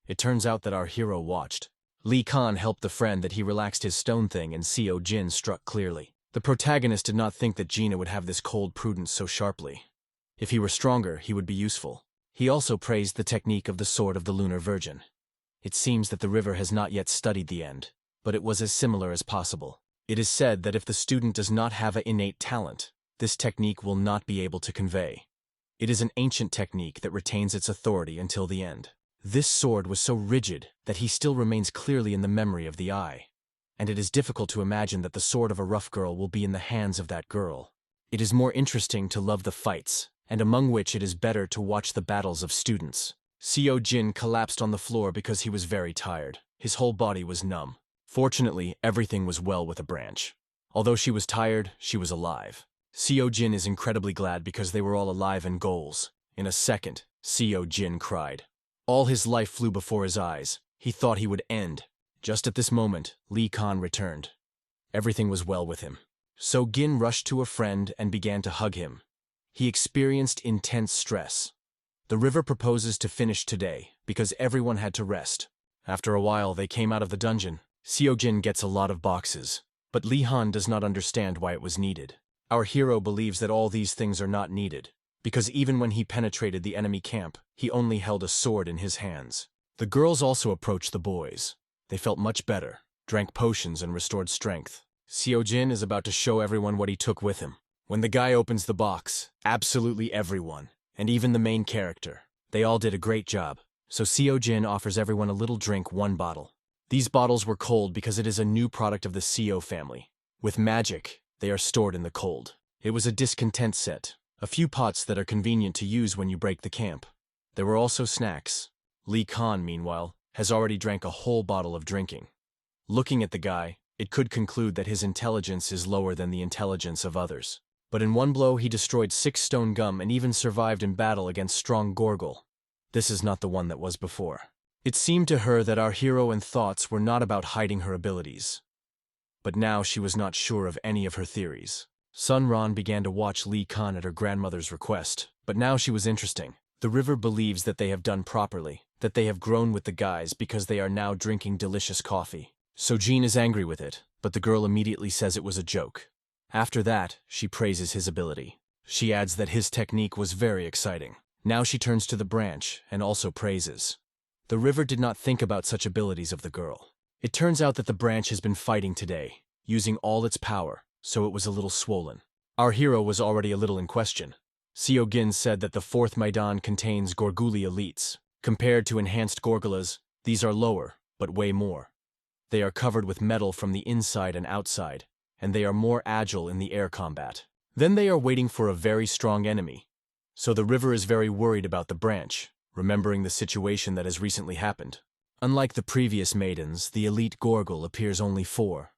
It turns out that our hero watched. Lee Khan helped the friend that he relaxed his stone thing and Seo Jin struck clearly. The protagonist did not think that Gina would have this cold prudence so sharply. If he were stronger, he would be useful. He also praised the technique of the sword of the Lunar Virgin. It seems that the river has not yet studied the end, but it was as similar as possible. It is said that if the student does not have an innate talent, this technique will not be able to convey. It is an ancient technique that retains its authority until the end. This sword was so rigid that he still remains clearly in the memory of the eye. And it is difficult to imagine that the sword of a rough girl will be in the hands of that girl. It is more interesting to love the fights, and among which it is better to watch the battles of students. Seo Jin collapsed on the floor because he was very tired. His whole body was numb. Fortunately, everything was well with a branch. Although she was tired, she was alive. Seo Jin is incredibly glad because they were all alive and goals. In a second, Seo Jin cried. All his life flew before his eyes. He thought he would end. Just at this moment, Lee Khan returned. Everything was well with him. So Gin rushed to a friend and began to hug him. He experienced intense stress. The river proposes to finish today because everyone had to rest. After a while, they came out of the dungeon. Seo Jin gets a lot of boxes, but Lee Han does not understand why it was needed. Our hero believes that all these things are not needed, because even when he penetrated the enemy camp, he only held a sword in his hands. The girls also approached the boys. They felt much better, drank potions and restored strength. Seo Jin is about to show everyone what he took with him. When the guy opens the box, absolutely everyone, and even the main character, they all did a great job. So Seo Jin offers everyone a little drink, one bottle. These bottles were cold because it is a new product of the Seo family. With magic, they are stored in the cold. It was a discontent set. A few pots that are convenient to use when you break the camp. There were also snacks. Lee Khan, meanwhile, has already drank a whole bottle of drinking. Looking at the guy, it could conclude that his intelligence is lower than the intelligence of others. But in one blow he destroyed 6 stone gum and even survived in battle against strong Gorgle. This is not the one that was before. It seemed to her that our hero and thoughts were not about hiding her abilities. But now she was not sure of any of her theories. Sun Ran began to watch Lee Khan at her grandmother's request, but now she was interesting. The river believes that they have done properly, that they have grown with the guys because they are now drinking delicious coffee. So Jean is angry with it, but the girl immediately says it was a joke. After that, she praises his ability. She adds that his technique was very exciting. Now she turns to the branch and also praises. The river did not think about such abilities of the girl. It turns out that the branch has been fighting today, using all its power, so it was a little swollen. Our hero was already a little in question. Seo Gin said that the 4th Maidan contains Gorguli elites. Compared to enhanced Gorgulas, these are lower, but way more. They are covered with metal from the inside and outside, and they are more agile in the air combat. Then they are waiting for a very strong enemy. So the river is very worried about the branch, remembering the situation that has recently happened. Unlike the previous maidens, the elite Gorgle appears only 4.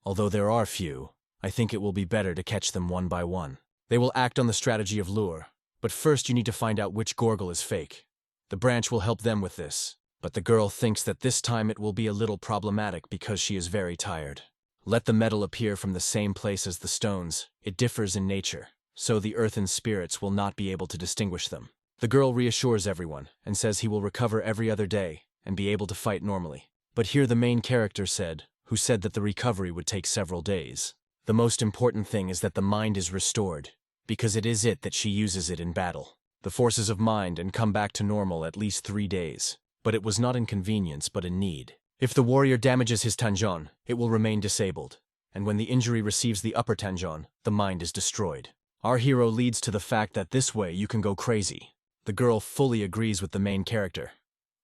Although there are few, I think it will be better to catch them one by one. They will act on the strategy of lure, but first you need to find out which Gorgle is fake. The branch will help them with this, but the girl thinks that this time it will be a little problematic because she is very tired. Let the metal appear from the same place as the stones. It differs in nature, so the earthen spirits will not be able to distinguish them. The girl reassures everyone and says he will recover every other day and be able to fight normally. But here the main character said, who said that the recovery would take several days. The most important thing is that the mind is restored, because it is it that she uses it in battle. The forces of mind and come back to normal at least 3 days. But it was not inconvenience but a need. If the warrior damages his tanjon, it will remain disabled, and when the injury receives the upper tanjon, the mind is destroyed. Our hero leads to the fact that this way you can go crazy. The girl fully agrees with the main character.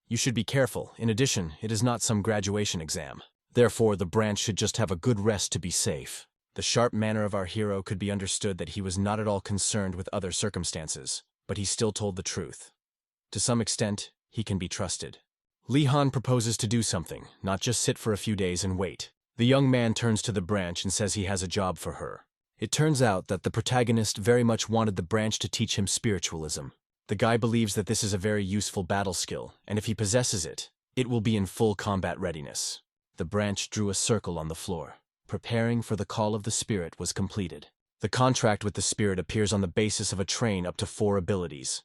You should be careful. In addition, it is not some graduation exam. Therefore, the branch should just have a good rest to be safe. The sharp manner of our hero could be understood that he was not at all concerned with other circumstances, but he still told the truth. To some extent, he can be trusted. Lee Han proposes to do something, not just sit for a few days and wait. The young man turns to the branch and says he has a job for her. It turns out that the protagonist very much wanted the branch to teach him spiritualism. The guy believes that this is a very useful battle skill, and if he possesses it, it will be in full combat readiness. The branch drew a circle on the floor. Preparing for the call of the spirit was completed. The contract with the spirit appears on the basis of a train up to 4 abilities.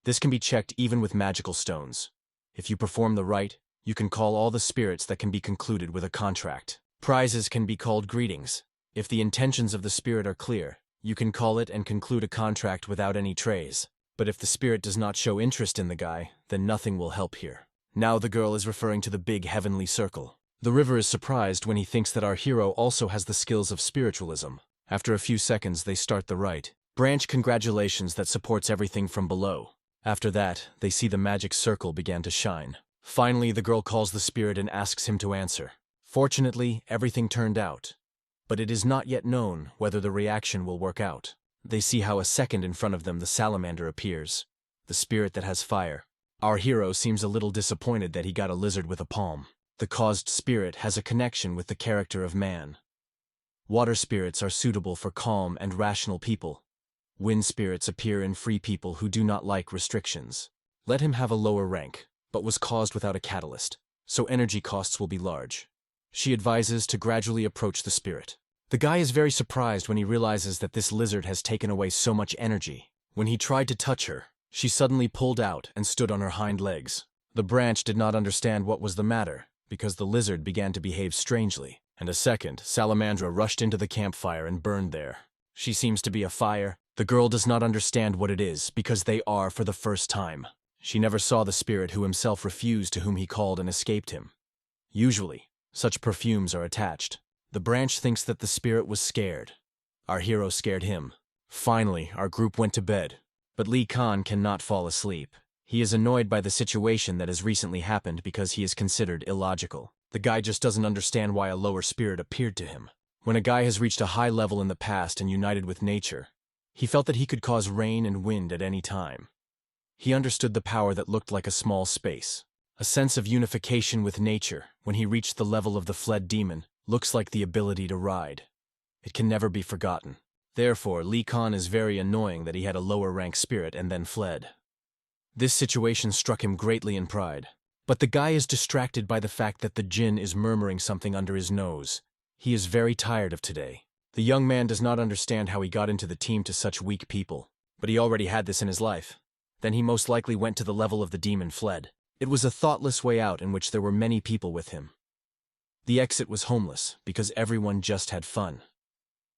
This can be checked even with magical stones. If you perform the rite, you can call all the spirits that can be concluded with a contract. Prizes can be called greetings. If the intentions of the spirit are clear, you can call it and conclude a contract without any trays. But if the spirit does not show interest in the guy, then nothing will help here. Now the girl is referring to the big heavenly circle. The river is surprised when he thinks that our hero also has the skills of spiritualism. After a few seconds, they start the rite. Branch congratulations that supports everything from below. After that, they see the magic circle began to shine. Finally, the girl calls the spirit and asks him to answer. Fortunately, everything turned out. But it is not yet known whether the reaction will work out. They see how a second in front of them the salamander appears, the spirit that has fire. Our hero seems a little disappointed that he got a lizard with a palm. The caused spirit has a connection with the character of man. Water spirits are suitable for calm and rational people. Wind spirits appear in free people who do not like restrictions. Let him have a lower rank, but was caused without a catalyst, so energy costs will be large. She advises to gradually approach the spirit. The guy is very surprised when he realizes that this lizard has taken away so much energy. When he tried to touch her, she suddenly pulled out and stood on her hind legs. The branch did not understand what was the matter, because the lizard began to behave strangely, and a second, Salamandra rushed into the campfire and burned there. She seems to be a fire. The girl does not understand what it is, because they are for the first time. She never saw the spirit who himself refused to whom he called and escaped him. Usually, such perfumes are attached. The branch thinks that the spirit was scared. Our hero scared him. Finally, our group went to bed. But Lee Khan cannot fall asleep. He is annoyed by the situation that has recently happened because he is considered illogical. The guy just doesn't understand why a lower spirit appeared to him. When a guy has reached a high level in the past and united with nature, he felt that he could cause rain and wind at any time. He understood the power that looked like a small space. A sense of unification with nature, when he reached the level of the fled demon, looks like the ability to ride. It can never be forgotten. Therefore, Lee Khan is very annoying that he had a lower rank spirit and then fled. This situation struck him greatly in pride. But the guy is distracted by the fact that the djinn is murmuring something under his nose. He is very tired of today. The young man does not understand how he got into the team to such weak people, but he already had this in his life. Then he most likely went to the level of the demon fled. It was a thoughtless way out in which there were many people with him. The exit was homeless because everyone just had fun.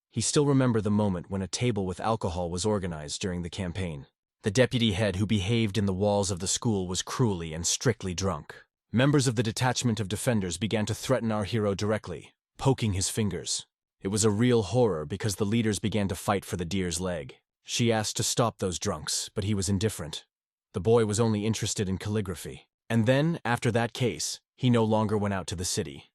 He still remembered the moment when a table with alcohol was organized during the campaign. The deputy head who behaved in the walls of the school was cruelly and strictly drunk. Members of the detachment of defenders began to threaten our hero directly, poking his fingers. It was a real horror because the leaders began to fight for the deer's leg. She asked to stop those drunks, but he was indifferent. The boy was only interested in calligraphy. And then, after that case, he no longer went out to the city.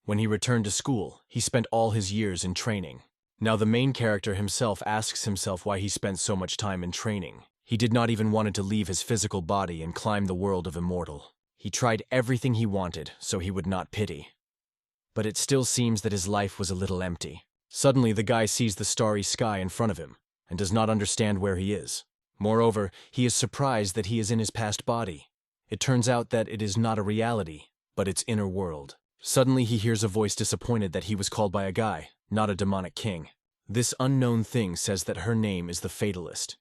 When he returned to school, he spent all his years in training. Now the main character himself asks himself why he spent so much time in training. He did not even want to leave his physical body and climb the world of immortal. He tried everything he wanted, so he would not pity. But it still seems that his life was a little empty. Suddenly the guy sees the starry sky in front of him, and does not understand where he is. Moreover, he is surprised that he is in his past body. It turns out that it is not a reality, but its inner world. Suddenly he hears a voice disappointed that he was called by a guy, not a demonic king. This unknown thing says that her name is the Fatalist,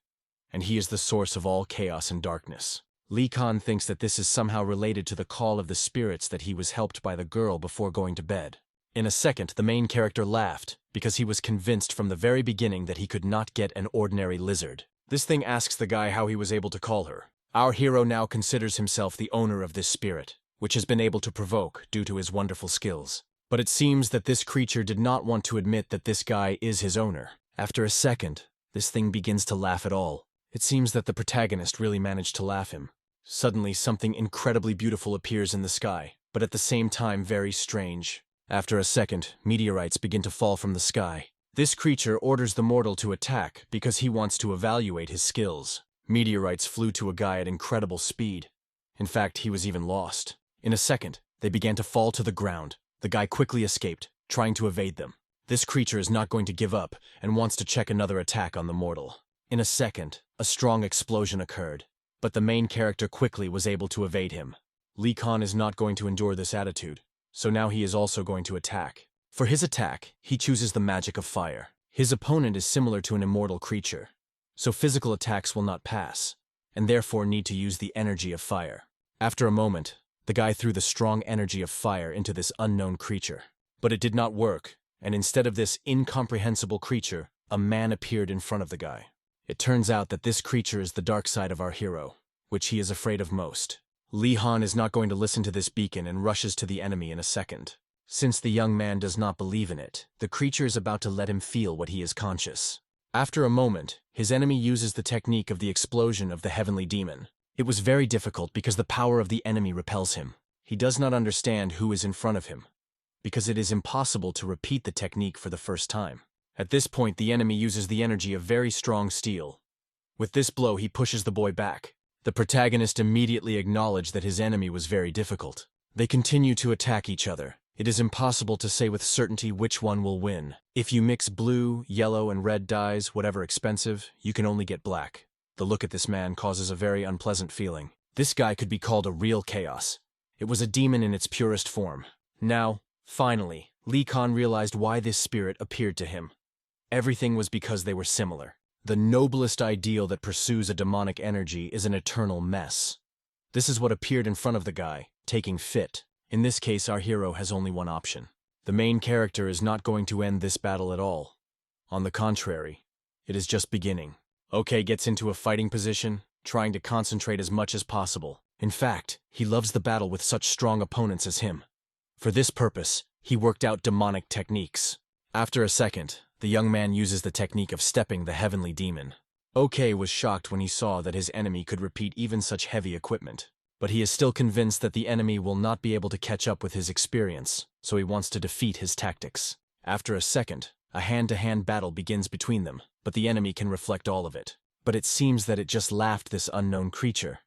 and he is the source of all chaos and darkness. Lee Khan thinks that this is somehow related to the call of the spirits that he was helped by the girl before going to bed. In a second, the main character laughed, because he was convinced from the very beginning that he could not get an ordinary lizard. This thing asks the guy how he was able to call her. Our hero now considers himself the owner of this spirit, which has been able to provoke due to his wonderful skills. But it seems that this creature did not want to admit that this guy is his owner. After a second, this thing begins to laugh at all. It seems that the protagonist really managed to laugh him. Suddenly, something incredibly beautiful appears in the sky, but at the same time very strange. After a second, meteorites begin to fall from the sky. This creature orders the mortal to attack because he wants to evaluate his skills. Meteorites flew to a guy at incredible speed. In fact, he was even lost. In a second, they began to fall to the ground. The guy quickly escaped, trying to evade them. This creature is not going to give up and wants to check another attack on the mortal. In a second, a strong explosion occurred, but the main character quickly was able to evade him. Lee Khan is not going to endure this attitude, so now he is also going to attack. For his attack, he chooses the magic of fire. His opponent is similar to an immortal creature, so physical attacks will not pass. and therefore need to use the energy of fire. After a moment, the guy threw the strong energy of fire into this unknown creature. But it did not work, and instead of this incomprehensible creature, a man appeared in front of the guy. It turns out that this creature is the dark side of our hero, which he is afraid of most. Lee Han is not going to listen to this beacon and rushes to the enemy in a second. Since the young man does not believe in it, the creature is about to let him feel what he is conscious. After a moment, his enemy uses the technique of the explosion of the heavenly demon. It was very difficult because the power of the enemy repels him. He does not understand who is in front of him, because it is impossible to repeat the technique for the first time. At this point, the enemy uses the energy of very strong steel. With this blow, he pushes the boy back. The protagonist immediately acknowledged that his enemy was very difficult. They continue to attack each other. It is impossible to say with certainty which one will win. If you mix blue, yellow, and red dyes, whatever expensive, you can only get black. The look at this man causes a very unpleasant feeling. This guy could be called a real chaos. It was a demon in its purest form. Now, finally, Lee Khan realized why this spirit appeared to him. Everything was because they were similar. The noblest ideal that pursues a demonic energy is an eternal mess. This is what appeared in front of the guy, taking fit. In this case, our hero has only one option. The main character is not going to end this battle at all. On the contrary, it is just beginning. OK gets into a fighting position, trying to concentrate as much as possible. In fact, he loves the battle with such strong opponents as him. For this purpose, he worked out demonic techniques. After a second, the young man uses the technique of stepping the heavenly demon. OK was shocked when he saw that his enemy could repeat even such heavy equipment. But he is still convinced that the enemy will not be able to catch up with his experience, so he wants to defeat his tactics. After a second, a hand-to-hand battle begins between them, but the enemy can reflect all of it. But it seems that it just laughed this unknown creature.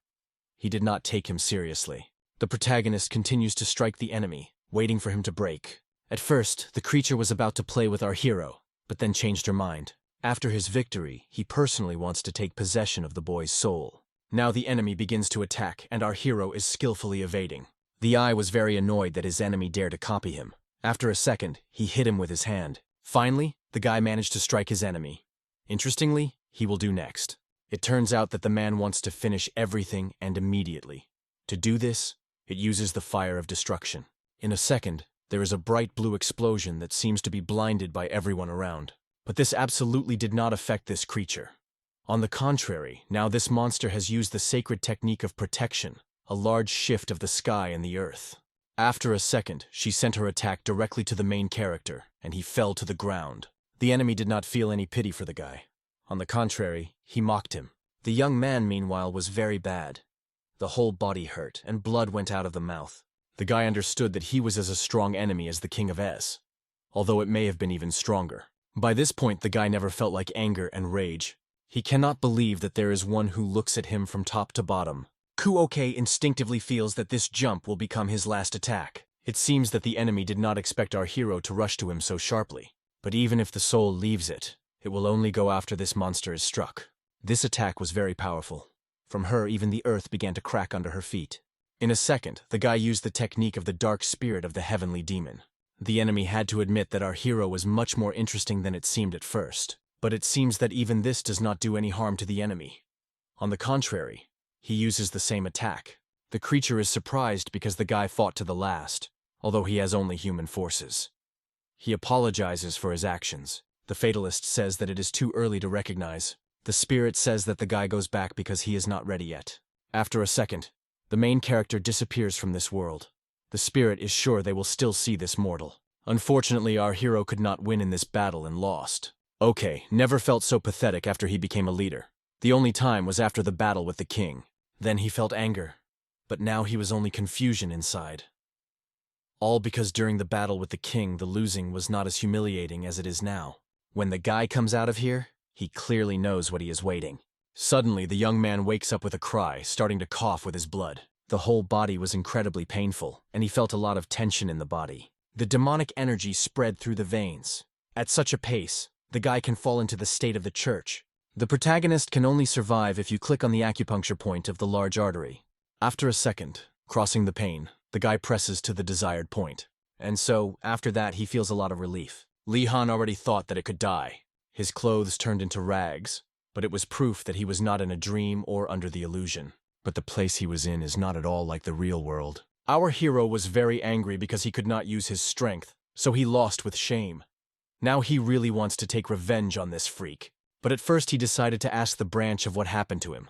He did not take him seriously. The protagonist continues to strike the enemy, waiting for him to break. At first, the creature was about to play with our hero, but then changed her mind. After his victory, he personally wants to take possession of the boy's soul. Now the enemy begins to attack, and our hero is skillfully evading. The eye was very annoyed that his enemy dared to copy him. After a second, he hit him with his hand. Finally, the guy managed to strike his enemy. Interestingly, he will do next. It turns out that the man wants to finish everything and immediately. To do this, it uses the fire of destruction. In a second, there is a bright blue explosion that seems to be blinded by everyone around. But this absolutely did not affect this creature. On the contrary, now this monster has used the sacred technique of protection, a large shift of the sky and the earth. After a second, she sent her attack directly to the main character, and he fell to the ground. The enemy did not feel any pity for the guy. On the contrary, he mocked him. The young man, meanwhile, was very bad. The whole body hurt, and blood went out of the mouth. The guy understood that he was as a strong enemy as the King of Ez, although it may have been even stronger. By this point, the guy never felt like anger and rage. He cannot believe that there is one who looks at him from top to bottom. Kuoke instinctively feels that this jump will become his last attack. It seems that the enemy did not expect our hero to rush to him so sharply. But even if the soul leaves it, it will only go after this monster is struck. This attack was very powerful. From her, even the earth began to crack under her feet. In a second, the guy used the technique of the dark spirit of the heavenly demon. The enemy had to admit that our hero was much more interesting than it seemed at first. But it seems that even this does not do any harm to the enemy. On the contrary, he uses the same attack. The creature is surprised because the guy fought to the last, although he has only human forces. He apologizes for his actions. The fatalist says that it is too early to recognize. The spirit says that the guy goes back because he is not ready yet. After a second, the main character disappears from this world. The spirit is sure they will still see this mortal. Unfortunately, our hero could not win in this battle and lost. OK never felt so pathetic after he became a leader. The only time was after the battle with the king. Then he felt anger. But now he was only confusion inside. All because during the battle with the king, the losing was not as humiliating as it is now. When the guy comes out of here, he clearly knows what he is waiting. Suddenly, the young man wakes up with a cry, starting to cough with his blood. The whole body was incredibly painful, and he felt a lot of tension in the body. The demonic energy spread through the veins. At such a pace, the guy can fall into the state of the church. The protagonist can only survive if you click on the acupuncture point of the large artery. After a second, crossing the pain, the guy presses to the desired point. And so, after that, he feels a lot of relief. Lee Han already thought that it could die. His clothes turned into rags. but it was proof that he was not in a dream or under the illusion. But the place he was in is not at all like the real world. Our hero was very angry because he could not use his strength, so he lost with shame. Now he really wants to take revenge on this freak. But at first he decided to ask the branch of what happened to him.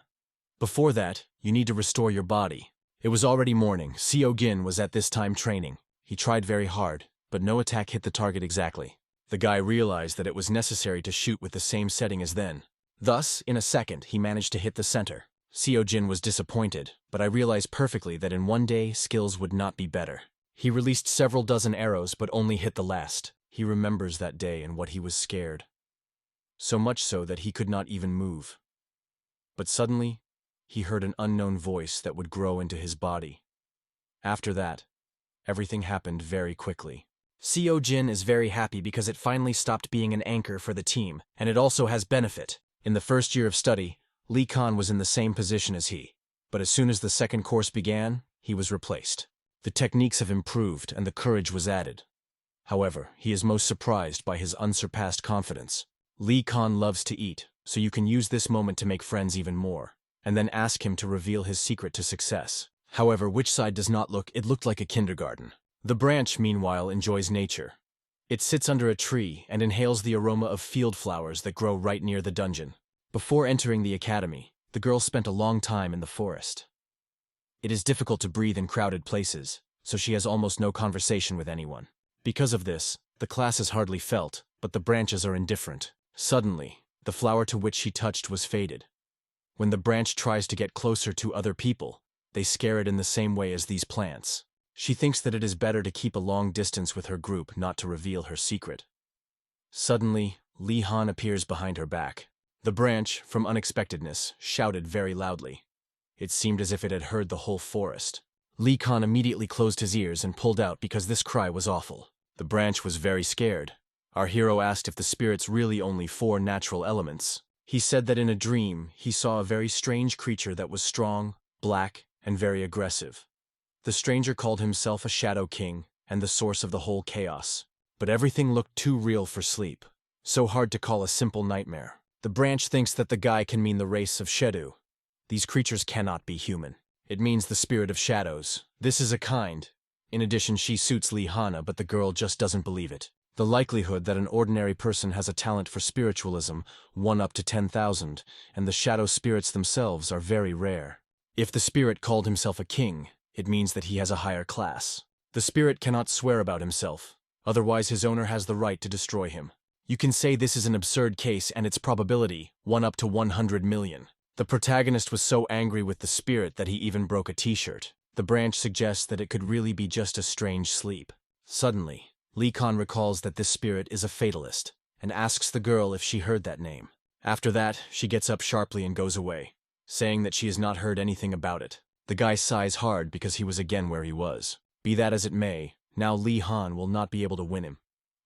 Before that, you need to restore your body. It was already morning. Seo-gin was at this time training. He tried very hard, but no attack hit the target exactly. The guy realized that it was necessary to shoot with the same setting as then. Thus, in a second, he managed to hit the center. Seo-jin was disappointed, but I realized perfectly that in one day, skills would not be better. He released several dozen arrows, but only hit the last. He remembers that day and what he was scared. So much so that he could not even move. But suddenly, he heard an unknown voice that would grow into his body. After that, everything happened very quickly. Seo-jin is very happy because it finally stopped being an anchor for the team, and it also has benefit. In the first year of study, Lee Khan was in the same position as he, but as soon as the second course began, he was replaced. The techniques have improved and the courage was added. However, he is most surprised by his unsurpassed confidence. Lee Khan loves to eat, so you can use this moment to make friends even more, and then ask him to reveal his secret to success. However, which side does not look? It looked like a kindergarten. The branch, meanwhile, enjoys nature. It sits under a tree and inhales the aroma of field flowers that grow right near the dungeon. Before entering the academy, the girl spent a long time in the forest. It is difficult to breathe in crowded places, so she has almost no conversation with anyone. Because of this, the class is hardly felt, but the branches are indifferent. Suddenly, the flower to which she touched was faded. When the branch tries to get closer to other people, they scare it in the same way as these plants. She thinks that it is better to keep a long distance with her group, not to reveal her secret. Suddenly, Lee Han appears behind her back. The branch, from unexpectedness, shouted very loudly. It seemed as if it had heard the whole forest. Lee Khan immediately closed his ears and pulled out because this cry was awful. The branch was very scared. Our hero asked if the spirits really only 4 natural elements. He said that in a dream, he saw a very strange creature that was strong, black, and very aggressive. The stranger called himself a Shadow King and the source of the whole chaos. But everything looked too real for sleep. So hard to call a simple nightmare. The branch thinks that the guy can mean the race of Shedu. These creatures cannot be human. It means the spirit of shadows. This is a kind. In addition, she suits Lee Hana, but the girl just doesn't believe it. The likelihood that an ordinary person has a talent for spiritualism, 1 up to 10,000, and the shadow spirits themselves are very rare. If the spirit called himself a king, it means that he has a higher class. The spirit cannot swear about himself, otherwise his owner has the right to destroy him. You can say this is an absurd case and its probability, 1 up to 100 million. The protagonist was so angry with the spirit that he even broke a t-shirt. The branch suggests that it could really be just a strange sleep. Suddenly, Lee Khan recalls that this spirit is a fatalist, and asks the girl if she heard that name. After that, she gets up sharply and goes away, saying that she has not heard anything about it. The guy sighs hard because he was again where he was. Be that as it may, now Lee Han will not be able to win him.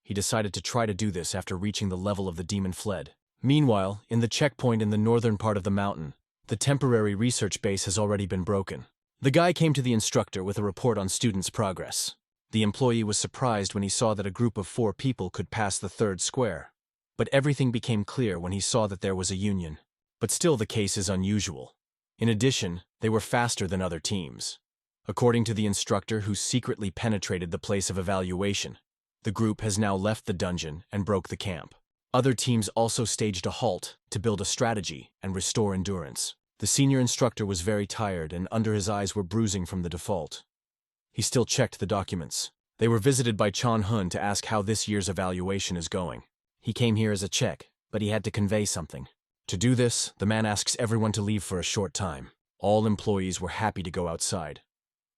He decided to try to do this after reaching the level of the demon fled. Meanwhile, in the checkpoint in the northern part of the mountain, the temporary research base has already been broken. The guy came to the instructor with a report on students' progress. The employee was surprised when he saw that a group of 4 people could pass the 3rd square. But everything became clear when he saw that there was a union. But still the case is unusual. In addition, they were faster than other teams. According to the instructor who secretly penetrated the place of evaluation, the group has now left the dungeon and broke the camp. Other teams also staged a halt to build a strategy and restore endurance. The senior instructor was very tired and under his eyes were bruising from the default. He still checked the documents. They were visited by Chan Hun to ask how this year's evaluation is going. He came here as a check, but he had to convey something. To do this, the man asks everyone to leave for a short time. All employees were happy to go outside.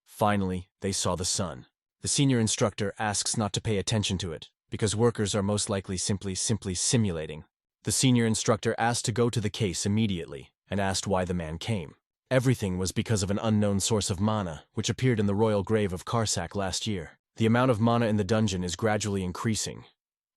Finally, they saw the sun. The senior instructor asks not to pay attention to it, because workers are most likely simply simulating. The senior instructor asked to go to the case immediately, and asked why the man came. Everything was because of an unknown source of mana, which appeared in the royal grave of Karsak last year. The amount of mana in the dungeon is gradually increasing,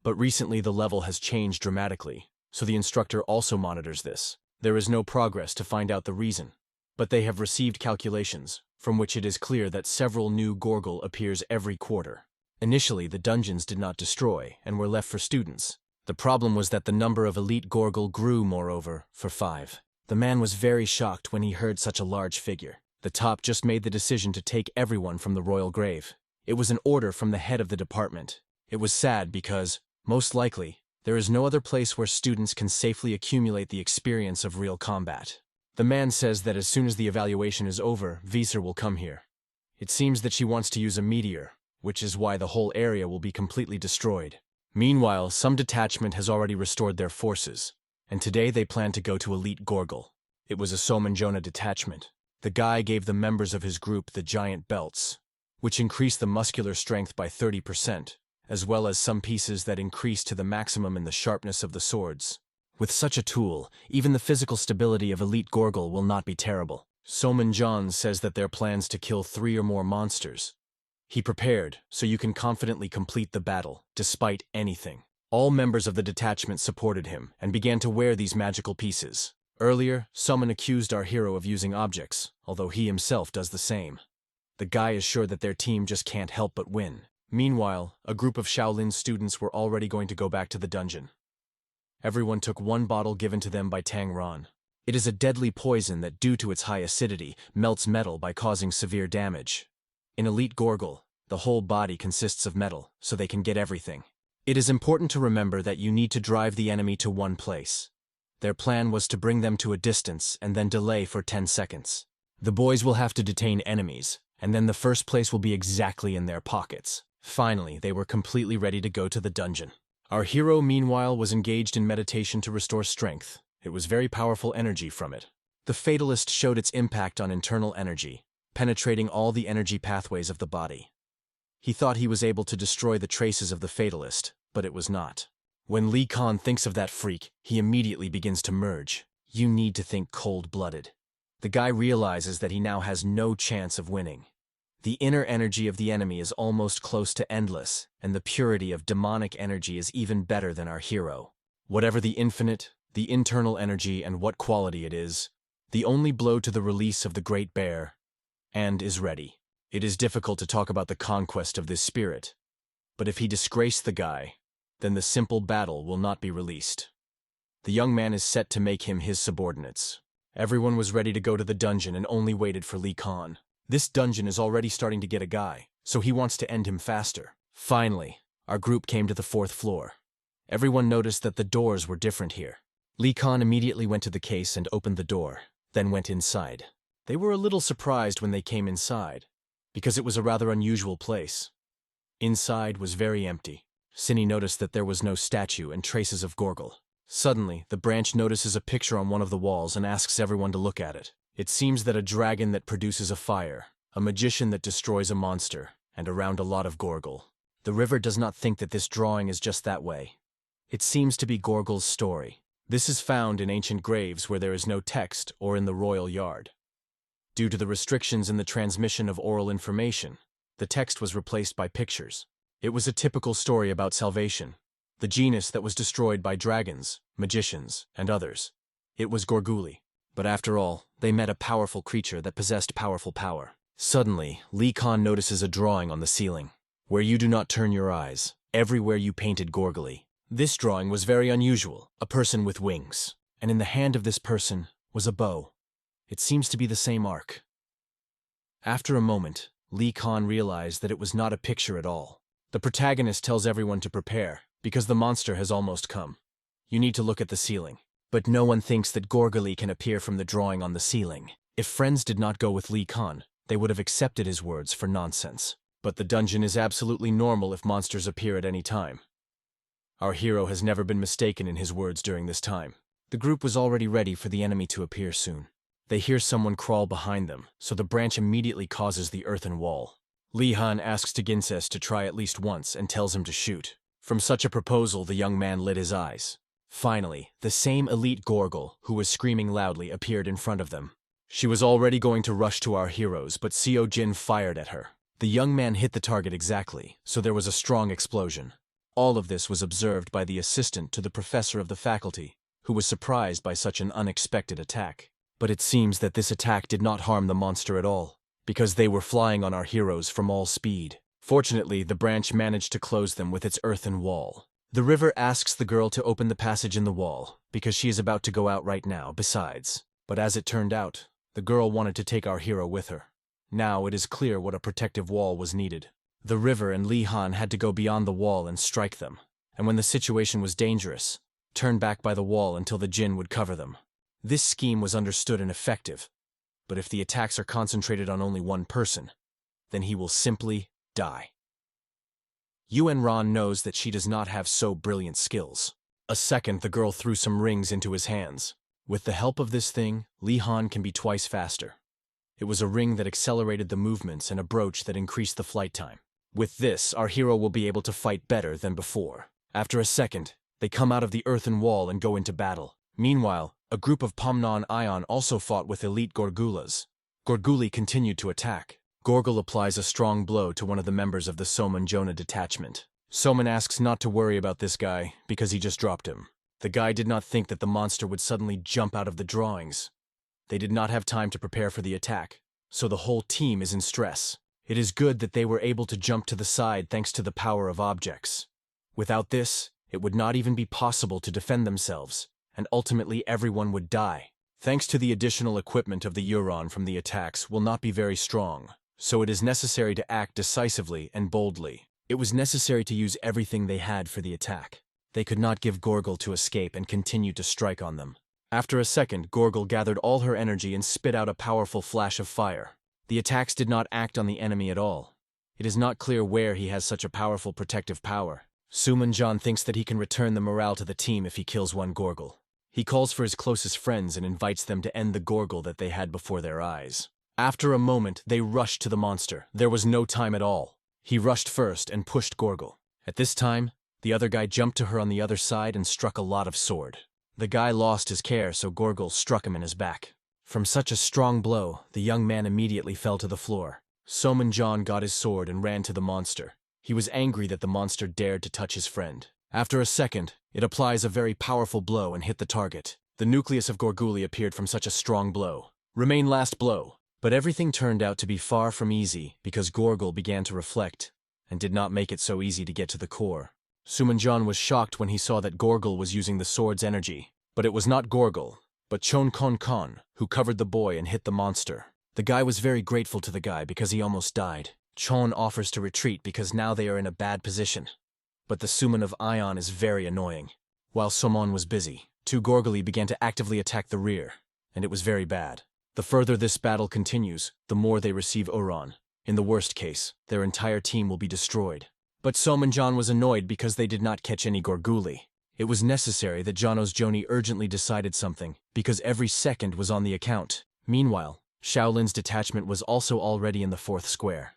but recently the level has changed dramatically, so the instructor also monitors this. There is no progress to find out the reason, but they have received calculations, from which it is clear that several new Gorgle appears every quarter. Initially, the dungeons did not destroy and were left for students, The problem was that the number of elite Gorgle grew, moreover, for 5. The man was very shocked when he heard such a large figure. The top just made the decision to take everyone from the royal grave. It was an order from the head of the department. It was sad because, most likely, there is no other place where students can safely accumulate the experience of real combat. The man says that as soon as the evaluation is over, Visor will come here. It seems that she wants to use a meteor, which is why the whole area will be completely destroyed. Meanwhile, some detachment has already restored their forces, and today they plan to go to Elite Gorgle. It was a Somanjona detachment. The guy gave the members of his group the giant belts, which increased the muscular strength by 30%, as well as some pieces that increased to the maximum in the sharpness of the swords. With such a tool, even the physical stability of Elite Gorgle will not be terrible. Somanjon says that their plans to kill 3 or more monsters. He prepared, so you can confidently complete the battle, despite anything. All members of the detachment supported him and began to wear these magical pieces. Earlier, someone accused our hero of using objects, although he himself does the same. The guy is sure that their team just can't help but win. Meanwhile, a group of Shaolin students were already going to go back to the dungeon. Everyone took 1 bottle given to them by Tang Ran. It is a deadly poison that, due to its high acidity, melts metal by causing severe damage. In Elite Gorgle, the whole body consists of metal, so they can get everything. It is important to remember that you need to drive the enemy to one place. Their plan was to bring them to a distance and then delay for 10 seconds. The boys will have to detain enemies, and then the first place will be exactly in their pockets. Finally, they were completely ready to go to the dungeon. Our hero, meanwhile, was engaged in meditation to restore strength. It was very powerful energy from it. The Fatalist showed its impact on internal energy, penetrating all the energy pathways of the body. He thought he was able to destroy the traces of the Fatalist, but it was not. When Li Kan thinks of that freak, he immediately begins to merge. You need to think cold-blooded. The guy realizes that he now has no chance of winning. The inner energy of the enemy is almost close to endless, and the purity of demonic energy is even better than our hero. Whatever the infinite, the internal energy, and what quality it is, the only blow to the release of the Great Bear, and is ready. It is difficult to talk about the conquest of this spirit, but if he disgraced the guy, then the simple battle will not be released. The young man is set to make him his subordinates. Everyone was ready to go to the dungeon and only waited for Li Kan. This dungeon is already starting to get a guy, so he wants to end him faster. Finally, our group came to the 4th floor. Everyone noticed that the doors were different here. Li Kan immediately went to the case and opened the door, then went inside. They were a little surprised when they came inside, because it was a rather unusual place. Inside was very empty. Cinny noticed that there was no statue and traces of Gorgle. Suddenly, the branch notices a picture on one of the walls and asks everyone to look at it. It seems that a dragon that produces a fire, a magician that destroys a monster, and around a lot of Gorgle. The river does not think that this drawing is just that way. It seems to be Gorgle's story. This is found in ancient graves where there is no text or in the royal yard. Due to the restrictions in the transmission of oral information, the text was replaced by pictures. It was a typical story about salvation, the genus that was destroyed by dragons, magicians, and others. It was Gorguli. But after all, they met a powerful creature that possessed powerful power. Suddenly, Li Kan notices a drawing on the ceiling. Where you do not turn your eyes, everywhere you painted Gorguli. This drawing was very unusual, a person with wings. And in the hand of this person was a bow. It seems to be the same arc. After a moment, Li Kan realized that it was not a picture at all. The protagonist tells everyone to prepare, because the monster has almost come. You need to look at the ceiling. But no one thinks that Gorguli can appear from the drawing on the ceiling. If friends did not go with Li Kan, they would have accepted his words for nonsense. But the dungeon is absolutely normal if monsters appear at any time. Our hero has never been mistaken in his words during this time. The group was already ready for the enemy to appear soon. They hear someone crawl behind them, so the branch immediately causes the earthen wall. Li Han asks Ginses to try at least once and tells him to shoot. From such a proposal, the young man lit his eyes. Finally, the same elite Gorgle, who was screaming loudly, appeared in front of them. She was already going to rush to our heroes, but Seo Jin fired at her. The young man hit the target exactly, so there was a strong explosion. All of this was observed by the assistant to the professor of the faculty, who was surprised by such an unexpected attack. But it seems that this attack did not harm the monster at all, because they were flying on our heroes from all speed. Fortunately, the branch managed to close them with its earthen wall. The river asks the girl to open the passage in the wall, because she is about to go out right now, besides. But as it turned out, the girl wanted to take our hero with her. Now it is clear what a protective wall was needed. The river and Li Han had to go beyond the wall and strike them, and when the situation was dangerous, turn back by the wall until the Jinn would cover them. This scheme was understood and effective, but if the attacks are concentrated on only one person, then he will simply die. Yuen Ran knows that she does not have so brilliant skills. A second, the girl threw some rings into his hands. With the help of this thing, Li Han can be twice faster. It was a ring that accelerated the movements and a brooch that increased the flight time. With this, our hero will be able to fight better than before. After a second, they come out of the earthen wall and go into battle. Meanwhile, a group of Pomnon Ion also fought with elite Gorgulas. Gorguli continued to attack. Gorgul applies a strong blow to one of the members of the Soman Jonah detachment. Soman asks not to worry about this guy, because he just dropped him. The guy did not think that the monster would suddenly jump out of the drawings. They did not have time to prepare for the attack, so the whole team is in stress. It is good that they were able to jump to the side thanks to the power of objects. Without this, it would not even be possible to defend themselves, and ultimately everyone would die. Thanks to the additional equipment of the Euron from the attacks will not be very strong, so it is necessary to act decisively and boldly. It was necessary to use everything they had for the attack. They could not give Gorgul to escape and continue to strike on them. After a second, Gorgul gathered all her energy and spit out a powerful flash of fire. The attacks did not act on the enemy at all. It is not clear where he has such a powerful protective power. Sumanjan thinks that he can return the morale to the team if he kills one Gorgul. He calls for his closest friends and invites them to end the Gorgul that they had before their eyes. After a moment, they rushed to the monster. There was no time at all. He rushed first and pushed Gorgul. At this time, the other guy jumped to her on the other side and struck a lot of sword. The guy lost his care, so Gorgul struck him in his back. From such a strong blow, the young man immediately fell to the floor. Somanjan got his sword and ran to the monster. He was angry that the monster dared to touch his friend. After a second, it applies a very powerful blow and hit the target. The nucleus of Gorguli appeared from such a strong blow. Remain last blow. But everything turned out to be far from easy because Gorgul began to reflect and did not make it so easy to get to the core. Sumanjan was shocked when he saw that Gorgul was using the sword's energy. But it was not Gorgul, but Chon Kon Kon, who covered the boy and hit the monster. The guy was very grateful to the guy because he almost died. Chon offers to retreat because now they are in a bad position. But the Suman of Ion is very annoying. While Somon was busy, two Gorguli began to actively attack the rear, and it was very bad. The further this battle continues, the more they receive Uran. In the worst case, their entire team will be destroyed. But Somanjan was annoyed because they did not catch any Gorguli. It was necessary that Janos Joni urgently decided something, because every second was on the account. Meanwhile, Shaolin's detachment was also already in the fourth square.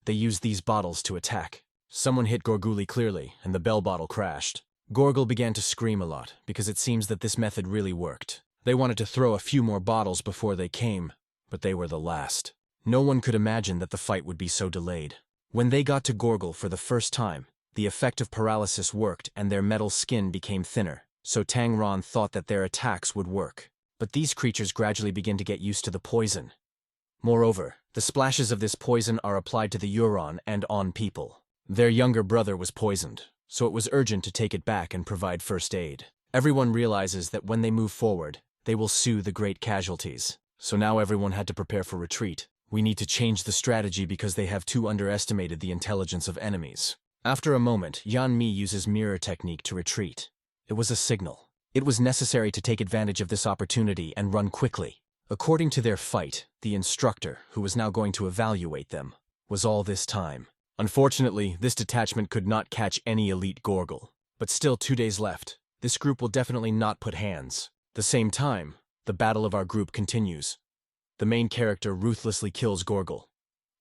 They used these bottles to attack. Someone hit Gorguli clearly, and the bell bottle crashed. Gorgul began to scream a lot, because it seems that this method really worked. They wanted to throw a few more bottles before they came, but they were the last. No one could imagine that the fight would be so delayed. When they got to Gorgul for the first time, the effect of paralysis worked and their metal skin became thinner, so Tang Ron thought that their attacks would work. But these creatures gradually begin to get used to the poison. Moreover, the splashes of this poison are applied to the Euron and on people. Their younger brother was poisoned, so it was urgent to take it back and provide first aid. Everyone realizes that when they move forward, they will sue the great casualties. So now everyone had to prepare for retreat. We need to change the strategy because they have too underestimated the intelligence of enemies. After a moment, Yan Mi uses mirror technique to retreat. It was a signal. It was necessary to take advantage of this opportunity and run quickly. According to their fight, the instructor, who was now going to evaluate them, was all this time. Unfortunately, this detachment could not catch any elite Gorgul. But still 2 days left. This group will definitely not put hands. The same time, the battle of our group continues. The main character ruthlessly kills Gorgul.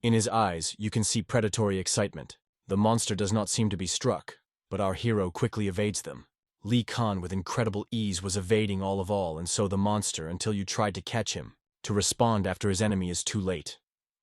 In his eyes, you can see predatory excitement. The monster does not seem to be struck, but our hero quickly evades them. Li Khan with incredible ease was evading all, and so the monster until you tried to catch him. To respond after his enemy is too late.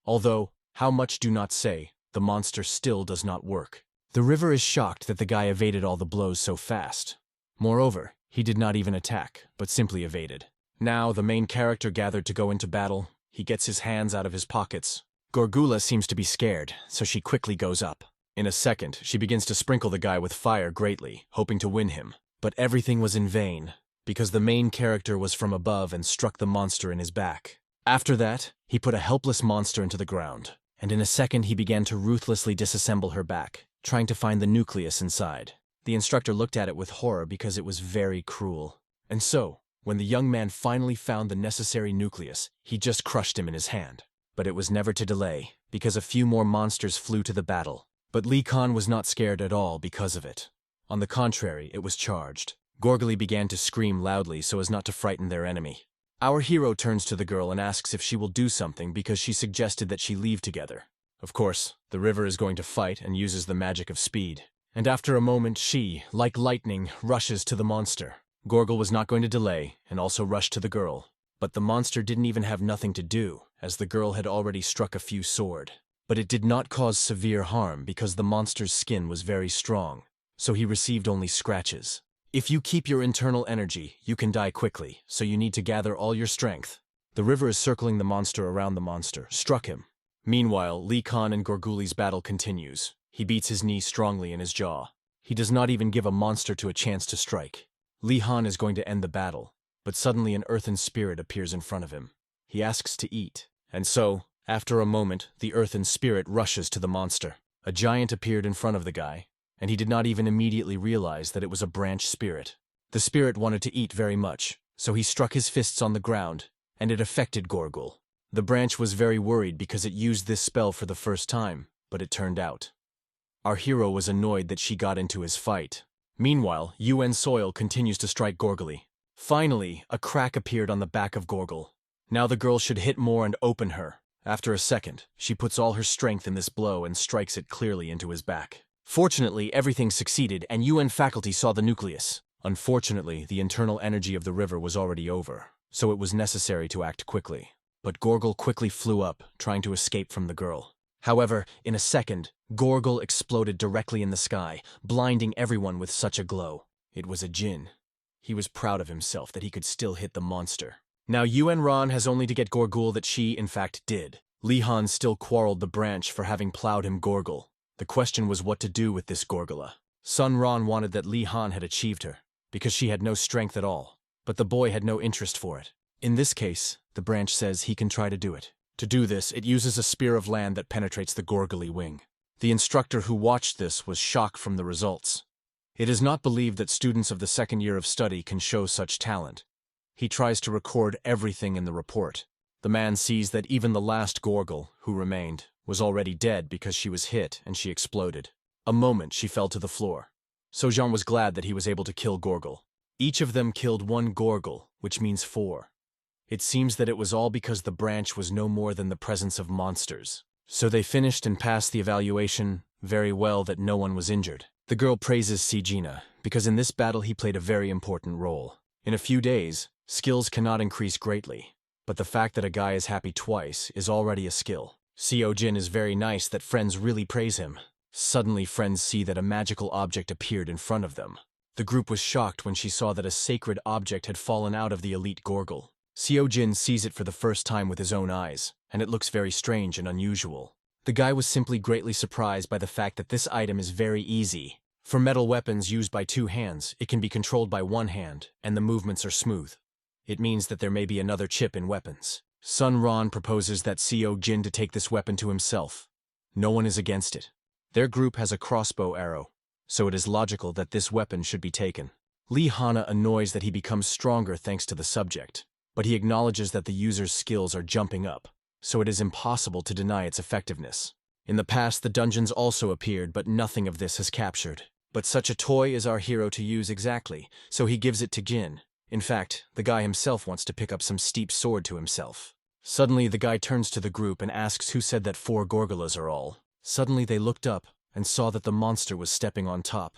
Although, how much do not say, the monster still does not work. The river is shocked that the guy evaded all the blows so fast. Moreover, he did not even attack, but simply evaded. Now, the main character gathered to go into battle. He gets his hands out of his pockets. Gorgula seems to be scared, so she quickly goes up. In a second, she begins to sprinkle the guy with fire greatly, hoping to win him. But everything was in vain, because the main character was from above and struck the monster in his back. After that, he put a helpless monster into the ground, and in a second he began to ruthlessly disassemble her back, trying to find the nucleus inside. The instructor looked at it with horror because it was very cruel. And so, when the young man finally found the necessary nucleus, he just crushed him in his hand. But it was never to delay, because a few more monsters flew to the battle. But Lee Khan was not scared at all because of it. On the contrary, it was charged. Gorgly began to scream loudly so as not to frighten their enemy. Our hero turns to the girl and asks if she will do something because she suggested that she leave together. Of course, the river is going to fight and uses the magic of speed. And after a moment she, like lightning, rushes to the monster. Gorgle was not going to delay and also rushed to the girl. But the monster didn't even have nothing to do, as the girl had already struck a few sword. But it did not cause severe harm because the monster's skin was very strong, so he received only scratches. If you keep your internal energy, you can die quickly, so you need to gather all your strength. The river is circling the monster around the monster, struck him. Meanwhile, Lee Khan and Gorguli's battle continues. He beats his knee strongly in his jaw. He does not even give a monster to a chance to strike. Lee Han is going to end the battle, but suddenly an earthen spirit appears in front of him. He asks to eat, and so, after a moment, the earthen spirit rushes to the monster. A giant appeared in front of the guy, and he did not even immediately realize that it was a branch spirit. The spirit wanted to eat very much, so he struck his fists on the ground, and it affected Gorgul. The branch was very worried because it used this spell for the first time, but it turned out. Our hero was annoyed that she got into his fight. Meanwhile, UN Soil continues to strike Gorgly. Finally, a crack appeared on the back of Gorgul. Now the girl should hit more and open her. After a second, she puts all her strength in this blow and strikes it clearly into his back. Fortunately, everything succeeded and UN faculty saw the nucleus. Unfortunately, the internal energy of the river was already over, so it was necessary to act quickly. But Gorgul quickly flew up, trying to escape from the girl. However, in a second, Gorgul exploded directly in the sky, blinding everyone with such a glow. It was a djinn. He was proud of himself that he could still hit the monster. Now UN Ran has only to get Gorgul that she, in fact, did. Lee Han still quarreled the branch for having plowed him Gorgul. The question was what to do with this Gorgula. Sun Ran wanted that Lee Han had achieved her, because she had no strength at all, but the boy had no interest for it. In this case, the branch says he can try to do it. To do this, it uses a spear of land that penetrates the Gorgly wing. The instructor who watched this was shocked from the results. It is not believed that students of the second year of study can show such talent. He tries to record everything in the report. The man sees that even the last Gorgul, who remained, was already dead because she was hit and she exploded. A moment she fell to the floor. Sojan was glad that he was able to kill Gorgul. Each of them killed one Gorgul, which means 4. It seems that it was all because the branch was no more than the presence of monsters. So they finished and passed the evaluation very well that no one was injured. The girl praises Sijina, because in this battle he played a very important role. In a few days, skills cannot increase greatly, but the fact that a guy is happy twice is already a skill. Seo Jin is very nice that friends really praise him. Suddenly friends see that a magical object appeared in front of them. The group was shocked when she saw that a sacred object had fallen out of the elite Gorgul. Seo Jin sees it for the first time with his own eyes, and it looks very strange and unusual. The guy was simply greatly surprised by the fact that this item is very easy. For metal weapons used by 2 hands, it can be controlled by 1 hand, and the movements are smooth. It means that there may be another chip in weapons. Sun Ran proposes that Seo Jin to take this weapon to himself. No one is against it. Their group has a crossbow arrow, so it is logical that this weapon should be taken. Lee Hana annoys that he becomes stronger thanks to the subject, but he acknowledges that the user's skills are jumping up, so it is impossible to deny its effectiveness. In the past, the dungeons also appeared, but nothing of this has captured. But such a toy is our hero to use exactly, so he gives it to Jin. In fact, the guy himself wants to pick up some steep sword to himself. Suddenly, the guy turns to the group and asks who said that 4 Gorgulas are all. Suddenly, they looked up and saw that the monster was stepping on top.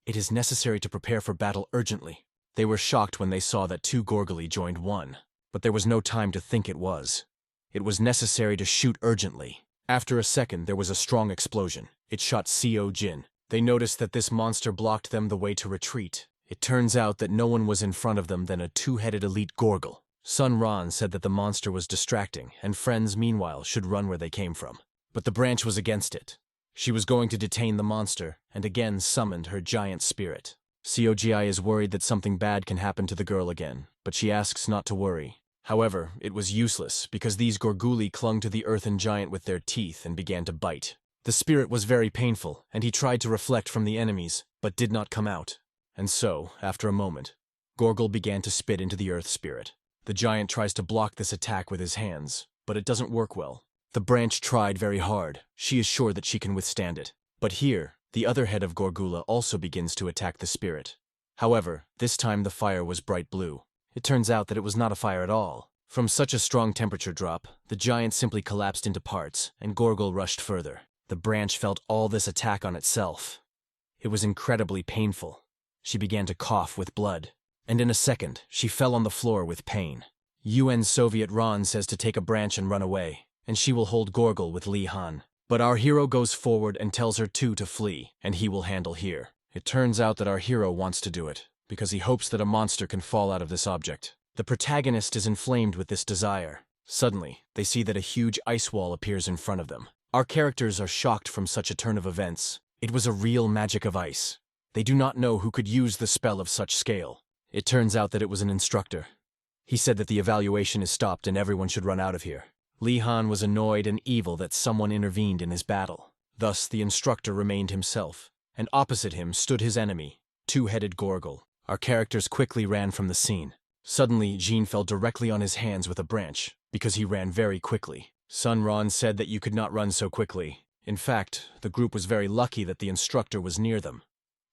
It is necessary to prepare for battle urgently. They were shocked when they saw that 2 Gorguli joined 1, but there was no time to think it was. It was necessary to shoot urgently. After a second, there was a strong explosion. It shot Seo Jin. They noticed that this monster blocked them the way to retreat. It turns out that no one was in front of them than a 2-headed elite Gorgul. Sun Ran said that the monster was distracting, and friends, meanwhile, should run where they came from. But the branch was against it. She was going to detain the monster, and again summoned her giant spirit. Cogi is worried that something bad can happen to the girl again, but she asks not to worry. However, it was useless, because these Gorguli clung to the earthen giant with their teeth and began to bite. The spirit was very painful, and he tried to reflect from the enemies, but did not come out. And so, after a moment, Gorgul began to spit into the earth spirit. The giant tries to block this attack with his hands, but it doesn't work well. The branch tried very hard. She is sure that she can withstand it. But here, the other head of Gorgula also begins to attack the spirit. However, this time the fire was bright blue. It turns out that it was not a fire at all. From such a strong temperature drop, the giant simply collapsed into parts, and Gorgul rushed further. The branch felt all this attack on itself. It was incredibly painful. She began to cough with blood, and in a second, she fell on the floor with pain. UN Soviet Ron says to take a branch and run away, and she will hold Gorgul with Li Han. But our hero goes forward and tells her to flee, and he will handle here. It turns out that our hero wants to do it, because he hopes that a monster can fall out of this object. The protagonist is inflamed with this desire. Suddenly, they see that a huge ice wall appears in front of them. Our characters are shocked from such a turn of events. It was a real magic of ice. They do not know who could use the spell of such scale. It turns out that it was an instructor. He said that the evaluation is stopped and everyone should run out of here. Li Han was annoyed and evil that someone intervened in his battle. Thus, the instructor remained himself, and opposite him stood his enemy, two-headed Gorgul. Our characters quickly ran from the scene. Suddenly, Jean fell directly on his hands with a branch, because he ran very quickly. Sun Ron said that you could not run so quickly. In fact, the group was very lucky that the instructor was near them.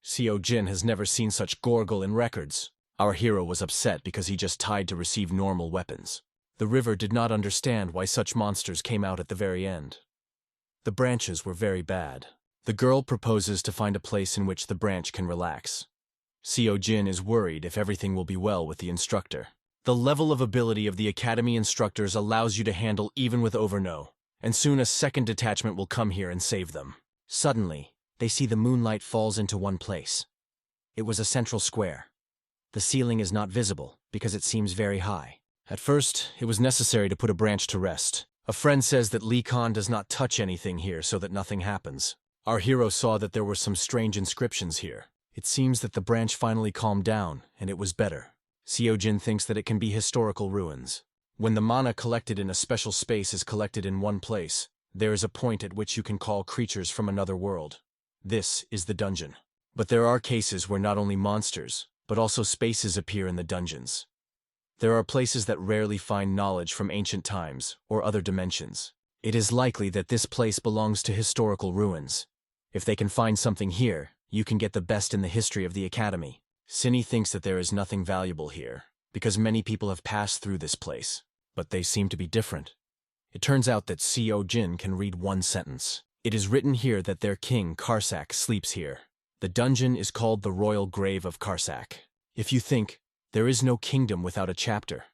Seo Jin has never seen such Gorgul in records. Our hero was upset because he just tied to receive normal weapons. The river did not understand why such monsters came out at the very end. The branches were very bad. The girl proposes to find a place in which the branch can relax. Seo Jin is worried if everything will be well with the instructor. The level of ability of the academy instructors allows you to handle even with Overno, and soon a second detachment will come here and save them. Suddenly, they see the moonlight falls into one place. It was a central square. The ceiling is not visible because it seems very high. At first, it was necessary to put a branch to rest. A friend says that Li Khan does not touch anything here so that nothing happens. Our hero saw that there were some strange inscriptions here. It seems that the branch finally calmed down, and it was better. Seo Jin thinks that it can be historical ruins. When the mana collected in a special space is collected in one place, there is a point at which you can call creatures from another world. This is the dungeon. But there are cases where not only monsters, but also spaces appear in the dungeons. There are places that rarely find knowledge from ancient times or other dimensions. It is likely that this place belongs to historical ruins. If they can find something here, you can get the best in the history of the academy. Cinny thinks that there is nothing valuable here, because many people have passed through this place, but they seem to be different. It turns out that Seo Jin can read one sentence. It is written here that their king, Karsak, sleeps here. The dungeon is called the Royal Grave of Karsak. If you think, there is no kingdom without a chapter.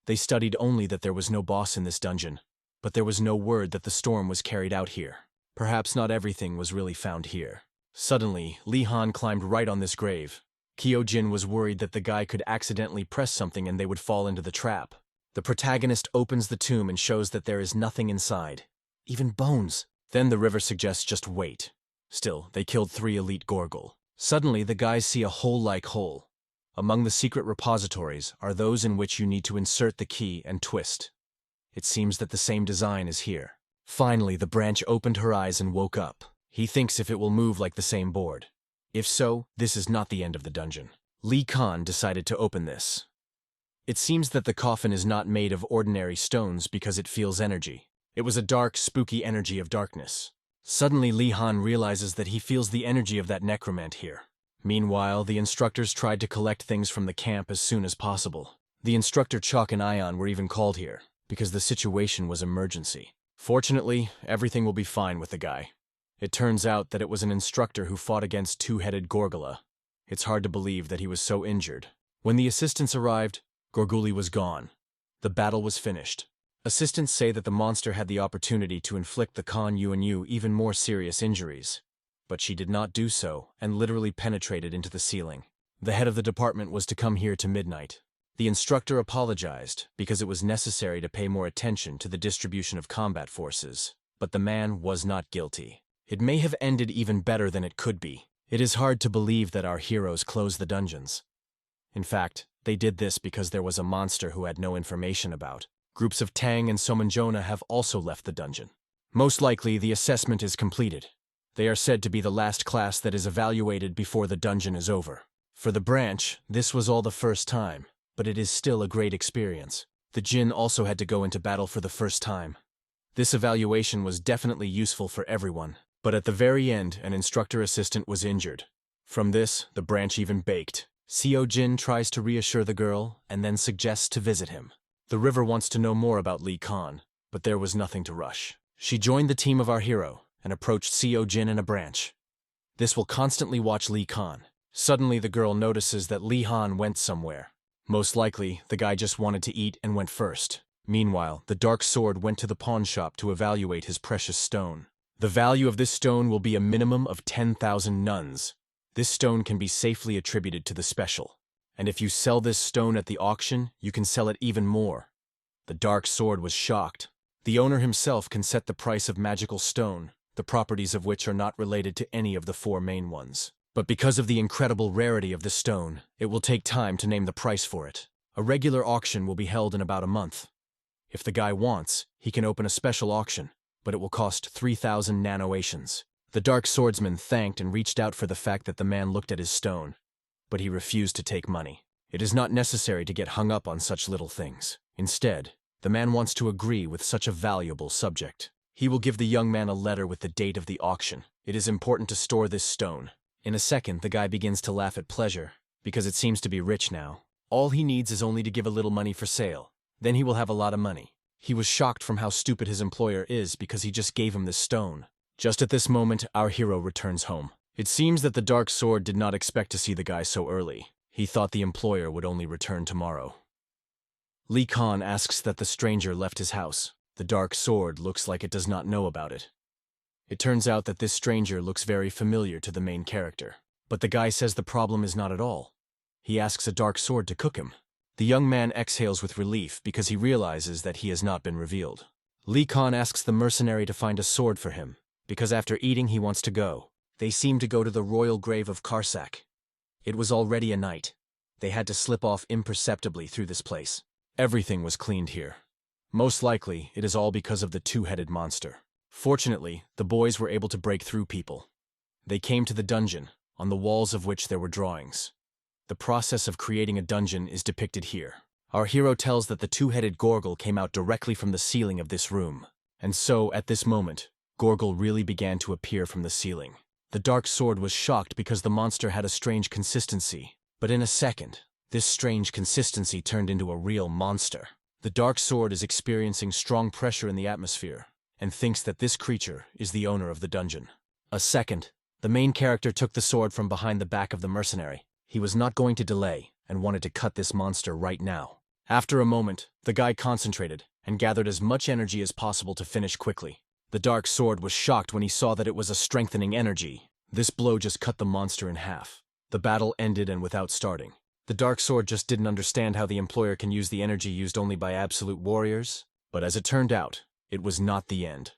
They studied only that there was no boss in this dungeon, but there was no word that the storm was carried out here. Perhaps not everything was really found here. Suddenly, Li Han climbed right on this grave. Kyojin was worried that the guy could accidentally press something and they would fall into the trap. The protagonist opens the tomb and shows that there is nothing inside. Even bones. Then the river suggests just wait. Still, they killed 3 elite Gorgul. Suddenly, the guys see a hole-like hole. Among the secret repositories are those in which you need to insert the key and twist. It seems that the same design is here. Finally, the branch opened her eyes and woke up. He thinks if it will move like the same board. If so, this is not the end of the dungeon. Li Khan decided to open this. It seems that the coffin is not made of ordinary stones because it feels energy. It was a dark, spooky energy of darkness. Suddenly, Li Han realizes that he feels the energy of that necromant here. Meanwhile, the instructors tried to collect things from the camp as soon as possible. The instructor Chalk and Ion were even called here, because the situation was emergency. Fortunately, everything will be fine with the guy. It turns out that it was an instructor who fought against two-headed Gorgula. It's hard to believe that he was so injured. When the assistants arrived, Gorguli was gone. The battle was finished. Assistants say that the monster had the opportunity to inflict the Khan Yuanyu even more serious injuries. But she did not do so, and literally penetrated into the ceiling. The head of the department was to come here to midnight. The instructor apologized, because it was necessary to pay more attention to the distribution of combat forces. But the man was not guilty. It may have ended even better than it could be. It is hard to believe that our heroes closed the dungeons. In fact, they did this because there was a monster who had no information about. Groups of Tang and Somanjona have also left the dungeon. Most likely, the assessment is completed. They are said to be the last class that is evaluated before the dungeon is over. For the branch, this was all the first time, but it is still a great experience. The Jin also had to go into battle for the first time. This evaluation was definitely useful for everyone, but at the very end, an instructor assistant was injured. From this, the branch even baked. Seo Jin tries to reassure the girl and then suggests to visit him. The river wants to know more about Lee Khan, but there was nothing to rush. She joined the team of our hero and approached Seo Jin in a branch. This will constantly watch Lee Khan. Suddenly, the girl notices that Lee Han went somewhere. Most likely, the guy just wanted to eat and went first. Meanwhile, the Dark Sword went to the pawn shop to evaluate his precious stone. The value of this stone will be a minimum of 10,000 nuns. This stone can be safely attributed to the special. And if you sell this stone at the auction, you can sell it even more. The Dark Sword was shocked. The owner himself can set the price of magical stone, the properties of which are not related to any of the four main ones. But because of the incredible rarity of the stone, it will take time to name the price for it. A regular auction will be held in about a month. If the guy wants, he can open a special auction, but it will cost 3,000 nanoations. The Dark Swordsman thanked and reached out for the fact that the man looked at his stone, but he refused to take money. It is not necessary to get hung up on such little things. Instead, the man wants to agree with such a valuable subject. He will give the young man a letter with the date of the auction. It is important to store this stone. In a second, the guy begins to laugh at pleasure, because it seems to be rich now. All he needs is only to give a little money for sale. Then he will have a lot of money. He was shocked from how stupid his employer is because he just gave him this stone. Just at this moment, our hero returns home. It seems that the Dark Sword did not expect to see the guy so early. He thought the employer would only return tomorrow. Lee Khan asks that the stranger left his house. The Dark Sword looks like it does not know about it. It turns out that this stranger looks very familiar to the main character. But the guy says the problem is not at all. He asks a Dark Sword to cook him. The young man exhales with relief because he realizes that he has not been revealed. Lee Khan asks the mercenary to find a sword for him, because after eating he wants to go. They seem to go to the royal grave of Karsak. It was already a night. They had to slip off imperceptibly through this place. Everything was cleaned here. Most likely, it is all because of the two-headed monster. Fortunately, the boys were able to break through people. They came to the dungeon, on the walls of which there were drawings. The process of creating a dungeon is depicted here. Our hero tells that the two-headed Gorgle came out directly from the ceiling of this room. And so, at this moment, Gorgle really began to appear from the ceiling. The Dark Sword was shocked because the monster had a strange consistency. But in a second, this strange consistency turned into a real monster. The Dark Sword is experiencing strong pressure in the atmosphere, and thinks that this creature is the owner of the dungeon. A second, the main character took the sword from behind the back of the mercenary. He was not going to delay, and wanted to cut this monster right now. After a moment, the guy concentrated, and gathered as much energy as possible to finish quickly. The Dark Sword was shocked when he saw that it was a strengthening energy. This blow just cut the monster in half. The battle ended and without starting. The Dark Sword just didn't understand how the employer can use the energy used only by absolute warriors. But as it turned out, it was not the end.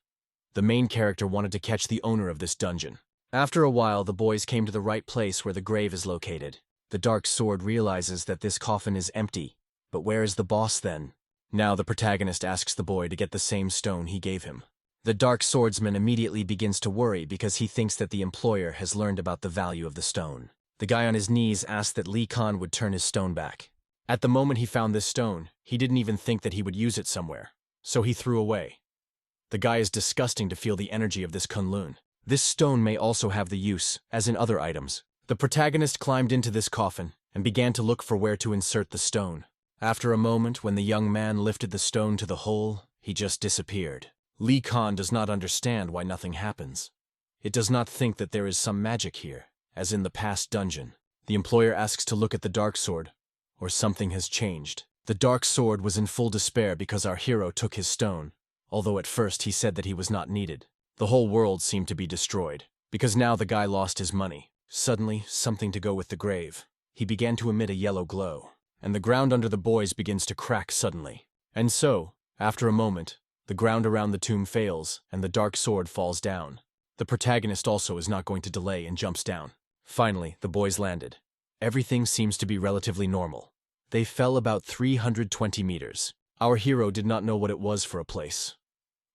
The main character wanted to catch the owner of this dungeon. After a while, the boys came to the right place where the grave is located. The Dark Sword realizes that this coffin is empty. But where is the boss then? Now the protagonist asks the boy to get the same stone he gave him. The Dark Swordsman immediately begins to worry because he thinks that the employer has learned about the value of the stone. The guy on his knees asked that Lee Khan would turn his stone back. At the moment he found this stone, he didn't even think that he would use it somewhere. So he threw away. The guy is disgusting to feel the energy of this Kunlun. This stone may also have the use, as in other items. The protagonist climbed into this coffin and began to look for where to insert the stone. After a moment, when the young man lifted the stone to the hole, he just disappeared. Lee Khan does not understand why nothing happens. It does not think that there is some magic here, as in the past dungeon. The employer asks to look at the Dark Sword, or something has changed. The Dark Sword was in full despair because our hero took his stone, although at first he said that he was not needed. The whole world seemed to be destroyed, because now the guy lost his money. Suddenly, something to go with the grave. He began to emit a yellow glow, and the ground under the boys begins to crack suddenly. And so, after a moment, the ground around the tomb fails, and the Dark Sword falls down. The protagonist also is not going to delay and jumps down. Finally, the boys landed. Everything seems to be relatively normal. They fell about 320 meters. Our hero did not know what it was for a place.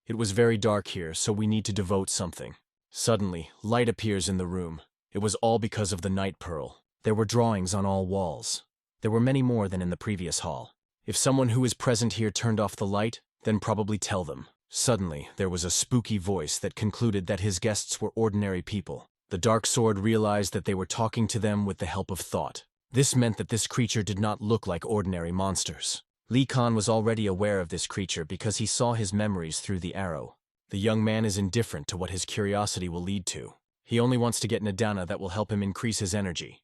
It was very dark here, so we need to devote something. Suddenly, light appears in the room. It was all because of the night pearl. There were drawings on all walls. There were many more than in the previous hall. If someone who is present here turned off the light, then probably tell them. Suddenly, there was a spooky voice that concluded that his guests were ordinary people. The dark sword realized that they were talking to them with the help of thought. This meant that this creature did not look like ordinary monsters. Lee Khan was already aware of this creature because he saw his memories through the arrow. The young man is indifferent to what his curiosity will lead to. He only wants to get Nadana that will help him increase his energy.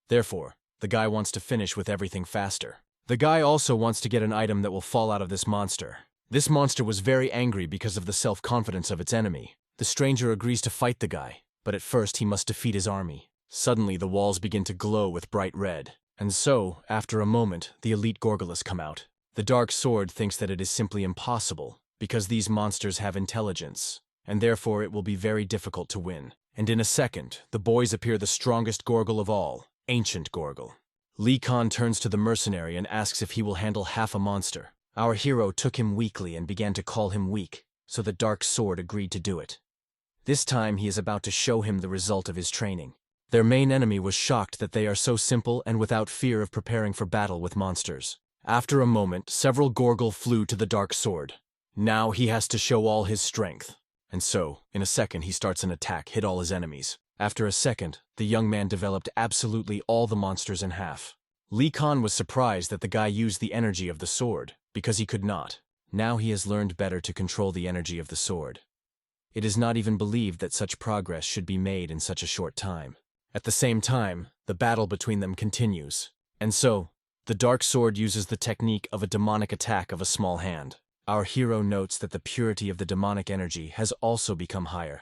Therefore, the guy wants to finish with everything faster. The guy also wants to get an item that will fall out of this monster. This monster was very angry because of the self-confidence of its enemy. The stranger agrees to fight the guy, but at first he must defeat his army. Suddenly, the walls begin to glow with bright red. And so, after a moment, the elite Gorgolas come out. The dark sword thinks that it is simply impossible, because these monsters have intelligence, and therefore it will be very difficult to win. And in a second, the boys appear the strongest Gorgol of all, Ancient Gorgol. Lee Khan turns to the mercenary and asks if he will handle half a monster. Our hero took him weakly and began to call him weak, so the dark sword agreed to do it. This time he is about to show him the result of his training. Their main enemy was shocked that they are so simple and without fear of preparing for battle with monsters. After a moment, several Gorgol flew to the dark sword. Now he has to show all his strength. And so, in a second he starts an attack, hit all his enemies. After a second, the young man developed absolutely all the monsters in half. Lee Khan was surprised that the guy used the energy of the sword, because he could not. Now he has learned better to control the energy of the sword. It is not even believed that such progress should be made in such a short time. At the same time, the battle between them continues. And so, the dark sword uses the technique of a demonic attack of a small hand. Our hero notes that the purity of the demonic energy has also become higher.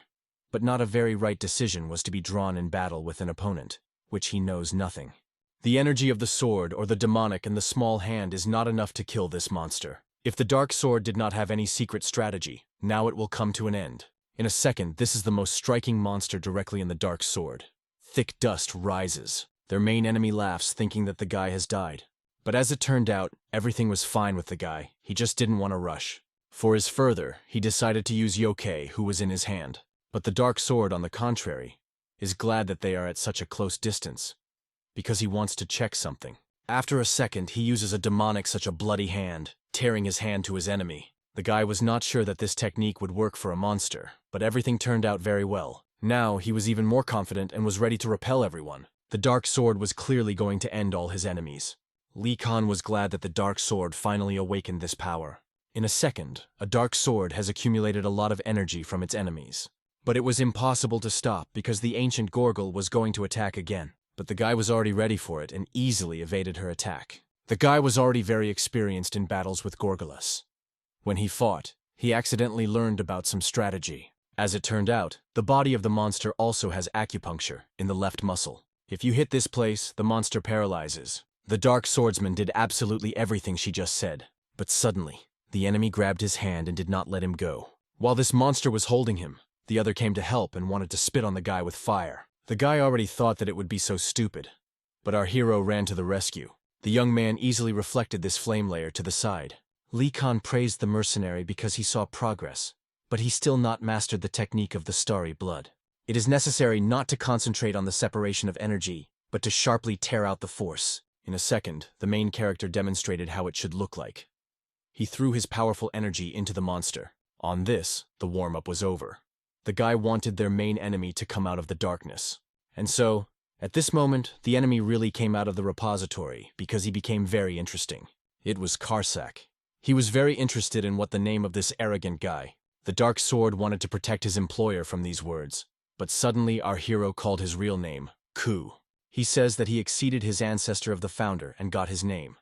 But not a very right decision was to be drawn in battle with an opponent, which he knows nothing. The energy of the sword or the demonic in the small hand is not enough to kill this monster. If the dark sword did not have any secret strategy, now it will come to an end. In a second, this is the most striking monster directly in the dark sword. Thick dust rises. Their main enemy laughs, thinking that the guy has died. But as it turned out, everything was fine with the guy. He just didn't want to rush. For his further, he decided to use Yokai, who was in his hand. But the dark sword, on the contrary, is glad that they are at such a close distance, because he wants to check something. After a second, he uses a demonic such a bloody hand, tearing his hand to his enemy. The guy was not sure that this technique would work for a monster, but everything turned out very well. Now, he was even more confident and was ready to repel everyone. The dark sword was clearly going to end all his enemies. Lee Khan was glad that the dark sword finally awakened this power. In a second, a dark sword has accumulated a lot of energy from its enemies. But it was impossible to stop because the ancient Gorgol was going to attack again. But the guy was already ready for it and easily evaded her attack. The guy was already very experienced in battles with Gorgolas. When he fought, he accidentally learned about some strategy. As it turned out, the body of the monster also has acupuncture in the left muscle. If you hit this place, the monster paralyzes. The dark swordsman did absolutely everything she just said. But suddenly, the enemy grabbed his hand and did not let him go. While this monster was holding him, the other came to help and wanted to spit on the guy with fire. The guy already thought that it would be so stupid. But our hero ran to the rescue. The young man easily reflected this flame layer to the side. Lee Khan praised the mercenary because he saw progress, but he still not mastered the technique of the starry blood. It is necessary not to concentrate on the separation of energy, but to sharply tear out the force. In a second, the main character demonstrated how it should look like. He threw his powerful energy into the monster. On this, the warm-up was over. The guy wanted their main enemy to come out of the darkness. And so, at this moment, the enemy really came out of the repository because he became very interesting. It was Karsak. He was very interested in what the name of this arrogant guy. The dark sword wanted to protect his employer from these words. But suddenly our hero called his real name, Ku. He says that he exceeded his ancestor of the founder and got his name.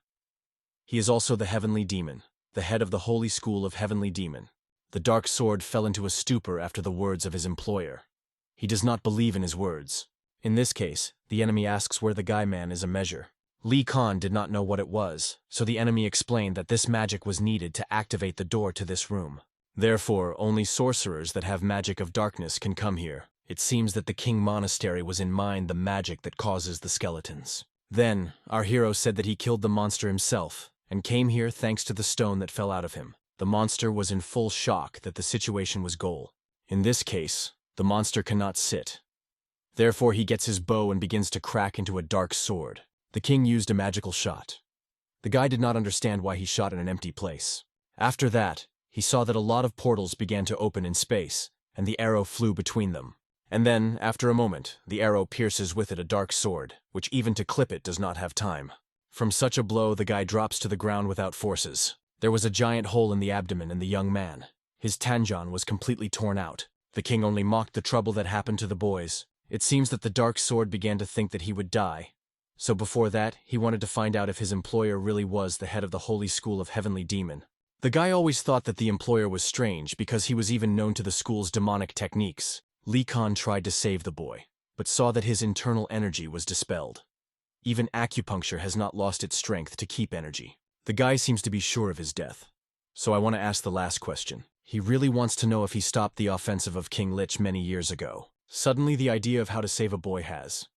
He is also the heavenly demon, the head of the holy school of heavenly demon. The dark sword fell into a stupor after the words of his employer. He does not believe in his words. In this case, the enemy asks where the guy man is a measure. Lee Khan did not know what it was, so the enemy explained that this magic was needed to activate the door to this room. Therefore, only sorcerers that have magic of darkness can come here. It seems that the king monastery was in mind the magic that causes the skeletons. Then, our hero said that he killed the monster himself, and came here thanks to the stone that fell out of him. The monster was in full shock that the situation was goal. In this case, the monster cannot sit. Therefore, he gets his bow and begins to crack into a dark sword. The king used a magical shot. The guy did not understand why he shot in an empty place. After that, he saw that a lot of portals began to open in space, and the arrow flew between them. And then, after a moment, the arrow pierces with it a dark sword, which even to clip it does not have time. From such a blow, the guy drops to the ground without forces. There was a giant hole in the abdomen in the young man. His tanjon was completely torn out. The king only mocked the trouble that happened to the boys. It seems that the dark sword began to think that he would die. So before that, he wanted to find out if his employer really was the head of the Holy School of Heavenly Demon. The guy always thought that the employer was strange because he was even known to the school's demonic techniques. Lee Khan tried to save the boy, but saw that his internal energy was dispelled. Even acupuncture has not lost its strength to keep energy. The guy seems to be sure of his death. So I want to ask the last question. He really wants to know if he stopped the offensive of King Lich many years ago. Suddenly the idea of how to save a boy has.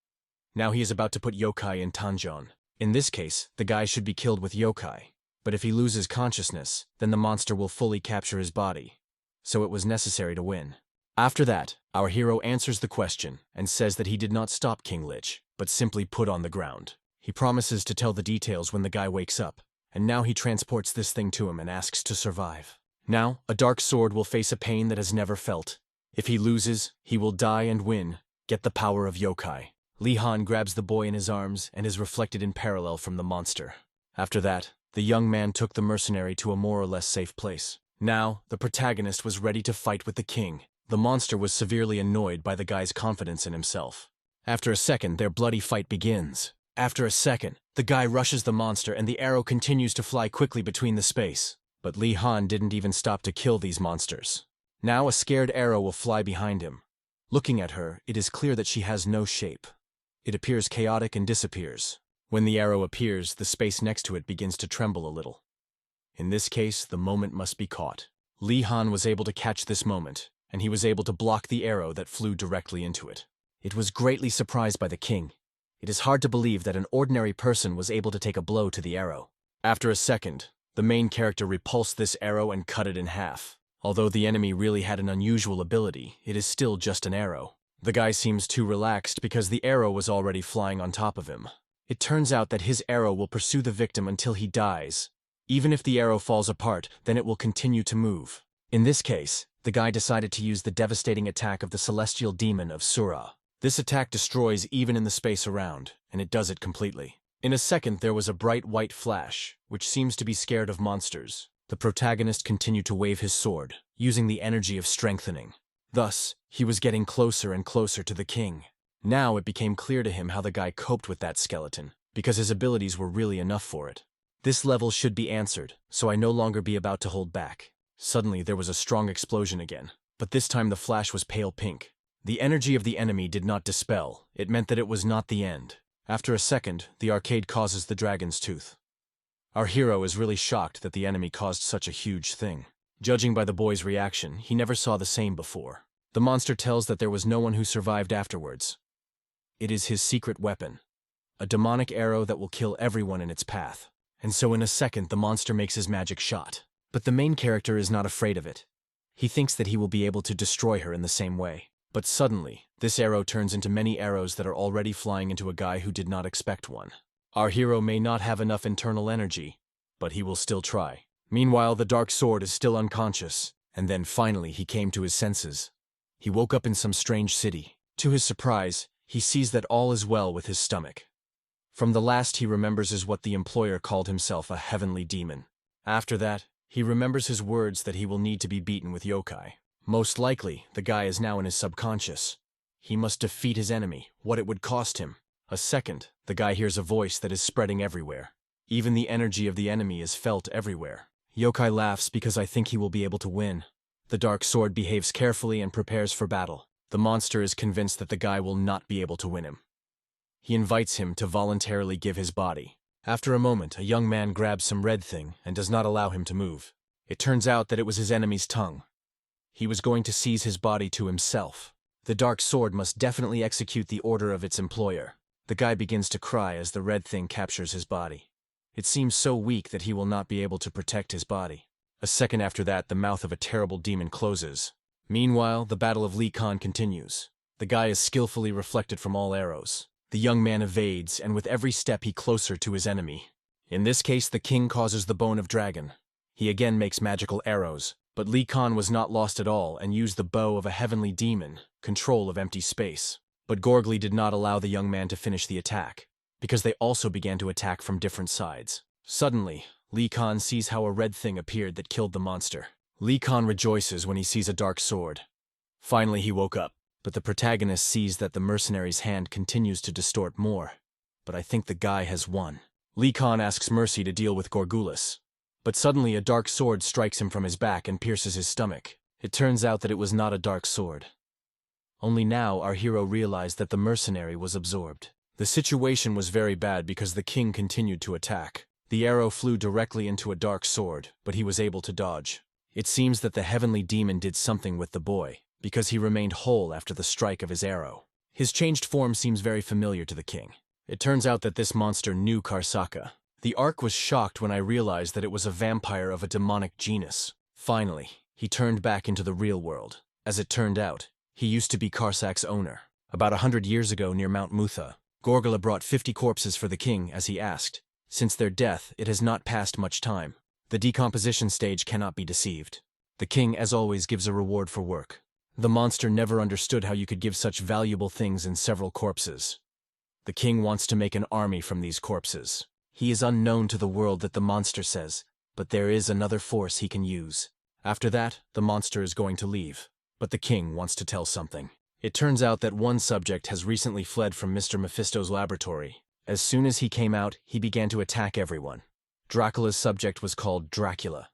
Now he is about to put yokai in Tanjon. In this case, the guy should be killed with yokai. But if he loses consciousness, then the monster will fully capture his body. So it was necessary to win. After that, our hero answers the question and says that he did not stop King Lich, but simply put on the ground. He promises to tell the details when the guy wakes up, and now he transports this thing to him and asks to survive. Now, a dark sword will face a pain that has never felt. If he loses, he will die and win, get the power of yokai. Lee Han grabs the boy in his arms and is reflected in parallel from the monster. After that, the young man took the mercenary to a more or less safe place. Now, the protagonist was ready to fight with the king. The monster was severely annoyed by the guy's confidence in himself. After a second, their bloody fight begins. After a second, the guy rushes the monster and the arrow continues to fly quickly between the space. But Lee Han didn't even stop to kill these monsters. Now a scared arrow will fly behind him. Looking at her, it is clear that she has no shape. It appears chaotic and disappears. When the arrow appears, the space next to it begins to tremble a little. In this case, the moment must be caught. Lee Han was able to catch this moment, and he was able to block the arrow that flew directly into it. It was greatly surprised by the king. It is hard to believe that an ordinary person was able to take a blow to the arrow. After a second, the main character repulsed this arrow and cut it in half. Although the enemy really had an unusual ability, it is still just an arrow. The guy seems too relaxed because the arrow was already flying on top of him. It turns out that his arrow will pursue the victim until he dies. Even if the arrow falls apart, then it will continue to move. In this case, the guy decided to use the devastating attack of the celestial demon of Asura. This attack destroys even in the space around, and it does it completely. In a second, there was a bright white flash, which seems to be scared of monsters. The protagonist continued to wave his sword, using the energy of strengthening. Thus, he was getting closer and closer to the king. Now it became clear to him how the guy coped with that skeleton, because his abilities were really enough for it. This level should be answered, so I no longer be about to hold back. Suddenly, there was a strong explosion again, but this time the flash was pale pink. The energy of the enemy did not dispel. It meant that it was not the end. After a second, the arcade causes the dragon's tooth. Our hero is really shocked that the enemy caused such a huge thing. Judging by the boy's reaction, he never saw the same before. The monster tells that there was no one who survived afterwards. It is his secret weapon, a demonic arrow that will kill everyone in its path. And so in a second, the monster makes his magic shot. But the main character is not afraid of it. He thinks that he will be able to destroy her in the same way. But suddenly, this arrow turns into many arrows that are already flying into a guy who did not expect one. Our hero may not have enough internal energy, but he will still try. Meanwhile, the dark sword is still unconscious, and then finally he came to his senses. He woke up in some strange city. To his surprise, he sees that all is well with his stomach. From the last he remembers is what the employer called himself a heavenly demon. After that, he remembers his words that he will need to be beaten with yokai. Most likely, the guy is now in his subconscious. He must defeat his enemy, what it would cost him. A second, the guy hears a voice that is spreading everywhere. Even the energy of the enemy is felt everywhere. Yokai laughs because I think he will be able to win. The dark sword behaves carefully and prepares for battle. The monster is convinced that the guy will not be able to win him. He invites him to voluntarily give his body. After a moment, a young man grabs some red thing and does not allow him to move. It turns out that it was his enemy's tongue. He was going to seize his body to himself. The dark sword must definitely execute the order of its employer. The guy begins to cry as the red thing captures his body. It seems so weak that he will not be able to protect his body. A second after that, the mouth of a terrible demon closes. Meanwhile, the battle of Lee Khan continues. The guy is skillfully reflected from all arrows. The young man evades, and with every step he closer to his enemy. In this case, the king causes the bone of dragon. He again makes magical arrows, but Lee Khan was not lost at all and used the bow of a heavenly demon, control of empty space. But Gorgly did not allow the young man to finish the attack, because they also began to attack from different sides. Suddenly, Lee Khan sees how a red thing appeared that killed the monster. Lee Khan rejoices when he sees a dark sword. Finally, he woke up. But the protagonist sees that the mercenary's hand continues to distort more. But I think the guy has won. Lee Khan asks mercy to deal with Gorgulis. But suddenly a dark sword strikes him from his back and pierces his stomach. It turns out that it was not a dark sword. Only now our hero realized that the mercenary was absorbed. The situation was very bad because the king continued to attack. The arrow flew directly into a dark sword, but he was able to dodge. It seems that the heavenly demon did something with the boy, because he remained whole after the strike of his arrow. His changed form seems very familiar to the king. It turns out that this monster knew Karsaka. The Ark was shocked when I realized that it was a vampire of a demonic genus. Finally, he turned back into the real world. As it turned out, he used to be Karsak's owner. About 100 years ago near Mount Mutha, Gorgala brought 50 corpses for the king as he asked. Since their death, it has not passed much time. The decomposition stage cannot be deceived. The king, as always, gives a reward for work. The monster never understood how you could give such valuable things in several corpses. The king wants to make an army from these corpses. He is unknown to the world that the monster says, but there is another force he can use. After that, the monster is going to leave. But the king wants to tell something. It turns out that one subject has recently fled from Mr. Mephisto's laboratory. As soon as he came out, he began to attack everyone. Dracula's subject was called Dracula.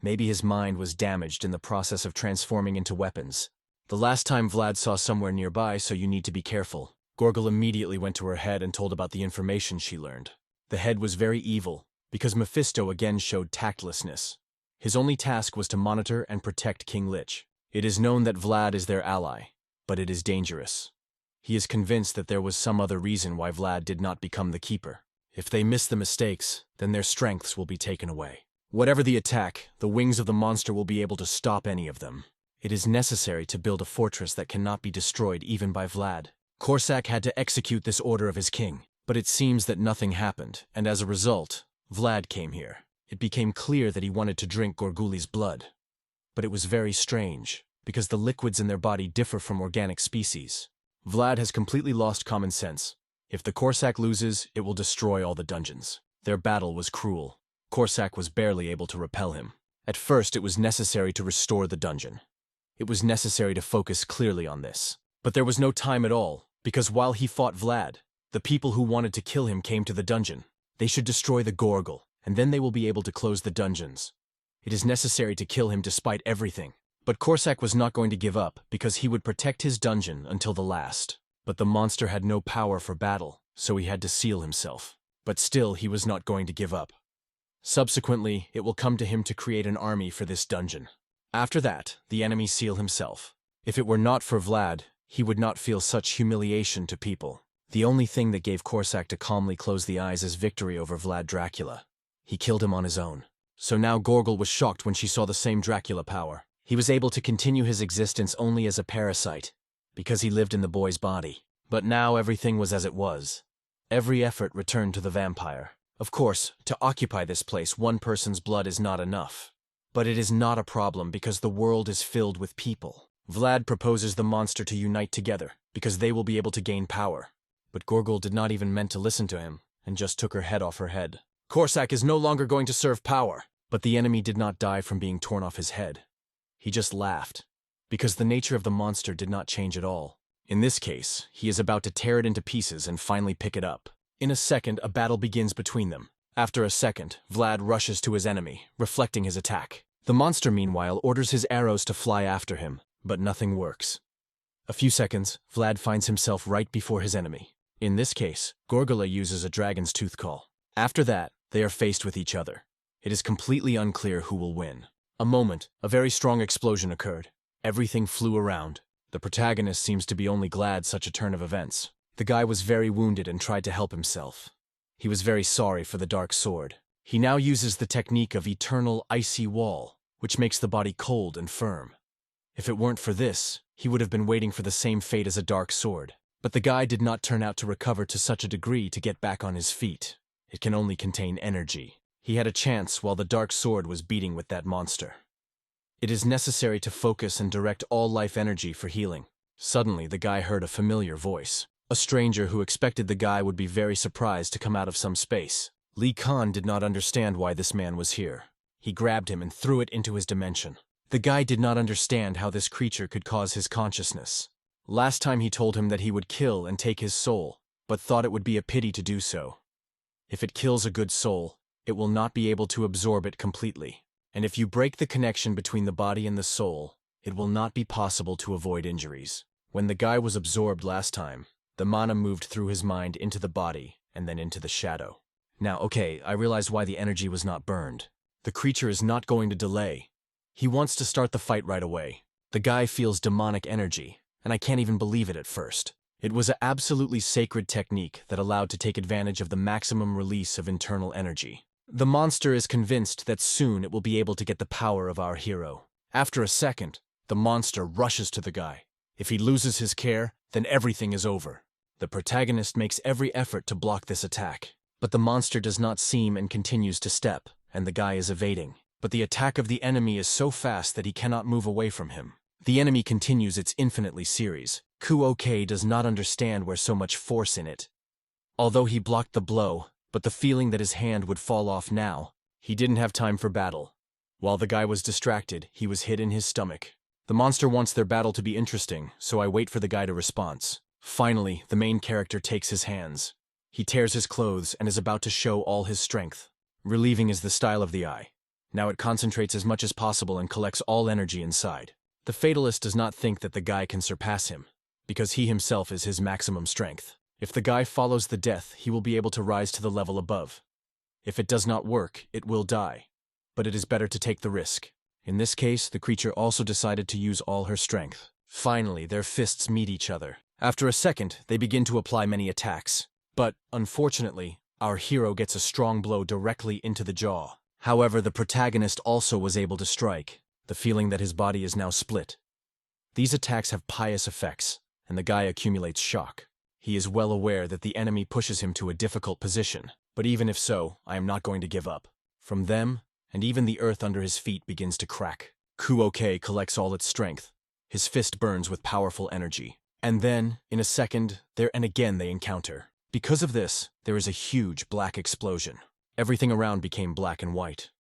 Maybe his mind was damaged in the process of transforming into weapons. The last time Vlad saw somewhere nearby, so you need to be careful. Gorgul immediately went to her head and told about the information she learned. The head was very evil, because Mephisto again showed tactlessness. His only task was to monitor and protect King Lich. It is known that Vlad is their ally, but it is dangerous. He is convinced that there was some other reason why Vlad did not become the keeper. If they miss the mistakes, then their strengths will be taken away. Whatever the attack, the wings of the monster will be able to stop any of them. It is necessary to build a fortress that cannot be destroyed even by Vlad. Korsak had to execute this order of his king, but it seems that nothing happened, and as a result, Vlad came here. It became clear that he wanted to drink Gorguli's blood. But it was very strange, because the liquids in their body differ from organic species. Vlad has completely lost common sense. If the Korsak loses, it will destroy all the dungeons. Their battle was cruel. Korsak was barely able to repel him. At first, it was necessary to restore the dungeon. It was necessary to focus clearly on this. But there was no time at all, because while he fought Vlad, the people who wanted to kill him came to the dungeon. They should destroy the Gorgul, and then they will be able to close the dungeons. It is necessary to kill him despite everything. But Korsak was not going to give up, because he would protect his dungeon until the last. But the monster had no power for battle, so he had to seal himself. But still, he was not going to give up. Subsequently, it will come to him to create an army for this dungeon. After that, the enemy seal himself. If it were not for Vlad, he would not feel such humiliation to people. The only thing that gave Korsak to calmly close the eyes is victory over Vlad Dracula. He killed him on his own. So now Gorgul was shocked when she saw the same Dracula power. He was able to continue his existence only as a parasite, because he lived in the boy's body. But now everything was as it was. Every effort returned to the vampire. Of course, to occupy this place, one person's blood is not enough. But it is not a problem because the world is filled with people. Vlad proposes the monster to unite together, because they will be able to gain power. But Gorgul did not even meant to listen to him, and just took her head off her head. Korsak is no longer going to serve power. But the enemy did not die from being torn off his head. He just laughed, because the nature of the monster did not change at all. In this case, he is about to tear it into pieces and finally pick it up. In a second, a battle begins between them. After a second, Vlad rushes to his enemy, reflecting his attack. The monster, meanwhile, orders his arrows to fly after him, but nothing works. A few seconds, Vlad finds himself right before his enemy. In this case, Gorgula uses a dragon's tooth call. After that, they are faced with each other. It is completely unclear who will win. A very strong explosion occurred. Everything flew around. The protagonist seems to be only glad such a turn of events. The guy was very wounded and tried to help himself. He was very sorry for the dark sword. He now uses the technique of eternal icy wall, which makes the body cold and firm. If it weren't for this, he would have been waiting for the same fate as a dark sword. But the guy did not turn out to recover to such a degree to get back on his feet. It can only contain energy. He had a chance while the dark sword was beating with that monster. It is necessary to focus and direct all life energy for healing. Suddenly, the guy heard a familiar voice. A stranger who expected the guy would be very surprised to come out of some space. Lee Khan did not understand why this man was here. He grabbed him and threw it into his dimension. The guy did not understand how this creature could cause his consciousness. Last time he told him that he would kill and take his soul, but thought it would be a pity to do so. If it kills a good soul, it will not be able to absorb it completely. And if you break the connection between the body and the soul, it will not be possible to avoid injuries. When the guy was absorbed last time, the mana moved through his mind into the body and then into the shadow. Now, okay, I realize why the energy was not burned. The creature is not going to delay. He wants to start the fight right away. The guy feels demonic energy, and I can't even believe it at first. It was an absolutely sacred technique that allowed to take advantage of the maximum release of internal energy. The monster is convinced that soon it will be able to get the power of our hero. After a second, the monster rushes to the guy. If he loses his care, then everything is over. The protagonist makes every effort to block this attack, but the monster does not seem and continues to step, and the guy is evading. But the attack of the enemy is so fast that he cannot move away from him. The enemy continues its infinitely series. Kuo-K does not understand where so much force in it. Although he blocked the blow, but the feeling that his hand would fall off now, he didn't have time for battle. While the guy was distracted, he was hit in his stomach. The monster wants their battle to be interesting, so I wait for the guy to respond. Finally, the main character takes his hands. He tears his clothes and is about to show all his strength. Relieving is the style of the eye. Now it concentrates as much as possible and collects all energy inside. The fatalist does not think that the guy can surpass him, because he himself is his maximum strength. If the guy follows the death, he will be able to rise to the level above. If it does not work, it will die. But it is better to take the risk. In this case, the creature also decided to use all her strength. Finally, their fists meet each other. After a second, they begin to apply many attacks. But, unfortunately, our hero gets a strong blow directly into the jaw. However, the protagonist also was able to strike, the feeling that his body is now split. These attacks have pious effects, and the guy accumulates shock. He is well aware that the enemy pushes him to a difficult position, but even if so, I am not going to give up. From them, and even the earth under his feet begins to crack. Kuo-K collects all its strength. His fist burns with powerful energy. And then, in a second, and again they encounter. Because of this, there is a huge black explosion. Everything around became black and white.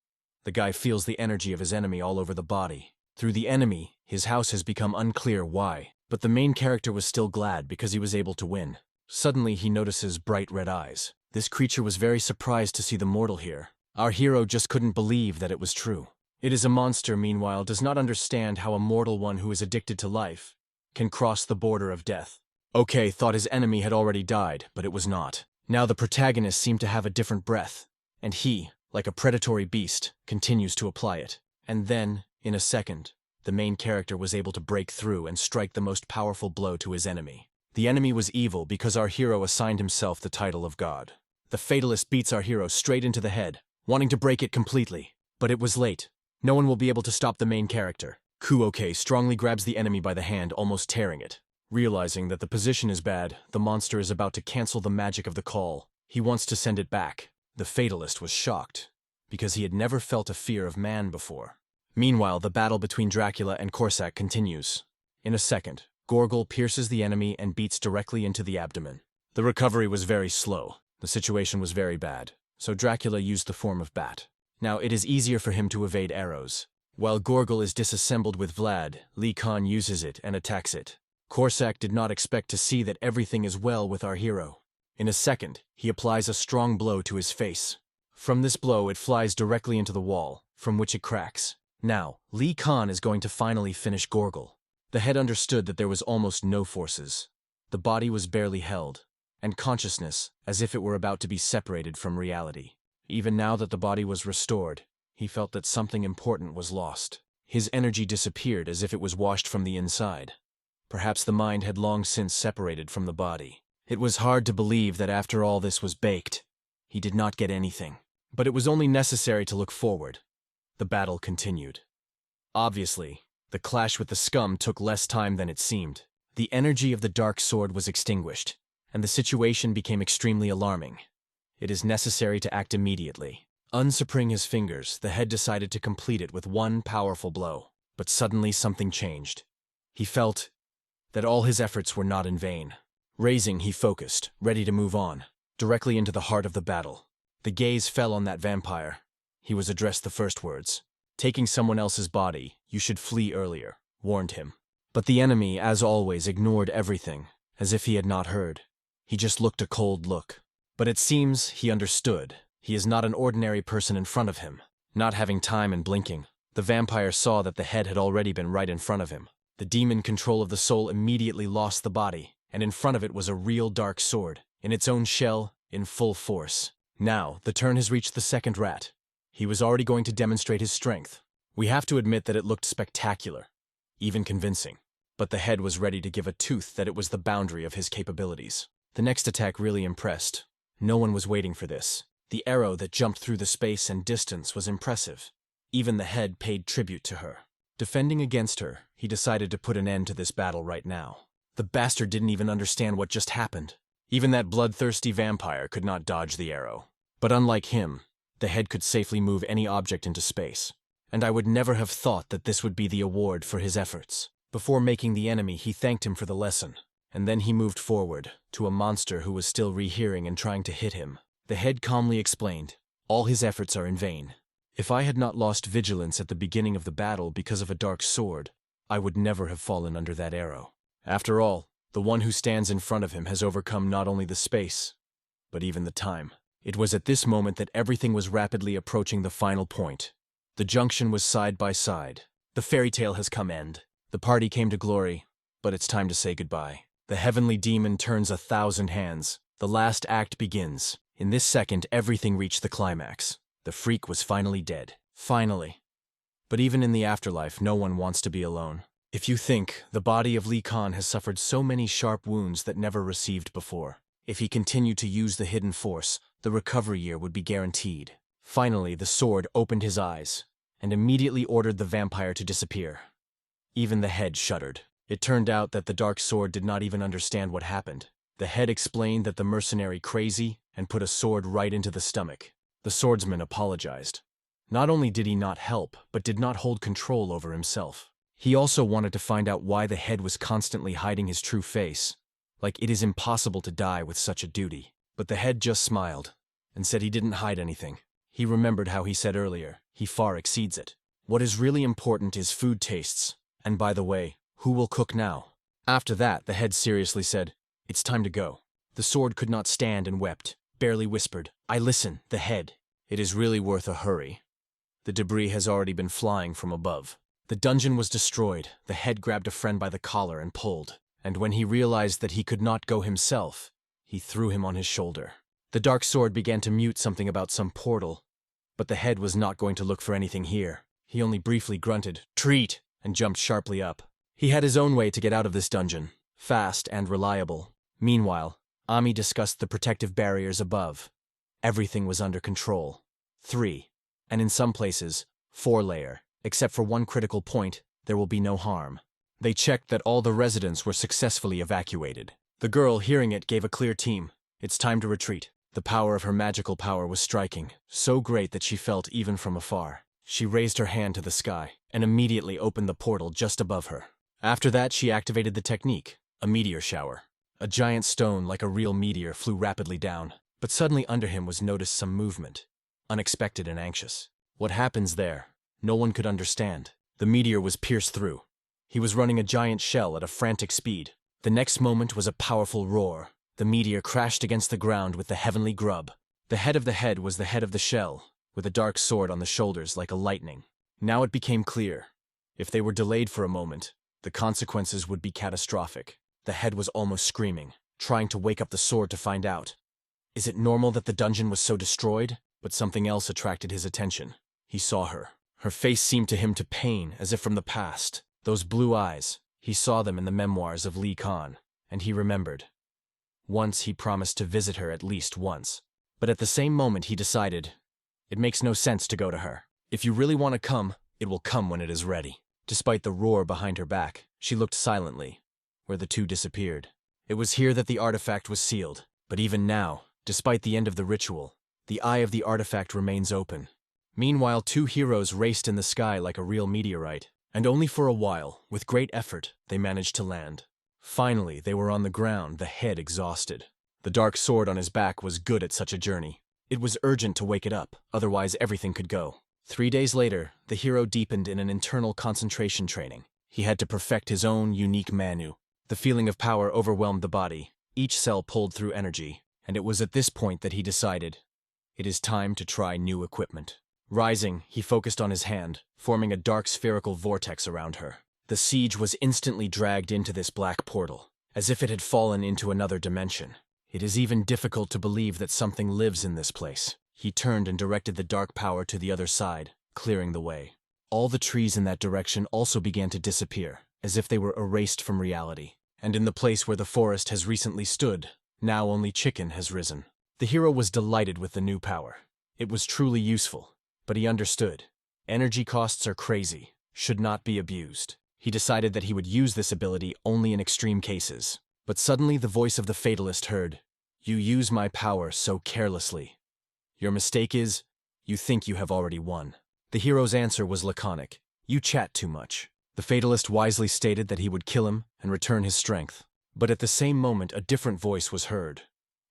The guy feels the energy of his enemy all over the body. Through the enemy, his house has become unclear why, but the main character was still glad because he was able to win. Suddenly he notices bright red eyes. This creature was very surprised to see the mortal here. Our hero just couldn't believe that it was true. It is a monster, meanwhile, does not understand how a mortal one who is addicted to life can cross the border of death. Okay, thought his enemy had already died, but it was not. Now the protagonist seemed to have a different breath, and he, like a predatory beast, continues to apply it. And then, in a second, the main character was able to break through and strike the most powerful blow to his enemy. The enemy was evil because our hero assigned himself the title of God. The fatalist beats our hero straight into the head, wanting to break it completely. But it was late. No one will be able to stop the main character. Kuo-K strongly grabs the enemy by the hand, almost tearing it. Realizing that the position is bad, the monster is about to cancel the magic of the call. He wants to send it back. The fatalist was shocked, because he had never felt a fear of man before. Meanwhile, the battle between Dracula and Korsak continues. In a second, Gorgol pierces the enemy and beats directly into the abdomen. The recovery was very slow. The situation was very bad, so Dracula used the form of bat. Now it is easier for him to evade arrows. While Gorgol is disassembled with Vlad, Lee Khan uses it and attacks it. Korsak did not expect to see that everything is well with our hero. In a second, he applies a strong blow to his face. From this blow, it flies directly into the wall, from which it cracks. Now, Lee Khan is going to finally finish Gorgol. The head understood that there was almost no forces. The body was barely held, and consciousness, as if it were about to be separated from reality. Even now that the body was restored, he felt that something important was lost. His energy disappeared as if it was washed from the inside. Perhaps the mind had long since separated from the body. It was hard to believe that after all this was baked, he did not get anything. But it was only necessary to look forward. The battle continued. Obviously, the clash with the scum took less time than it seemed. The energy of the dark sword was extinguished, and the situation became extremely alarming. It is necessary to act immediately. Unsuppressing his fingers, the head decided to complete it with one powerful blow. But suddenly something changed. He felt that all his efforts were not in vain. Raising, he focused, ready to move on, directly into the heart of the battle. The gaze fell on that vampire. He was addressed the first words. Taking someone else's body, you should flee earlier, warned him. But the enemy, as always, ignored everything, as if he had not heard. He just looked a cold look. But it seems he understood. He is not an ordinary person in front of him. Not having time and blinking, the vampire saw that the head had already been right in front of him. The demon control of the soul immediately lost the body, and in front of it was a real dark sword, in its own shell, in full force. Now, the turn has reached the second rat. He was already going to demonstrate his strength. We have to admit that it looked spectacular, even convincing. But the head was ready to give a tooth that it was the boundary of his capabilities. The next attack really impressed. No one was waiting for this. The arrow that jumped through the space and distance was impressive. Even the head paid tribute to her. Defending against her, he decided to put an end to this battle right now. The bastard didn't even understand what just happened. Even that bloodthirsty vampire could not dodge the arrow. But unlike him, the head could safely move any object into space. And I would never have thought that this would be the award for his efforts. Before making the enemy, he thanked him for the lesson. And then he moved forward, to a monster who was still rehearing and trying to hit him. The head calmly explained, all his efforts are in vain. If I had not lost vigilance at the beginning of the battle because of a dark sword, I would never have fallen under that arrow. After all, the one who stands in front of him has overcome not only the space, but even the time. It was at this moment that everything was rapidly approaching the final point. The junction was side by side. The fairy tale has come end. The party came to glory, but it's time to say goodbye. The heavenly demon turns 1,000 hands. The last act begins. In this second, everything reached the climax. The freak was finally dead. Finally. But even in the afterlife, no one wants to be alone. If you think, the body of Li Khan has suffered so many sharp wounds that never received before. If he continued to use the hidden force, the recovery year would be guaranteed. Finally, the sword opened his eyes, and immediately ordered the vampire to disappear. Even the head shuddered. It turned out that the dark sword did not even understand what happened. The head explained that the mercenary crazy and put a sword right into the stomach. The swordsman apologized. Not only did he not help, but did not hold control over himself. He also wanted to find out why the head was constantly hiding his true face. Like it is impossible to die with such a duty. But the head just smiled and said he didn't hide anything. He remembered how he said earlier, he far exceeds it. What is really important is food tastes. And by the way, who will cook now? After that, the head seriously said, it's time to go. The sword could not stand and wept, barely whispered, I listen, the head. It is really worth a hurry. The debris has already been flying from above. The dungeon was destroyed. The head grabbed a friend by the collar and pulled. And when he realized that he could not go himself, he threw him on his shoulder. The dark sword began to mute something about some portal, but the head was not going to look for anything here. He only briefly grunted, treat, and jumped sharply up. He had his own way to get out of this dungeon, fast and reliable. Meanwhile, Ami discussed the protective barriers above. Everything was under control. 3, and in some places, 4-layer. Except for one critical point, there will be no harm. They checked that all the residents were successfully evacuated. The girl, hearing it, gave a clear team. It's time to retreat. The power of her magical power was striking, so great that she felt even from afar. She raised her hand to the sky, and immediately opened the portal just above her. After that, she activated the technique, a meteor shower. A giant stone like a real meteor flew rapidly down, but suddenly under him was noticed some movement, unexpected and anxious. What happens there? No one could understand. The meteor was pierced through. He was running a giant shell at a frantic speed. The next moment was a powerful roar. The meteor crashed against the ground with the heavenly grub. The head of the head was the head of the shell, with a dark sword on the shoulders like a lightning. Now it became clear. If they were delayed for a moment, the consequences would be catastrophic. The head was almost screaming, trying to wake up the sword to find out. Is it normal that the dungeon was so destroyed? But something else attracted his attention. He saw her. Her face seemed to him to pain, as if from the past. Those blue eyes, he saw them in the memoirs of Lee Khan, and he remembered. Once he promised to visit her at least once. But at the same moment he decided, it makes no sense to go to her. If you really want to come, it will come when it is ready. Despite the roar behind her back, she looked silently, where the two disappeared. It was here that the artifact was sealed, but even now, despite the end of the ritual, the eye of the artifact remains open. Meanwhile, two heroes raced in the sky like a real meteorite, and only for a while, with great effort, they managed to land. Finally, they were on the ground, the head exhausted. The dark sword on his back was good at such a journey. It was urgent to wake it up, otherwise everything could go. 3 days later, the hero deepened in an internal concentration training. He had to perfect his own unique Manhu. The feeling of power overwhelmed the body. Each cell pulled through energy, and it was at this point that he decided, it is time to try new equipment. Rising, he focused on his hand, forming a dark spherical vortex around her. The siege was instantly dragged into this black portal, as if it had fallen into another dimension. It is even difficult to believe that something lives in this place. He turned and directed the dark power to the other side, clearing the way. All the trees in that direction also began to disappear, as if they were erased from reality. And in the place where the forest has recently stood, now only chicken has risen. The hero was delighted with the new power. It was truly useful, but he understood. Energy costs are crazy, should not be abused. He decided that he would use this ability only in extreme cases. But suddenly the voice of the fatalist heard, "You use my power so carelessly. Your mistake is, you think you have already won." The hero's answer was laconic. "You chat too much." The fatalist wisely stated that he would kill him and return his strength. But at the same moment a different voice was heard.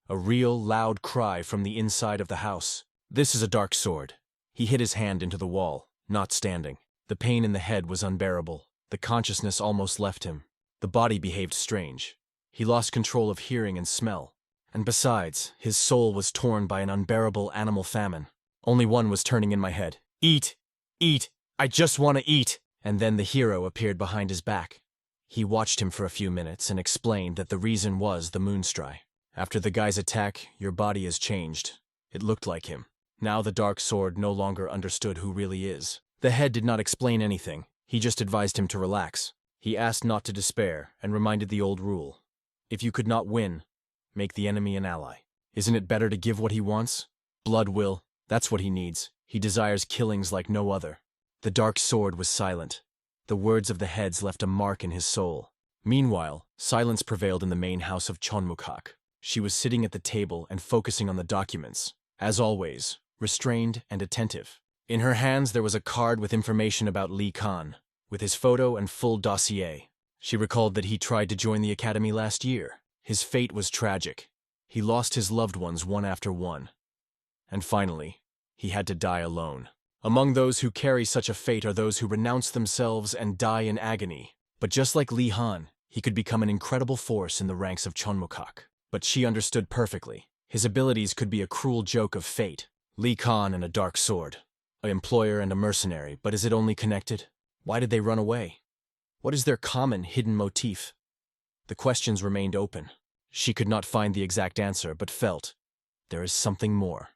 A real, loud cry from the inside of the house. "This is a dark sword." He hit his hand into the wall, not standing. The pain in the head was unbearable. The consciousness almost left him. The body behaved strange. He lost control of hearing and smell. And besides, his soul was torn by an unbearable animal famine. Only one was turning in my head. "Eat! Eat! I just want to eat!" And then the hero appeared behind his back. He watched him for a few minutes and explained that the reason was the moonstry. After the guy's attack, your body has changed. It looked like him. Now the dark sword no longer understood who really is. The head did not explain anything. He just advised him to relax. He asked not to despair and reminded the old rule. If you could not win, make the enemy an ally. Isn't it better to give what he wants? Blood will. That's what he needs. He desires killings like no other. The dark sword was silent. The words of the heads left a mark in his soul. Meanwhile, silence prevailed in the main house of Chonmukak. She was sitting at the table and focusing on the documents. As always, restrained and attentive. In her hands there was a card with information about Lee Khan, with his photo and full dossier. She recalled that he tried to join the academy last year. His fate was tragic. He lost his loved ones one after one. And finally, he had to die alone. Among those who carry such a fate are those who renounce themselves and die in agony. But just like Lee Han, he could become an incredible force in the ranks of Chonmukak. But she understood perfectly. His abilities could be a cruel joke of fate. Lee Khan and a dark sword. An employer and a mercenary, but is it only connected? Why did they run away? What is their common hidden motif? The questions remained open. She could not find the exact answer, but felt, there is something more.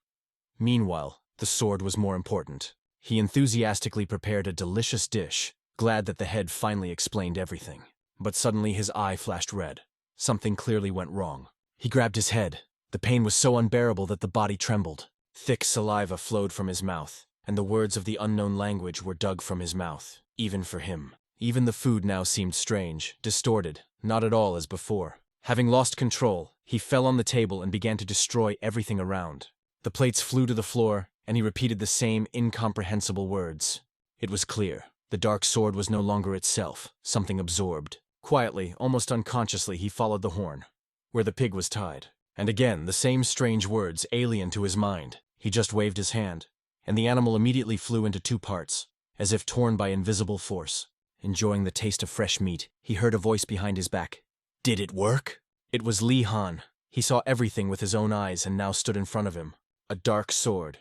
Meanwhile, the sword was more important. He enthusiastically prepared a delicious dish, glad that the head finally explained everything. But suddenly his eye flashed red. Something clearly went wrong. He grabbed his head. The pain was so unbearable that the body trembled. Thick saliva flowed from his mouth, and the words of the unknown language were dug from his mouth, even for him. Even the food now seemed strange, distorted, not at all as before. Having lost control, he fell on the table and began to destroy everything around. The plates flew to the floor, and he repeated the same incomprehensible words. It was clear. The dark sword was no longer itself, something absorbed. Quietly, almost unconsciously, he followed the horn, where the pig was tied. And again, the same strange words, alien to his mind. He just waved his hand, and the animal immediately flew into two parts, as if torn by invisible force. Enjoying the taste of fresh meat, he heard a voice behind his back. Did it work? It was Lee Han. He saw everything with his own eyes and now stood in front of him. A dark sword.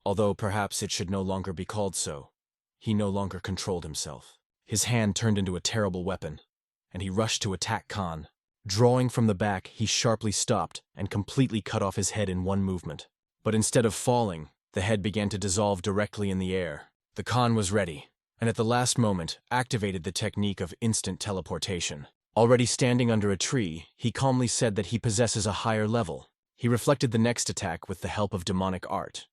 Although perhaps it should no longer be called so. He no longer controlled himself. His hand turned into a terrible weapon, and he rushed to attack Khan. Drawing from the back, he sharply stopped and completely cut off his head in one movement. But instead of falling, the head began to dissolve directly in the air. The Khan was ready, and at the last moment activated the technique of instant teleportation. Already standing under a tree, he calmly said that he possesses a higher level. He reflected the next attack with the help of demonic art,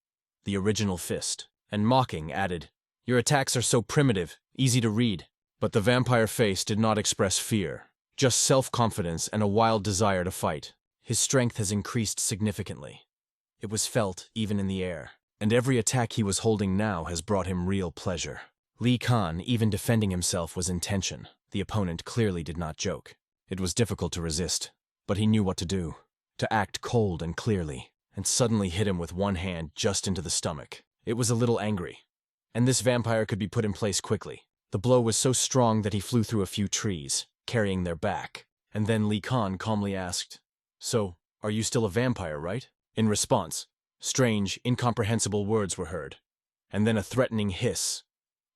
the original fist, and mocking added, "Your attacks are so primitive, easy to read." But the vampire face did not express fear, just self-confidence and a wild desire to fight. His strength has increased significantly. It was felt even in the air, and every attack he was holding now has brought him real pleasure. Li Khan, even defending himself, was in tension. The opponent clearly did not joke. It was difficult to resist, but he knew what to do. To act cold and clearly, and suddenly hit him with one hand just into the stomach. It was a little angry, and this vampire could be put in place quickly. The blow was so strong that he flew through a few trees, carrying their back, and then Li Khan calmly asked, "So, are you still a vampire, right?" In response, strange, incomprehensible words were heard, and then a threatening hiss.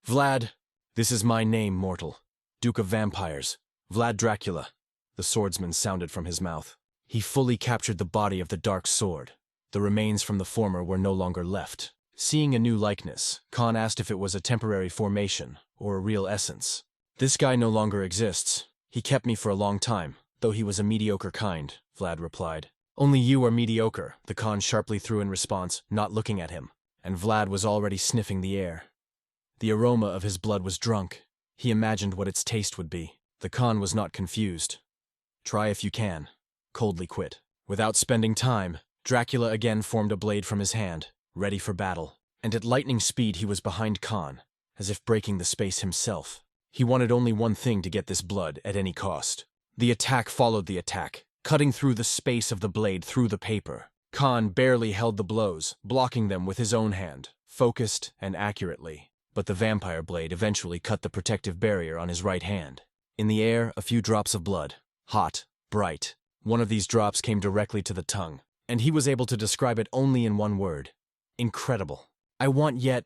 "Vlad, this is my name, mortal. Duke of Vampires, Vlad Dracula," the swordsman sounded from his mouth. He fully captured the body of the dark sword. The remains from the former were no longer left. Seeing a new likeness, Khan asked if it was a temporary formation or a real essence. "This guy no longer exists. He kept me for a long time, though he was a mediocre kind," Vlad replied. "Only you are mediocre," the Khan sharply threw in response, not looking at him, and Vlad was already sniffing the air. The aroma of his blood was drunk. He imagined what its taste would be. The Khan was not confused. "Try if you can," coldly quit. Without spending time, Dracula again formed a blade from his hand, ready for battle, and at lightning speed he was behind Khan, as if breaking the space himself. He wanted only one thing to get this blood at any cost. The attack followed the attack, cutting through the space of the blade through the paper. Khan barely held the blows, blocking them with his own hand, focused and accurately. But the vampire blade eventually cut the protective barrier on his right hand. In the air, a few drops of blood. Hot, bright. One of these drops came directly to the tongue, and he was able to describe it only in one word. Incredible. "I want yet.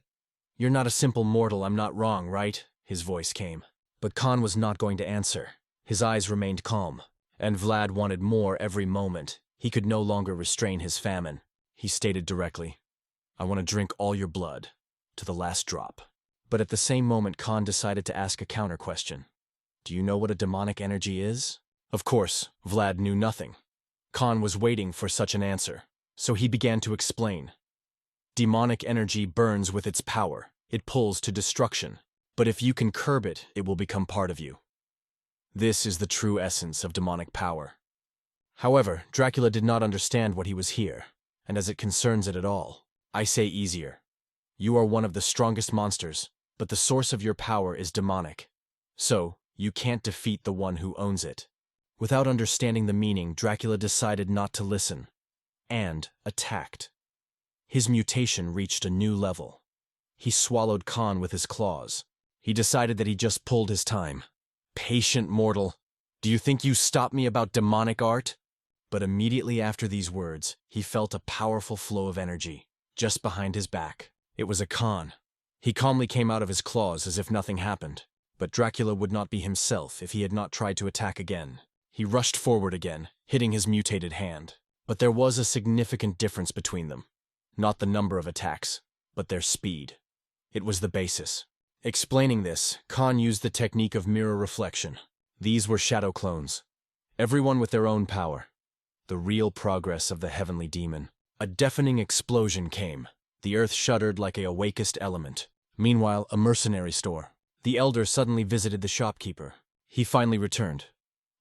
You're not a simple mortal, I'm not wrong, right?" His voice came. But Khan was not going to answer. His eyes remained calm, and Vlad wanted more every moment. He could no longer restrain his famine. He stated directly, "I want to drink all your blood, to the last drop." But at the same moment, Khan decided to ask a counter-question. "Do you know what a demonic energy is?" Of course, Vlad knew nothing. Khan was waiting for such an answer, so he began to explain. "Demonic energy burns with its power. It pulls to destruction. But if you can curb it, it will become part of you. This is the true essence of demonic power." However, Dracula did not understand what he was here, and as it concerns it at all, I say easier. You are one of the strongest monsters, but the source of your power is demonic. So, you can't defeat the one who owns it. Without understanding the meaning, Dracula decided not to listen, and attacked. His mutation reached a new level. He swallowed Khan with his claws. He decided that he just pulled his time. "Patient mortal, do you think you stop me about demonic art?" But immediately after these words, he felt a powerful flow of energy, just behind his back. It was a Khan. He calmly came out of his claws as if nothing happened. But Dracula would not be himself if he had not tried to attack again. He rushed forward again, hitting his mutated hand. But there was a significant difference between them. Not the number of attacks, but their speed. It was the basis. Explaining this, Khan used the technique of mirror reflection. These were shadow clones, everyone with their own power. The real progress of the heavenly demon. A deafening explosion came. The earth shuddered like a awakest element. Meanwhile, a mercenary store. The elder suddenly visited the shopkeeper. He finally returned.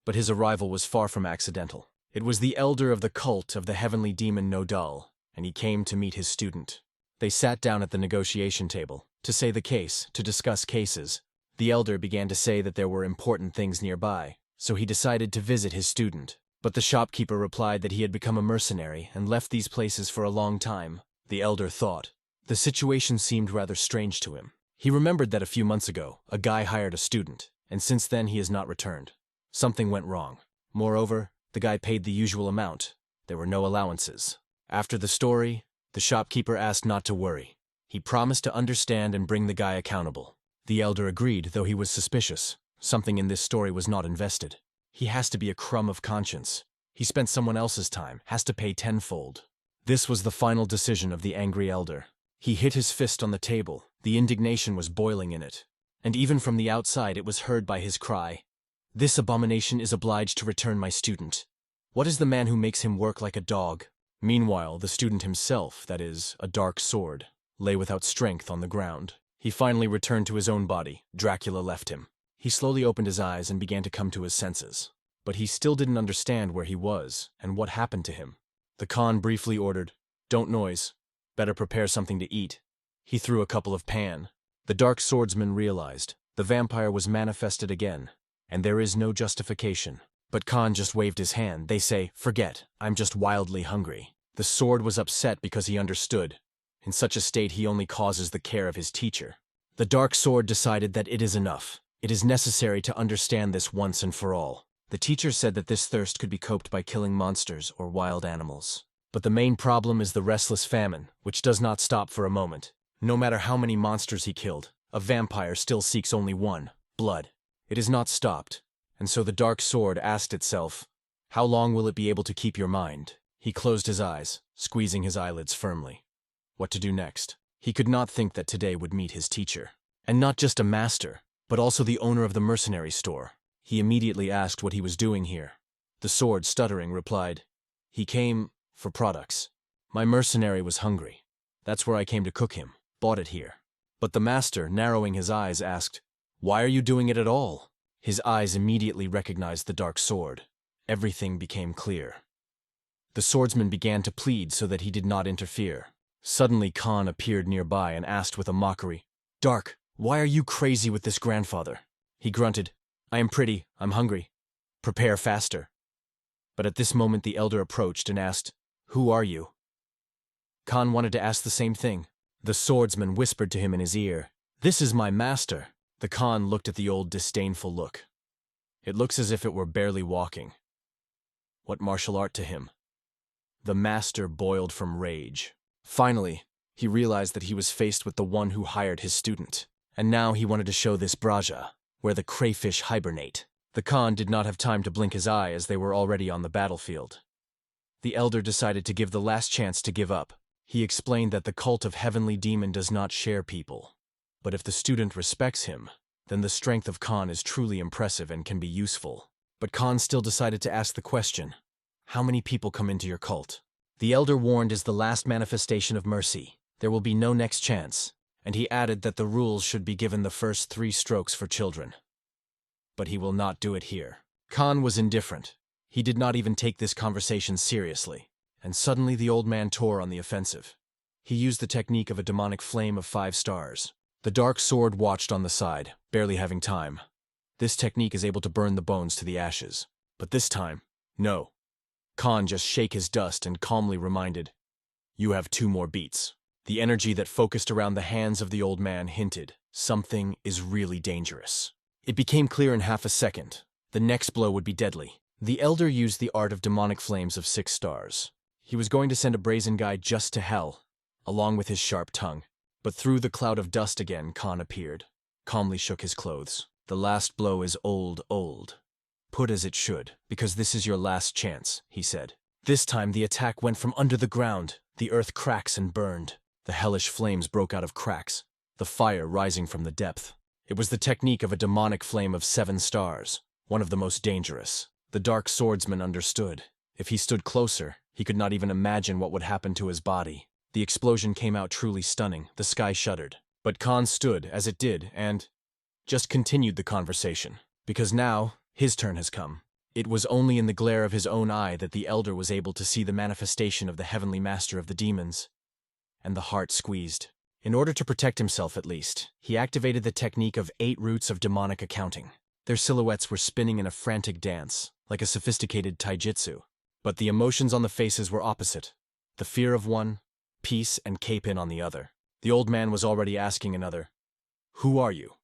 But his arrival was far from accidental. It was the elder of the cult of the heavenly demon Nodal, and he came to meet his student. They sat down at the negotiation table, to say the case, to discuss cases. The elder began to say that there were important things nearby, so he decided to visit his student. But the shopkeeper replied that he had become a mercenary and left these places for a long time. The elder thought. The situation seemed rather strange to him. He remembered that a few months ago, a guy hired a student, and since then he has not returned. Something went wrong. Moreover, the guy paid the usual amount. There were no allowances. After the story, the shopkeeper asked not to worry. He promised to understand and bring the guy accountable. The elder agreed, though he was suspicious. Something in this story was not invested. He has to be a crumb of conscience. He spent someone else's time, has to pay tenfold. This was the final decision of the angry elder. He hit his fist on the table, The indignation was boiling in it, and even from the outside it was heard by his cry, "This abomination is obliged to return my student. What is the man who makes him work like a dog?" Meanwhile, the student himself, that is, a dark sword, lay without strength on the ground. He finally returned to his own body. Dracula left him. He slowly opened his eyes and began to come to his senses. But he still didn't understand where he was and what happened to him. The Khan briefly ordered, "Don't noise. Better prepare something to eat." He threw a couple of pan. The dark swordsman realized the vampire was manifested again, and there is no justification. But Khan just waved his hand. They say, "Forget, I'm just wildly hungry." The sword was upset because he understood. In such a state he only causes the care of his teacher. The dark sword decided that it is enough. It is necessary to understand this once and for all. The teacher said that this thirst could be coped by killing monsters or wild animals. But the main problem is the restless famine, which does not stop for a moment. No matter how many monsters he killed, a vampire still seeks only one: blood. It is not stopped. And so the dark sword asked itself, "How long will it be able to keep your mind?" He closed his eyes, squeezing his eyelids firmly. What to do next? He could not think that today would meet his teacher. And not just a master, but also the owner of the mercenary store. He immediately asked what he was doing here. The sword, stuttering, replied, "He came for products. My mercenary was hungry. That's where I came to cook him. Bought it here." But the master, narrowing his eyes, asked, "Why are you doing it at all?" His eyes immediately recognized the dark sword. Everything became clear. The swordsman began to plead so that he did not interfere. Suddenly Khan appeared nearby and asked with a mockery, "Dark, why are you crazy with this grandfather?" He grunted, "I am pretty, I'm hungry. Prepare faster." But at this moment the elder approached and asked, "Who are you?" Khan wanted to ask the same thing. The swordsman whispered to him in his ear, "This is my master." The Khan looked at the old disdainful look. It looks as if it were barely walking. What martial art to him? The master boiled from rage. Finally, he realized that he was faced with the one who hired his student. And now he wanted to show this Braja, where the crayfish hibernate. The Khan did not have time to blink his eye as they were already on the battlefield. The elder decided to give the last chance to give up. He explained that the cult of Heavenly Demon does not share people. But if the student respects him, then the strength of Khan is truly impressive and can be useful. But Khan still decided to ask the question, "How many people come into your cult?" The elder warned is the last manifestation of mercy. There will be no next chance. And he added that the rules should be given the first 3 strokes for children. But he will not do it here. Khan was indifferent. He did not even take this conversation seriously. And suddenly the old man tore on the offensive. He used the technique of a demonic flame of 5 stars. The dark sword watched on the side, barely having time. This technique is able to burn the bones to the ashes. But this time, no. Khan just shake his dust and calmly reminded, "You have 2 more beats." The energy that focused around the hands of the old man hinted, something is really dangerous. It became clear in half a second. The next blow would be deadly. The elder used the art of demonic flames of 6 stars. He was going to send a brazen guy just to hell, along with his sharp tongue. But through the cloud of dust again, Khan appeared, calmly shook his clothes. "The last blow is old. Put as it should, because this is your last chance," he said. This time the attack went from under the ground. The earth cracks and burned. The hellish flames broke out of cracks, the fire rising from the depth. It was the technique of a demonic flame of 7 stars, one of the most dangerous. The dark swordsman understood. If he stood closer, he could not even imagine what would happen to his body. The explosion came out truly stunning. The sky shuddered. But Khan stood as it did and just continued the conversation. Because now, his turn has come. It was only in the glare of his own eye that the elder was able to see the manifestation of the heavenly master of the demons. And the heart squeezed. In order to protect himself at least, he activated the technique of 8 roots of demonic accounting. Their silhouettes were spinning in a frantic dance, like a sophisticated taijutsu. But the emotions on the faces were opposite. The fear of one, peace and Capin on the other. The old man was already asking another, "Who are you?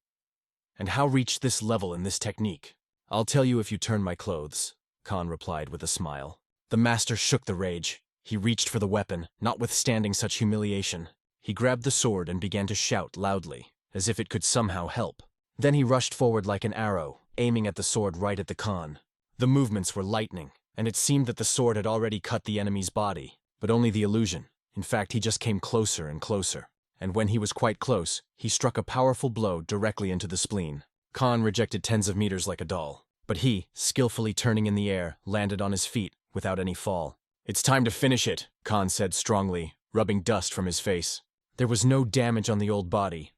And how reach this level in this technique?" "I'll tell you if you turn my clothes," Khan replied with a smile. The master shook the rage. He reached for the weapon, notwithstanding such humiliation. He grabbed the sword and began to shout loudly, as if it could somehow help. Then he rushed forward like an arrow, aiming at the sword right at the Khan. The movements were lightning, and it seemed that the sword had already cut the enemy's body, but only the illusion. In fact, he just came closer and closer. and when he was quite close, he struck a powerful blow directly into the spleen. Khan rejected tens of meters like a doll, but he, skillfully turning in the air, landed on his feet without any fall. "It's time to finish it," Khan said strongly, rubbing dust from his face. There was no damage on the old body,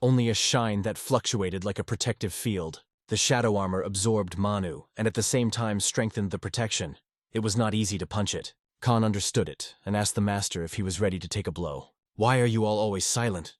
only a shine that fluctuated like a protective field. The shadow armor absorbed Manu, and at the same time strengthened the protection. It was not easy to punch it. Khan understood it, and asked the master if he was ready to take a blow. "Why are you all always silent?"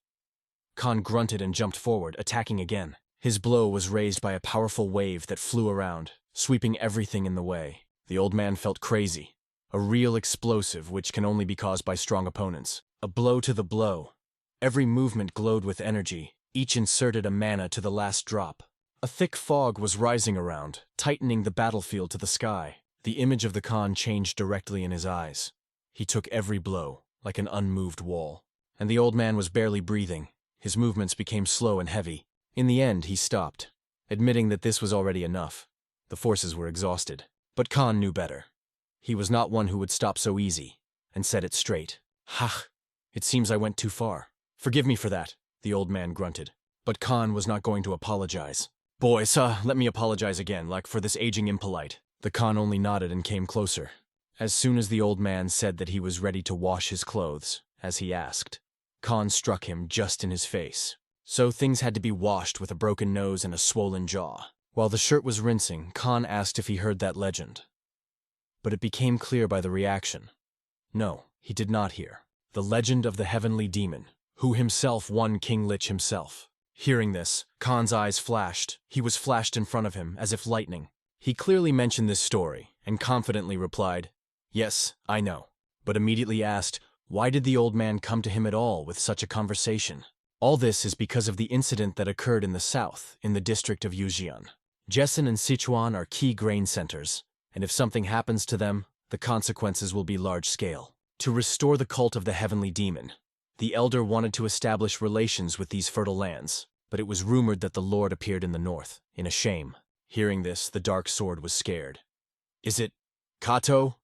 Khan grunted and jumped forward, attacking again. His blow was raised by a powerful wave that flew around, sweeping everything in the way. The old man felt crazy. A real explosive which can only be caused by strong opponents. A blow to the blow. Every movement glowed with energy. Each inserted a mana to the last drop. A thick fog was rising around, tightening the battlefield to the sky. The image of the Khan changed directly in his eyes. He took every blow, like an unmoved wall. And the old man was barely breathing. His movements became slow and heavy. In the end, he stopped, admitting that this was already enough. The forces were exhausted. But Khan knew better. He was not one who would stop so easy, and said it straight. "Ha! It seems I went too far. Forgive me for that," the old man grunted. But Khan was not going to apologize. "Boys, let me apologize again, like for this aging impolite." The Khan only nodded and came closer. As soon as the old man said that he was ready to wash his clothes, as he asked, Khan struck him just in his face. So things had to be washed with a broken nose and a swollen jaw. While the shirt was rinsing, Khan asked if he heard that legend. But it became clear by the reaction. No, he did not hear. The legend of the heavenly demon, who himself won King Lich himself. Hearing this, Khan's eyes flashed. He was flashed in front of him, as if lightning. He clearly mentioned this story, and confidently replied, "Yes, I know," but immediately asked, why did the old man come to him at all with such a conversation? All this is because of the incident that occurred in the south, in the district of Yujian. Jessen and Sichuan are key grain centers, and if something happens to them, the consequences will be large-scale. To restore the cult of the heavenly demon, the elder wanted to establish relations with these fertile lands, but it was rumored that the Lord appeared in the north, in a shame. Hearing this, the dark sword was scared. "Is it Kato?"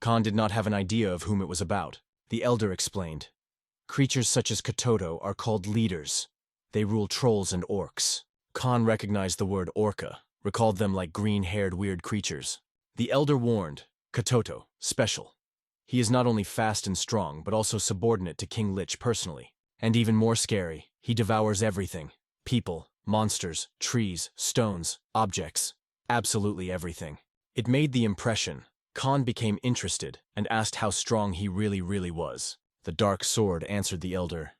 Khan did not have an idea of whom it was about. The elder explained. "Creatures such as Katoto are called leaders. They rule trolls and orcs." Khan recognized the word orca, recalled them like green-haired weird creatures. The elder warned, "Katoto, special. He is not only fast and strong, but also subordinate to King Lich personally. And even more scary, he devours everything. People, monsters, trees, stones, objects. Absolutely everything." It made the impression. Khan became interested and asked how strong he really was. The dark sword answered the elder.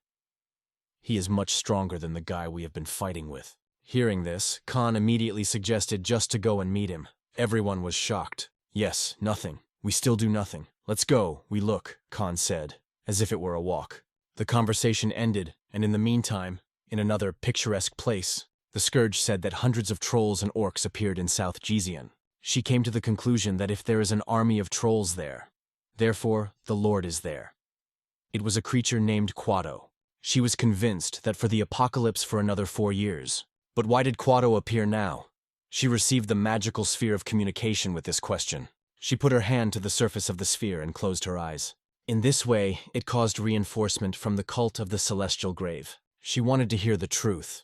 "He is much stronger than the guy we have been fighting with." Hearing this, Khan immediately suggested just to go and meet him. Everyone was shocked. "Yes, nothing. We still do nothing. Let's go, we look," Khan said, as if it were a walk. The conversation ended, and in the meantime, in another picturesque place, the Scourge said that hundreds of trolls and orcs appeared in South Jizian. She came to the conclusion that if there is an army of trolls there, therefore the Lord is there. It was a creature named Quado. She was convinced that for the apocalypse for another 4 years. But why did Quado appear now? She received the magical sphere of communication with this question. She put her hand to the surface of the sphere and closed her eyes. In this way, it caused reinforcement from the cult of the celestial grave. She wanted to hear the truth,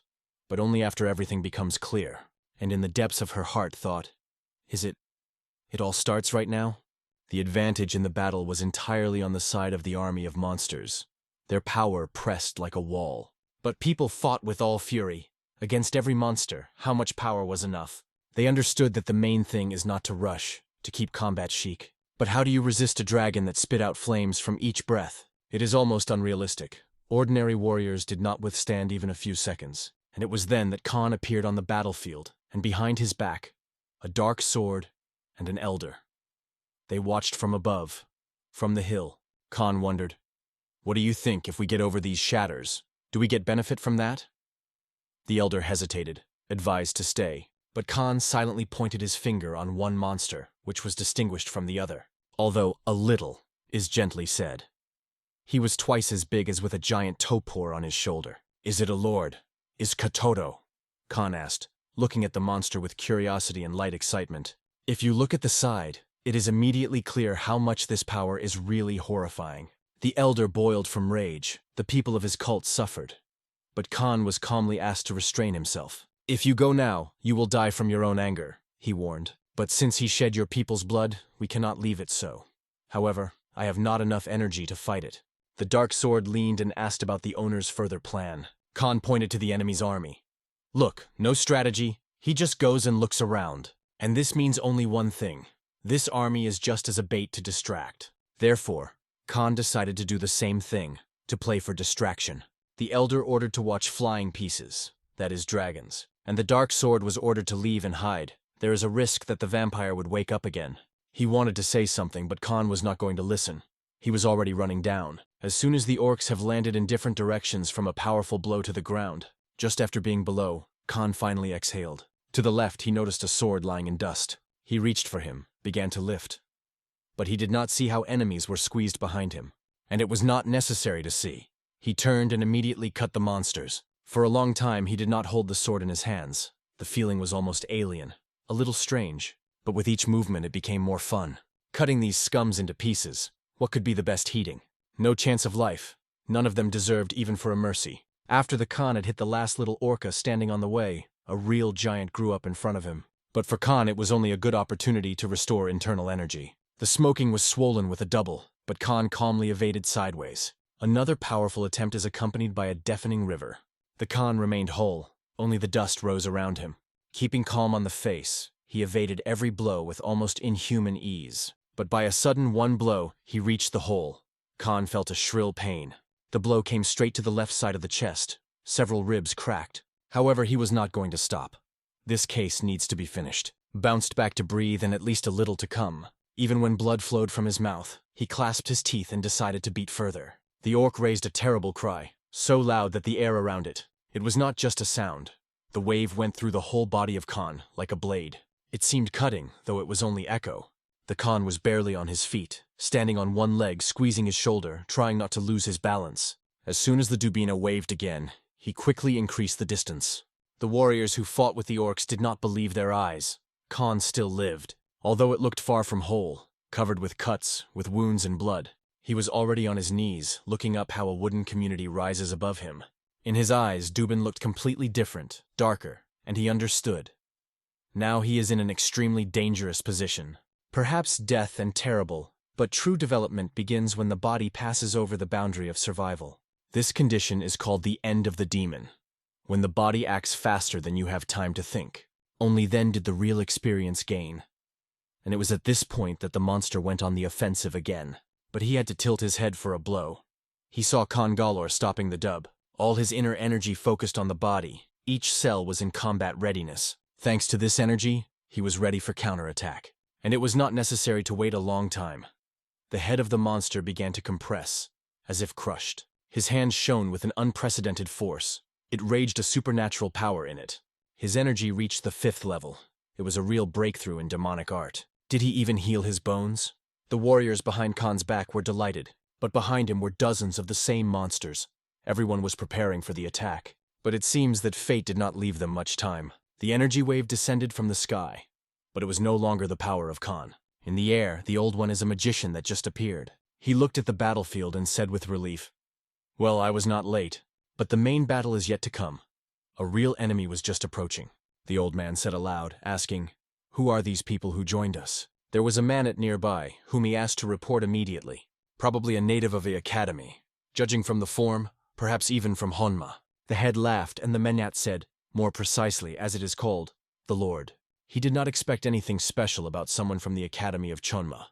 but only after everything becomes clear, and in the depths of her heart thought, it all starts right now? The advantage in the battle was entirely on the side of the army of monsters. Their power pressed like a wall. But people fought with all fury. Against every monster, how much power was enough? They understood that the main thing is not to rush, to keep combat chic. But how do you resist a dragon that spit out flames from each breath? It is almost unrealistic. Ordinary warriors did not withstand even a few seconds. And it was then that Khan appeared on the battlefield, and behind his back, a dark sword and an elder. They watched from above, from the hill. Khan wondered, "What do you think if we get over these shatters? Do we get benefit from that?" The elder hesitated, advised to stay, but Khan silently pointed his finger on one monster, which was distinguished from the other, although a little is gently said. He was twice as big as with a giant topor on his shoulder. "Is it a lord? Is Katoto?" Khan asked, looking at the monster with curiosity and light excitement. If you look at the side, it is immediately clear how much this power is really horrifying. The elder boiled from rage. The people of his cult suffered. But Khan was calmly asked to restrain himself. "If you go now, you will die from your own anger," he warned. "But since he shed your people's blood, we cannot leave it so. However, I have not enough energy to fight it." The dark sword leaned and asked about the owner's further plan. Khan pointed to the enemy's army. "Look, no strategy. He just goes and looks around. And this means only one thing. This army is just as a bait to distract." Therefore, Khan decided to do the same thing, to play for distraction. The elder ordered to watch flying pieces, that is dragons, and the dark sword was ordered to leave and hide. There is a risk that the vampire would wake up again. He wanted to say something, but Khan was not going to listen. He was already running down. As soon as the orcs have landed in different directions from a powerful blow to the ground, just after being below, Khan finally exhaled. To the left, he noticed a sword lying in dust. He reached for him, began to lift. But he did not see how enemies were squeezed behind him. And it was not necessary to see. He turned and immediately cut the monsters. For a long time, he did not hold the sword in his hands. The feeling was almost alien, a little strange, but with each movement it became more fun. Cutting these scums into pieces, what could be the best heating? No chance of life. None of them deserved even for a mercy. After the Khan had hit the last little orca standing on the way, a real giant grew up in front of him. But for Khan, it was only a good opportunity to restore internal energy. The smoking was swollen with a double, but Khan calmly evaded sideways. Another powerful attempt is accompanied by a deafening river. The Khan remained whole, only the dust rose around him. Keeping calm on the face, he evaded every blow with almost inhuman ease. But by a sudden one blow, he reached the hole. Khan felt a shrill pain. The blow came straight to the left side of the chest. Several ribs cracked. However, he was not going to stop. This case needs to be finished. Bounced back to breathe and at least a little to come. Even when blood flowed from his mouth, he clasped his teeth and decided to beat further. The orc raised a terrible cry, so loud that the air around it. It was not just a sound. The wave went through the whole body of Khan, like a blade. It seemed cutting, though it was only echo. The Khan was barely on his feet, standing on one leg, squeezing his shoulder, trying not to lose his balance. As soon as the Dubina waved again, he quickly increased the distance. The warriors who fought with the orcs did not believe their eyes. Khan still lived. Although it looked far from whole, covered with cuts, with wounds and blood, he was already on his knees, looking up how a wooden community rises above him. In his eyes, Dubin looked completely different, darker, and he understood. Now he is in an extremely dangerous position. Perhaps death and terrible, but true development begins when the body passes over the boundary of survival. This condition is called the end of the demon. When the body acts faster than you have time to think. Only then did the real experience gain. And it was at this point that the monster went on the offensive again. But he had to tilt his head for a blow. He saw Khan Galor stopping the dub. All his inner energy focused on the body. Each cell was in combat readiness. Thanks to this energy, he was ready for counterattack. And it was not necessary to wait a long time. The head of the monster began to compress, as if crushed. His hands shone with an unprecedented force. It raged a supernatural power in it. His energy reached the 5th level. It was a real breakthrough in demonic art. Did he even heal his bones? The warriors behind Khan's back were delighted, but behind him were dozens of the same monsters. Everyone was preparing for the attack. But it seems that fate did not leave them much time. The energy wave descended from the sky. But it was no longer the power of Khan. In the air, the Old One is a magician that just appeared. He looked at the battlefield and said with relief, "Well, I was not late, but the main battle is yet to come. A real enemy was just approaching." The old man said aloud, asking, "Who are these people who joined us?" There was a man at nearby, whom he asked to report immediately. Probably a native of the academy. Judging from the form, perhaps even from Honma. The head laughed, and the Menyat said, more precisely, as it is called, the Lord. He did not expect anything special about someone from the Academy of Chonma.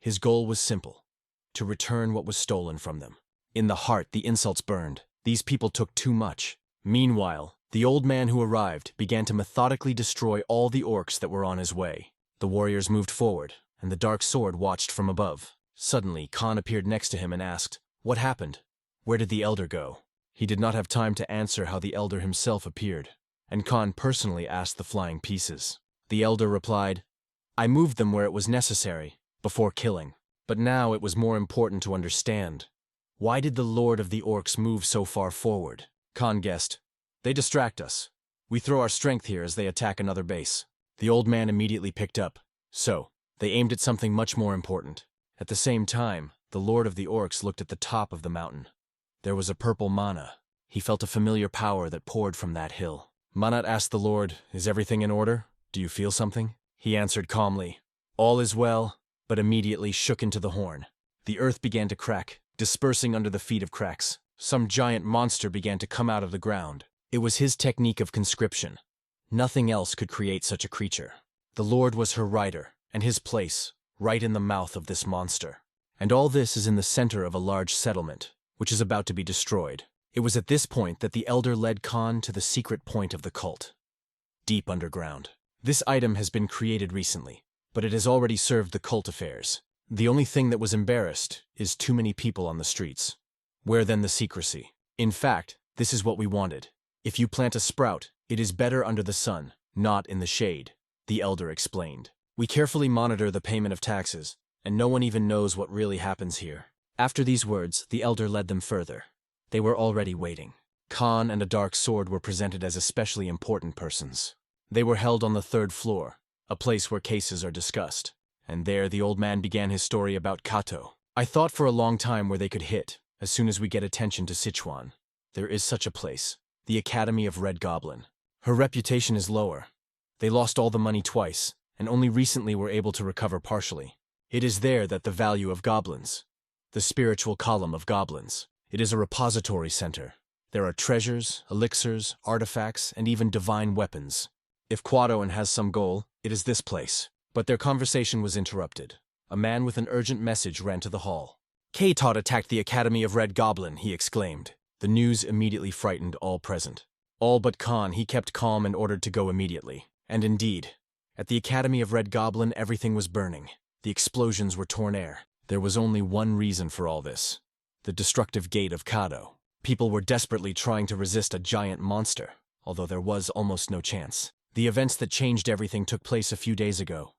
His goal was simple, to return what was stolen from them. In the heart, the insults burned. These people took too much. Meanwhile, the old man who arrived began to methodically destroy all the orcs that were on his way. The warriors moved forward, and the dark sword watched from above. Suddenly, Khan appeared next to him and asked, "What happened? Where did the elder go?" He did not have time to answer how the elder himself appeared, and Khan personally asked the flying pieces. The elder replied, "I moved them where it was necessary, before killing. But now it was more important to understand. Why did the Lord of the Orcs move so far forward?" Khan guessed, "They distract us. We throw our strength here as they attack another base." The old man immediately picked up. So, they aimed at something much more important. At the same time, The Lord of the Orcs looked at the top of the mountain. There was a purple mana. He felt a familiar power that poured from that hill. Manat asked the Lord, "Is everything in order? Do you feel something?" He answered calmly, "All is well," but immediately shook into the horn. The earth began to crack, dispersing under the feet of cracks. Some giant monster began to come out of the ground. It was his technique of conscription. Nothing else could create such a creature. The Lord was her rider, and his place, right in the mouth of this monster. And all this is in the center of a large settlement, which is about to be destroyed. It was at this point that the elder led Khan to the secret point of the cult. Deep underground. This item has been created recently, but it has already served the cult affairs. The only thing that was embarrassed is too many people on the streets. Where then the secrecy? In fact, this is what we wanted. If you plant a sprout, it is better under the sun, not in the shade, the elder explained. We carefully monitor the payment of taxes, and no one even knows what really happens here. After these words, the elder led them further. They were already waiting. Khan and a dark sword were presented as especially important persons. They were held on the 3rd floor, a place where cases are discussed. And there the old man began his story about Kato. I thought for a long time where they could hit, as soon as we get attention to Sichuan. There is such a place, the Academy of Red Goblin. Her reputation is lower. They lost all the money twice, and only recently were able to recover partially. It is there that the value of goblins, the spiritual column of goblins. It is a repository center. There are treasures, elixirs, artifacts, and even divine weapons. If Quadoan has some goal, it is this place. But their conversation was interrupted. A man with an urgent message ran to the hall. "K-Tot attacked the Academy of Red Goblin," he exclaimed. The news immediately frightened all present. All but Khan. He kept calm and ordered to go immediately. And indeed, at the Academy of Red Goblin everything was burning. The explosions were torn air. There was only one reason for all this. The destructive gate of Kado. People were desperately trying to resist a giant monster, although there was almost no chance. The events that changed everything took place a few days ago.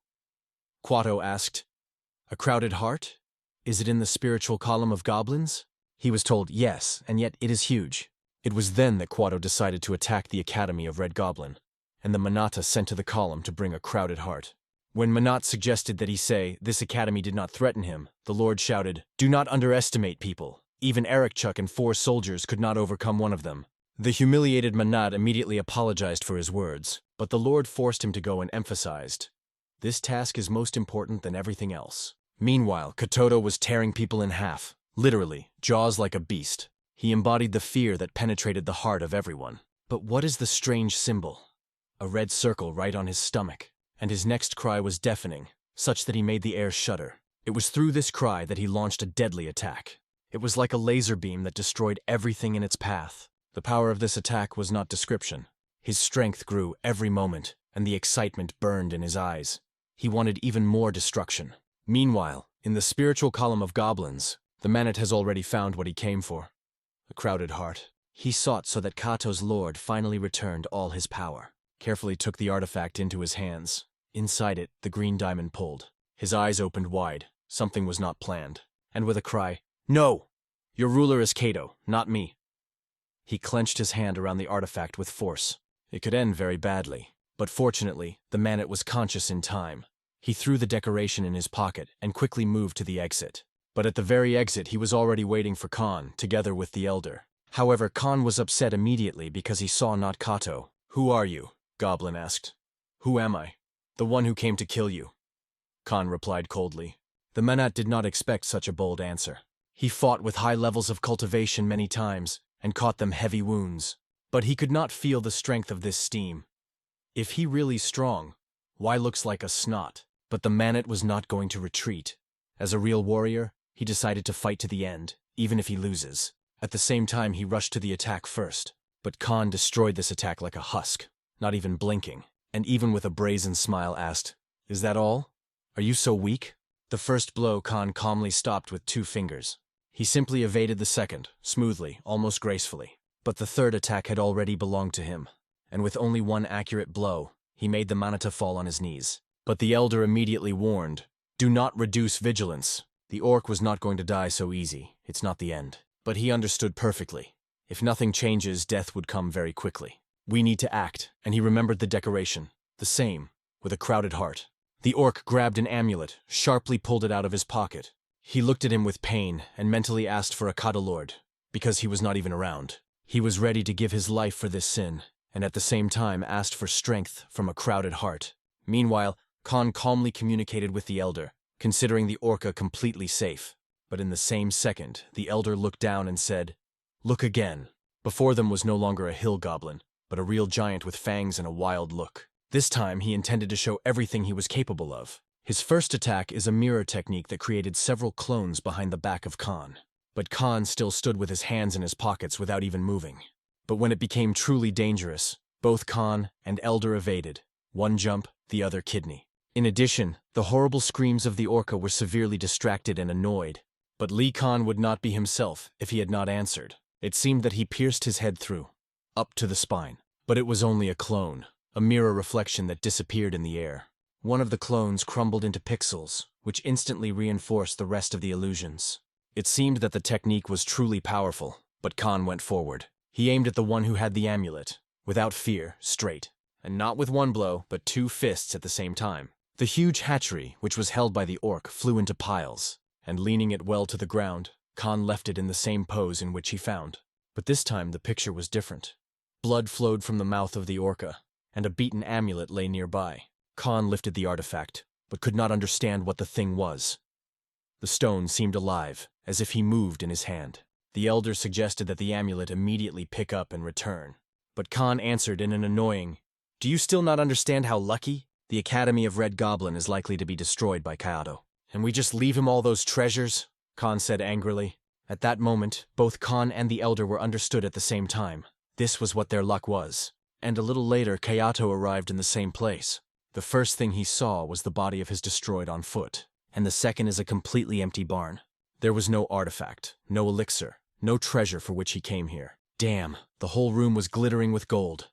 Quato asked, "A crowded heart? Is it in the spiritual column of goblins?" He was told yes, and yet it is huge. It was then that Quato decided to attack the Academy of Red Goblin, and the Manata sent to the column to bring a crowded heart. When Manat suggested that he say this academy did not threaten him, the Lord shouted, "Do not underestimate people. Even Ericchuk and 4 soldiers could not overcome one of them." The humiliated Manat immediately apologized for his words, but the Lord forced him to go and emphasized, "This task is most important than everything else." Meanwhile, Katoto was tearing people in half, literally, jaws like a beast. He embodied the fear that penetrated the heart of everyone. But what is the strange symbol? A red circle right on his stomach, and his next cry was deafening, such that he made the air shudder. It was through this cry that he launched a deadly attack. It was like a laser beam that destroyed everything in its path. The power of this attack was not description. His strength grew every moment, and the excitement burned in his eyes. He wanted even more destruction. Meanwhile, in the spiritual column of goblins, the Manat has already found what he came for. A crowded heart. He sought so that Kato's lord finally returned all his power. Carefully took the artifact into his hands. Inside it, the green diamond pulled. His eyes opened wide. Something was not planned. And with a cry, "No! Your ruler is Kato, not me." He clenched his hand around the artifact with force. It could end very badly. But fortunately, the Manat was conscious in time. He threw the decoration in his pocket and quickly moved to the exit. But at the very exit, he was already waiting for Khan, together with the elder. However, Khan was upset immediately because he saw not Kato. "Who are you?" Goblin asked. "Who am I?" "The one who came to kill you," Khan replied coldly. The Manat did not expect such a bold answer. He fought with high levels of cultivation many times, and caught them heavy wounds. But he could not feel the strength of this steam. If he really strong, why looks like a snot? But the Manat was not going to retreat. As a real warrior, he decided to fight to the end, even if he loses. At the same time, he rushed to the attack first. But Khan destroyed this attack like a husk, not even blinking, and even with a brazen smile asked, "Is that all? Are you so weak?" The first blow Khan calmly stopped with 2 fingers. He simply evaded the second, smoothly, almost gracefully. But the third attack had already belonged to him, and with only 1 accurate blow, he made the Manata fall on his knees. But the elder immediately warned, "Do not reduce vigilance. The orc was not going to die so easy. It's not the end." But he understood perfectly. If nothing changes, death would come very quickly. We need to act, and he remembered the decoration. The same, with a crowded heart. The orc grabbed an amulet, sharply pulled it out of his pocket. He looked at him with pain and mentally asked for a Lord, because he was not even around. He was ready to give his life for this sin, and at the same time asked for strength from a crowded heart. Meanwhile, Khan calmly communicated with the elder, considering the orca completely safe. But in the same second, the elder looked down and said, "Look again." Before them was no longer a hill goblin, but a real giant with fangs and a wild look. This time, he intended to show everything he was capable of. His first attack is a mirror technique that created several clones behind the back of Khan. But Khan still stood with his hands in his pockets without even moving. But when it became truly dangerous, both Khan and elder evaded. One jump, the other kidney. In addition, the horrible screams of the orca were severely distracted and annoyed. But Lee Khan would not be himself if he had not answered. It seemed that he pierced his head through, up to the spine. But it was only a clone, a mirror reflection that disappeared in the air. One of the clones crumbled into pixels, which instantly reinforced the rest of the illusions. It seemed that the technique was truly powerful, but Khan went forward. He aimed at the one who had the amulet, without fear, straight, and not with one blow, but 2 fists at the same time. The huge hatchery, which was held by the orc, flew into piles, and leaning it well to the ground, Khan left it in the same pose in which he found. But this time the picture was different. Blood flowed from the mouth of the orca, and a beaten amulet lay nearby. Khan lifted the artifact, but could not understand what the thing was. The stone seemed alive, as if he moved in his hand. The elder suggested that the amulet immediately pick up and return. But Khan answered in an annoying, "Do you still not understand how lucky? The Academy of Red Goblin is likely to be destroyed by Kaido. And we just leave him all those treasures?" Khan said angrily. At that moment, both Khan and the elder were understood at the same time. This was what their luck was. And a little later, Kayato arrived in the same place. The first thing he saw was the body of his destroyed on foot, and the second is a completely empty barn. There was no artifact, no elixir, no treasure for which he came here. Damn, the whole room was glittering with gold.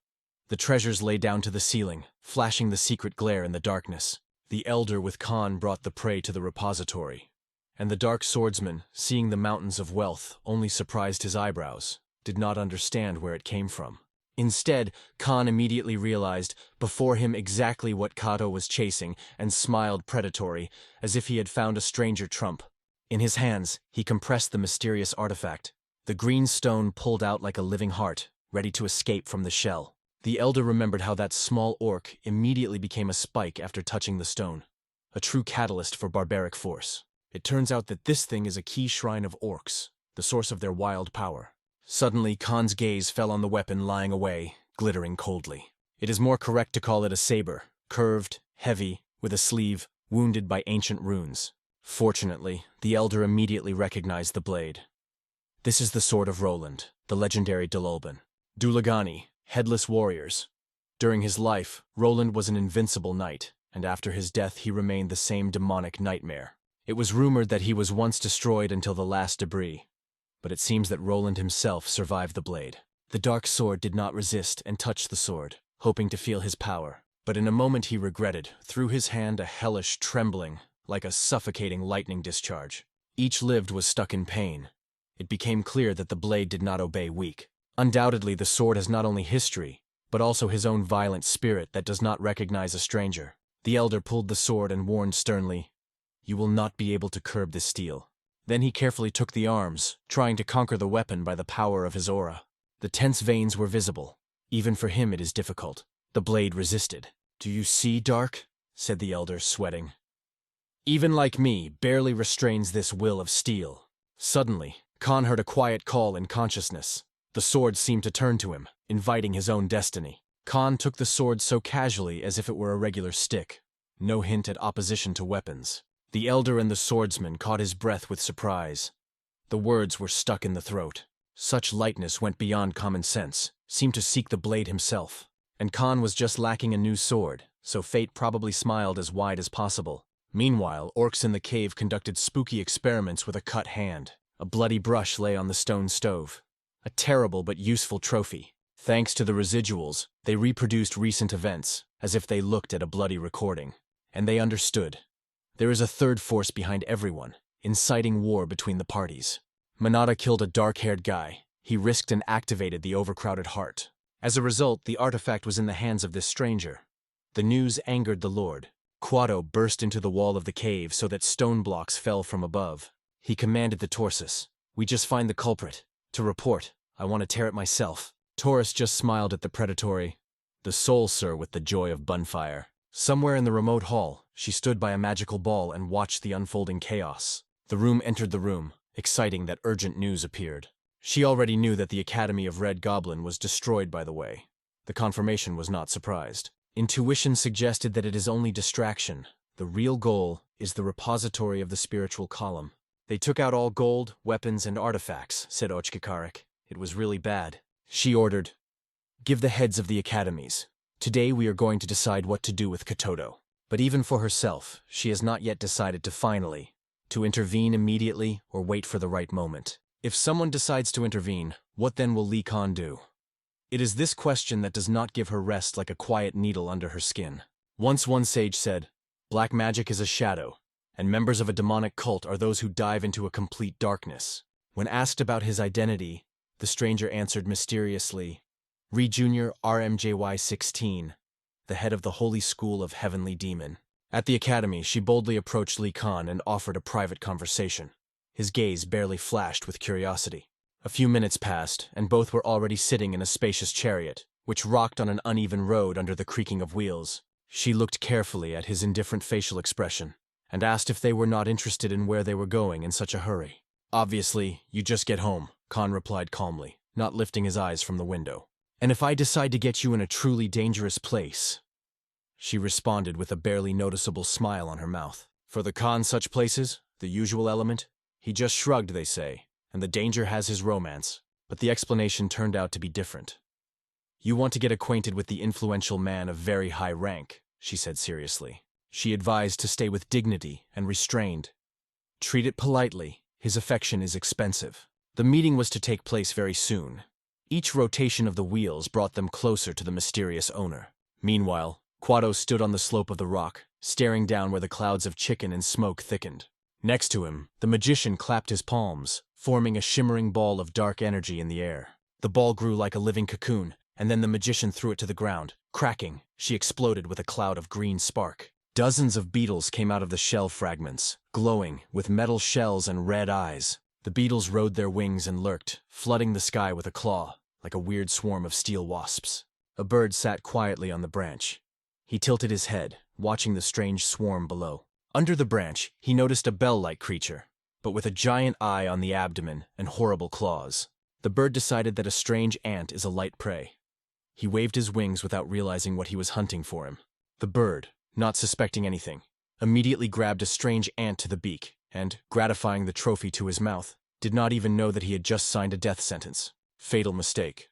The treasures lay down to the ceiling, flashing the secret glare in the darkness. The elder with Khan brought the prey to the repository, and the dark swordsman, seeing the mountains of wealth, only surprised his eyebrows, did not understand where it came from. Instead, Khan immediately realized before him exactly what Kato was chasing and smiled predatory, as if he had found a stranger trump. In his hands, he compressed the mysterious artifact. The green stone pulled out like a living heart, ready to escape from the shell. The elder remembered how that small orc immediately became a spike after touching the stone, a true catalyst for barbaric force. It turns out that this thing is a key shrine of orcs, the source of their wild power. Suddenly, Khan's gaze fell on the weapon lying away, glittering coldly. It is more correct to call it a saber, curved, heavy, with a sleeve, wounded by ancient runes. Fortunately, the elder immediately recognized the blade. This is the sword of Roland, the legendary Dululban. Dulagani, headless warriors. During his life, Roland was an invincible knight, and after his death he remained the same demonic nightmare. It was rumored that he was once destroyed until the last debris, but it seems that Roland himself survived the blade. The dark sword did not resist and touched the sword, hoping to feel his power. But in a moment he regretted, through his hand a hellish trembling, like a suffocating lightning discharge. Each lived was stuck in pain. It became clear that the blade did not obey weak. Undoubtedly the sword has not only history, but also his own violent spirit that does not recognize a stranger. The elder pulled the sword and warned sternly, "You will not be able to curb this steel." Then he carefully took the arms, trying to conquer the weapon by the power of his aura. The tense veins were visible. Even for him it is difficult. The blade resisted. "Do you see, Dark?" said the elder, sweating. "Even like me, barely restrains this will of steel." Suddenly, Khan heard a quiet call in consciousness. The sword seemed to turn to him, inviting his own destiny. Khan took the sword so casually as if it were a regular stick. No hint at opposition to weapons. The elder and the swordsman caught his breath with surprise. The words were stuck in the throat. Such lightness went beyond common sense, seemed to seek the blade himself. And Khan was just lacking a new sword, so fate probably smiled as wide as possible. Meanwhile, orcs in the cave conducted spooky experiments with a cut hand. A bloody brush lay on the stone stove. A terrible but useful trophy. Thanks to the residuals, they reproduced recent events, as if they looked at a bloody recording. And they understood. There is a third force behind everyone, inciting war between the parties. Manada killed a dark-haired guy. He risked and activated the overcrowded heart. As a result, the artifact was in the hands of this stranger. The news angered the lord. Quado burst into the wall of the cave so that stone blocks fell from above. He commanded the Torsus. "We just find the culprit. To report. I want to tear it myself." Taurus just smiled at the predatory. "The soul, sir," with the joy of bunfire. Somewhere in the remote hall, she stood by a magical ball and watched the unfolding chaos. The room entered the room, exciting that urgent news appeared. She already knew that the Academy of Red Goblin was destroyed by the way. The confirmation was not surprised. Intuition suggested that it is only distraction. The real goal is the repository of the spiritual column. "They took out all gold, weapons, and artifacts," said Ochkikarik. "It was really bad." She ordered, "Give the heads of the academies. Today we are going to decide what to do with Katoto." But even for herself, she has not yet decided to intervene immediately or wait for the right moment. If someone decides to intervene, what then will Lee Khan do? It is this question that does not give her rest like a quiet needle under her skin. Once one sage said, "Black magic is a shadow, and members of a demonic cult are those who dive into a complete darkness." When asked about his identity, the stranger answered mysteriously, "Re Jr. RMJY 16, the head of the Holy School of Heavenly Demon." At the academy, she boldly approached Lee Khan and offered a private conversation. His gaze barely flashed with curiosity. A few minutes passed, and both were already sitting in a spacious chariot, which rocked on an uneven road under the creaking of wheels. She looked carefully at his indifferent facial expression, and asked if they were not interested in where they were going in such a hurry. "Obviously, you just get home," Khan replied calmly, not lifting his eyes from the window. "And if I decide to get you in a truly dangerous place?" She responded with a barely noticeable smile on her mouth. "For the Khan, such places, the usual element? He just shrugged, they say, and the danger has his romance." But the explanation turned out to be different. "You want to get acquainted with the influential man of very high rank," she said seriously. She advised to stay with dignity and restrained. "Treat it politely. His affection is expensive." The meeting was to take place very soon. Each rotation of the wheels brought them closer to the mysterious owner. Meanwhile, Quado stood on the slope of the rock, staring down where the clouds of chicken and smoke thickened. Next to him, the magician clapped his palms, forming a shimmering ball of dark energy in the air. The ball grew like a living cocoon, and then the magician threw it to the ground. Cracking, she exploded with a cloud of green spark. Dozens of beetles came out of the shell fragments, glowing, with metal shells and red eyes. The beetles rode their wings and lurked, flooding the sky with a claw, like a weird swarm of steel wasps. A bird sat quietly on the branch. He tilted his head, watching the strange swarm below. Under the branch, he noticed a bell-like creature, but with a giant eye on the abdomen and horrible claws. The bird decided that a strange ant is a light prey. He waved his wings without realizing what he was hunting for him. The bird, not suspecting anything, immediately grabbed a strange ant to the beak and, gratifying the trophy to his mouth, did not even know that he had just signed a death sentence. Fatal mistake.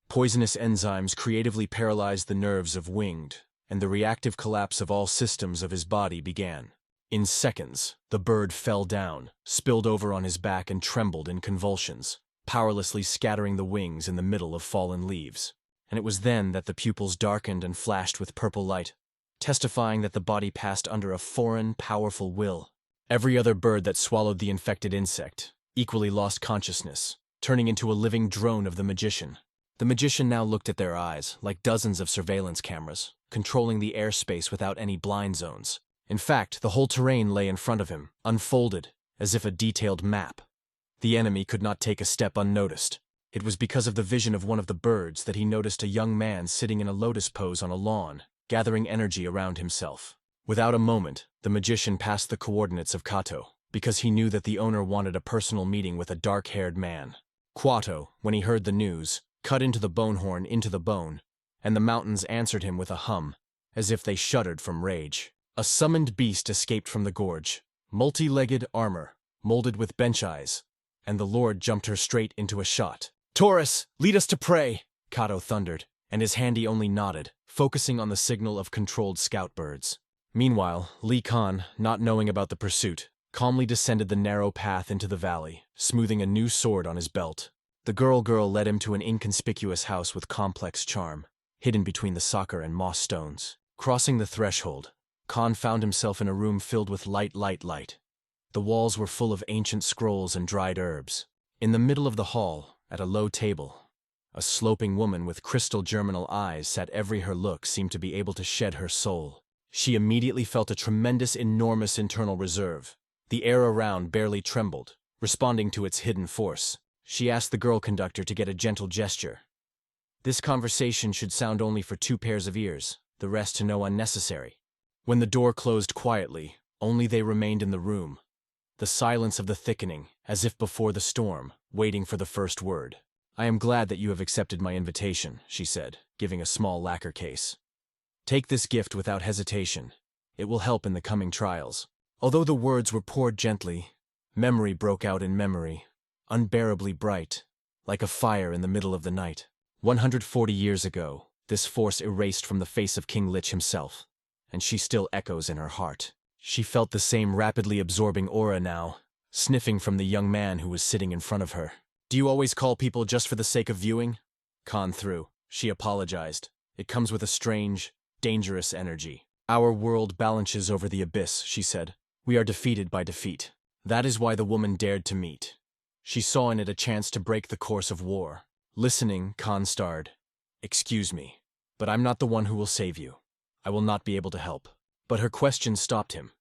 Poisonous enzymes creatively paralyzed the nerves of Winged, and the reactive collapse of all systems of his body began. In seconds, the bird fell down, spilled over on his back and trembled in convulsions, powerlessly scattering the wings in the middle of fallen leaves. And it was then that the pupils darkened and flashed with purple light, testifying that the body passed under a foreign, powerful will. Every other bird that swallowed the infected insect equally lost consciousness, turning into a living drone of the magician. The magician now looked at their eyes, like dozens of surveillance cameras, controlling the airspace without any blind zones. In fact, the whole terrain lay in front of him, unfolded, as if a detailed map. The enemy could not take a step unnoticed. It was because of the vision of one of the birds that he noticed a young man sitting in a lotus pose on a lawn, gathering energy around himself. Without a moment, the magician passed the coordinates of Kato, because he knew that the owner wanted a personal meeting with a dark-haired man. Quato, when he heard the news, cut into the bonehorn into the bone, and the mountains answered him with a hum, as if they shuddered from rage. A summoned beast escaped from the gorge, multi-legged armor, molded with bench eyes, and the Lord jumped her straight into a shot. "Taurus, lead us to prey!" Kato thundered, and his handy only nodded, focusing on the signal of controlled scout birds. Meanwhile, Lee Khan, not knowing about the pursuit, calmly descended the narrow path into the valley, smoothing a new sword on his belt. The girl led him to an inconspicuous house with complex charm, hidden between the soccer and moss stones. Crossing the threshold, Khan found himself in a room filled with light. The walls were full of ancient scrolls and dried herbs. In the middle of the hall, at a low table, a sloping woman with crystal germinal eyes sat. Her look seemed to be able to shed her soul. She immediately felt a tremendous, enormous internal reserve. The air around barely trembled, responding to its hidden force. She asked the girl conductor to get a gentle gesture. This conversation should sound only for 2 pairs of ears, the rest to know unnecessary. When the door closed quietly, only they remained in the room. The silence of the thickening, as if before the storm, waiting for the first word. "I am glad that you have accepted my invitation," she said, giving a small lacquer case. "Take this gift without hesitation. It will help in the coming trials." Although the words were poured gently, memory broke out in memory, unbearably bright, like a fire in the middle of the night. 140 years ago, this force erased from the face of King Lich himself, and she still echoes in her heart. She felt the same rapidly absorbing aura now, sniffing from the young man who was sitting in front of her. "Do you always call people just for the sake of viewing?" Khan threw. She apologized. "It comes with a strange, dangerous energy." "Our world balances over the abyss," she said. "We are defeated by defeat. That is why the woman dared to meet. She saw in it a chance to break the course of war." Listening, Khan starred. "Excuse me, but I'm not the one who will save you. I will not be able to help." But her question stopped him.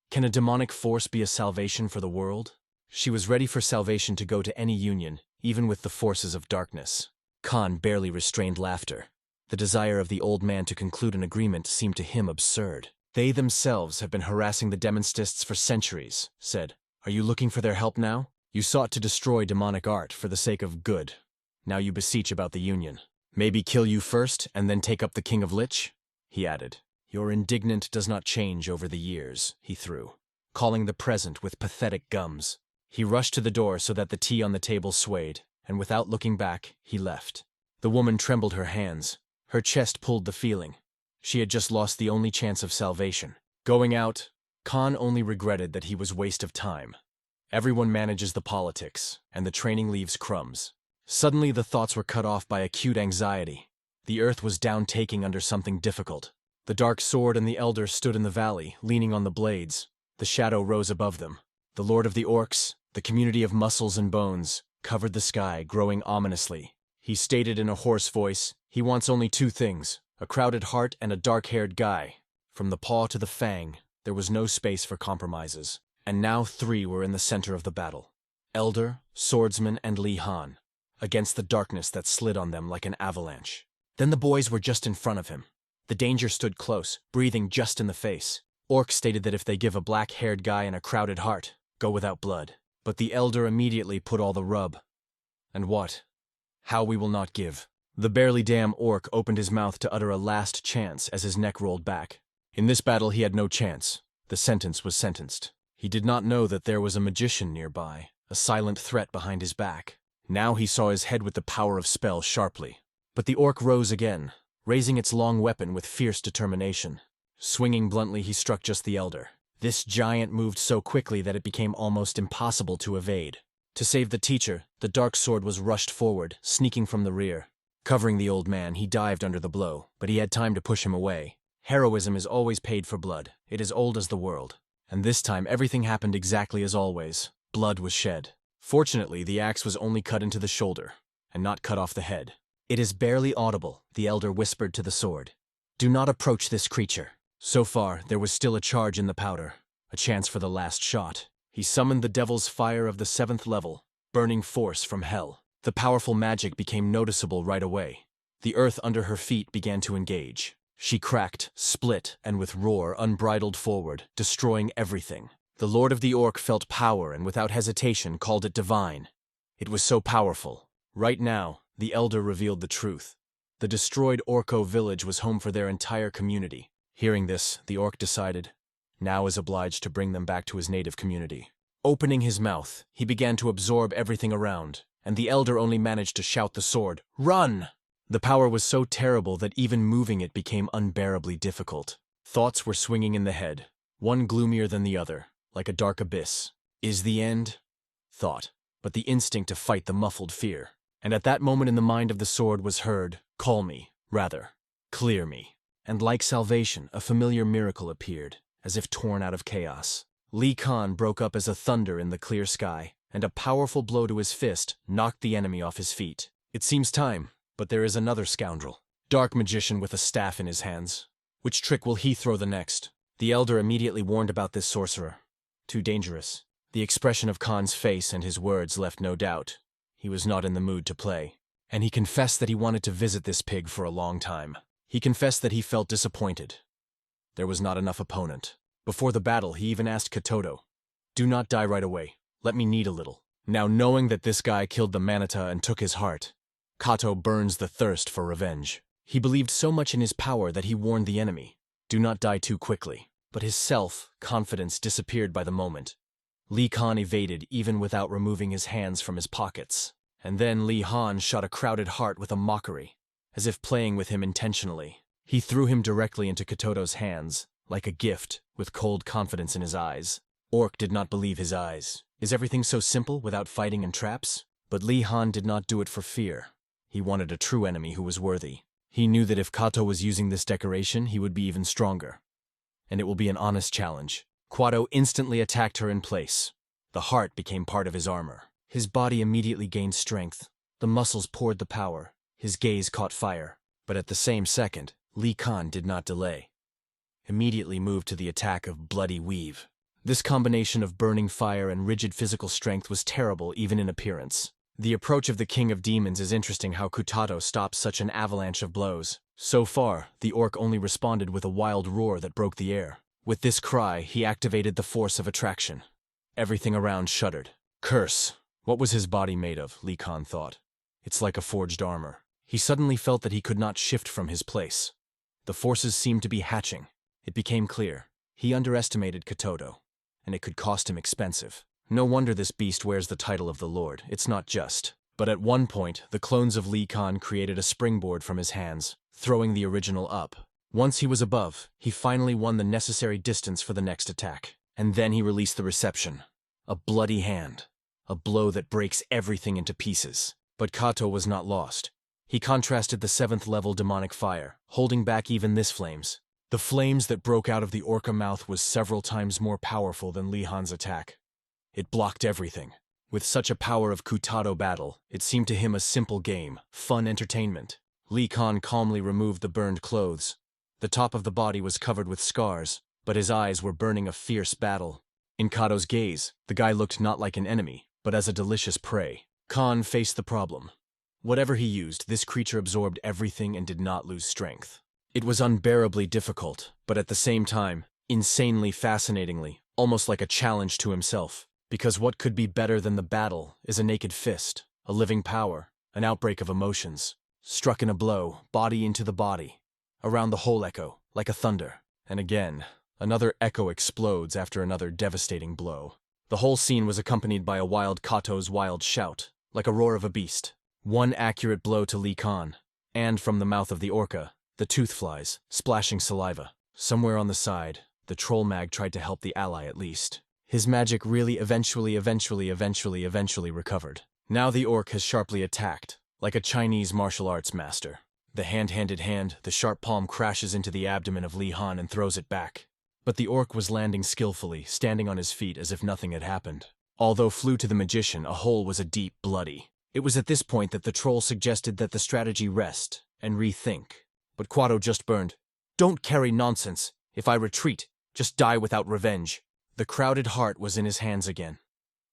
Can a demonic force be a salvation for the world? She was ready for salvation to go to any union, even with the forces of darkness. Khan barely restrained laughter. The desire of the old man to conclude an agreement seemed to him absurd. "They themselves have been harassing the demonistists for centuries," said. "Are you looking for their help now? You sought to destroy demonic art for the sake of good. Now you beseech about the union. Maybe kill you first and then take up the King of Lich?" he added. "Your indignant does not change over the years," he threw, calling the present with pathetic gums. He rushed to the door so that the tea on the table swayed, and without looking back, he left. The woman trembled her hands. Her chest pulled the feeling. She had just lost the only chance of salvation. Going out, Khan only regretted that he was waste of time. Everyone manages the politics, and the training leaves crumbs. Suddenly the thoughts were cut off by acute anxiety. The earth was down-taking under something difficult. The dark sword and the elder stood in the valley, leaning on the blades. The shadow rose above them. The lord of the orcs, the community of muscles and bones, covered the sky, growing ominously. He stated in a hoarse voice, he wants only 2 things, a crowded heart and a dark-haired guy. From the paw to the fang, there was no space for compromises. And now 3 were in the center of the battle. Elder, swordsman, and Li Han, against the darkness that slid on them like an avalanche. Then the boys were just in front of him. The danger stood close, breathing just in the face. Orc stated that if they give a black-haired guy and a crowded heart, go without blood. But the elder immediately put all the rub. "And what? How we will not give." The barely damn orc opened his mouth to utter a last chance as his neck rolled back. In this battle he had no chance. The sentence was sentenced. He did not know that there was a magician nearby, a silent threat behind his back. Now he saw his head with the power of spell sharply. But the orc rose again, raising its long weapon with fierce determination. Swinging bluntly, he struck just the elder. This giant moved so quickly that it became almost impossible to evade. To save the teacher, the dark sword was rushed forward, sneaking from the rear. Covering the old man, he dived under the blow, but he had time to push him away. Heroism is always paid for blood. It is old as the world. And this time everything happened exactly as always. Blood was shed. Fortunately, the axe was only cut into the shoulder, and not cut off the head. "It is barely audible," the elder whispered to the sword. "Do not approach this creature." So far, there was still a charge in the powder, a chance for the last shot. He summoned the devil's fire of the 7th level, burning force from hell. The powerful magic became noticeable right away. The earth under her feet began to engage. She cracked, split, and with roar unbridled forward, destroying everything. The Lord of the Orc felt power and without hesitation called it divine. It was so powerful. Right now, the elder revealed the truth. The destroyed Orco village was home for their entire community. Hearing this, the orc decided, now is obliged to bring them back to his native community. Opening his mouth, he began to absorb everything around, and the elder only managed to shout the sword, "Run!" The power was so terrible that even moving it became unbearably difficult. Thoughts were swinging in the head, one gloomier than the other, like a dark abyss. Is the end? Thought, but the instinct to fight the muffled fear. And at that moment in the mind of the sword was heard, call me, rather, clear me. And like salvation, a familiar miracle appeared, as if torn out of chaos. Li Khan broke up as a thunder in the clear sky, and a powerful blow to his fist knocked the enemy off his feet. It seems time, but there is another scoundrel. Dark magician with a staff in his hands. Which trick will he throw the next? The elder immediately warned about this sorcerer. Too dangerous. The expression of Khan's face and his words left no doubt. He was not in the mood to play. And he confessed that he wanted to visit this pig for a long time. He confessed that he felt disappointed. There was not enough opponent. Before the battle, he even asked Katoto, "Do not die right away. Let me knead a little." Now knowing that this guy killed the Manita and took his heart, Kato burns the thirst for revenge. He believed so much in his power that he warned the enemy, "Do not die too quickly." But his self-confidence disappeared by the moment. Li Khan evaded even without removing his hands from his pockets. And then Li Han shot a crowded heart with a mockery, as if playing with him intentionally. He threw him directly into Katoto's hands, like a gift, with cold confidence in his eyes. Orc did not believe his eyes. Is everything so simple without fighting and traps? But Li Han did not do it for fear. He wanted a true enemy who was worthy. He knew that if Kato was using this decoration, he would be even stronger. And it will be an honest challenge. Kato instantly attacked her in place. The heart became part of his armor. His body immediately gained strength. The muscles poured the power. His gaze caught fire. But at the same second, Li Khan did not delay. Immediately moved to the attack of Bloody Weave. This combination of burning fire and rigid physical strength was terrible even in appearance. The approach of the King of Demons is interesting how Kutato stopped such an avalanche of blows. So far, the orc only responded with a wild roar that broke the air. With this cry, he activated the force of attraction. Everything around shuddered. Curse! What was his body made of, Li Khan thought. It's like a forged armor. He suddenly felt that he could not shift from his place. The forces seemed to be hatching. It became clear. He underestimated Katoto, and it could cost him expensive. No wonder this beast wears the title of the Lord. It's not just. But at one point, the clones of Li Khan created a springboard from his hands, throwing the original up. Once he was above, he finally won the necessary distance for the next attack. And then he released the reception. A bloody hand. A blow that breaks everything into pieces. But Kato was not lost. He contrasted the 7th level demonic fire, holding back even this flames. The flames that broke out of the orca mouth was several times more powerful than Li Han's attack. It blocked everything. With such a power of Kutato battle, it seemed to him a simple game, fun entertainment. Li Khan calmly removed the burned clothes. The top of the body was covered with scars, but his eyes were burning a fierce battle. In Kato's gaze, the guy looked not like an enemy, but as a delicious prey. Khan faced the problem. Whatever he used, this creature absorbed everything and did not lose strength. It was unbearably difficult, but at the same time, insanely fascinatingly, almost like a challenge to himself. Because what could be better than the battle is a naked fist, a living power, an outbreak of emotions. Struck in a blow, body into the body. Around the whole echo, like a thunder. And again, another echo explodes after another devastating blow. The whole scene was accompanied by a wild Kato's wild shout, like a roar of a beast. One accurate blow to Li Khan, and from the mouth of the orca, the tooth flies, splashing saliva. Somewhere on the side, the troll mag tried to help the ally at least. His magic really eventually recovered. Now the orc has sharply attacked, like a Chinese martial arts master. The hand-handed hand, the sharp palm crashes into the abdomen of Li Han and throws it back. But the orc was landing skillfully, standing on his feet as if nothing had happened. Although flew to the magician, a hole was a deep, bloody. It was at this point that the troll suggested that the strategy rest and rethink. But Kato just burned. "Don't carry nonsense. If I retreat, just die without revenge." The crowded heart was in his hands again.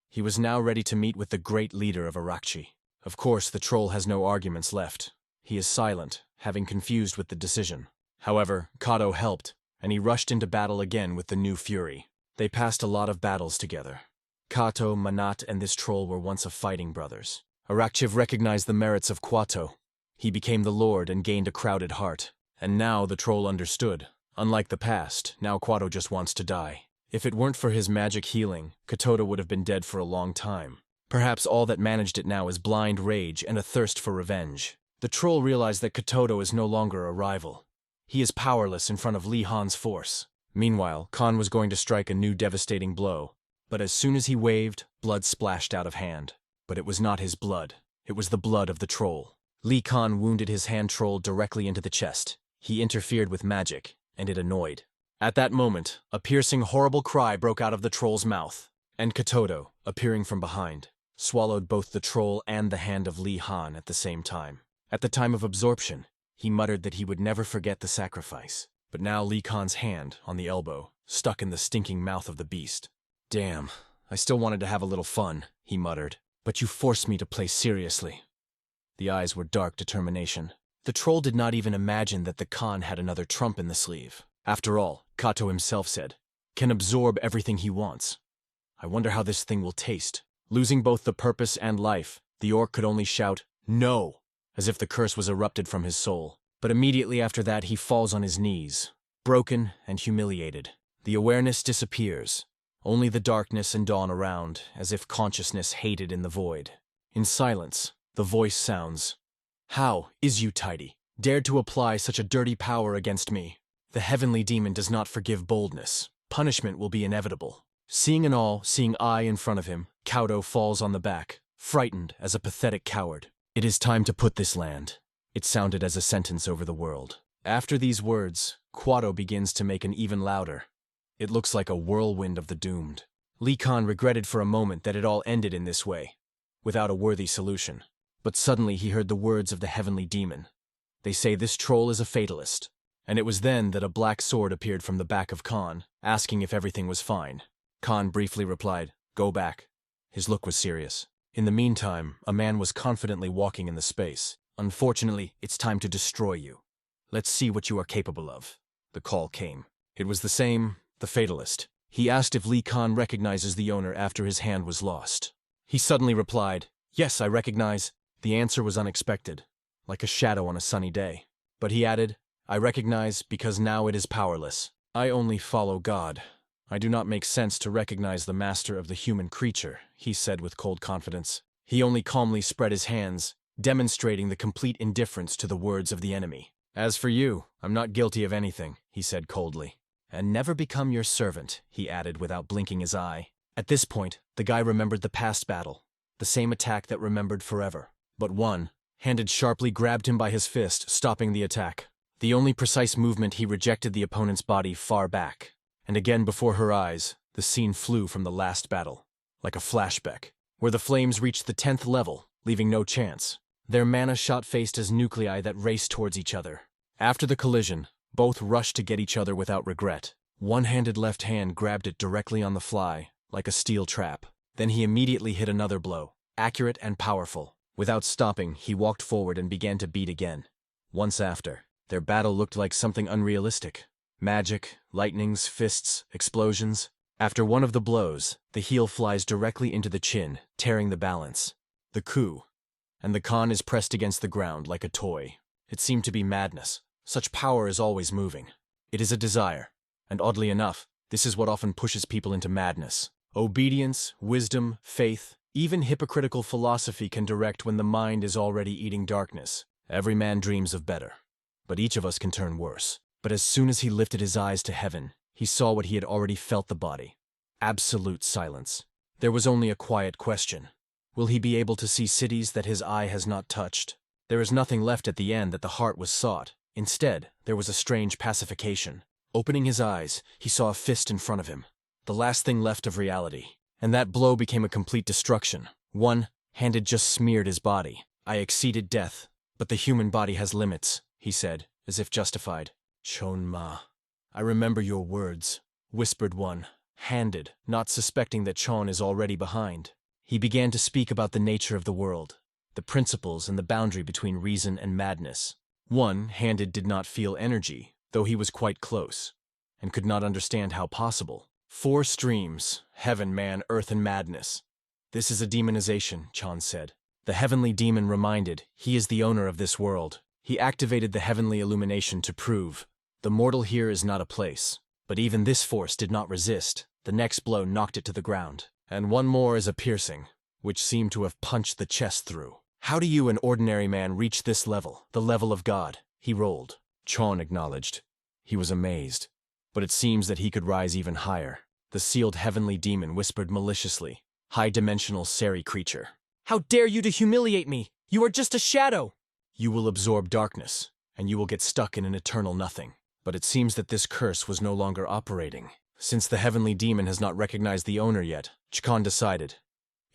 He was now ready to meet with the great leader of Arakchi. Of course, the troll has no arguments left. He is silent, having confused with the decision. However, Kato helped, and he rushed into battle again with the new fury. They passed a lot of battles together. Kato, Manat, and this troll were once of fighting brothers. Arakchiv recognized the merits of Kato. He became the lord and gained a crowded heart. And now the troll understood. Unlike the past, now Kato just wants to die. If it weren't for his magic healing, Katoto would have been dead for a long time. Perhaps all that managed it now is blind rage and a thirst for revenge. The troll realized that Katoto is no longer a rival. He is powerless in front of Li Han's force. Meanwhile, Khan was going to strike a new devastating blow. But as soon as he waved, blood splashed out of hand. But it was not his blood. It was the blood of the troll. Li Khan wounded his hand troll directly into the chest. He interfered with magic, and it annoyed. At that moment, a piercing, horrible cry broke out of the troll's mouth. And Katoto, appearing from behind, swallowed both the troll and the hand of Li Han at the same time. At the time of absorption, he muttered that he would never forget the sacrifice. But now Li Khan's hand, on the elbow, stuck in the stinking mouth of the beast. Damn, I still wanted to have a little fun, he muttered. But you forced me to play seriously. The eyes were dark determination. The troll did not even imagine that the Khan had another trump in the sleeve. After all, Kato himself said, can absorb everything he wants. I wonder how this thing will taste. Losing both the purpose and life, the orc could only shout, no, as if the curse was erupted from his soul. But immediately after that he falls on his knees, broken and humiliated. The awareness disappears. Only the darkness and dawn around, as if consciousness hated in the void. In silence, the voice sounds, how is you tidy? Dared to apply such a dirty power against me? The heavenly demon does not forgive boldness. Punishment will be inevitable. Seeing eye in front of him, Kauto falls on the back, frightened as a pathetic coward. It is time to put this land. It sounded as a sentence over the world. After these words, Quado begins to make an even louder. It looks like a whirlwind of the doomed. Lee Khan regretted for a moment that it all ended in this way, without a worthy solution. But suddenly he heard the words of the heavenly demon. They say this troll is a fatalist. And it was then that a black sword appeared from the back of Khan, asking if everything was fine. Khan briefly replied, go back. His look was serious. In the meantime, a man was confidently walking in the space. Unfortunately, it's time to destroy you. Let's see what you are capable of. The call came. It was the fatalist. He asked if Lee Khan recognizes the owner after his hand was lost. He suddenly replied, yes, I recognize. The answer was unexpected, like a shadow on a sunny day. But he added, I recognize because now it is powerless. I only follow God. I do not make sense to recognize the master of the human creature, he said with cold confidence. He only calmly spread his hands, demonstrating the complete indifference to the words of the enemy. As for you, I'm not guilty of anything, he said coldly. And never become your servant, he added without blinking his eye. At this point, the guy remembered the past battle, the same attack that remembered forever. But one, handed sharply, grabbed him by his fist, stopping the attack. The only precise movement, he rejected the opponent's body far back. And again before her eyes, the scene flew from the last battle, like a flashback, where the flames reached the 10th level, leaving no chance. Their mana shot faced as nuclei that raced towards each other. After the collision, both rushed to get each other without regret. One-handed left hand grabbed it directly on the fly, like a steel trap. Then he immediately hit another blow, accurate and powerful. Without stopping, he walked forward and began to beat again. Once after, their battle looked like something unrealistic. Magic, lightnings, fists, explosions. After one of the blows, the heel flies directly into the chin, tearing the balance. The coup. And the Khan is pressed against the ground like a toy. It seemed to be madness. Such power is always moving. It is a desire. And oddly enough, this is what often pushes people into madness. Obedience, wisdom, faith, even hypocritical philosophy can direct when the mind is already eating darkness. Every man dreams of better. But each of us can turn worse. But as soon as he lifted his eyes to heaven, he saw what he had already felt the body. Absolute silence. There was only a quiet question. Will he be able to see cities that his eye has not touched? There is nothing left at the end that the heart was sought. Instead, there was a strange pacification. Opening his eyes, he saw a fist in front of him. The last thing left of reality. And that blow became a complete destruction. One handed just smeared his body. I exceeded death, but the human body has limits, he said, as if justified. Chon-ma. I remember your words, whispered one, handed, not suspecting that Chon is already behind. He began to speak about the nature of the world, the principles and the boundary between reason and madness. One, handed, did not feel energy, though he was quite close, and could not understand how possible. 4 streams, heaven, man, earth, and madness. This is a demonization, Chon said. The heavenly demon reminded, he is the owner of this world. He activated the heavenly illumination to prove, the mortal here is not a place. But even this force did not resist. The next blow knocked it to the ground. And one more is a piercing, which seemed to have punched the chest through. How do you, an ordinary man, reach this level, the level of God? He rolled. Chon acknowledged. He was amazed. But it seems that he could rise even higher. The sealed heavenly demon whispered maliciously. High-dimensional Seri creature. How dare you to humiliate me? You are just a shadow! You will absorb darkness, and you will get stuck in an eternal nothing. But it seems that this curse was no longer operating. Since the heavenly demon has not recognized the owner yet, Chkon decided.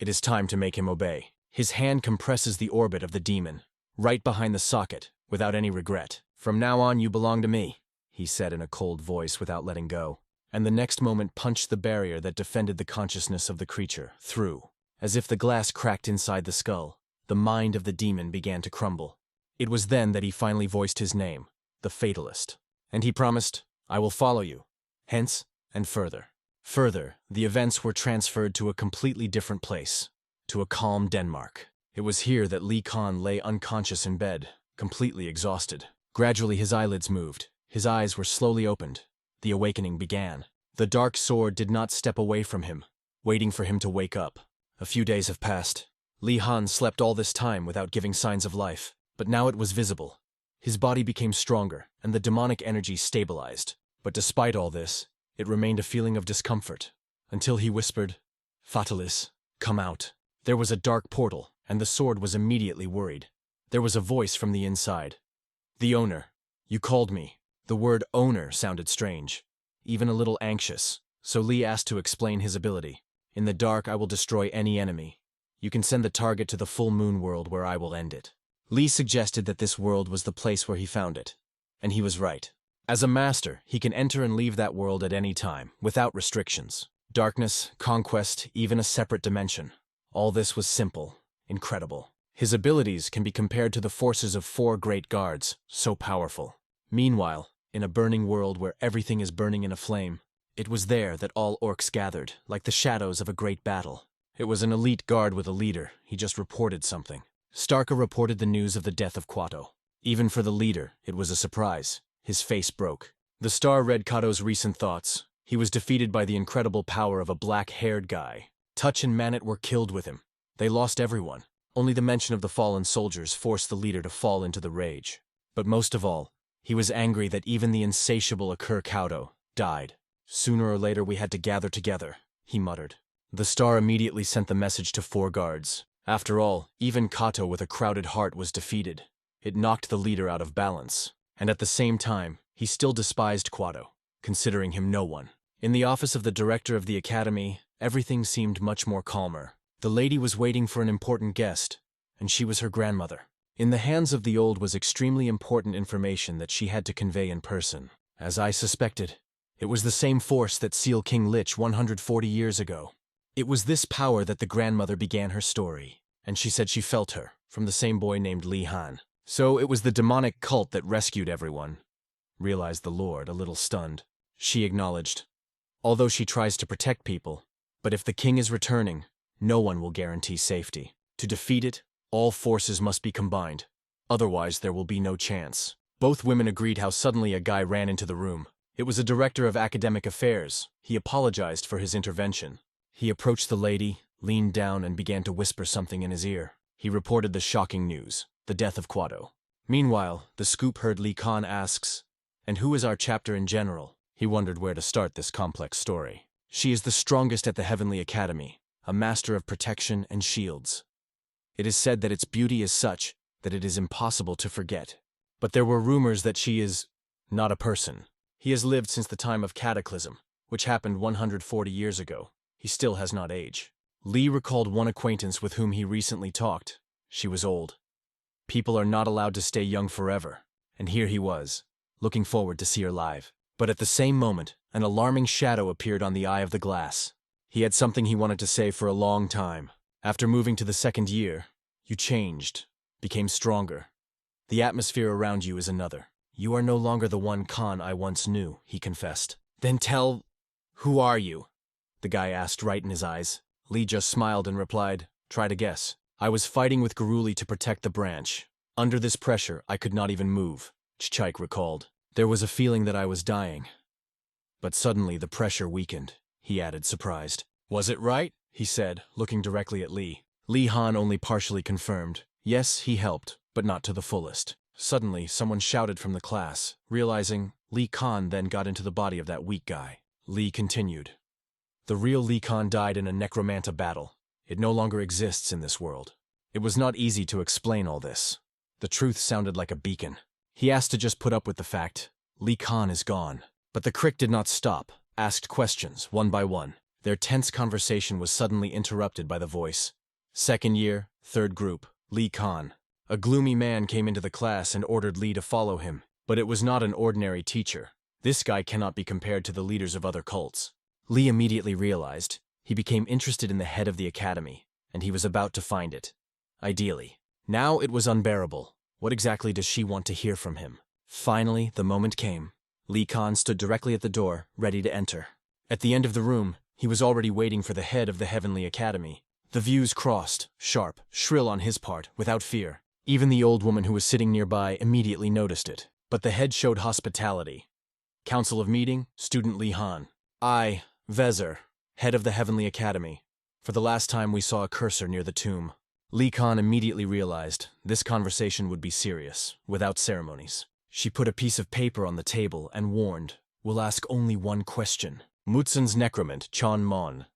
It is time to make him obey. His hand compresses the orbit of the demon, right behind the socket, without any regret. From now on, you belong to me, he said in a cold voice without letting go. and the next moment punched the barrier that defended the consciousness of the creature through. As if the glass cracked inside the skull, the mind of the demon began to crumble. It was then that he finally voiced his name, the Fatalist. And he promised, "I will follow you." Hence, and further. Further, the events were transferred to a completely different place, to a calm Denmark. It was here that Lee Khan lay unconscious in bed, completely exhausted. Gradually his eyelids moved, his eyes were slowly opened. The awakening began. The dark sword did not step away from him, waiting for him to wake up. A few days have passed. Lee Han slept all this time without giving signs of life, but now it was visible. His body became stronger, and the demonic energy stabilized. But despite all this, it remained a feeling of discomfort, until he whispered, "Fatalis, come out." There was a dark portal, and the sword was immediately worried. There was a voice from the inside. "The owner. You called me." The word owner sounded strange, even a little anxious, so Lee asked to explain his ability. "In the dark I will destroy any enemy. You can send the target to the full moon world where I will end it." Lee suggested that this world was the place where he found it, and he was right. As a master, he can enter and leave that world at any time, without restrictions. Darkness, conquest, even a separate dimension. All this was simple, incredible. His abilities can be compared to the forces of 4 great guards, so powerful. Meanwhile, in a burning world where everything is burning in a flame, it was there that all orcs gathered, like the shadows of a great battle. It was an elite guard with a leader. He just reported something. Starka reported the news of the death of Kato. Even for the leader, it was a surprise. His face broke. The star read Kato's recent thoughts. He was defeated by the incredible power of a black-haired guy. Touch and Manit were killed with him. They lost everyone. Only the mention of the fallen soldiers forced the leader to fall into the rage. But most of all, he was angry that even the insatiable Akur Kato died. "Sooner or later we had to gather together," he muttered. The star immediately sent the message to 4 guards. After all, even Kato with a crowded heart was defeated. It knocked the leader out of balance. And at the same time, he still despised Kato, considering him no one. In the office of the director of the academy, everything seemed much more calmer. The lady was waiting for an important guest, and she was her grandmother. In the hands of the old was extremely important information that she had to convey in person. As I suspected, it was the same force that sealed King Lich 140 years ago. It was this power that the grandmother began her story, and she said she felt her, from the same boy named Lee Han. So it was the demonic cult that rescued everyone, realized the Lord, a little stunned. She acknowledged, although she tries to protect people, but if the king is returning, no one will guarantee safety. To defeat it, all forces must be combined. Otherwise, there will be no chance. Both women agreed how suddenly a guy ran into the room. It was a director of academic affairs. He apologized for his intervention. He approached the lady, leaned down, and began to whisper something in his ear. He reported the shocking news, the death of Kato. Meanwhile, the scoop herd Lee Khan asks, "And who is our chapter in general?" He wondered where to start this complex story. "She is the strongest at the Heavenly Academy, a master of protection and shields. It is said that its beauty is such that it is impossible to forget. But there were rumors that she is not a person. He has lived since the time of Cataclysm, which happened 140 years ago. He still has not aged." Lee recalled one acquaintance with whom he recently talked. She was old. People are not allowed to stay young forever, and here he was, looking forward to see her live. But at the same moment, an alarming shadow appeared on the eye of the glass. He had something he wanted to say for a long time. "After moving to the 2nd year, you changed, became stronger. The atmosphere around you is another. You are no longer the one Khan I once knew," he confessed. "Then who are you?" the guy asked right in his eyes. Lee just smiled and replied, "Try to guess." "I was fighting with Garuli to protect the branch. Under this pressure, I could not even move," Chchaik recalled. "There was a feeling that I was dying. But suddenly the pressure weakened," he added, surprised. "Was it right?" he said, looking directly at Lee. Lee Han only partially confirmed. Yes, he helped, but not to the fullest. Suddenly, someone shouted from the class. Realizing, Lee Khan then got into the body of that weak guy. Lee continued. "The real Lee Khan died in a necromanta battle. It no longer exists in this world." It was not easy to explain all this. The truth sounded like a beacon. He asked to just put up with the fact, Lee Khan is gone. But the Crick did not stop, asked questions, one by one. Their tense conversation was suddenly interrupted by the voice. "2nd year, 3rd group, Lee Khan." A gloomy man came into the class and ordered Lee to follow him. But it was not an ordinary teacher. This guy cannot be compared to the leaders of other cults. Lee immediately realized. He became interested in the head of the academy, and he was about to find it. Ideally. Now it was unbearable. What exactly does she want to hear from him? Finally, the moment came. Lee Khan stood directly at the door, ready to enter. At the end of the room, he was already waiting for the head of the Heavenly Academy. The views crossed, sharp, shrill on his part, without fear. Even the old woman who was sitting nearby immediately noticed it. But the head showed hospitality. Council of Meeting, Student Lee Han. I, Vezer, head of the Heavenly Academy. For the last time we saw a cursor near the tomb. Lee Khan immediately realized this conversation would be serious, without ceremonies. She put a piece of paper on the table and warned, "We'll ask only one question. Mutsun's necromant, Chon Mon,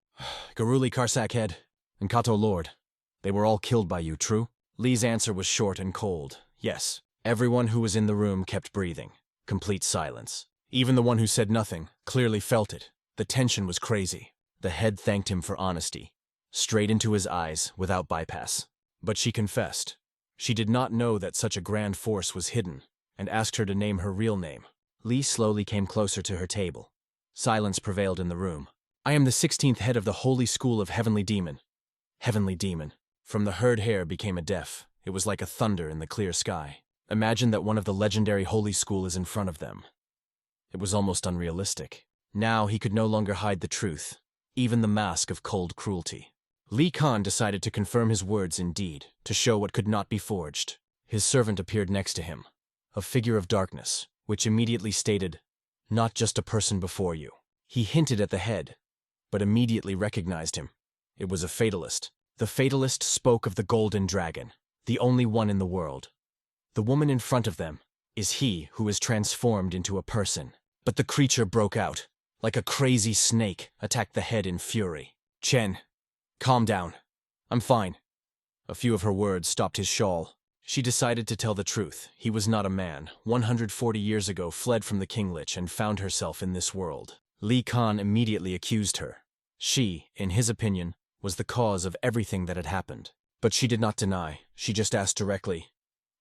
Garuli Karsak head, and Kato Lord. They were all killed by you, true?" Lee's answer was short and cold. Yes. Everyone who was in the room kept breathing. Complete silence. Even the one who said nothing clearly felt it. The tension was crazy. The head thanked him for honesty. Straight into his eyes, without bypass. But she confessed. She did not know that such a grand force was hidden, and asked her to name her real name. Lee slowly came closer to her table. Silence prevailed in the room. "I am the 16th head of the Holy School of Heavenly Demon." Heavenly Demon. From the herd hair became a deaf. It was like a thunder in the clear sky. Imagine that one of the legendary Holy School is in front of them. It was almost unrealistic. Now he could no longer hide the truth, even the mask of cold cruelty. Lee Khan decided to confirm his words in deed, to show what could not be forged. His servant appeared next to him, a figure of darkness, which immediately stated, "Not just a person before you." He hinted at the head, but immediately recognized him. It was a fatalist. The fatalist spoke of the golden dragon, the only one in the world. The woman in front of them is he who is transformed into a person. But the creature broke out, like a crazy snake, attacked the head in fury. "Chen, calm down. I'm fine." A few of her words stopped his shawl. She decided to tell the truth. He was not a man. 140 years ago fled from the Kinglich and found herself in this world. Lee Khan immediately accused her. She, in his opinion, was the cause of everything that had happened. But she did not deny. She just asked directly,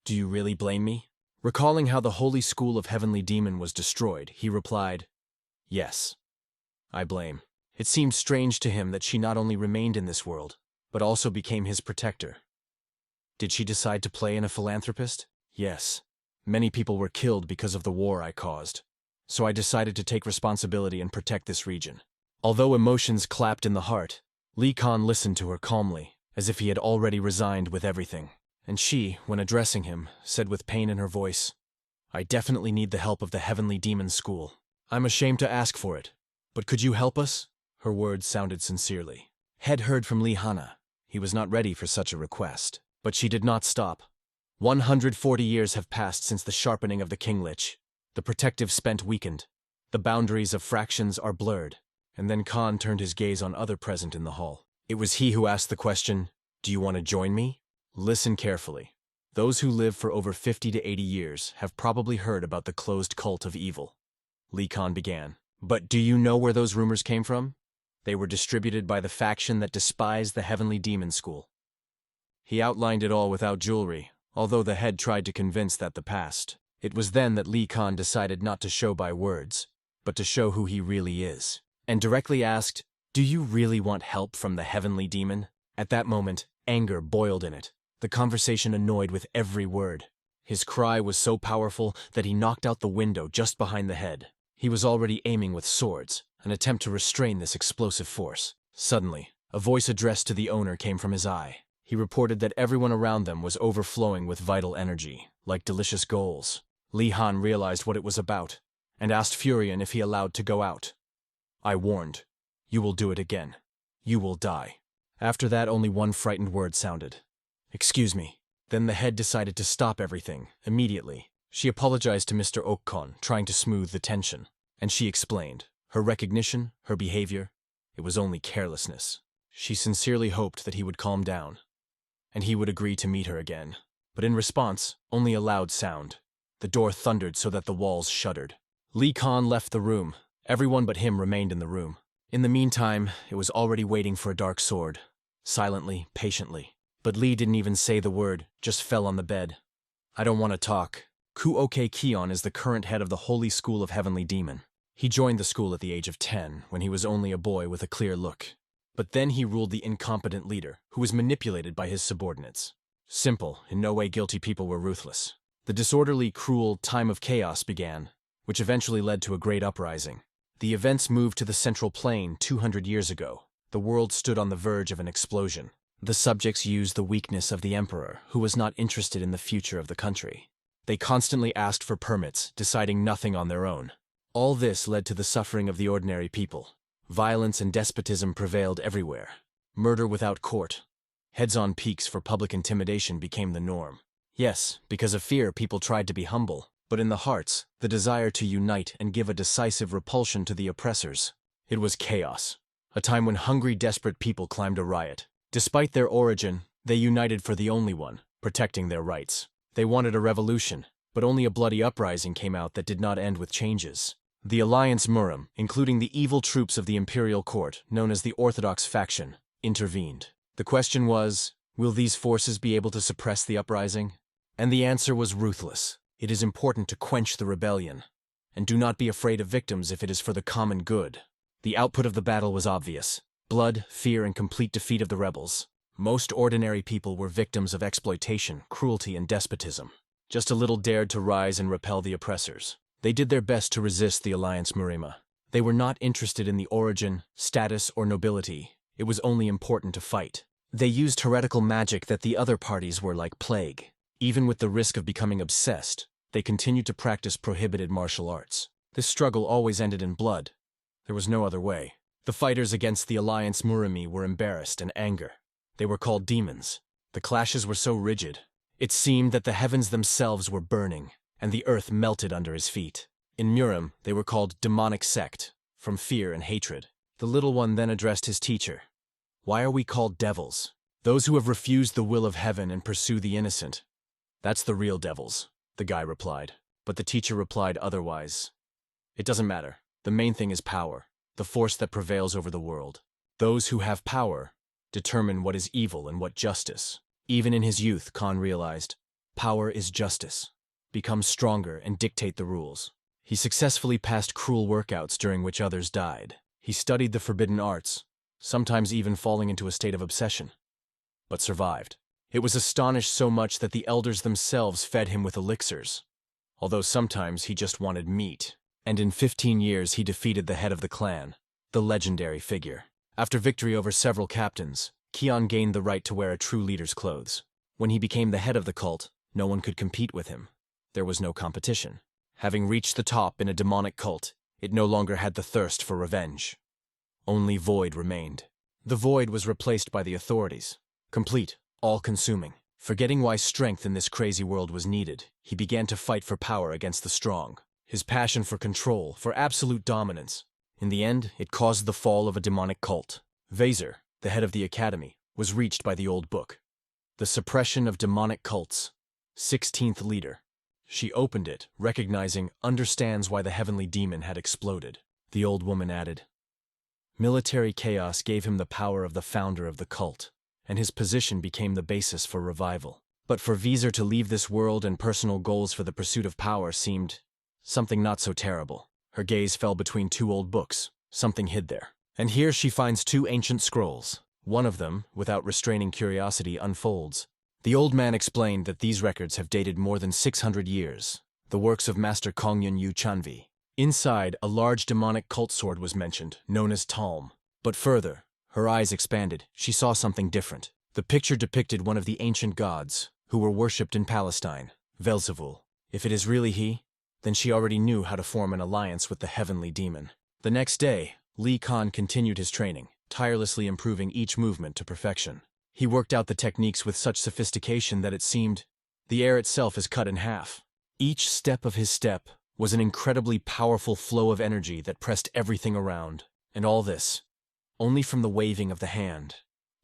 "Do you really blame me?" Recalling how the Holy School of Heavenly Demon was destroyed, he replied, "Yes, I blame." It seemed strange to him that she not only remained in this world, but also became his protector. Did she decide to play in a philanthropist? Yes. Many people were killed because of the war I caused. So I decided to take responsibility and protect this region. Although emotions clapped in the heart, Lee Khan listened to her calmly, as if he had already resigned with everything. And she, when addressing him, said with pain in her voice, "I definitely need the help of the Heavenly Demon School. I'm ashamed to ask for it, but could you help us?" Her words sounded sincerely. Head heard from Lee Hana. He was not ready for such a request. But she did not stop. 140 years have passed since the sharpening of the Kinglich. The protective spent weakened. The boundaries of fractions are blurred. And then Khan turned his gaze on other present in the hall. It was he who asked the question, "Do you want to join me?" Listen carefully. Those who live for over 50 to 80 years have probably heard about the closed cult of evil. Lee Khan began. But do you know where those rumors came from? They were distributed by the faction that despised the Heavenly Demon School. He outlined it all without jewelry, although the head tried to convince that the past. It was then that Lee Khan decided not to show by words, but to show who he really is, and directly asked, "Do you really want help from the Heavenly Demon?" At that moment, anger boiled in it. The conversation annoyed with every word. His cry was so powerful that he knocked out the window just behind the head. He was already aiming with swords, an attempt to restrain this explosive force. Suddenly, a voice addressed to the owner came from his eye. He reported that everyone around them was overflowing with vital energy, like delicious goals. Lee Han realized what it was about, and asked Furion if he allowed to go out. "I warned. You will do it again. You will die." After that, only one frightened word sounded. "Excuse me." Then the head decided to stop everything, immediately. She apologized to Mr. Okkon, trying to smooth the tension. And she explained. Her recognition, her behavior, it was only carelessness. She sincerely hoped that he would calm down, and he would agree to meet her again. But in response, only a loud sound. The door thundered so that the walls shuddered. Lee Khan left the room. Everyone but him remained in the room. In the meantime, it was already waiting for a dark sword. Silently, patiently. But Lee didn't even say the word, just fell on the bed. "I don't want to talk. Kuoke Kion is the current head of the Holy School of Heavenly Demon. He joined the school at the age of 10, when he was only a boy with a clear look. But then he ruled the incompetent leader, who was manipulated by his subordinates. Simple, in no way guilty people were ruthless. The disorderly, cruel time of chaos began, which eventually led to a great uprising. The events moved to the Central Plain 200 years ago. The world stood on the verge of an explosion. The subjects used the weakness of the emperor, who was not interested in the future of the country. They constantly asked for permits, deciding nothing on their own. All this led to the suffering of the ordinary people. Violence and despotism prevailed everywhere. Murder without court, heads on peaks for public intimidation became the norm. Yes, because of fear, people tried to be humble, but in the hearts, the desire to unite and give a decisive repulsion to the oppressors. It was chaos, a time when hungry, desperate people climbed a riot. Despite their origin, they united for the only one, protecting their rights. They wanted a revolution, but only a bloody uprising came out that did not end with changes. The Alliance Murim, including the evil troops of the imperial court, known as the Orthodox faction, intervened. The question was, will these forces be able to suppress the uprising? And the answer was ruthless. It is important to quench the rebellion, and do not be afraid of victims if it is for the common good. The output of the battle was obvious: blood, fear, and complete defeat of the rebels. Most ordinary people were victims of exploitation, cruelty, and despotism. Just a little dared to rise and repel the oppressors. They did their best to resist the Alliance Murima. They were not interested in the origin, status, or nobility. It was only important to fight. They used heretical magic that the other parties were like plague. Even with the risk of becoming obsessed, they continued to practice prohibited martial arts. This struggle always ended in blood. There was no other way. The fighters against the Alliance Murimi were embarrassed and anger. They were called demons. The clashes were so rigid. It seemed that the heavens themselves were burning, and the earth melted under his feet. In Murim, they were called demonic sect, from fear and hatred. The little one then addressed his teacher. Why are we called devils? Those who have refused the will of heaven and pursue the innocent. That's the real devils, the guy replied. But the teacher replied otherwise. It doesn't matter. The main thing is power, the force that prevails over the world. Those who have power determine what is evil and what justice. Even in his youth, Khan realized, power is justice. Become stronger and dictate the rules. He successfully passed cruel workouts during which others died. He studied the forbidden arts, sometimes even falling into a state of obsession, but survived. It was astonished so much that the elders themselves fed him with elixirs, although sometimes he just wanted meat. And in 15 years he defeated the head of the clan, the legendary figure. After victory over several captains, Kion gained the right to wear a true leader's clothes. When he became the head of the cult, no one could compete with him. There was no competition. Having reached the top in a demonic cult, it no longer had the thirst for revenge. Only void remained. The void was replaced by the authorities. Complete, all-consuming. Forgetting why strength in this crazy world was needed, he began to fight for power against the strong. His passion for control, for absolute dominance. In the end, it caused the fall of a demonic cult. Vaser, the head of the academy, was reached by the old book. The Suppression of Demonic Cults. 16th Leader. She opened it, recognizing, understands why the heavenly demon had exploded. The old woman added, military chaos gave him the power of the founder of the cult, and his position became the basis for revival. But for Vaser to leave this world and personal goals for the pursuit of power seemed something not so terrible. Her gaze fell between two old books. Something hid there. And here she finds two ancient scrolls. One of them, without restraining curiosity, unfolds. The old man explained that these records have dated more than 600 years, the works of Master Kongyun Yu Chanvi. Inside, a large demonic cult sword was mentioned, known as Talm. But further, her eyes expanded. She saw something different. The picture depicted one of the ancient gods, who were worshipped in Palestine, Velzevul. If it is really he, then she already knew how to form an alliance with the heavenly demon. The next day, Li Khan continued his training, tirelessly improving each movement to perfection. He worked out the techniques with such sophistication that it seemed the air itself is cut in half. Each step of his step was an incredibly powerful flow of energy that pressed everything around. And all this, only from the waving of the hand.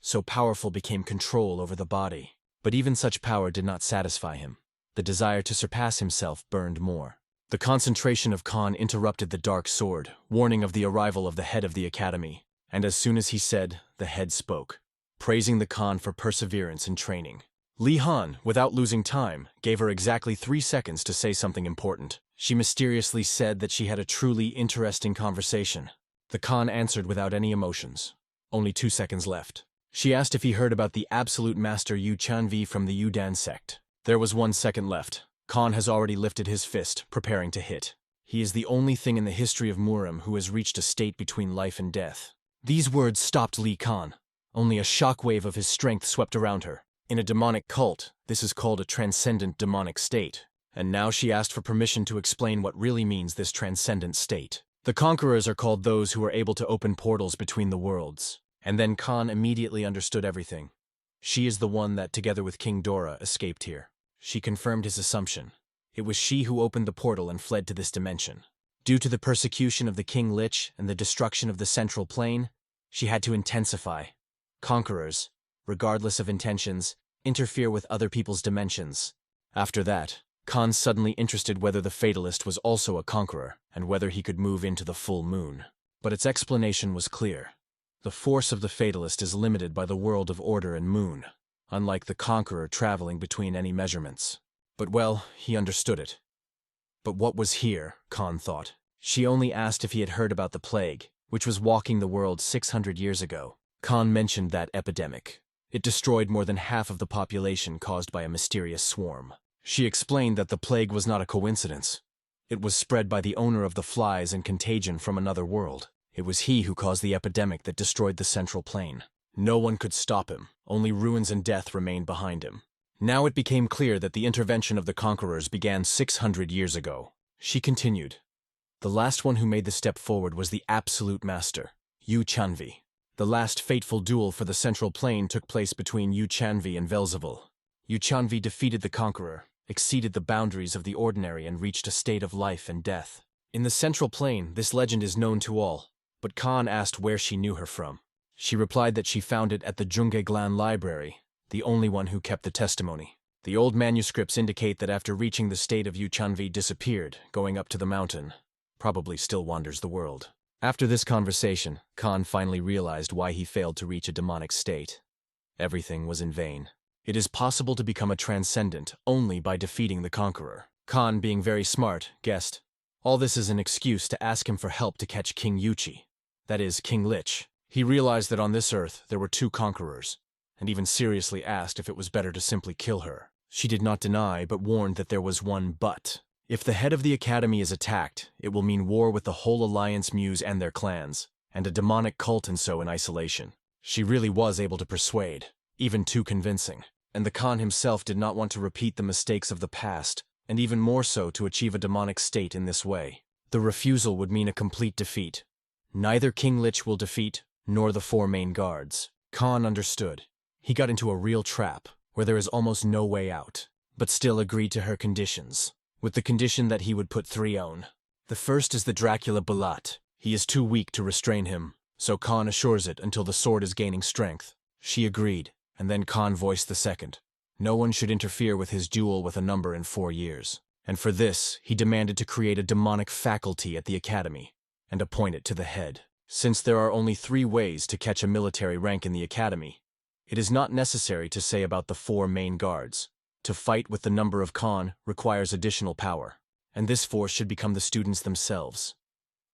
So powerful became control over the body. But even such power did not satisfy him. The desire to surpass himself burned more. The concentration of Khan interrupted the dark sword, warning of the arrival of the head of the academy. And as soon as he said, the head spoke, praising the Khan for perseverance and training. Li Han, without losing time, gave her exactly 3 seconds to say something important. She mysteriously said that she had a truly interesting conversation. The Khan answered without any emotions. Only 2 seconds left. She asked if he heard about the absolute master Yu Chanvi from the Yudan sect. There was 1 second left. Khan has already lifted his fist, preparing to hit. He is the only thing in the history of Murim who has reached a state between life and death. These words stopped Li Khan. Only a shockwave of his strength swept around her. In a demonic cult, this is called a transcendent demonic state. And now she asked for permission to explain what really means this transcendent state. The conquerors are called those who are able to open portals between the worlds. And then Khan immediately understood everything. She is the one that, together with King Dora, escaped here. She confirmed his assumption. It was she who opened the portal and fled to this dimension. Due to the persecution of the King Lich and the destruction of the central plane, she had to intensify. Conquerors, regardless of intentions, interfere with other people's dimensions. After that, Khan suddenly interested whether the Fatalist was also a conqueror and whether he could move into the full moon. But its explanation was clear. The force of the Fatalist is limited by the world of order and moon, unlike the conqueror traveling between any measurements. But well, he understood it. But what was here, Khan thought. She only asked if he had heard about the plague, which was walking the world 600 years ago. Khan mentioned that epidemic. It destroyed more than half of the population caused by a mysterious swarm. She explained that the plague was not a coincidence. It was spread by the owner of the flies and contagion from another world. It was he who caused the epidemic that destroyed the central plane. No one could stop him, only ruins and death remained behind him. Now it became clear that the intervention of the conquerors began 600 years ago. She continued. The last one who made the step forward was the absolute master, Yu Chanvi. The last fateful duel for the central plane took place between Yu Chanvi and Velzevul. Yu Chanvi defeated the conqueror, exceeded the boundaries of the ordinary and reached a state of life and death. In the central plane, this legend is known to all, but Khan asked where she knew her from. She replied that she found it at the Jungeglan Library, the only one who kept the testimony. The old manuscripts indicate that after reaching the state of Yu Chanvi disappeared, going up to the mountain, probably still wanders the world. After this conversation, Khan finally realized why he failed to reach a demonic state. Everything was in vain. It is possible to become a transcendent only by defeating the conqueror. Khan, being very smart, guessed, all this is an excuse to ask him for help to catch King Yuchi, that is, King Lich. He realized that on this earth there were 2 conquerors, and even seriously asked if it was better to simply kill her. She did not deny, but warned that there was one but. If the head of the academy is attacked, it will mean war with the whole Alliance Muse and their clans, and a demonic cult and so in isolation. She really was able to persuade, even too convincing. And the Khan himself did not want to repeat the mistakes of the past, and even more so to achieve a demonic state in this way. The refusal would mean a complete defeat. Neither King Lich will defeat, nor the 4 main guards. Khan understood. He got into a real trap, where there is almost no way out, but still agreed to her conditions, with the condition that he would put 3 on. The first is the Dracula Balat. He is too weak to restrain him, so Khan assures it until the sword is gaining strength. She agreed, and then Khan voiced the second. No one should interfere with his duel with a number in 4 years, and for this he demanded to create a demonic faculty at the academy, and appoint it to the head. Since there are only 3 ways to catch a military rank in the academy, it is not necessary to say about the 4 main guards. To fight with the number of Khan requires additional power, and this force should become the students themselves.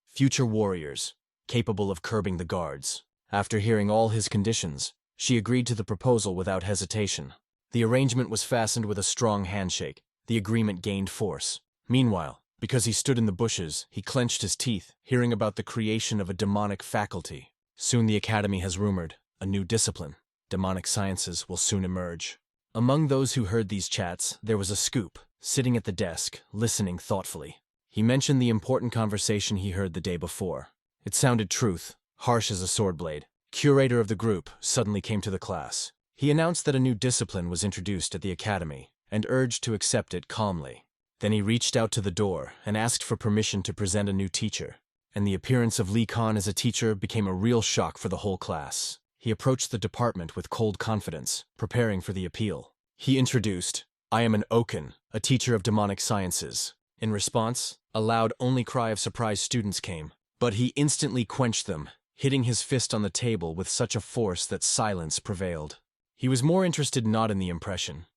Future warriors, capable of curbing the guards. After hearing all his conditions, she agreed to the proposal without hesitation. The arrangement was fastened with a strong handshake. The agreement gained force. Meanwhile, because he stood in the bushes, he clenched his teeth, hearing about the creation of a demonic faculty. Soon the academy has rumored a new discipline. Demonic sciences will soon emerge. Among those who heard these chats, there was a Scoop, sitting at the desk, listening thoughtfully. He mentioned the important conversation he heard the day before. It sounded truth, harsh as a sword blade. Curator of the group suddenly came to the class. He announced that a new discipline was introduced at the academy, and urged to accept it calmly. Then he reached out to the door and asked for permission to present a new teacher, and the appearance of Li Khan as a teacher became a real shock for the whole class. He approached the department with cold confidence, preparing for the appeal. He introduced, I am an Oken, a teacher of demonic sciences. In response, a loud only cry of surprise students came, but he instantly quenched them, hitting his fist on the table with such a force that silence prevailed. He was more interested not in the impression,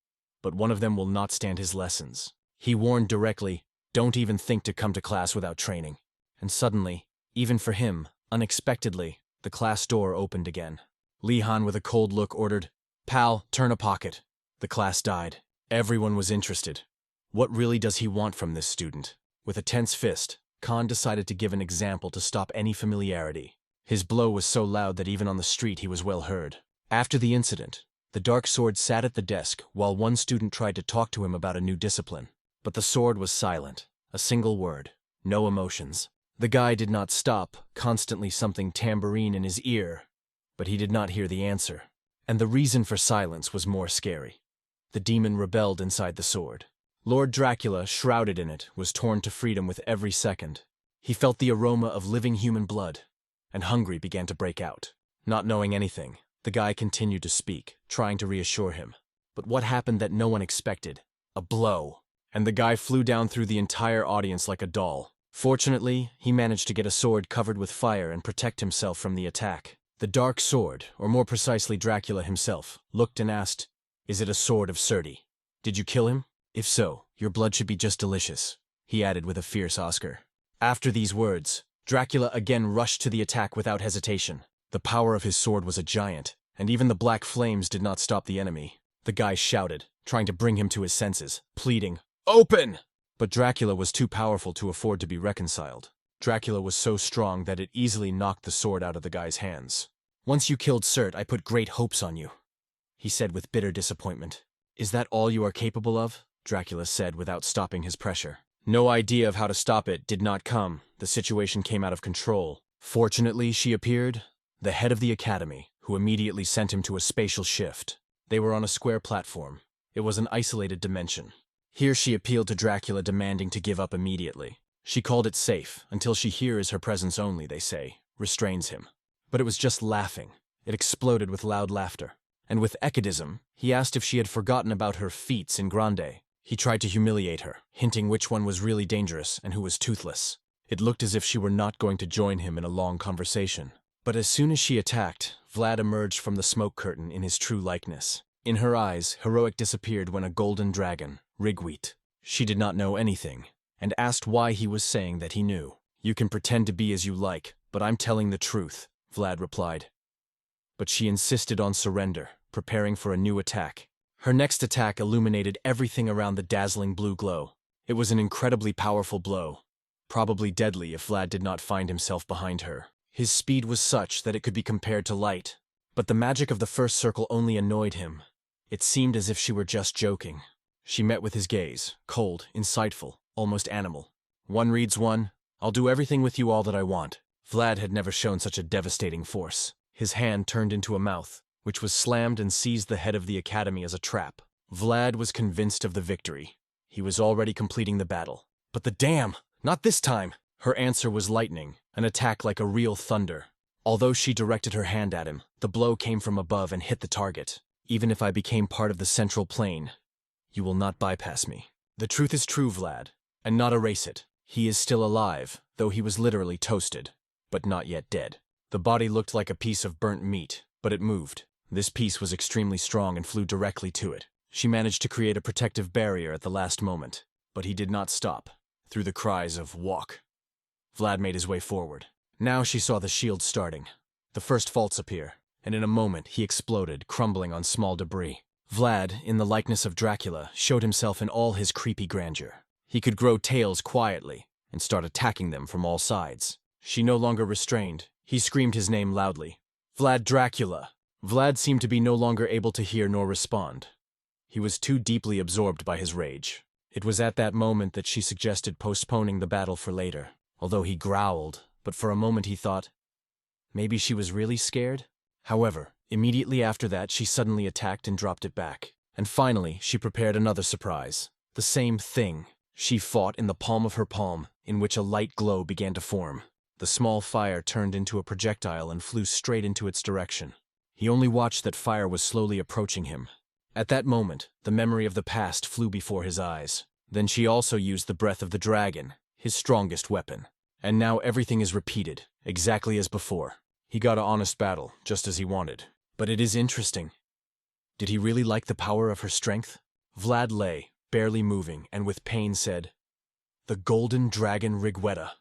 but one of them will not stand his lessons. He warned directly, don't even think to come to class without training. And suddenly, even for him, unexpectedly, the class door opened again. Li Han with a cold look ordered, "Pal, turn a pocket." The class died. Everyone was interested. What really does he want from this student? With a tense fist, Khan decided to give an example to stop any familiarity. His blow was so loud that even on the street he was well heard. After the incident, the dark sword sat at the desk while one student tried to talk to him about a new discipline. But the sword was silent. A single word. No emotions. The guy did not stop, constantly something tambourine in his ear, but he did not hear the answer. And the reason for silence was more scary. The demon rebelled inside the sword. Lord Dracula, shrouded in it, was torn to freedom with every second. He felt the aroma of living human blood, and hungry began to break out. Not knowing anything, the guy continued to speak, trying to reassure him. But what happened that no one expected? A blow. And the guy flew down through the entire audience like a doll. Fortunately, he managed to get a sword covered with fire and protect himself from the attack. The dark sword, or more precisely Dracula himself, looked and asked, "Is it a sword of Surti? Did you kill him? If so, your blood should be just delicious," he added with a fierce Oscar. After these words, Dracula again rushed to the attack without hesitation. The power of his sword was a giant, and even the black flames did not stop the enemy. The guy shouted, trying to bring him to his senses, pleading, "Open!" But Dracula was too powerful to afford to be reconciled. Dracula was so strong that it easily knocked the sword out of the guy's hands. "Once you killed Surt, I put great hopes on you," he said with bitter disappointment. "Is that all you are capable of?" Dracula said without stopping his pressure. No idea of how to stop it did not come. The situation came out of control. Fortunately, she appeared, the head of the academy, who immediately sent him to a spatial shift. They were on a square platform. It was an isolated dimension. Here she appealed to Dracula, demanding to give up immediately. She called it safe, until she hears her presence only, they say, restrains him. But it was just laughing. It exploded with loud laughter. And with echodism, he asked if she had forgotten about her feats in Grande. He tried to humiliate her, hinting which one was really dangerous and who was toothless. It looked as if she were not going to join him in a long conversation. But as soon as she attacked, Vlad emerged from the smoke curtain in his true likeness. In her eyes, heroic disappeared when a golden dragon, Rigweet. She did not know anything, and asked why he was saying that he knew. "You can pretend to be as you like, but I'm telling the truth," Vlad replied. But she insisted on surrender, preparing for a new attack. Her next attack illuminated everything around the dazzling blue glow. It was an incredibly powerful blow, probably deadly if Vlad did not find himself behind her. His speed was such that it could be compared to light, but the magic of the first circle only annoyed him. It seemed as if she were just joking. She met with his gaze, cold, insightful, almost animal. "One reads one. I'll do everything with you all that I want." Vlad had never shown such a devastating force. His hand turned into a mouth, which was slammed and seized the head of the academy as a trap. Vlad was convinced of the victory. He was already completing the battle. But the damn! Not this time! Her answer was lightning, an attack like a real thunder. Although she directed her hand at him, the blow came from above and hit the target. "Even if I became part of the central plane, you will not bypass me. The truth is true, Vlad, and not erase it. He is still alive, though he was literally toasted, but not yet dead." The body looked like a piece of burnt meat, but it moved. This piece was extremely strong and flew directly to it. She managed to create a protective barrier at the last moment, but he did not stop. Through the cries of "walk," Vlad made his way forward. Now she saw the shield starting. The first faults appear, and in a moment he exploded, crumbling on small debris. Vlad, in the likeness of Dracula, showed himself in all his creepy grandeur. He could grow tails quietly and start attacking them from all sides. She no longer restrained. He screamed his name loudly. "Vlad Dracula!" Vlad seemed to be no longer able to hear nor respond. He was too deeply absorbed by his rage. It was at that moment that she suggested postponing the battle for later, although he growled, but for a moment he thought, maybe she was really scared? However, immediately after that she suddenly attacked and dropped it back. And finally, she prepared another surprise. The same thing. She fought in the palm of her palm, in which a light glow began to form. The small fire turned into a projectile and flew straight into its direction. He only watched that fire was slowly approaching him. At that moment, the memory of the past flew before his eyes. Then she also used the breath of the dragon, his strongest weapon. And now everything is repeated, exactly as before. He got an honest battle, just as he wanted. But it is interesting. Did he really like the power of her strength? Vlad lay, barely moving, and with pain said, "The golden dragon Rigwetta.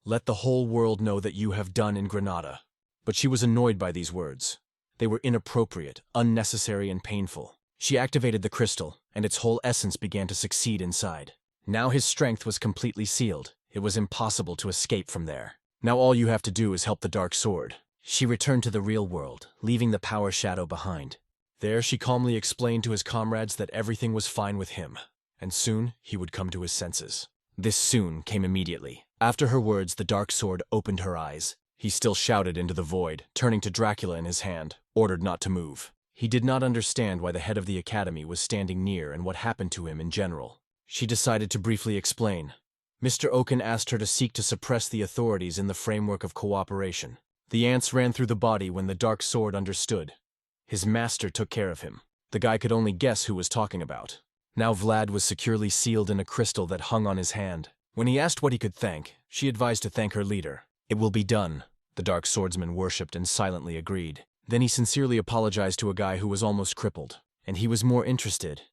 Let the whole world know that you have done in Granada." But she was annoyed by these words. They were inappropriate, unnecessary, and painful. She activated the crystal, and its whole essence began to succeed inside. Now his strength was completely sealed. It was impossible to escape from there. Now all you have to do is help the dark sword. She returned to the real world, leaving the power shadow behind. There she calmly explained to his comrades that everything was fine with him, and soon he would come to his senses. This soon came immediately. After her words, the dark sword opened her eyes. He still shouted into the void, turning to Dracula in his hand, ordered not to move. He did not understand why the head of the academy was standing near and what happened to him in general. She decided to briefly explain. Mr. Oaken asked her to seek to suppress the authorities in the framework of cooperation. The ants ran through the body when the dark sword understood. His master took care of him. The guy could only guess who was talking about. Now Vlad was securely sealed in a crystal that hung on his hand. When he asked what he could thank, she advised to thank her leader. "It will be done," the dark swordsman worshipped and silently agreed. Then he sincerely apologized to a guy who was almost crippled, and he was more interested.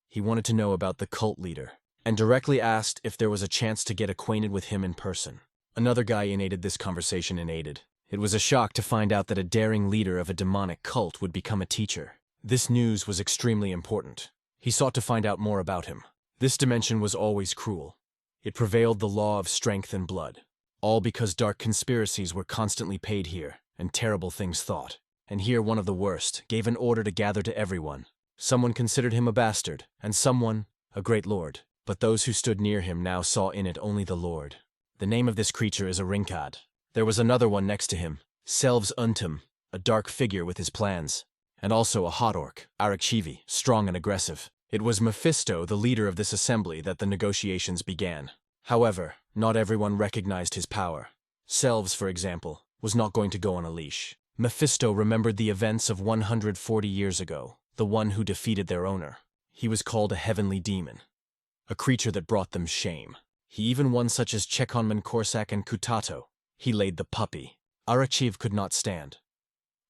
He wanted to know about the cult leader, and directly asked if there was a chance to get acquainted with him in person. Another guy inated this conversation and aided. It was a shock to find out that a daring leader of a demonic cult would become a teacher. This news was extremely important. He sought to find out more about him. This dimension was always cruel. It prevailed the law of strength and blood. All because dark conspiracies were constantly paid here, and terrible things thought. And here one of the worst gave an order to gather to everyone. Someone considered him a bastard, and someone a great lord. But those who stood near him now saw in it only the Lord. The name of this creature is a Rinkad. There was another one next to him, Selvs Untum, a dark figure with his plans. And also a hot orc, Arakchivi, strong and aggressive. It was Mephisto, the leader of this assembly, that the negotiations began. However, not everyone recognized his power. Selvs, for example, was not going to go on a leash. Mephisto remembered the events of 140 years ago, the one who defeated their owner. He was called a heavenly demon, a creature that brought them shame. He even won such as Chekonman Korsak and Kutato. He laid the puppy. Arakchiv could not stand.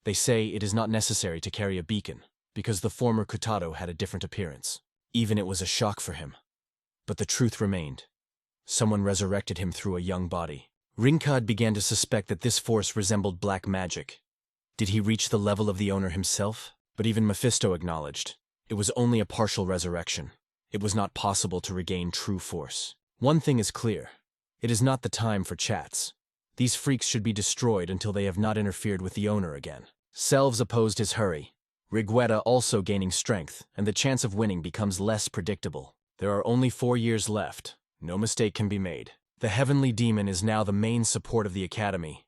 They say it is not necessary to carry a beacon, because the former Kutato had a different appearance. Even it was a shock for him. But the truth remained. Someone resurrected him through a young body. Rinkad began to suspect that this force resembled black magic. Did he reach the level of the owner himself? But even Mephisto acknowledged. It was only a partial resurrection. It was not possible to regain true force. One thing is clear. It is not the time for chats. These freaks should be destroyed until they have not interfered with the owner again. Selvs opposed his hurry. Rigwetta also gaining strength, and the chance of winning becomes less predictable. There are only 4 years left. No mistake can be made. The heavenly demon is now the main support of the academy.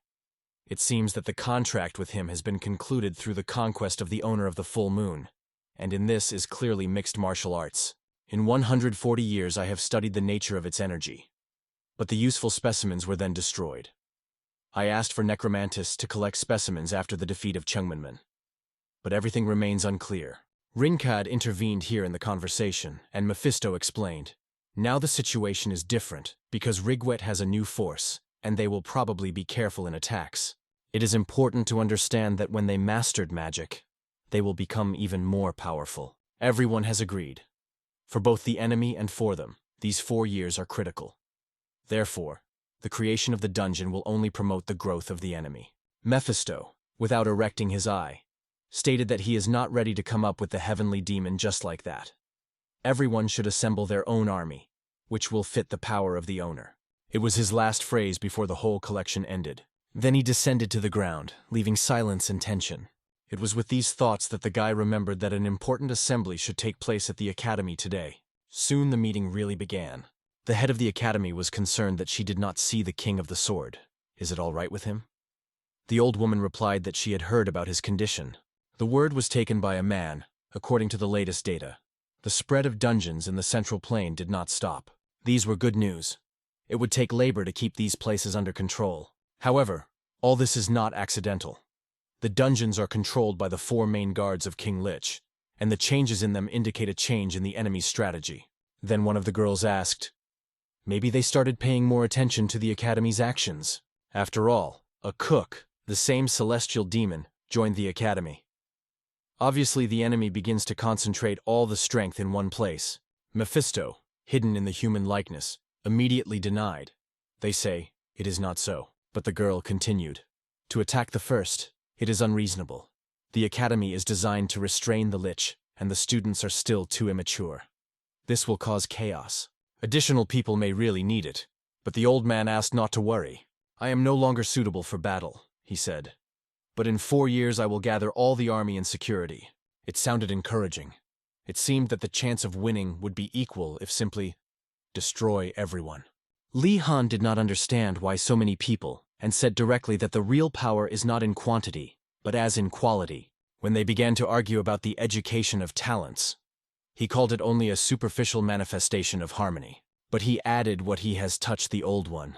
It seems that the contract with him has been concluded through the conquest of the owner of the full moon, and in this is clearly mixed martial arts. In 140 years I have studied the nature of its energy, but the useful specimens were then destroyed. I asked for necromantists to collect specimens after the defeat of Chungmanman, but everything remains unclear. Rinkad intervened here in the conversation, and Mephisto explained. Now the situation is different, because Rigwet has a new force, and they will probably be careful in attacks. It is important to understand that when they mastered magic, they will become even more powerful. Everyone has agreed. For both the enemy and for them, these 4 years are critical. Therefore, the creation of the dungeon will only promote the growth of the enemy. Mephisto, without erecting his eye, stated that he is not ready to come up with the heavenly demon just like that. Everyone should assemble their own army, which will fit the power of the owner. It was his last phrase before the whole collection ended. Then he descended to the ground, leaving silence and tension. It was with these thoughts that the guy remembered that an important assembly should take place at the academy today. Soon the meeting really began. The head of the academy was concerned that she did not see the king of the sword. Is it all right with him? The old woman replied that she had heard about his condition. The word was taken by a man, according to the latest data. The spread of dungeons in the central plain did not stop. These were good news. It would take labor to keep these places under control. However, all this is not accidental. The dungeons are controlled by the 4 main guards of King Lich, and the changes in them indicate a change in the enemy's strategy. Then one of the girls asked, maybe they started paying more attention to the academy's actions. After all, a cook, the same celestial demon, joined the academy. Obviously, the enemy begins to concentrate all the strength in one place. Mephisto, hidden in the human likeness, immediately denied. They say, it is not so. But the girl continued. To attack the first, it is unreasonable. The academy is designed to restrain the Lich, and the students are still too immature. This will cause chaos. Additional people may really need it. But the old man asked not to worry. I am no longer suitable for battle, he said. But in 4 years I will gather all the army and security. It sounded encouraging. It seemed that the chance of winning would be equal if simply destroy everyone. Li Han did not understand why so many people, and said directly that the real power is not in quantity, but as in quality. When they began to argue about the education of talents, he called it only a superficial manifestation of harmony. But he added what he has touched the old one.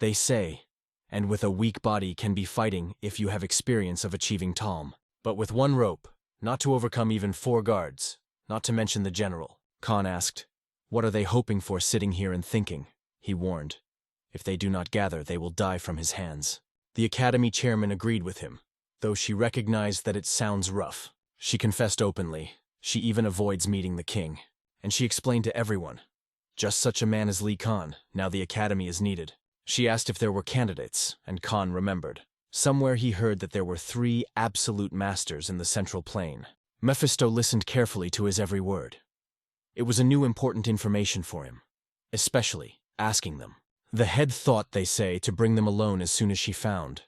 They say, and with a weak body can be fighting if you have experience of achieving Talm. But with one rope, not to overcome even 4 guards, not to mention the general. Khan asked, what are they hoping for sitting here and thinking? He warned. If they do not gather, they will die from his hands. The academy chairman agreed with him, though she recognized that it sounds rough. She confessed openly. She even avoids meeting the king. And she explained to everyone. Just such a man as Li Khan, now the academy is needed. She asked if there were candidates, and Khan remembered. Somewhere he heard that there were 3 absolute masters in the central plain. Mephisto listened carefully to his every word. It was a new important information for him, especially asking them. The head thought, they say, to bring them alone as soon as she found.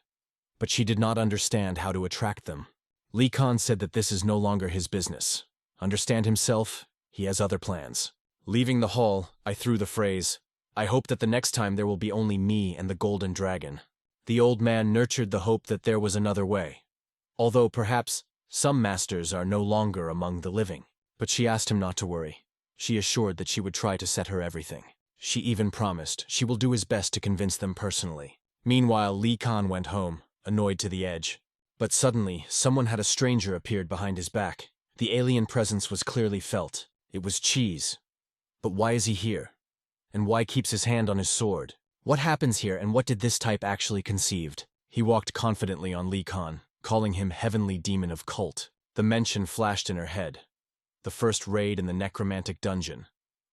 But she did not understand how to attract them. Li Khan said that this is no longer his business. Understand himself, he has other plans. Leaving the hall, I threw the phrase, I hope that the next time there will be only me and the golden dragon. The old man nurtured the hope that there was another way. Although perhaps some masters are no longer among the living. But she asked him not to worry. She assured that she would try to set her everything. She even promised she will do his best to convince them personally. Meanwhile, Li Khan went home, annoyed to the edge. But suddenly, someone had a stranger appeared behind his back. The alien presence was clearly felt. It was Cheese. But why is he here? And why keeps his hand on his sword? What happens here, and what did this type actually conceived? He walked confidently on Li Khan, calling him Heavenly Demon of Cult. The mention flashed in her head. The first raid in the necromantic dungeon,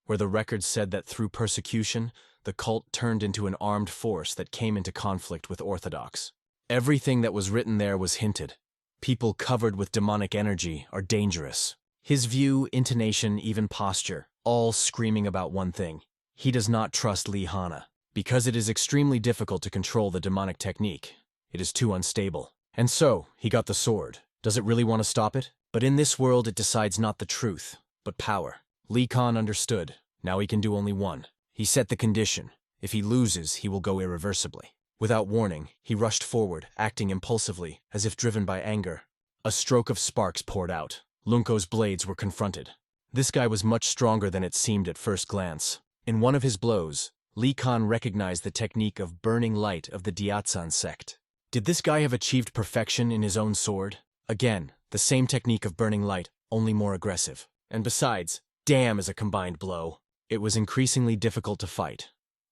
where the records said that through persecution, the cult turned into an armed force that came into conflict with Orthodox. Everything that was written there was hinted. People covered with demonic energy are dangerous. His view, intonation, even posture, all screaming about one thing. He does not trust Li Hana, because it is extremely difficult to control the demonic technique. It is too unstable. And so, he got the sword. Does it really want to stop it? But in this world it decides not the truth, but power. Li Khan understood. Now he can do only one. He set the condition. If he loses, he will go irreversibly. Without warning, he rushed forward, acting impulsively, as if driven by anger. A stroke of sparks poured out. Lunko's blades were confronted. This guy was much stronger than it seemed at first glance. In one of his blows, Li Khan recognized the technique of burning light of the Diatsan sect. Did this guy have achieved perfection in his own sword? Again, the same technique of burning light, only more aggressive. And besides, damn is a combined blow. It was increasingly difficult to fight.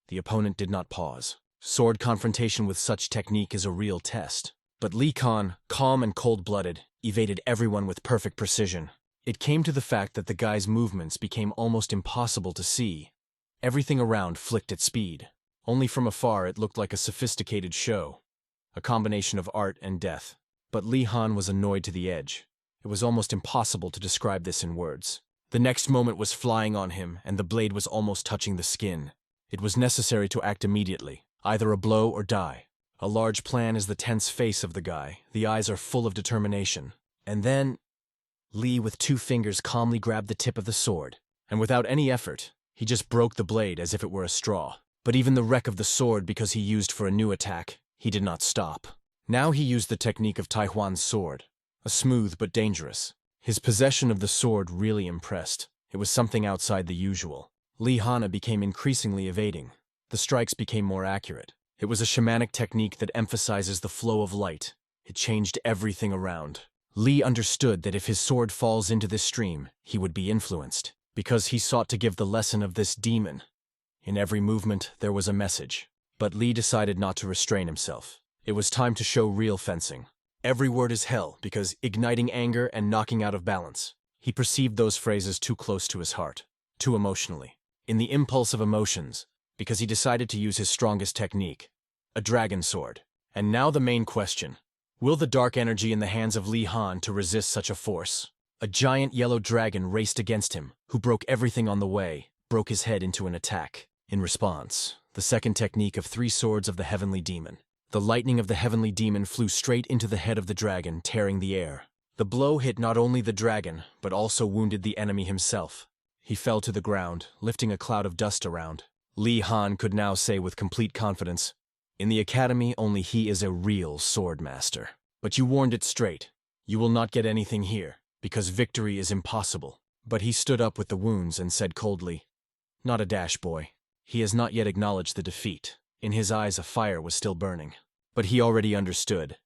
The opponent did not pause. Sword confrontation with such technique is a real test. But Li Khan, calm and cold-blooded, evaded everyone with perfect precision. It came to the fact that the guy's movements became almost impossible to see. Everything around flicked at speed. Only from afar it looked like a sophisticated show. A combination of art and death. But Li Han was annoyed to the edge. It was almost impossible to describe this in words. The next moment was flying on him, and the blade was almost touching the skin. It was necessary to act immediately, either a blow or die. A large plan is the tense face of the guy. The eyes are full of determination. And then, Li with 2 fingers calmly grabbed the tip of the sword. And without any effort, he just broke the blade as if it were a straw. But even the wreck of the sword, because he used for a new attack, he did not stop. Now he used the technique of Taihuan's sword, a smooth but dangerous. His possession of the sword really impressed. It was something outside the usual. Li Hana became increasingly evading. The strikes became more accurate. It was a shamanic technique that emphasizes the flow of light. It changed everything around. Li understood that if his sword falls into this stream, he would be influenced, because he sought to give the lesson of this demon. In every movement, there was a message. But Li decided not to restrain himself. It was time to show real fencing. Every word is hell because igniting anger and knocking out of balance. He perceived those phrases too close to his heart, too emotionally, in the impulse of emotions, because he decided to use his strongest technique, a dragon sword. And now the main question. Will the dark energy in the hands of Li Han to resist such a force? A giant yellow dragon raced against him, who broke everything on the way, broke his head into an attack. In response, the second technique of 3 swords of the heavenly demon. The lightning of the heavenly demon flew straight into the head of the dragon, tearing the air. The blow hit not only the dragon, but also wounded the enemy himself. He fell to the ground, lifting a cloud of dust around. Li Han could now say with complete confidence, "In the academy, only he is a real sword master. But you warned it straight. You will not get anything here, because victory is impossible." But he stood up with the wounds and said coldly, "Not a dash, boy. He has not yet acknowledged the defeat." In his eyes a fire was still burning. But he already understood.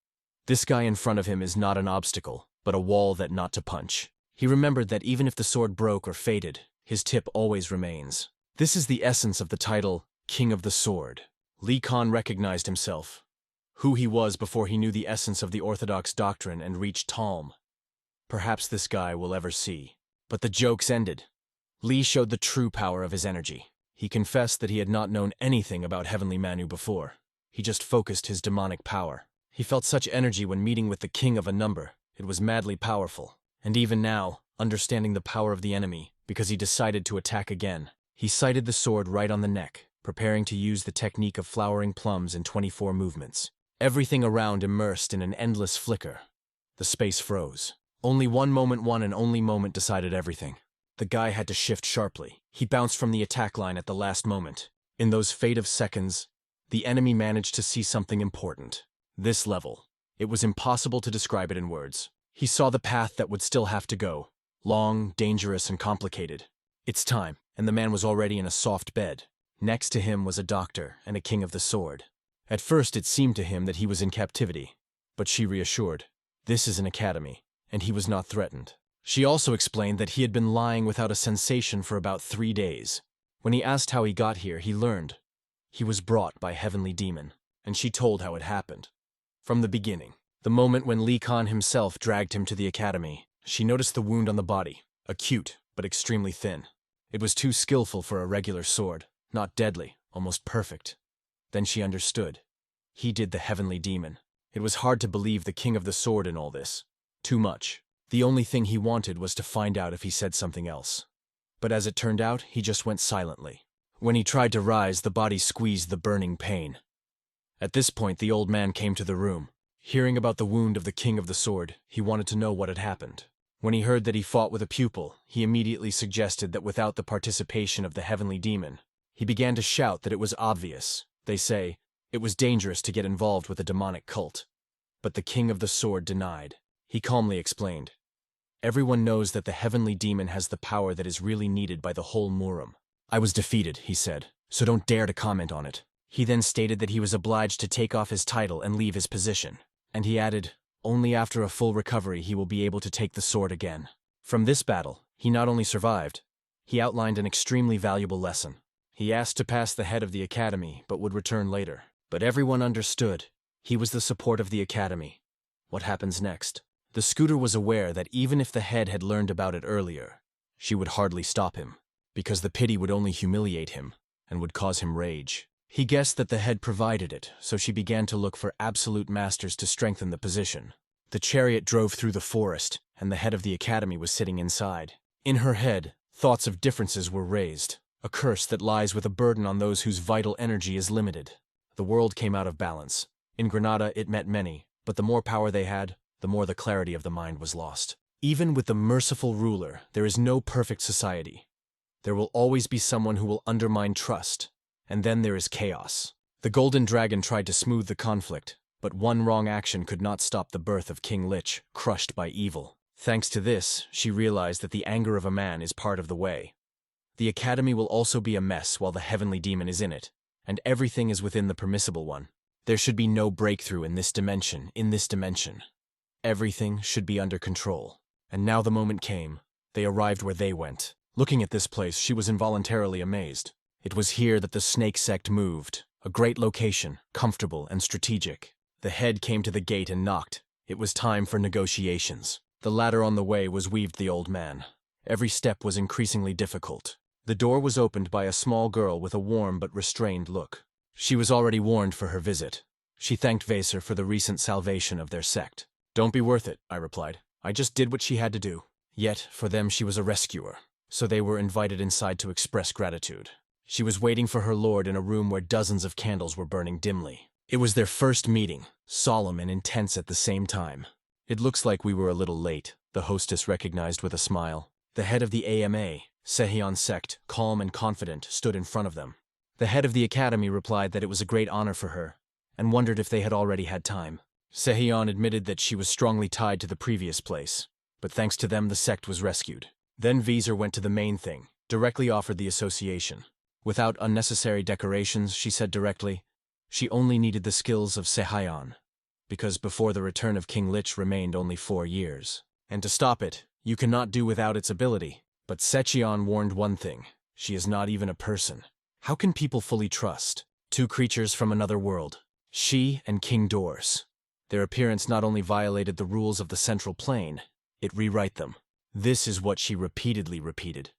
This guy in front of him is not an obstacle, but a wall that not to punch. He remembered that even if the sword broke or faded, his tip always remains. This is the essence of the title, King of the Sword. Li Khan recognized himself, who he was before he knew the essence of the orthodox doctrine and reached Talm. Perhaps this guy will ever see. But the jokes ended. Li showed the true power of his energy. He confessed that he had not known anything about Heavenly Manu before. He just focused his demonic power. He felt such energy when meeting with the king of a number. It was madly powerful. And even now, understanding the power of the enemy, because he decided to attack again, he sighted the sword right on the neck, preparing to use the technique of flowering plums in 24 movements. Everything around immersed in an endless flicker. The space froze. Only one and only moment decided everything. The guy had to shift sharply. He bounced from the attack line at the last moment. In those fate of seconds, the enemy managed to see something important. This level. It was impossible to describe it in words. He saw the path that would still have to go. Long, dangerous, and complicated. It's time, and the man was already in a soft bed. Next to him was a doctor and a king of the sword. At first it seemed to him that he was in captivity, but she reassured. This is an academy, and he was not threatened. She also explained that he had been lying without a sensation for about 3 days. When he asked how he got here, he learned. He was brought by Heavenly Demon, and she told how it happened. From the beginning, the moment when Li Khan himself dragged him to the academy, she noticed the wound on the body, acute but extremely thin. It was too skillful for a regular sword, not deadly, almost perfect. Then she understood. He did the Heavenly Demon. It was hard to believe the king of the sword in all this. Too much. The only thing he wanted was to find out if he said something else. But as it turned out, he just went silently. When he tried to rise, the body squeezed the burning pain. At this point, the old man came to the room. Hearing about the wound of the king of the sword, he wanted to know what had happened. When he heard that he fought with a pupil, he immediately suggested that without the participation of the Heavenly Demon, he began to shout that it was obvious. They say, it was dangerous to get involved with a demonic cult. But the king of the sword denied. He calmly explained. Everyone knows that the Heavenly Demon has the power that is really needed by the whole Muram. I was defeated, he said, so don't dare to comment on it. He then stated that he was obliged to take off his title and leave his position. And he added, only after a full recovery he will be able to take the sword again. From this battle, he not only survived, he outlined an extremely valuable lesson. He asked to pass the head of the academy, but would return later. But everyone understood. He was the support of the academy. What happens next? The scooter was aware that even if the head had learned about it earlier, she would hardly stop him, because the pity would only humiliate him and would cause him rage. He guessed that the head provided it, so she began to look for absolute masters to strengthen the position. The chariot drove through the forest, and the head of the academy was sitting inside. In her head, thoughts of differences were raised, a curse that lies with a burden on those whose vital energy is limited. The world came out of balance. In Granada, it met many, but the more power they had, the more the clarity of the mind was lost. Even with the merciful ruler, there is no perfect society. There will always be someone who will undermine trust, and then there is chaos. The Golden Dragon tried to smooth the conflict, but one wrong action could not stop the birth of King Lich, crushed by evil. Thanks to this, she realized that the anger of a man is part of the way. The academy will also be a mess while the Heavenly Demon is in it, and everything is within the permissible one. There should be no breakthrough in this dimension, Everything should be under control. And now the moment came. They arrived where they went. Looking at this place, she was involuntarily amazed. It was here that the snake sect moved. A great location, comfortable and strategic. The head came to the gate and knocked. It was time for negotiations. The ladder on the way was weaved the old man. Every step was increasingly difficult. The door was opened by a small girl with a warm but restrained look. She was already warned for her visit. She thanked Vaser for the recent salvation of their sect. "Don't be worth it," I replied. "I just did what she had to do." Yet, for them she was a rescuer, so they were invited inside to express gratitude. She was waiting for her lord in a room where dozens of candles were burning dimly. It was their first meeting, solemn and intense at the same time. "It looks like we were a little late," the hostess recognized with a smile. The head of the AMA, Sehion sect, calm and confident, stood in front of them. The head of the academy replied that it was a great honor for her, and wondered if they had already had time. Sehion admitted that she was strongly tied to the previous place, but thanks to them the sect was rescued. Then Vaser went to the main thing, directly offered the association. Without unnecessary decorations, she said directly, she only needed the skills of Sehion, because before the return of King Lich remained only 4 years. And to stop it, you cannot do without its ability. But Sechion warned one thing: she is not even a person. How can people fully trust 2 creatures from another world? She and King Dors. Their appearance not only violated the rules of the Central Plane, it rewrote them. This is what she repeatedly repeated.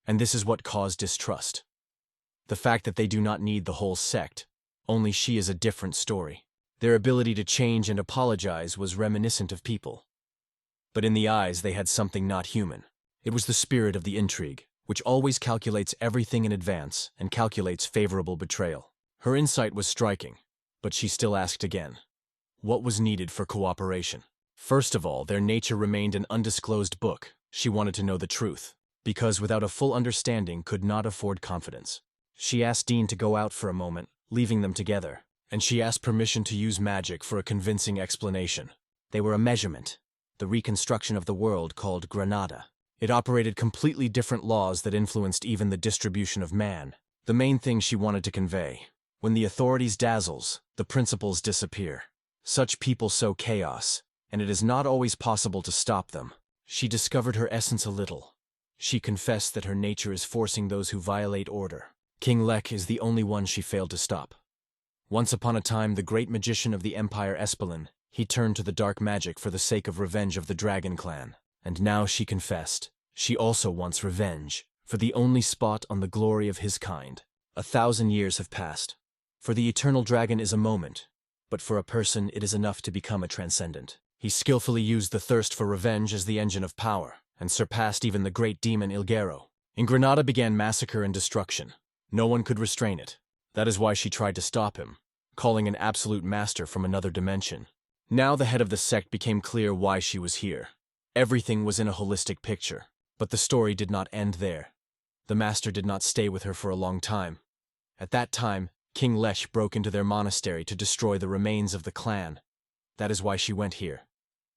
And this is what caused distrust. The fact that they do not need the whole sect, only she is a different story. Their ability to change and apologize was reminiscent of people. But in the eyes they had something not human. It was the spirit of the intrigue, which always calculates everything in advance and calculates favorable betrayal. Her insight was striking, but she still asked again. What was needed for cooperation? First of all, their nature remained an undisclosed book. She wanted to know the truth, because without a full understanding could not afford confidence. She asked Dean to go out for a moment, leaving them together, and she asked permission to use magic for a convincing explanation. They were a measurement, the reconstruction of the world called Granada. It operated completely different laws that influenced even the distribution of man. The main thing she wanted to convey: when the authorities dazzles, the principles disappear. Such people sow chaos, and it is not always possible to stop them. She discovered her essence a little. She confessed that her nature is forcing those who violate order. King Lech is the only one she failed to stop. Once upon a time, the great magician of the Empire Espelin, he turned to the dark magic for the sake of revenge of the Dragon Clan. And now she confessed, she also wants revenge, for the only spot on the glory of his kind. 1,000 years have passed. For the eternal dragon is a moment, but for a person it is enough to become a transcendent. He skillfully used the thirst for revenge as the engine of power, and surpassed even the great demon Ilgero. In Granada began massacre and destruction. No one could restrain it. That is why she tried to stop him, calling an absolute master from another dimension. Now the head of the sect became clear why she was here. Everything was in a holistic picture, but the story did not end there. The master did not stay with her for a long time. At that time, King Lech broke into their monastery to destroy the remains of the clan. That is why she went here,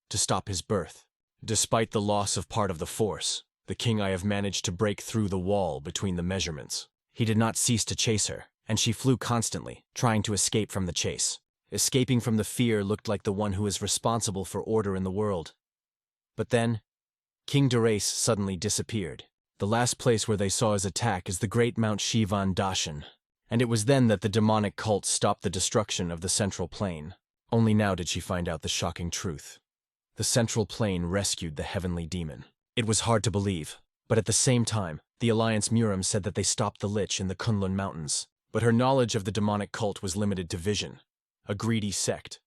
to stop his birth. Despite the loss of part of the force, the king I have managed to break through the wall between the measurements. He did not cease to chase her, and she flew constantly, trying to escape from the chase. Escaping from the fear looked like the one who is responsible for order in the world. But then, King Derace suddenly disappeared. The last place where they saw his attack is the great Mount Shivan Dashan, and it was then that the demonic cult stopped the destruction of the Central Plane. Only now did she find out the shocking truth. The Central Plane rescued the heavenly demon. It was hard to believe, but at the same time, the Alliance Murim said that they stopped the Lich in the Kunlun Mountains. But her knowledge of the demonic cult was limited to vision. A greedy sect.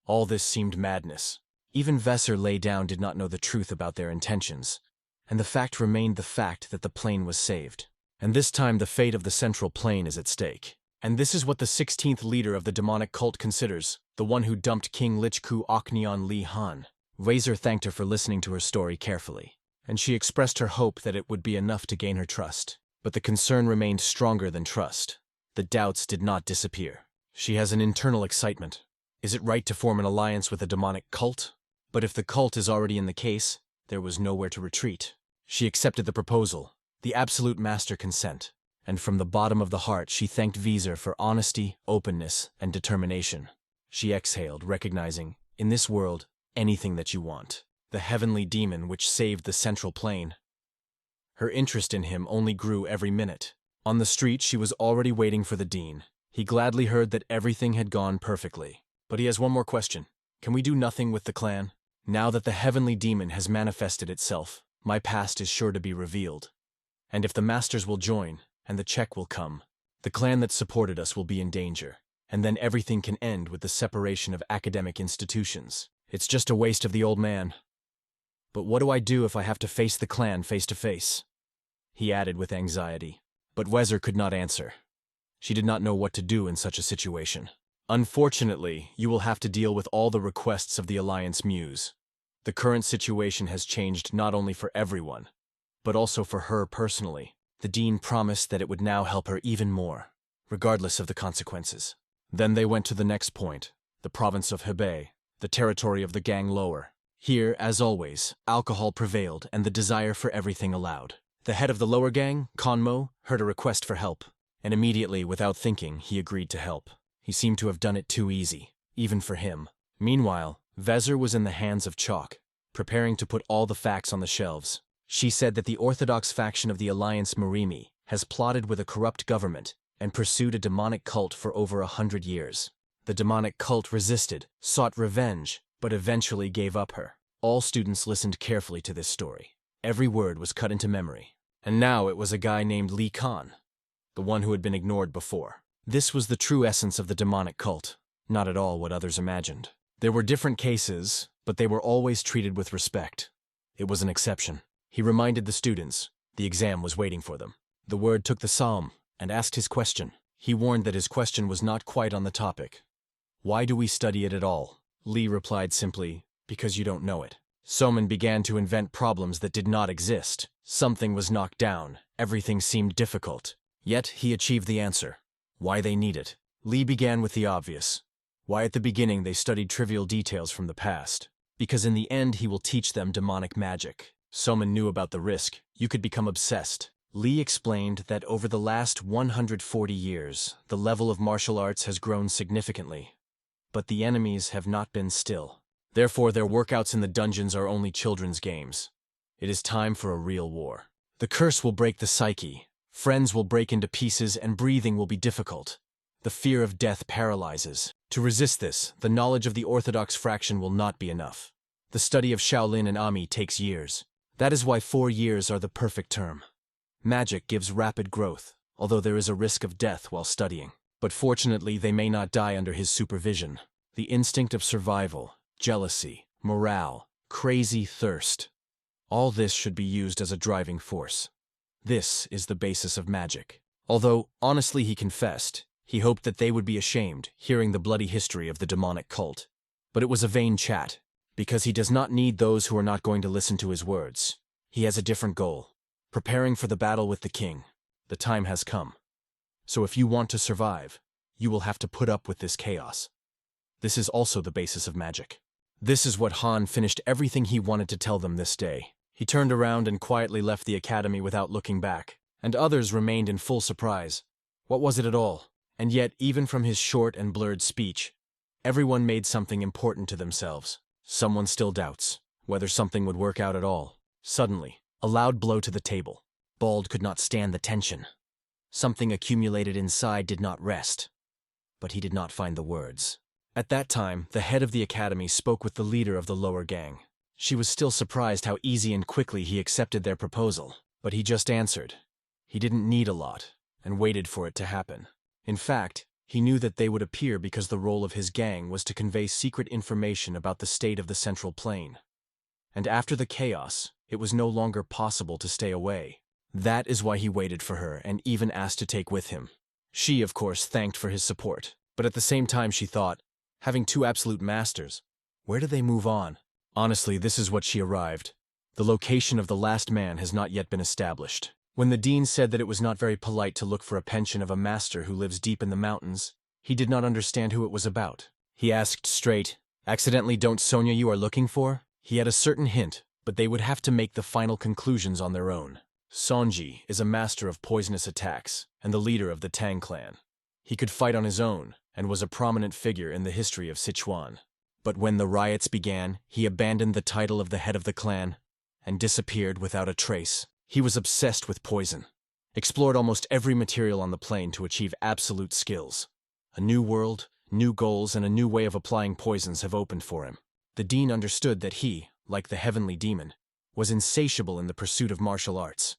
All this seemed madness. Even Vesser lay down did not know the truth about their intentions, and the fact remained the fact that the plane was saved. And this time the fate of the Central Plane is at stake. And this is what the 16th leader of the demonic cult considers, the one who dumped King Lichku Okneon Li Han. Wazer thanked her for listening to her story carefully, and she expressed her hope that it would be enough to gain her trust. But the concern remained stronger than trust. The doubts did not disappear. She has an internal excitement. Is it right to form an alliance with a demonic cult? But if the cult is already in the case, there was nowhere to retreat. She accepted the proposal, the absolute master consent, and from the bottom of the heart she thanked Veser for honesty, openness, and determination. She exhaled, recognizing, in this world, anything that you want. The heavenly demon which saved the Central Plane. Her interest in him only grew every minute. On the street she was already waiting for the dean. He gladly heard that everything had gone perfectly. But he has one more question. Can we do nothing with the clan? Now that the heavenly demon has manifested itself, my past is sure to be revealed. And if the masters will join, and the check will come, the clan that supported us will be in danger. And then everything can end with the separation of academic institutions. It's just a waste of the old man. But what do I do if I have to face the clan face to face? He added with anxiety. But Wezer could not answer. She did not know what to do in such a situation. Unfortunately, you will have to deal with all the requests of the Alliance Muse. The current situation has changed not only for everyone, but also for her personally. The Dean promised that it would now help her even more, regardless of the consequences. Then they went to the next point, the province of Hebei, the territory of the gang lower. Here, as always, alcohol prevailed and the desire for everything allowed. The head of the lower gang, Konmo, heard a request for help, and immediately, without thinking, he agreed to help. He seemed to have done it too easy, even for him. Meanwhile, Vezer was in the hands of Chalk, preparing to put all the facts on the shelves. She said that the orthodox faction of the Alliance Marimi has plotted with a corrupt government and pursued a demonic cult for over 100 years. The demonic cult resisted, sought revenge, but eventually gave up her. All students listened carefully to this story. Every word was cut into memory. And now it was a guy named Li Khan, the one who had been ignored before. This was the true essence of the demonic cult, not at all what others imagined. There were different cases, but they were always treated with respect. It was an exception. He reminded the students the exam was waiting for them. The word took the psalm and asked his question. He warned that his question was not quite on the topic. Why do we study it at all? Li replied simply, because you don't know it. Soman began to invent problems that did not exist. Something was knocked down. Everything seemed difficult. Yet he achieved the answer. Why they need it. Li began with the obvious. Why at the beginning they studied trivial details from the past. Because in the end he will teach them demonic magic. Soman knew about the risk. You could become obsessed. Li explained that over the last 140 years, the level of martial arts has grown significantly. But the enemies have not been still. Therefore, their workouts in the dungeons are only children's games. It is time for a real war. The curse will break the psyche. Friends will break into pieces and breathing will be difficult. The fear of death paralyzes. To resist this, the knowledge of the orthodox fraction will not be enough. The study of Shaolin and Ami takes years. That is why 4 years are the perfect term. Magic gives rapid growth, although there is a risk of death while studying. But fortunately, they may not die under his supervision. The instinct of survival, jealousy, morale, crazy thirst. All this should be used as a driving force. This is the basis of magic. Although, honestly, he confessed, he hoped that they would be ashamed, hearing the bloody history of the demonic cult. But it was a vain chat, because he does not need those who are not going to listen to his words. He has a different goal. Preparing for the battle with the king. The time has come. So if you want to survive, you will have to put up with this chaos. This is also the basis of magic. This is what Han finished everything he wanted to tell them this day. He turned around and quietly left the academy without looking back, and others remained in full surprise. What was it at all? And yet, even from his short and blurred speech, everyone made something important to themselves. Someone still doubts whether something would work out at all. Suddenly, a loud blow to the table. Bald could not stand the tension. Something accumulated inside did not rest, but he did not find the words. At that time, the head of the academy spoke with the leader of the lower gang. She was still surprised how easy and quickly he accepted their proposal, but he just answered. He didn't need a lot, and waited for it to happen. In fact, he knew that they would appear because the role of his gang was to convey secret information about the state of the Central Plain. And after the chaos, it was no longer possible to stay away. That is why he waited for her and even asked to take with him. She, of course, thanked for his support, but at the same time she thought, having 2 absolute masters, where do they move on? Honestly, this is what she arrived. The location of the last man has not yet been established. When the dean said that it was not very polite to look for a pension of a master who lives deep in the mountains, he did not understand who it was about. He asked straight, "Accidentally don't Sonia you are looking for?" He had a certain hint, but they would have to make the final conclusions on their own. Sonji is a master of poisonous attacks and the leader of the Tang clan. He could fight on his own and was a prominent figure in the history of Sichuan. But when the riots began, he abandoned the title of the head of the clan and disappeared without a trace. He was obsessed with poison, explored almost every material on the plain to achieve absolute skills. A new world, New goals and a new way of applying poisons have opened for him. The dean understood that he, like the heavenly demon, was insatiable in the pursuit of martial arts.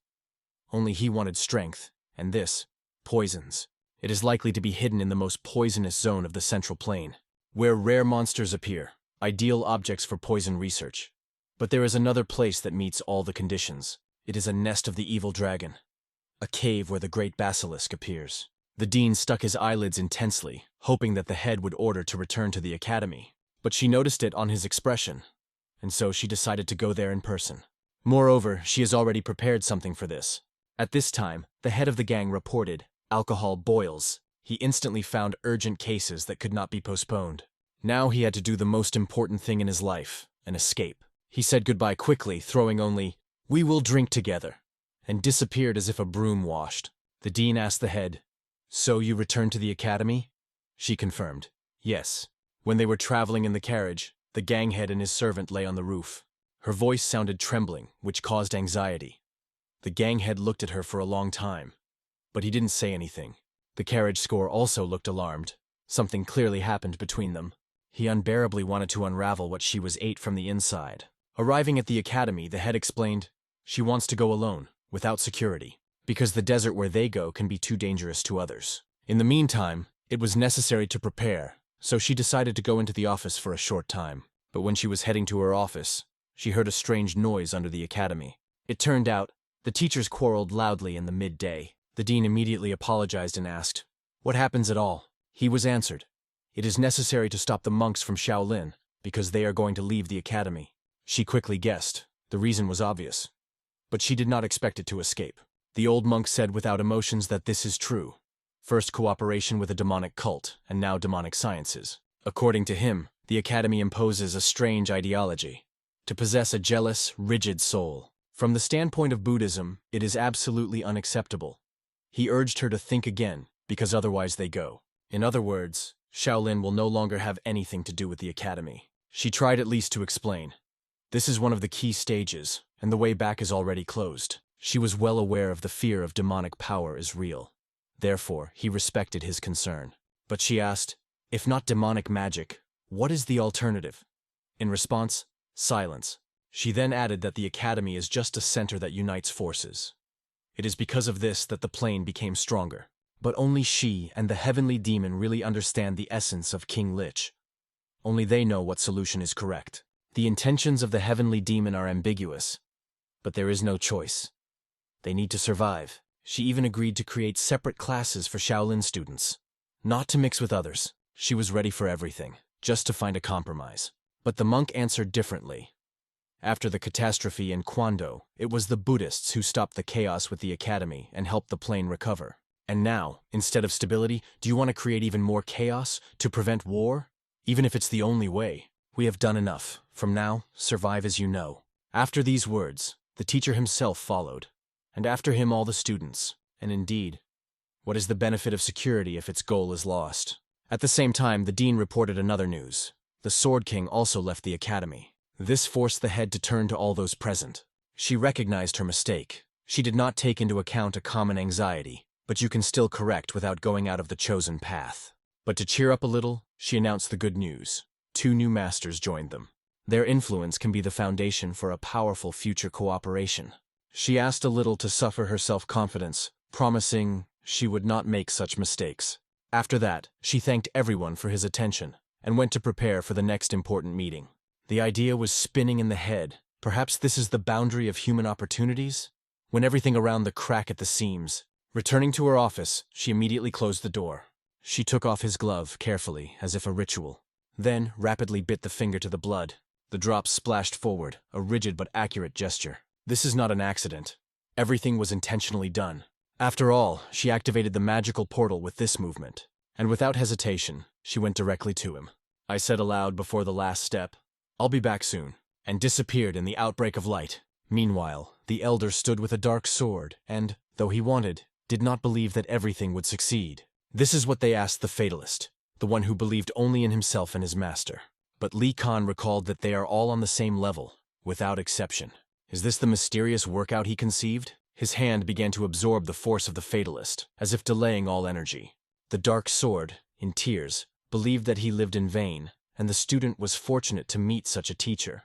Only he wanted strength, and this, poisons. It is likely to be hidden in the most poisonous zone of the central plane, where rare monsters appear, ideal objects for poison research. But there is another place that meets all the conditions. It is a nest of the evil dragon, a cave where the great basilisk appears. The dean stuck his eyelids intensely, hoping that the head would order to return to the academy. But she noticed it on his expression, and so she decided to go there in person. Moreover, she has already prepared something for this. At this time, the head of the gang reported, "Alcohol boils." He instantly found urgent cases that could not be postponed. Now he had to do the most important thing in his life, an escape. He said goodbye quickly, throwing only, "We will drink together," and disappeared as if a broom washed. The dean asked the head, "So you returned to the academy?" She confirmed, "Yes." When they were traveling in the carriage, the gang head and his servant lay on the roof. Her voice sounded trembling, which caused anxiety. The gang head looked at her for a long time, but he didn't say anything. The carriage score also looked alarmed. Something clearly happened between them. He unbearably wanted to unravel what she was ate from the inside. Arriving at the academy, the head explained, "She wants to go alone, without security, because the desert where they go can be too dangerous to others." In the meantime, it was necessary to prepare, so she decided to go into the office for a short time. But when she was heading to her office, she heard a strange noise under the academy. It turned out, the teachers quarreled loudly in the midday. The dean immediately apologized and asked, "What happens at all?" He was answered, "It is necessary to stop the monks from Shaolin, because they are going to leave the academy." She quickly guessed. The reason was obvious. But she did not expect it to escape. The old monk said without emotions that this is true. First cooperation with a demonic cult, and now demonic sciences. According to him, the academy imposes a strange ideology: to possess a jealous, rigid soul. From the standpoint of Buddhism, it is absolutely unacceptable. He urged her to think again, because otherwise they go. In other words, Shaolin will no longer have anything to do with the academy. She tried at least to explain. This is one of the key stages, and the way back is already closed. She was well aware of the fear of demonic power is real. Therefore, he respected his concern. But she asked, "If not demonic magic, what is the alternative?" In response, silence. She then added that the academy is just a center that unites forces. It is because of this that the plane became stronger. But only she and the heavenly demon really understand the essence of King Lich. Only they know what solution is correct. The intentions of the heavenly demon are ambiguous, but there is no choice. They need to survive. She even agreed to create separate classes for Shaolin students. Not to mix with others. She was ready for everything, just to find a compromise. But the monk answered differently. After the catastrophe in Kwando, it was the Buddhists who stopped the chaos with the academy and helped the plane recover. And now, instead of stability, do you want to create even more chaos to prevent war? Even if it's the only way. We have done enough. From now, survive as you know. After these words, the teacher himself followed. And after him all the students. And indeed, what is the benefit of security if its goal is lost? At the same time, the dean reported another news. The Sword King also left the academy. This forced the head to turn to all those present. She recognized her mistake. She did not take into account a common anxiety, but you can still correct without going out of the chosen path. But to cheer up a little, she announced the good news. 2 new masters joined them. Their influence can be the foundation for a powerful future cooperation. She asked a little to suffer her self-confidence, promising she would not make such mistakes. After that, she thanked everyone for his attention and went to prepare for the next important meeting. The idea was spinning in the head. Perhaps this is the boundary of human opportunities? When everything around the crack at the seams. Returning to her office, she immediately closed the door. She took off his glove carefully, as if a ritual. Then rapidly bit the finger to the blood. The drops splashed forward, a rigid but accurate gesture. This is not an accident. Everything was intentionally done. After all, she activated the magical portal with this movement. And without hesitation, she went directly to him. I said aloud before the last step, "I'll be back soon," and disappeared in the outbreak of light. Meanwhile, the elder stood with a dark sword and, though he wanted, did not believe that everything would succeed. This is what they asked the fatalist, the one who believed only in himself and his master. But Li Khan recalled that they are all on the same level, without exception. Is this the mysterious workout he conceived? His hand began to absorb the force of the fatalist, as if delaying all energy. The dark sword, in tears, believed that he lived in vain, and the student was fortunate to meet such a teacher.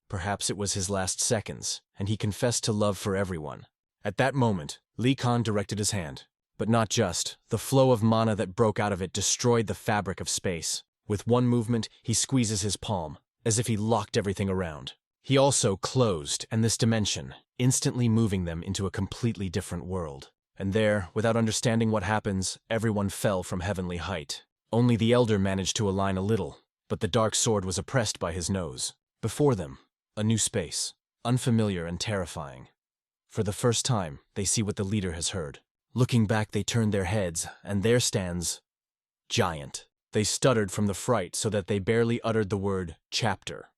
Perhaps it was his last seconds, and he confessed to love for everyone. At that moment, Lee Khan directed his hand. But not just. The flow of mana that broke out of it destroyed the fabric of space. With one movement, he squeezes his palm, as if he locked everything around. He also closed, and this dimension, instantly moving them into a completely different world. And there, without understanding what happens, everyone fell from heavenly height. Only the elder managed to align a little, but the dark sword was oppressed by his nose. Before them, a new space, unfamiliar and terrifying. For the first time, they see what the leader has heard. Looking back, they turn their heads, and there stands Giant. They stuttered from the fright so that they barely uttered the word chapter.